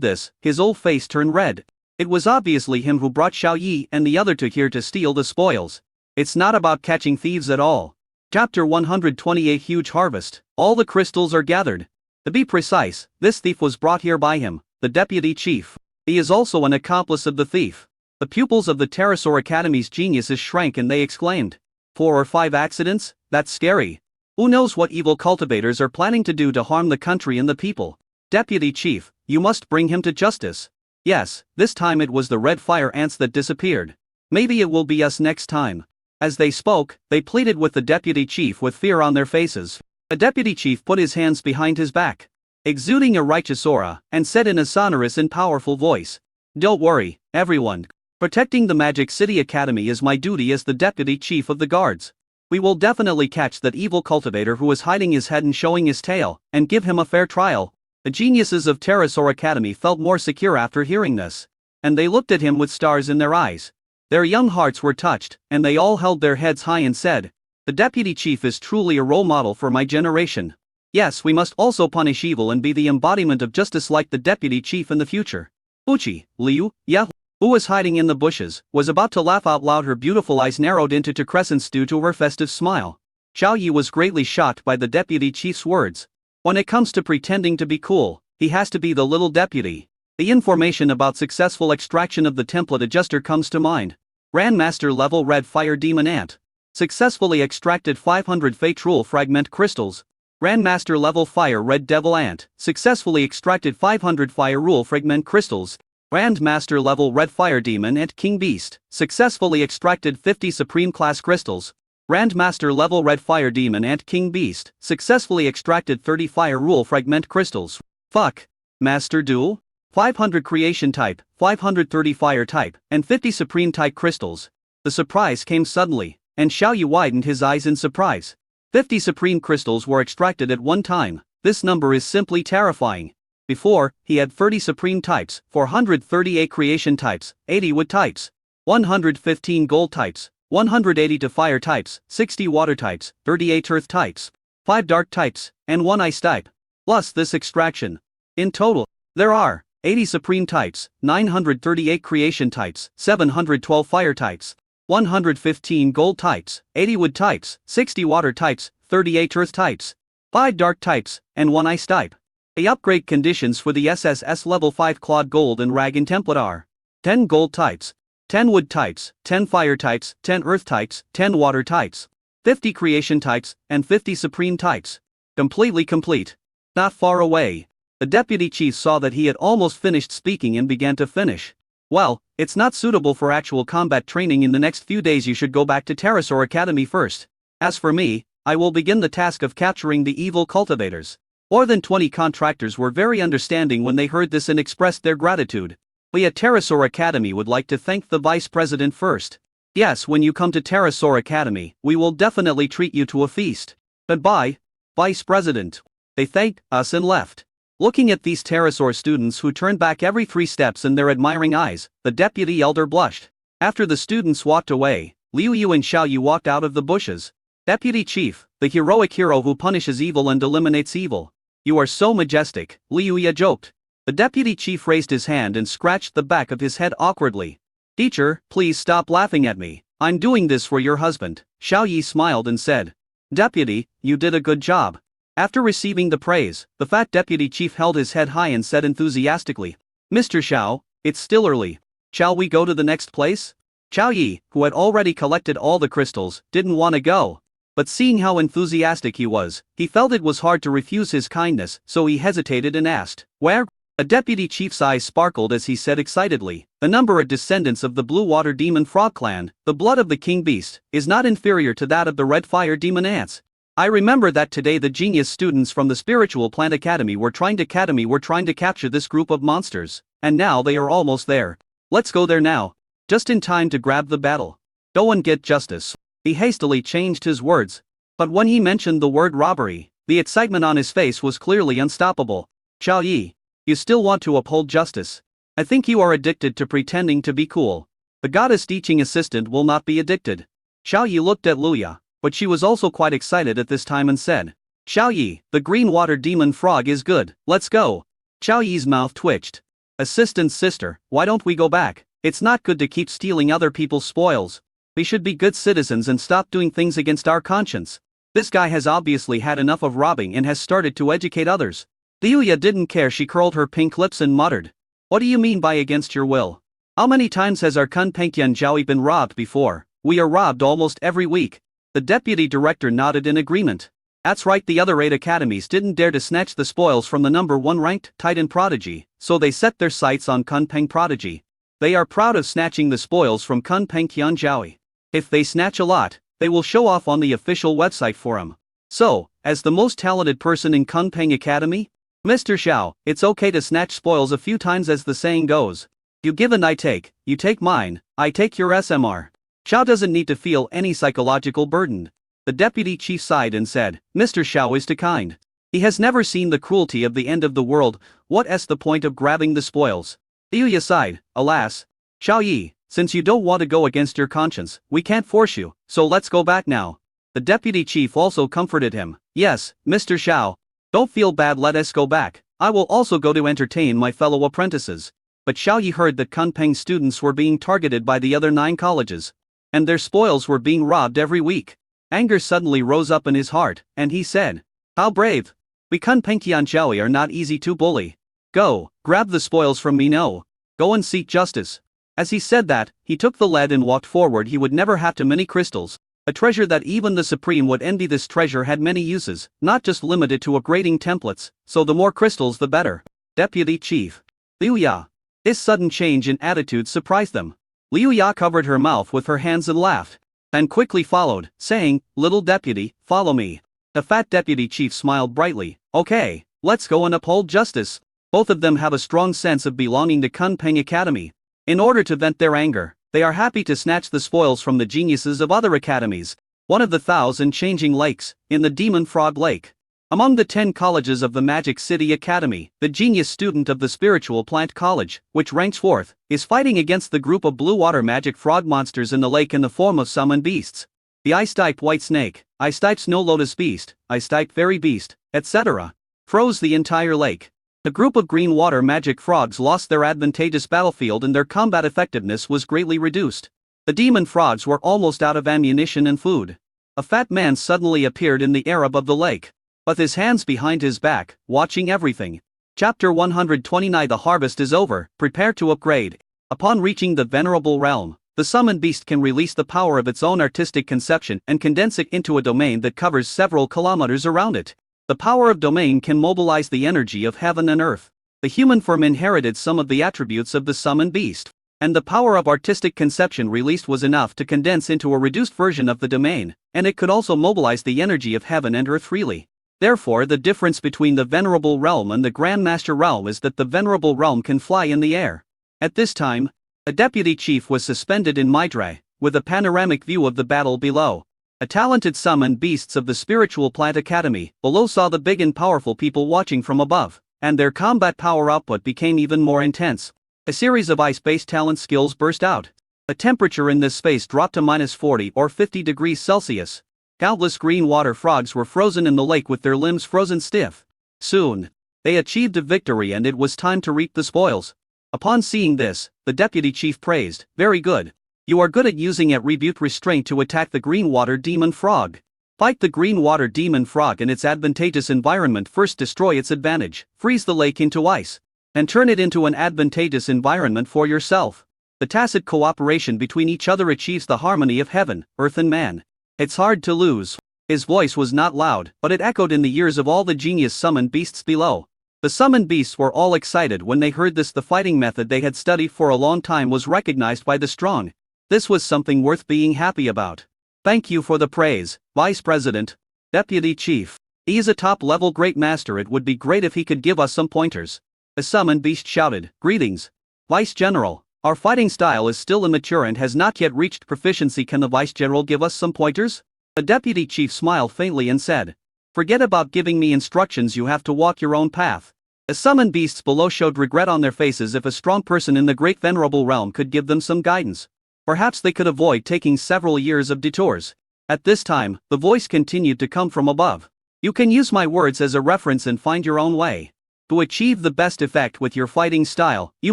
this, his old face turned red. It was obviously him who brought Xiao Yi and the other 2 here to steal the spoils. It's not about catching thieves at all. Chapter 128 Huge Harvest. All the crystals are gathered. To be precise, this thief was brought here by him, the deputy chief. He is also an accomplice of the thief. The pupils of the Pterosaur Academy's geniuses shrank and they exclaimed. 4 or 5 accidents? That's scary. Who knows what evil cultivators are planning to do to harm the country and the people? Deputy chief, you must bring him to justice. Yes, this time it was the red fire ants that disappeared. Maybe it will be us next time. As they spoke, they pleaded with the deputy chief with fear on their faces. The deputy chief put his hands behind his back, exuding a righteous aura, and said in a sonorous and powerful voice, don't worry, everyone. Protecting the Magic City Academy is my duty as the deputy chief of the guards. We will definitely catch that evil cultivator who is hiding his head and showing his tail, and give him a fair trial. The geniuses of Pterosaur Academy felt more secure after hearing this. And they looked at him with stars in their eyes. Their young hearts were touched, and they all held their heads high and said, the deputy chief is truly a role model for my generation. Yes, we must also punish evil and be the embodiment of justice like the deputy chief in the future. Uchi, Liu, yeah, who was hiding in the bushes, was about to laugh out loud. Her beautiful eyes narrowed into 2 crescents due to her festive smile. Xiao Yi was greatly shocked by the deputy chief's words. When it comes to pretending to be cool, he has to be the little deputy. The information about successful extraction of the template adjuster comes to mind. Grandmaster level red fire demon ant. Successfully extracted 500 Fate Rule fragment crystals. Grandmaster level fire red devil ant. Successfully extracted 500 fire rule fragment crystals. Grandmaster level Red Fire Demon and King Beast successfully extracted 50 Supreme Class crystals. Grandmaster level Red Fire Demon and King Beast successfully extracted 30 Fire Rule Fragment crystals. Fuck. Master Duel? 500 Creation Type, 530 Fire Type, and 50 Supreme Type crystals. The surprise came suddenly, and Xiaoyi widened his eyes in surprise. 50 Supreme crystals were extracted at one time. This number is simply terrifying. Before, he had 30 Supreme Types, 438 Creation Types, 80 Wood Types, 115 Gold Types, 180 Fire Types, 60 Water Types, 38 Earth Types, 5 Dark Types, and 1 Ice Type. Plus this extraction. In total, there are 80 Supreme Types, 938 Creation Types, 712 Fire Types, 115 Gold Types, 80 Wood Types, 60 Water Types, 38 Earth Types, 5 Dark Types, and 1 Ice Type. The upgrade conditions for the SSS Level 5 Cloud Gold and Dragon template are 10 Gold Types, 10 Wood Types, 10 Fire Types, 10 Earth Types, 10 Water Types, 50 Creation Types, and 50 Supreme Types. Completely complete. Not far away. The deputy chief saw that he had almost finished speaking and began to finish. Well, it's not suitable for actual combat training in the next few days. You should go back to Terrasor Academy first. As for me, I will begin the task of capturing the evil cultivators. More than 20 contractors were very understanding when they heard this and expressed their gratitude. We at Terrasor Academy would like to thank the Vice President first. Yes, when you come to Terrasor Academy, we will definitely treat you to a feast. Goodbye, Vice President. They thanked us and left. Looking at these Terrasor students who turned back every 3 steps in their admiring eyes, the deputy elder blushed. After the students walked away, Liu Yu and Xiao Yu walked out of the bushes. Deputy Chief, the heroic hero who punishes evil and eliminates evil. You are so majestic, Liu Yu joked. The deputy chief raised his hand and scratched the back of his head awkwardly. Teacher, please stop laughing at me. I'm doing this for your husband. Xiao Yi smiled and said. Deputy, you did a good job. After receiving the praise, the fat deputy chief held his head high and said enthusiastically, Mr. Xiao, it's still early. Shall we go to the next place? Xiao Yi, who had already collected all the crystals, didn't want to go. But seeing how enthusiastic he was, he felt it was hard to refuse his kindness, so he hesitated and asked, Where? A deputy chief's eyes sparkled as he said excitedly, The number of descendants of the Blue Water Demon Frog Clan, the blood of the King Beast, is not inferior to that of the Red Fire Demon Ants. I remember that today the genius students from the Spiritual Plant Academy were trying to capture this group of monsters, and now they are almost there. Let's go there now. Just in time to grab the battle. Go and get justice. He hastily changed his words. But when he mentioned the word robbery, the excitement on his face was clearly unstoppable. Xiao Yi, you still want to uphold justice. I think you are addicted to pretending to be cool. The goddess teaching assistant will not be addicted. Xiao Yi looked at Luya, but she was also quite excited at this time and said, Xiao Yi, the green water demon frog is good, let's go. Xiao Yi's mouth twitched. Assistant's sister, why don't we go back? It's not good to keep stealing other people's spoils. We should be good citizens and stop doing things against our conscience. This guy has obviously had enough of robbing and has started to educate others. Liuya didn't care. She curled her pink lips and muttered. What do you mean by against your will? How many times has our Kunpengtian Jiaoyi been robbed before? We are robbed almost every week. The deputy director nodded in agreement. That's right, the other 8 academies didn't dare to snatch the spoils from the number 1 ranked Titan Prodigy, so they set their sights on Kunpeng Prodigy. They are proud of snatching the spoils from Kunpengtian Jiaoyi. If they snatch a lot, they will show off on the official website for him. So, as the most talented person in Kunpeng Academy, Mr. Xiao, it's okay to snatch spoils a few times, as the saying goes. You give and I take, you take mine, I take your SMR. Xiao doesn't need to feel any psychological burden. The deputy chief sighed and said, Mr. Xiao is too kind. He has never seen the cruelty of the end of the world. What's the point of grabbing the spoils? Liuya sighed, alas. Xiao Yi, since you don't want to go against your conscience, we can't force you, so let's go back now. The deputy chief also comforted him. Yes, Mr. Xiao. Don't feel bad, let us go back. I will also go to entertain my fellow apprentices. But Xiao Yi heard that Kunpeng students were being targeted by the other 9 colleges. And their spoils were being robbed every week. Anger suddenly rose up in his heart, and he said, How brave! We Kunpengtian Jiaoyi are not easy to bully. Go, grab the spoils from me now. Go and seek justice. As he said that, he took the lead and walked forward. He would never have too many crystals. A treasure that even the Supreme would envy. This treasure had many uses, not just limited to upgrading templates, so the more crystals the better. Deputy Chief Liuya. This sudden change in attitude surprised them. Liu Ya covered her mouth with her hands and laughed, and quickly followed, saying, "Little deputy, follow me." The fat deputy chief smiled brightly. "Okay, let's go and uphold justice." Both of them have a strong sense of belonging to Kunpeng Academy. In order to vent their anger, they are happy to snatch the spoils from the geniuses of other academies. One of the 1,000 changing lakes, in the Demon Frog Lake. Among the 10 colleges of the Magic City Academy, the genius student of the Spiritual Plant College, which ranks 4th, is fighting against the group of blue water magic frog monsters in the lake in the form of summoned beasts. The ice-type white snake, ice-type snow lotus beast, ice-type fairy beast, etc. froze the entire lake. The group of green water magic frogs lost their advantageous battlefield and their combat effectiveness was greatly reduced. The demon frogs were almost out of ammunition and food. A fat man suddenly appeared in the air above the lake, with his hands behind his back, watching everything. Chapter 129. The harvest is over, prepare to upgrade. Upon reaching the venerable realm, the summoned beast can release the power of its own artistic conception and condense it into a domain that covers several kilometers around it. The power of domain can mobilize the energy of heaven and earth. The human form inherited some of the attributes of the summoned beast, and the power of artistic conception released was enough to condense into a reduced version of the domain, and it could also mobilize the energy of heaven and earth freely. Therefore, the difference between the Venerable Realm and the Grandmaster Realm is that the Venerable Realm can fly in the air. At this time, a deputy chief was suspended in Midray, with a panoramic view of the battle below. A talented summoned beasts of the Spiritual Plant Academy below saw the big and powerful people watching from above, and their combat power output became even more intense. A series of ice-based talent skills burst out. The temperature in this space dropped to -40 or 50 degrees Celsius. Countless green water frogs were frozen in the lake with their limbs frozen stiff. Soon, they achieved a victory and it was time to reap the spoils. Upon seeing this, the deputy chief praised, "Very good. You are good at using attribute restraint to attack the green water demon frog. Fight the green water demon frog in its advantageous environment. First destroy its advantage, freeze the lake into ice, and turn it into an advantageous environment for yourself. The tacit cooperation between each other achieves the harmony of heaven, earth and man. It's hard to lose." His voice was not loud, but it echoed in the ears of all the genius summoned beasts below. The summoned beasts were all excited when they heard this. The fighting method they had studied for a long time was recognized by the strong. This was something worth being happy about. "Thank you for the praise, Vice President." Deputy Chief. "He is a top-level great master. It would be great if he could give us some pointers." A summoned beast shouted, "Greetings, Vice General. Our fighting style is still immature and has not yet reached proficiency. Can the Vice General give us some pointers?" The Deputy Chief smiled faintly and said, "Forget about giving me instructions. You have to walk your own path." The summoned beasts below showed regret on their faces. If a strong person in the Great Venerable Realm could give them some guidance, perhaps they could avoid taking several years of detours. At this time, the voice continued to come from above. "You can use my words as a reference and find your own way. To achieve the best effect with your fighting style, you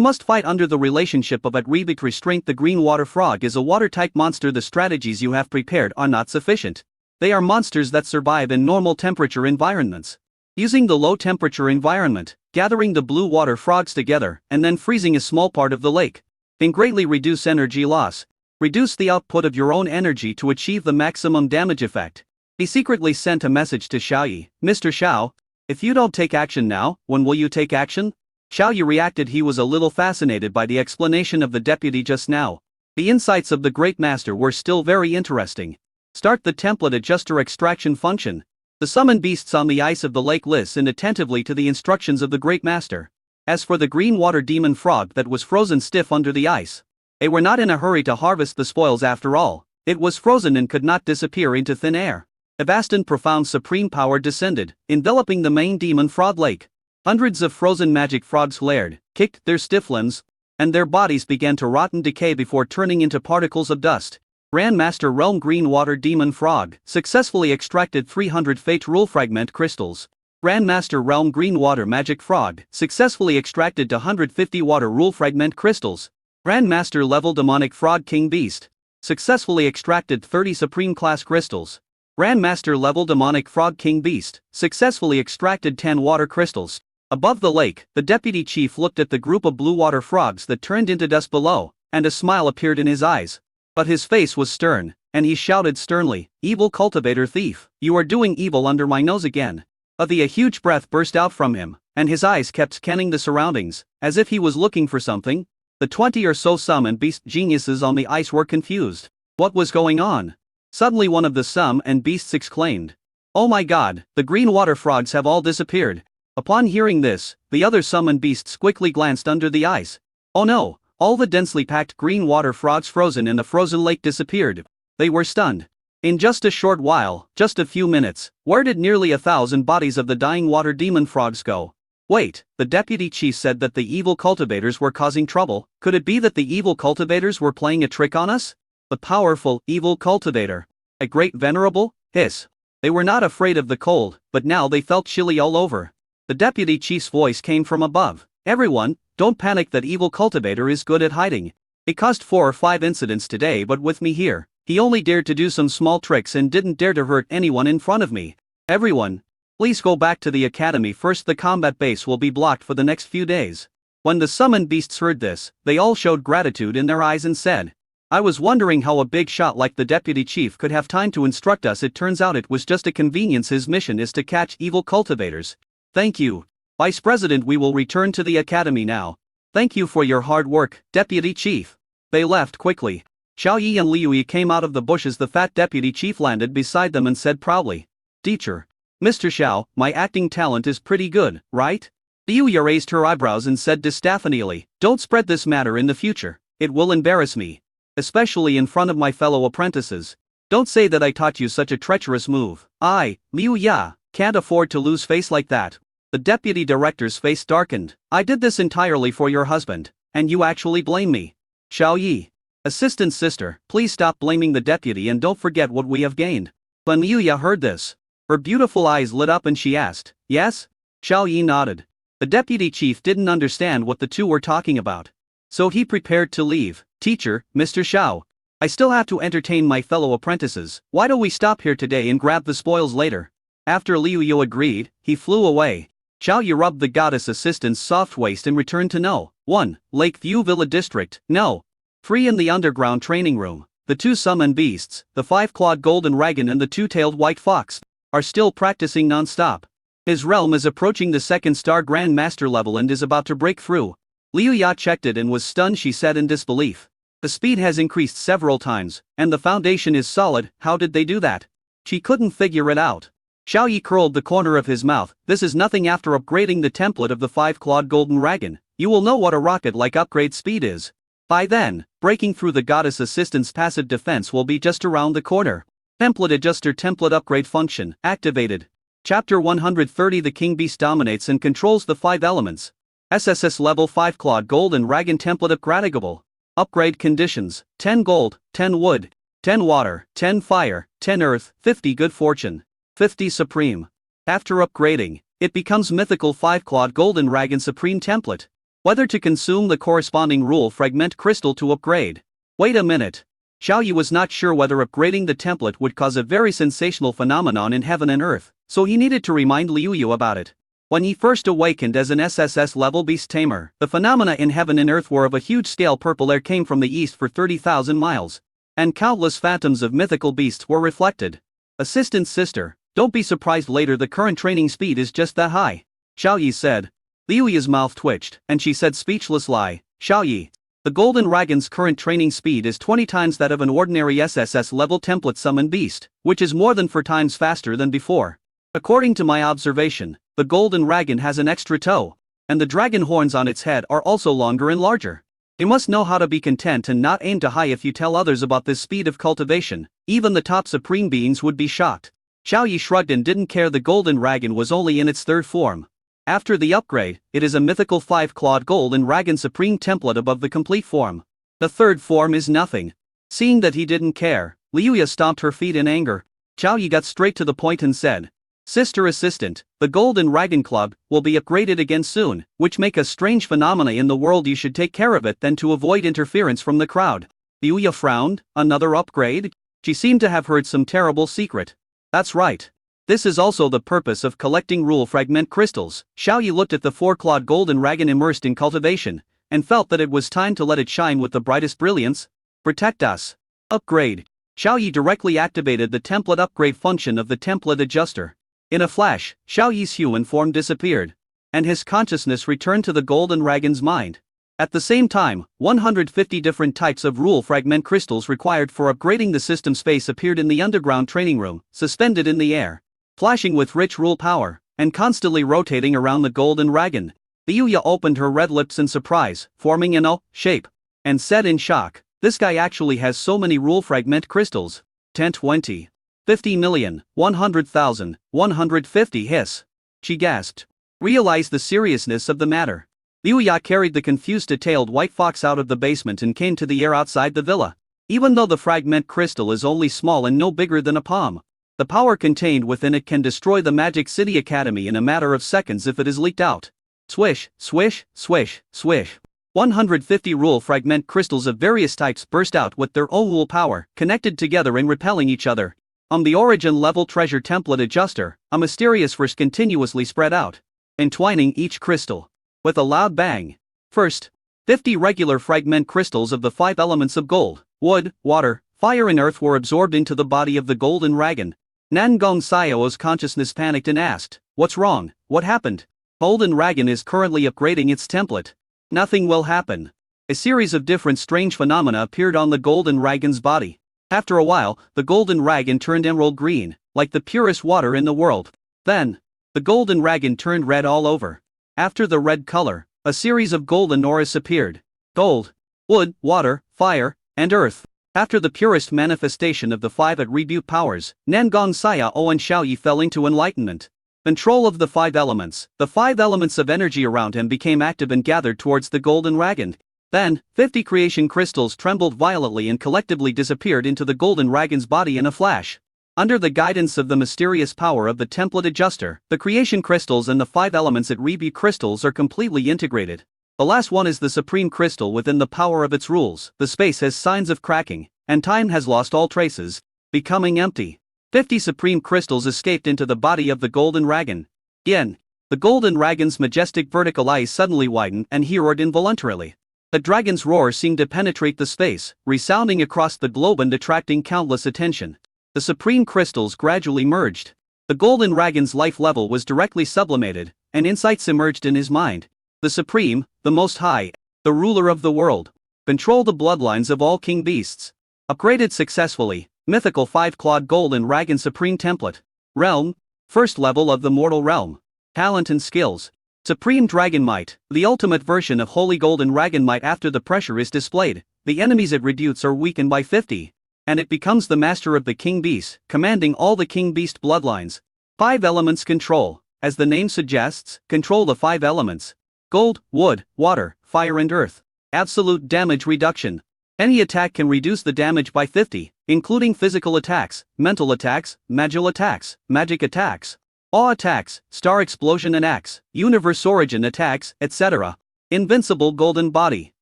must fight under the relationship of attribute restraint. The green water frog is a water-type monster. The strategies you have prepared are not sufficient. They are monsters that survive in normal temperature environments. Using the low-temperature environment, gathering the blue water frogs together, and then freezing a small part of the lake can greatly reduce energy loss. Reduce the output of your own energy to achieve the maximum damage effect." He secretly sent a message to Xiaoyi. "Mr. Xiao, if you don't take action now, when will you take action?" Xiaoyi reacted. He was a little fascinated by the explanation of the deputy just now. The insights of the Great Master were still very interesting. Start the template adjuster extraction function. The summoned beasts on the ice of the lake listened attentively to the instructions of the Great Master. As for the green water demon frog that was frozen stiff under the ice, they were not in a hurry to harvest the spoils after all. It was frozen and could not disappear into thin air. A vast and profound supreme power descended, enveloping the main demon frog lake. Hundreds of frozen magic frogs glared, kicked their stiff limbs, and their bodies began to rot and decay before turning into particles of dust. Grandmaster Realm Green Water Demon Frog successfully extracted 300 Fate Rule Fragment crystals. Grandmaster Realm Green Water Magic Frog successfully extracted 150 Water Rule Fragment crystals. Grandmaster Level Demonic Frog King Beast successfully extracted 30 Supreme Class crystals. Grandmaster Level Demonic Frog King Beast successfully extracted 10 water crystals. Above the lake, the deputy chief looked at the group of blue water frogs that turned into dust below, and a smile appeared in his eyes. But his face was stern, and he shouted sternly, "Evil cultivator thief, you are doing evil under my nose again. A huge breath burst out from him, and his eyes kept scanning the surroundings, as if he was looking for something. The 20 or so summon beast geniuses on the ice were confused. What was going on? Suddenly one of the summon beasts exclaimed, "Oh my god, the green water frogs have all disappeared." Upon hearing this, the other summon beasts quickly glanced under the ice. Oh no, all the densely packed green water frogs frozen in the frozen lake disappeared. They were stunned. In just a short while, just a few minutes, where did nearly 1,000 bodies of the dying water demon frogs go? Wait, the deputy chief said that the evil cultivators were causing trouble. Could it be that the evil cultivators were playing a trick on us? The powerful, evil cultivator. A great venerable? Hiss. They were not afraid of the cold, but now they felt chilly all over. The deputy chief's voice came from above. Everyone, don't panic, that evil cultivator is good at hiding. It caused 4 or 5 incidents today, but with me here, he only dared to do some small tricks and didn't dare to hurt anyone in front of me. Everyone, please go back to the academy first. The combat base will be blocked for the next few days. When the summoned beasts heard this, they all showed gratitude in their eyes and said, "I was wondering how a big shot like the deputy chief could have time to instruct us. It turns out it was just a convenience. His mission is to catch evil cultivators." Thank you, Vice President. We will return to the academy now. Thank you for your hard work, Deputy Chief. They left quickly. Xiao Yi and Liu Yi came out of the bushes. The fat deputy chief landed beside them and said proudly, "Teacher, Mr. Xiao, my acting talent is pretty good, right?" Liu Yi raised her eyebrows and said distaffanially, "Don't spread this matter in the future. It will embarrass me. Especially in front of my fellow apprentices. Don't say that I taught you such a treacherous move. I, Liu Yi, can't afford to lose face like that." The deputy director's face darkened. "I did this entirely for your husband, and you actually blame me. Xiao Yi. Assistant sister, please stop blaming the deputy and don't forget what we have gained." When Liu Yi heard this, her beautiful eyes lit up and she asked, "Yes?" Xiao Yi nodded. The deputy chief didn't understand what the two were talking about. So he prepared to leave. "Teacher, Mr. Xiao, I still have to entertain my fellow apprentices. Why don't we stop here today and grab the spoils later?" After Liu Yi agreed, he flew away. Xiao Yi rubbed the goddess assistant's soft waist and returned to No. 1, Lakeview Villa District. No. 3 in the underground training room. The 2 summon beasts, the 5-clawed golden dragon and the 2-tailed white fox, are still practicing non-stop. His realm is approaching the 2nd star Grand Master level and is about to break through. Liu Yi checked it and was stunned. She said in disbelief, "The speed has increased several times, and the foundation is solid. How did they do that?" She couldn't figure it out. Xiao Yi curled the corner of his mouth. "This is nothing. After upgrading the template of the 5-clawed golden dragon, you will know what a rocket-like upgrade speed is. By then, breaking through the goddess assistant's passive defense will be just around the corner." Template adjuster template upgrade function activated. Chapter 130. The king beast dominates and controls the 5 elements. SSS level 5-clawed golden dragon template upgradable. Upgrade conditions: 10 gold, 10 wood, 10 water, 10 fire, 10 earth, 50 good fortune, 50 supreme. After upgrading, it becomes mythical 5-clawed golden dragon supreme template. Whether to consume the corresponding rule fragment crystal to upgrade. Wait a minute. Xiao Yi was not sure whether upgrading the template would cause a very sensational phenomenon in heaven and earth, so he needed to remind Liu Yi about it. When he first awakened as an SSS level beast tamer, the phenomena in heaven and earth were of a huge scale. Purple air came from the east for 30,000 miles, and countless phantoms of mythical beasts were reflected. Assistant sister, don't be surprised later. The current training speed is just that high, Xiao Yi said. Liu Yi's mouth twitched, and she said speechless lie, "Xiao Yi, the golden dragon's current training speed is 20 times that of an ordinary SSS level template summon beast, which is more than 4 times faster than before. According to my observation, the golden dragon has an extra toe, and the dragon horns on its head are also longer and larger. You must know how to be content and not aim too high. If you tell others about this speed of cultivation, even the top supreme beings would be shocked." Xiao Yi shrugged and didn't care. The golden dragon was only in its 3rd form. After the upgrade, it is a mythical 5-clawed golden dragon supreme template above the complete form. The 3rd form is nothing. Seeing that he didn't care, Liu Yi stomped her feet in anger. Xiao Yi got straight to the point and said, "Sister assistant, the golden dragon club will be upgraded again soon, which make a strange phenomena in the world. You should take care of it then to avoid interference from the crowd." Liu Yi frowned. Another upgrade? She seemed to have heard some terrible secret. That's right. This is also the purpose of collecting rule fragment crystals. Xiao Yi looked at the 4-clawed golden dragon immersed in cultivation, and felt that it was time to let it shine with the brightest brilliance. Protect us. Upgrade. Xiao Yi directly activated the template upgrade function of the template adjuster. In a flash, Xiao Yi's human form disappeared, and his consciousness returned to the golden dragon's mind. At the same time, 150 different types of rule fragment crystals required for upgrading the system space appeared in the underground training room, suspended in the air, flashing with rich rule power, and constantly rotating around the golden dragon. Liuya opened her red lips in surprise, forming an O shape, and said in shock, "This guy actually has so many rule fragment crystals. 10, 20, 50 million, 100,000, 150 hiss." She gasped. Realized the seriousness of the matter. Liuya carried the confused-tailed white fox out of the basement and came to the air outside the villa. Even though the fragment crystal is only small and no bigger than a palm, the power contained within it can destroy the Magic City Academy in a matter of seconds if it is leaked out. Swish, swish, swish, swish. 150 rule fragment crystals of various types burst out with their own rule power, connected together and repelling each other. On the origin level treasure template adjuster, a mysterious force continuously spread out, entwining each crystal. With a loud bang. First, 50 regular fragment crystals of the 5 elements of gold, wood, water, fire and earth were absorbed into the body of the golden dragon. Nangong Xiao's consciousness panicked and asked, "What's wrong? What happened?" Golden dragon is currently upgrading its template. Nothing will happen. A series of different strange phenomena appeared on the golden dragon's body. After a while, the golden dragon turned emerald green, like the purest water in the world. Then, the golden dragon turned red all over. After the red color, a series of golden auras appeared. Gold, wood, water, fire, and earth. After the purest manifestation of the 5 attribute powers, Nangong Xiao and Xiao Yi fell into enlightenment. Control of the 5 elements. The 5 elements of energy around him became active and gathered towards the golden dragon. Then, 50 creation crystals trembled violently and collectively disappeared into the golden dragon's body in a flash. Under the guidance of the mysterious power of the template adjuster, the creation crystals and the 5 elements attribute crystals are completely integrated. The last one is the supreme crystal within the power of its rules. The space has signs of cracking, and time has lost all traces, becoming empty. 50 supreme crystals escaped into the body of the golden dragon. Yin. The golden dragon's majestic vertical eyes suddenly widened and he roared involuntarily. The dragon's roar seemed to penetrate the space, resounding across the globe and attracting countless attention. The supreme crystals gradually merged. The golden dragon's life level was directly sublimated, and insights emerged in his mind. The supreme, the most high, the ruler of the world. Control the bloodlines of all king beasts. Upgraded successfully. Mythical 5-clawed golden dragon supreme template. Realm. First level of the mortal realm. Talent and skills. Supreme Dragon Might. The ultimate version of Holy Golden Dragon Might. After the pressure is displayed, the enemy's attributes are weakened by 50. And it becomes the master of the king beast, commanding all the king beast bloodlines. 5 elements control. As the name suggests, control the 5 elements. Gold, wood, water, fire and earth. Absolute damage reduction. Any attack can reduce the damage by 50, including physical attacks, mental attacks, magical attacks, magic attacks, awe attacks, star explosion and axe, universe origin attacks, etc. Invincible golden body.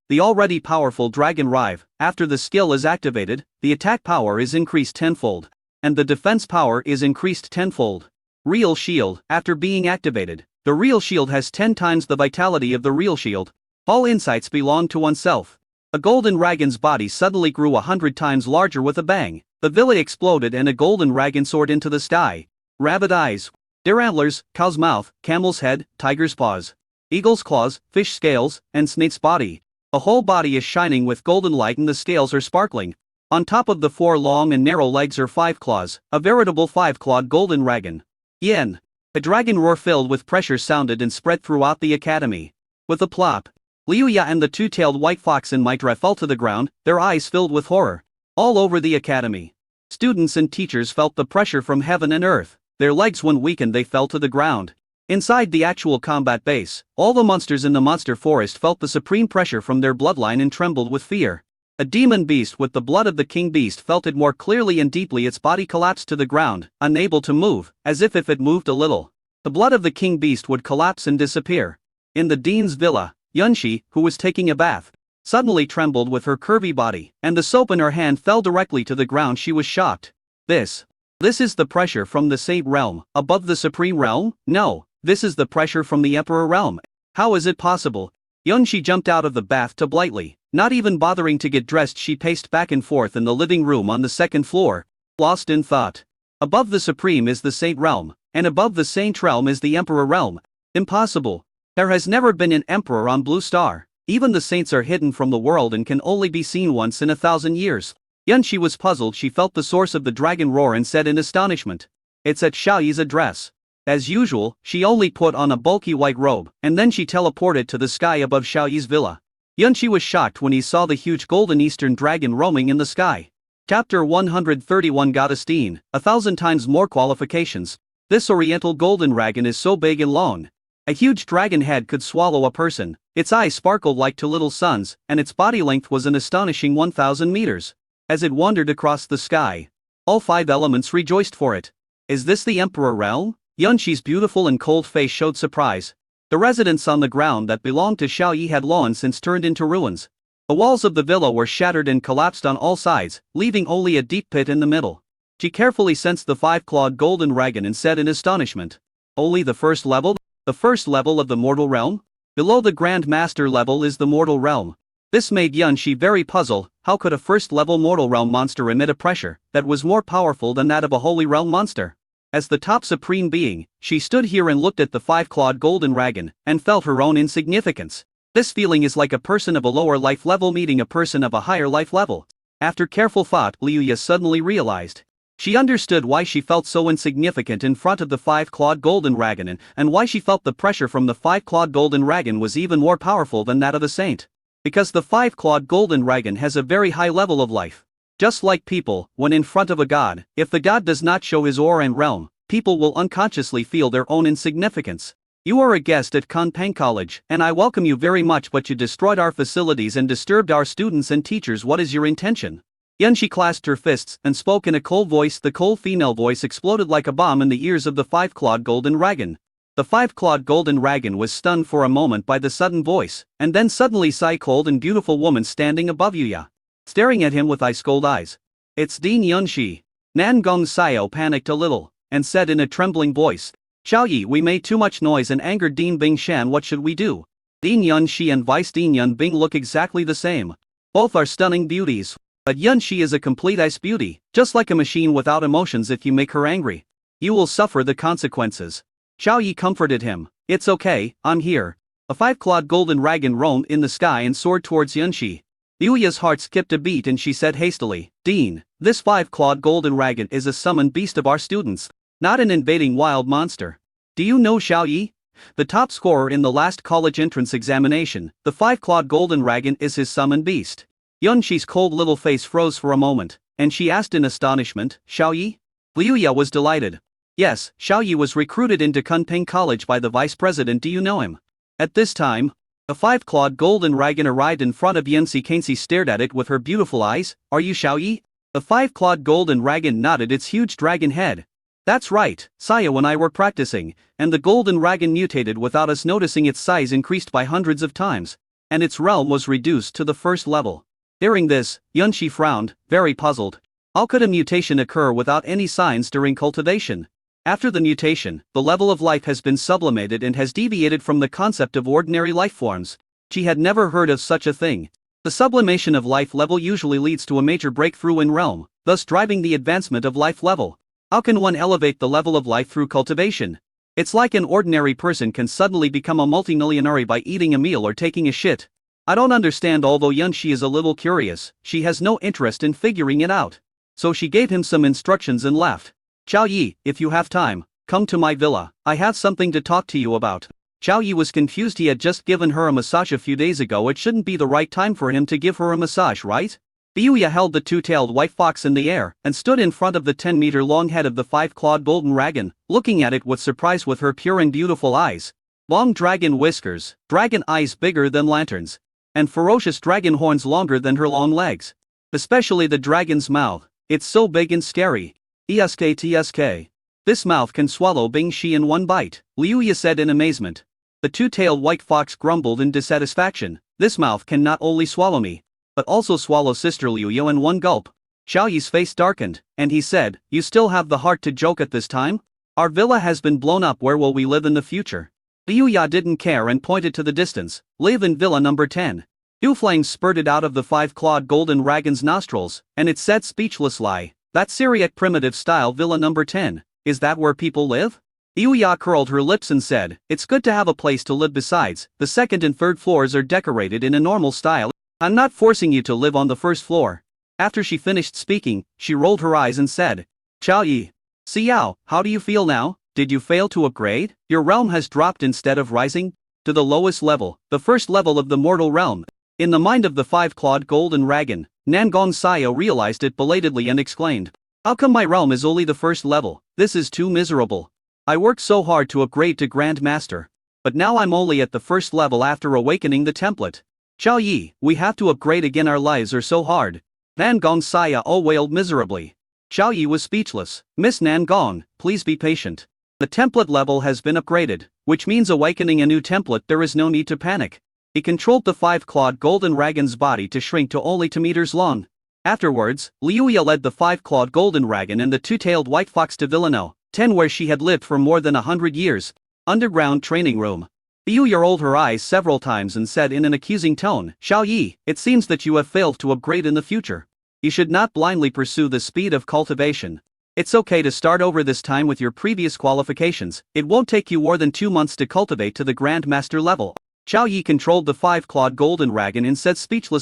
The already powerful Dragon Rive. After the skill is activated, the attack power is increased tenfold, and the defense power is increased tenfold. Real Shield. After being activated, the Real Shield has 10 times the vitality of the Real Shield. All insights belong to oneself. A golden dragon's body suddenly grew 100 times larger with a bang. The villa exploded and a golden dragon soared into the sky. Rabbit eyes, deer antlers, cow's mouth, camel's head, tiger's paws, eagle's claws, fish scales, and snake's body. A whole body is shining with golden light and the scales are sparkling. On top of the 4 long and narrow legs are 5 claws, a veritable 5-clawed golden dragon. Yin. A dragon roar filled with pressure sounded and spread throughout the academy. With a plop, Liuya and the 2-tailed white fox in Mitra fell to the ground, their eyes filled with horror. All over the academy, students and teachers felt the pressure from heaven and earth. Their legs when weakened they fell to the ground. Inside the actual combat base, all the monsters in the monster forest felt the supreme pressure from their bloodline and trembled with fear. A demon beast with the blood of the king beast felt it more clearly and deeply. Its body collapsed to the ground, unable to move, as if it moved a little, the blood of the king beast would collapse and disappear. In the dean's villa, Yunxi, who was taking a bath, suddenly trembled with her curvy body, and the soap in her hand fell directly to the ground. She was shocked. This is the pressure from the saint realm, above the supreme realm? No. This is the pressure from the Emperor realm. How is it possible? Yunxi jumped out of the bathtub lightly. Not even bothering to get dressed, she paced back and forth in the living room on the 2nd floor, lost in thought. Above the supreme is the saint realm, and above the Saint realm is the Emperor realm. Impossible. There has never been an emperor on Blue Star. Even the saints are hidden from the world and can only be seen once in 1,000 years. Yunshi was puzzled. She felt the source of the dragon roar and said in astonishment, "It's at Xiaoyi's address." As usual, she only put on a bulky white robe, and then she teleported to the sky above Xiaoyi's villa. Yunshi was shocked when he saw the huge golden eastern dragon roaming in the sky. Chapter 131 Gottesdienst, 1,000 times more qualifications. This oriental golden dragon is so big and long. A huge dragon head could swallow a person, its eyes sparkled like two little suns, and its body length was an astonishing 1,000 meters. As it wandered across the sky, all 5 elements rejoiced for it. Is this the Emperor realm? Yunshi's beautiful and cold face showed surprise. The residence on the ground that belonged to Xiaoyi had long since turned into ruins. The walls of the villa were shattered and collapsed on all sides, leaving only a deep pit in the middle. She carefully sensed the 5-clawed golden dragon and said in astonishment, "Only the first level? The first level of the mortal realm? Below the Grand Master level is the mortal realm." This made Yunshi very puzzled. How could a first-level mortal realm monster emit a pressure that was more powerful than that of a holy realm monster? As the top supreme being, she stood here and looked at the 5-clawed golden dragon, and felt her own insignificance. This feeling is like a person of a lower life level meeting a person of a higher life level. After careful thought, Liuya suddenly realized. She understood why she felt so insignificant in front of the 5-clawed golden dragon and why she felt the pressure from the 5-clawed golden dragon was even more powerful than that of the saint. Because the 5-clawed golden dragon has a very high level of life. Just like people, when in front of a god, if the god does not show his aura and realm, people will unconsciously feel their own insignificance. You are a guest at Kunpeng College, and I welcome you very much, but you destroyed our facilities and disturbed our students and teachers. What is your intention? Yunshi clasped her fists and spoke in a cold voice. The cold female voice exploded like a bomb in the ears of the 5-clawed golden dragon. The 5-clawed golden dragon was stunned for a moment by the sudden voice, and then suddenly saw a cold and beautiful woman standing above Yuya, staring at him with ice-cold eyes. "It's Dean Yunshi." Nan Gong Xiao panicked a little, and said in a trembling voice, "Xiaoyi, we made too much noise and angered Dean Bingshan. What should we do?" Dean Yunshi and Vice Dean Yun Bing look exactly the same. Both are stunning beauties. But Yunshi is a complete ice beauty, just like a machine without emotions. If you make her angry, you will suffer the consequences. Xiaoyi comforted him. "It's okay, I'm here." A 5-clawed golden dragon roamed in the sky and soared towards Yunshi. Liuya's heart skipped a beat and she said hastily, "Dean, this 5-clawed golden dragon is a summoned beast of our students, not an invading wild monster. Do you know Xiaoyi? The top scorer in the last college entrance examination, the 5-clawed golden dragon is his summoned beast." Yunshi's cold little face froze for a moment, and she asked in astonishment, "Xiaoyi?" Liuya was delighted. "Yes, Xiaoyi was recruited into Kunpeng College by the vice president. Do you know him?" At this time, a 5-clawed golden dragon arrived in front of Yunshi. Kenshi stared at it with her beautiful eyes. "Are you Xiaoyi?" The 5-clawed golden dragon nodded its huge dragon head. "That's right, Saya and I were practicing, and the golden dragon mutated without us noticing. Its size increased by hundreds of times, and its realm was reduced to the first level." Hearing this, Yunshi frowned, very puzzled. How could a mutation occur without any signs during cultivation? After the mutation, the level of life has been sublimated and has deviated from the concept of ordinary life forms. She had never heard of such a thing. The sublimation of life level usually leads to a major breakthrough in realm, thus driving the advancement of life level. How can one elevate the level of life through cultivation? It's like an ordinary person can suddenly become a multimillionaire by eating a meal or taking a shit. I don't understand. Although Yunshi is a little curious, she has no interest in figuring it out. So she gave him some instructions and left. "Xiaoyi, if you have time, come to my villa. I have something to talk to you about." Xiaoyi was confused. He had just given her a massage a few days ago. It shouldn't be the right time for him to give her a massage, right? Liuya held the 2-tailed white fox in the air and stood in front of the 10-meter-long head of the 5-clawed golden dragon, looking at it with surprise with her pure and beautiful eyes. Long dragon whiskers, dragon eyes bigger than lanterns, and ferocious dragon horns longer than her long legs. Especially the dragon's mouth, it's so big and scary. Tsk. This mouth can swallow Bingshi in one bite, Liuya said in amazement. The 2-tailed white fox grumbled in dissatisfaction. "This mouth can not only swallow me, but also swallow Sister Liuya in one gulp." Xiaoyi's face darkened, and he said, "You still have the heart to joke at this time? Our villa has been blown up. Where will we live in the future?" Liuya didn't care and pointed to the distance. "Live in villa number 10. Two flames spurted out of the 5-clawed golden dragon's nostrils, and it said speechless lie. "That Syriac primitive style villa number 10, is that where people live?" Liu curled her lips and said, "It's good to have a place to live besides, the second and third floors are decorated in a normal style. I'm not forcing you to live on the first floor." After she finished speaking, she rolled her eyes and said, "Xiao Yi. Xiao, how do you feel now? Did you fail to upgrade? Your realm has dropped instead of rising to the lowest level, the first level of the mortal realm." In the mind of the five-clawed golden dragon, Nangong Xiao realized it belatedly and exclaimed, "How come my realm is only the first level? This is too miserable. I worked so hard to upgrade to Grand Master. But now I'm only at the first level after awakening the template. Xiao Yi, we have to upgrade again, our lives are so hard." Nangong Xiao wailed miserably. Xiao Yi was speechless. "Miss Nangong, please be patient. The template level has been upgraded, which means awakening a new template, there is no need to panic." He controlled the five-clawed golden dragon's body to shrink to only 2 meters long. Afterwards, Liu led the five-clawed golden dragon and the two-tailed white fox to Villano 10, where she had lived for more than 100 years. Underground training room. Liu rolled her eyes several times and said in an accusing tone, "Xiao Yi, it seems that you have failed to upgrade in the future. You should not blindly pursue the speed of cultivation. It's okay to start over this time with your previous qualifications. It won't take you more than 2 months to cultivate to the Grand Master level." Xiao Yi controlled the five-clawed golden dragon and said speechless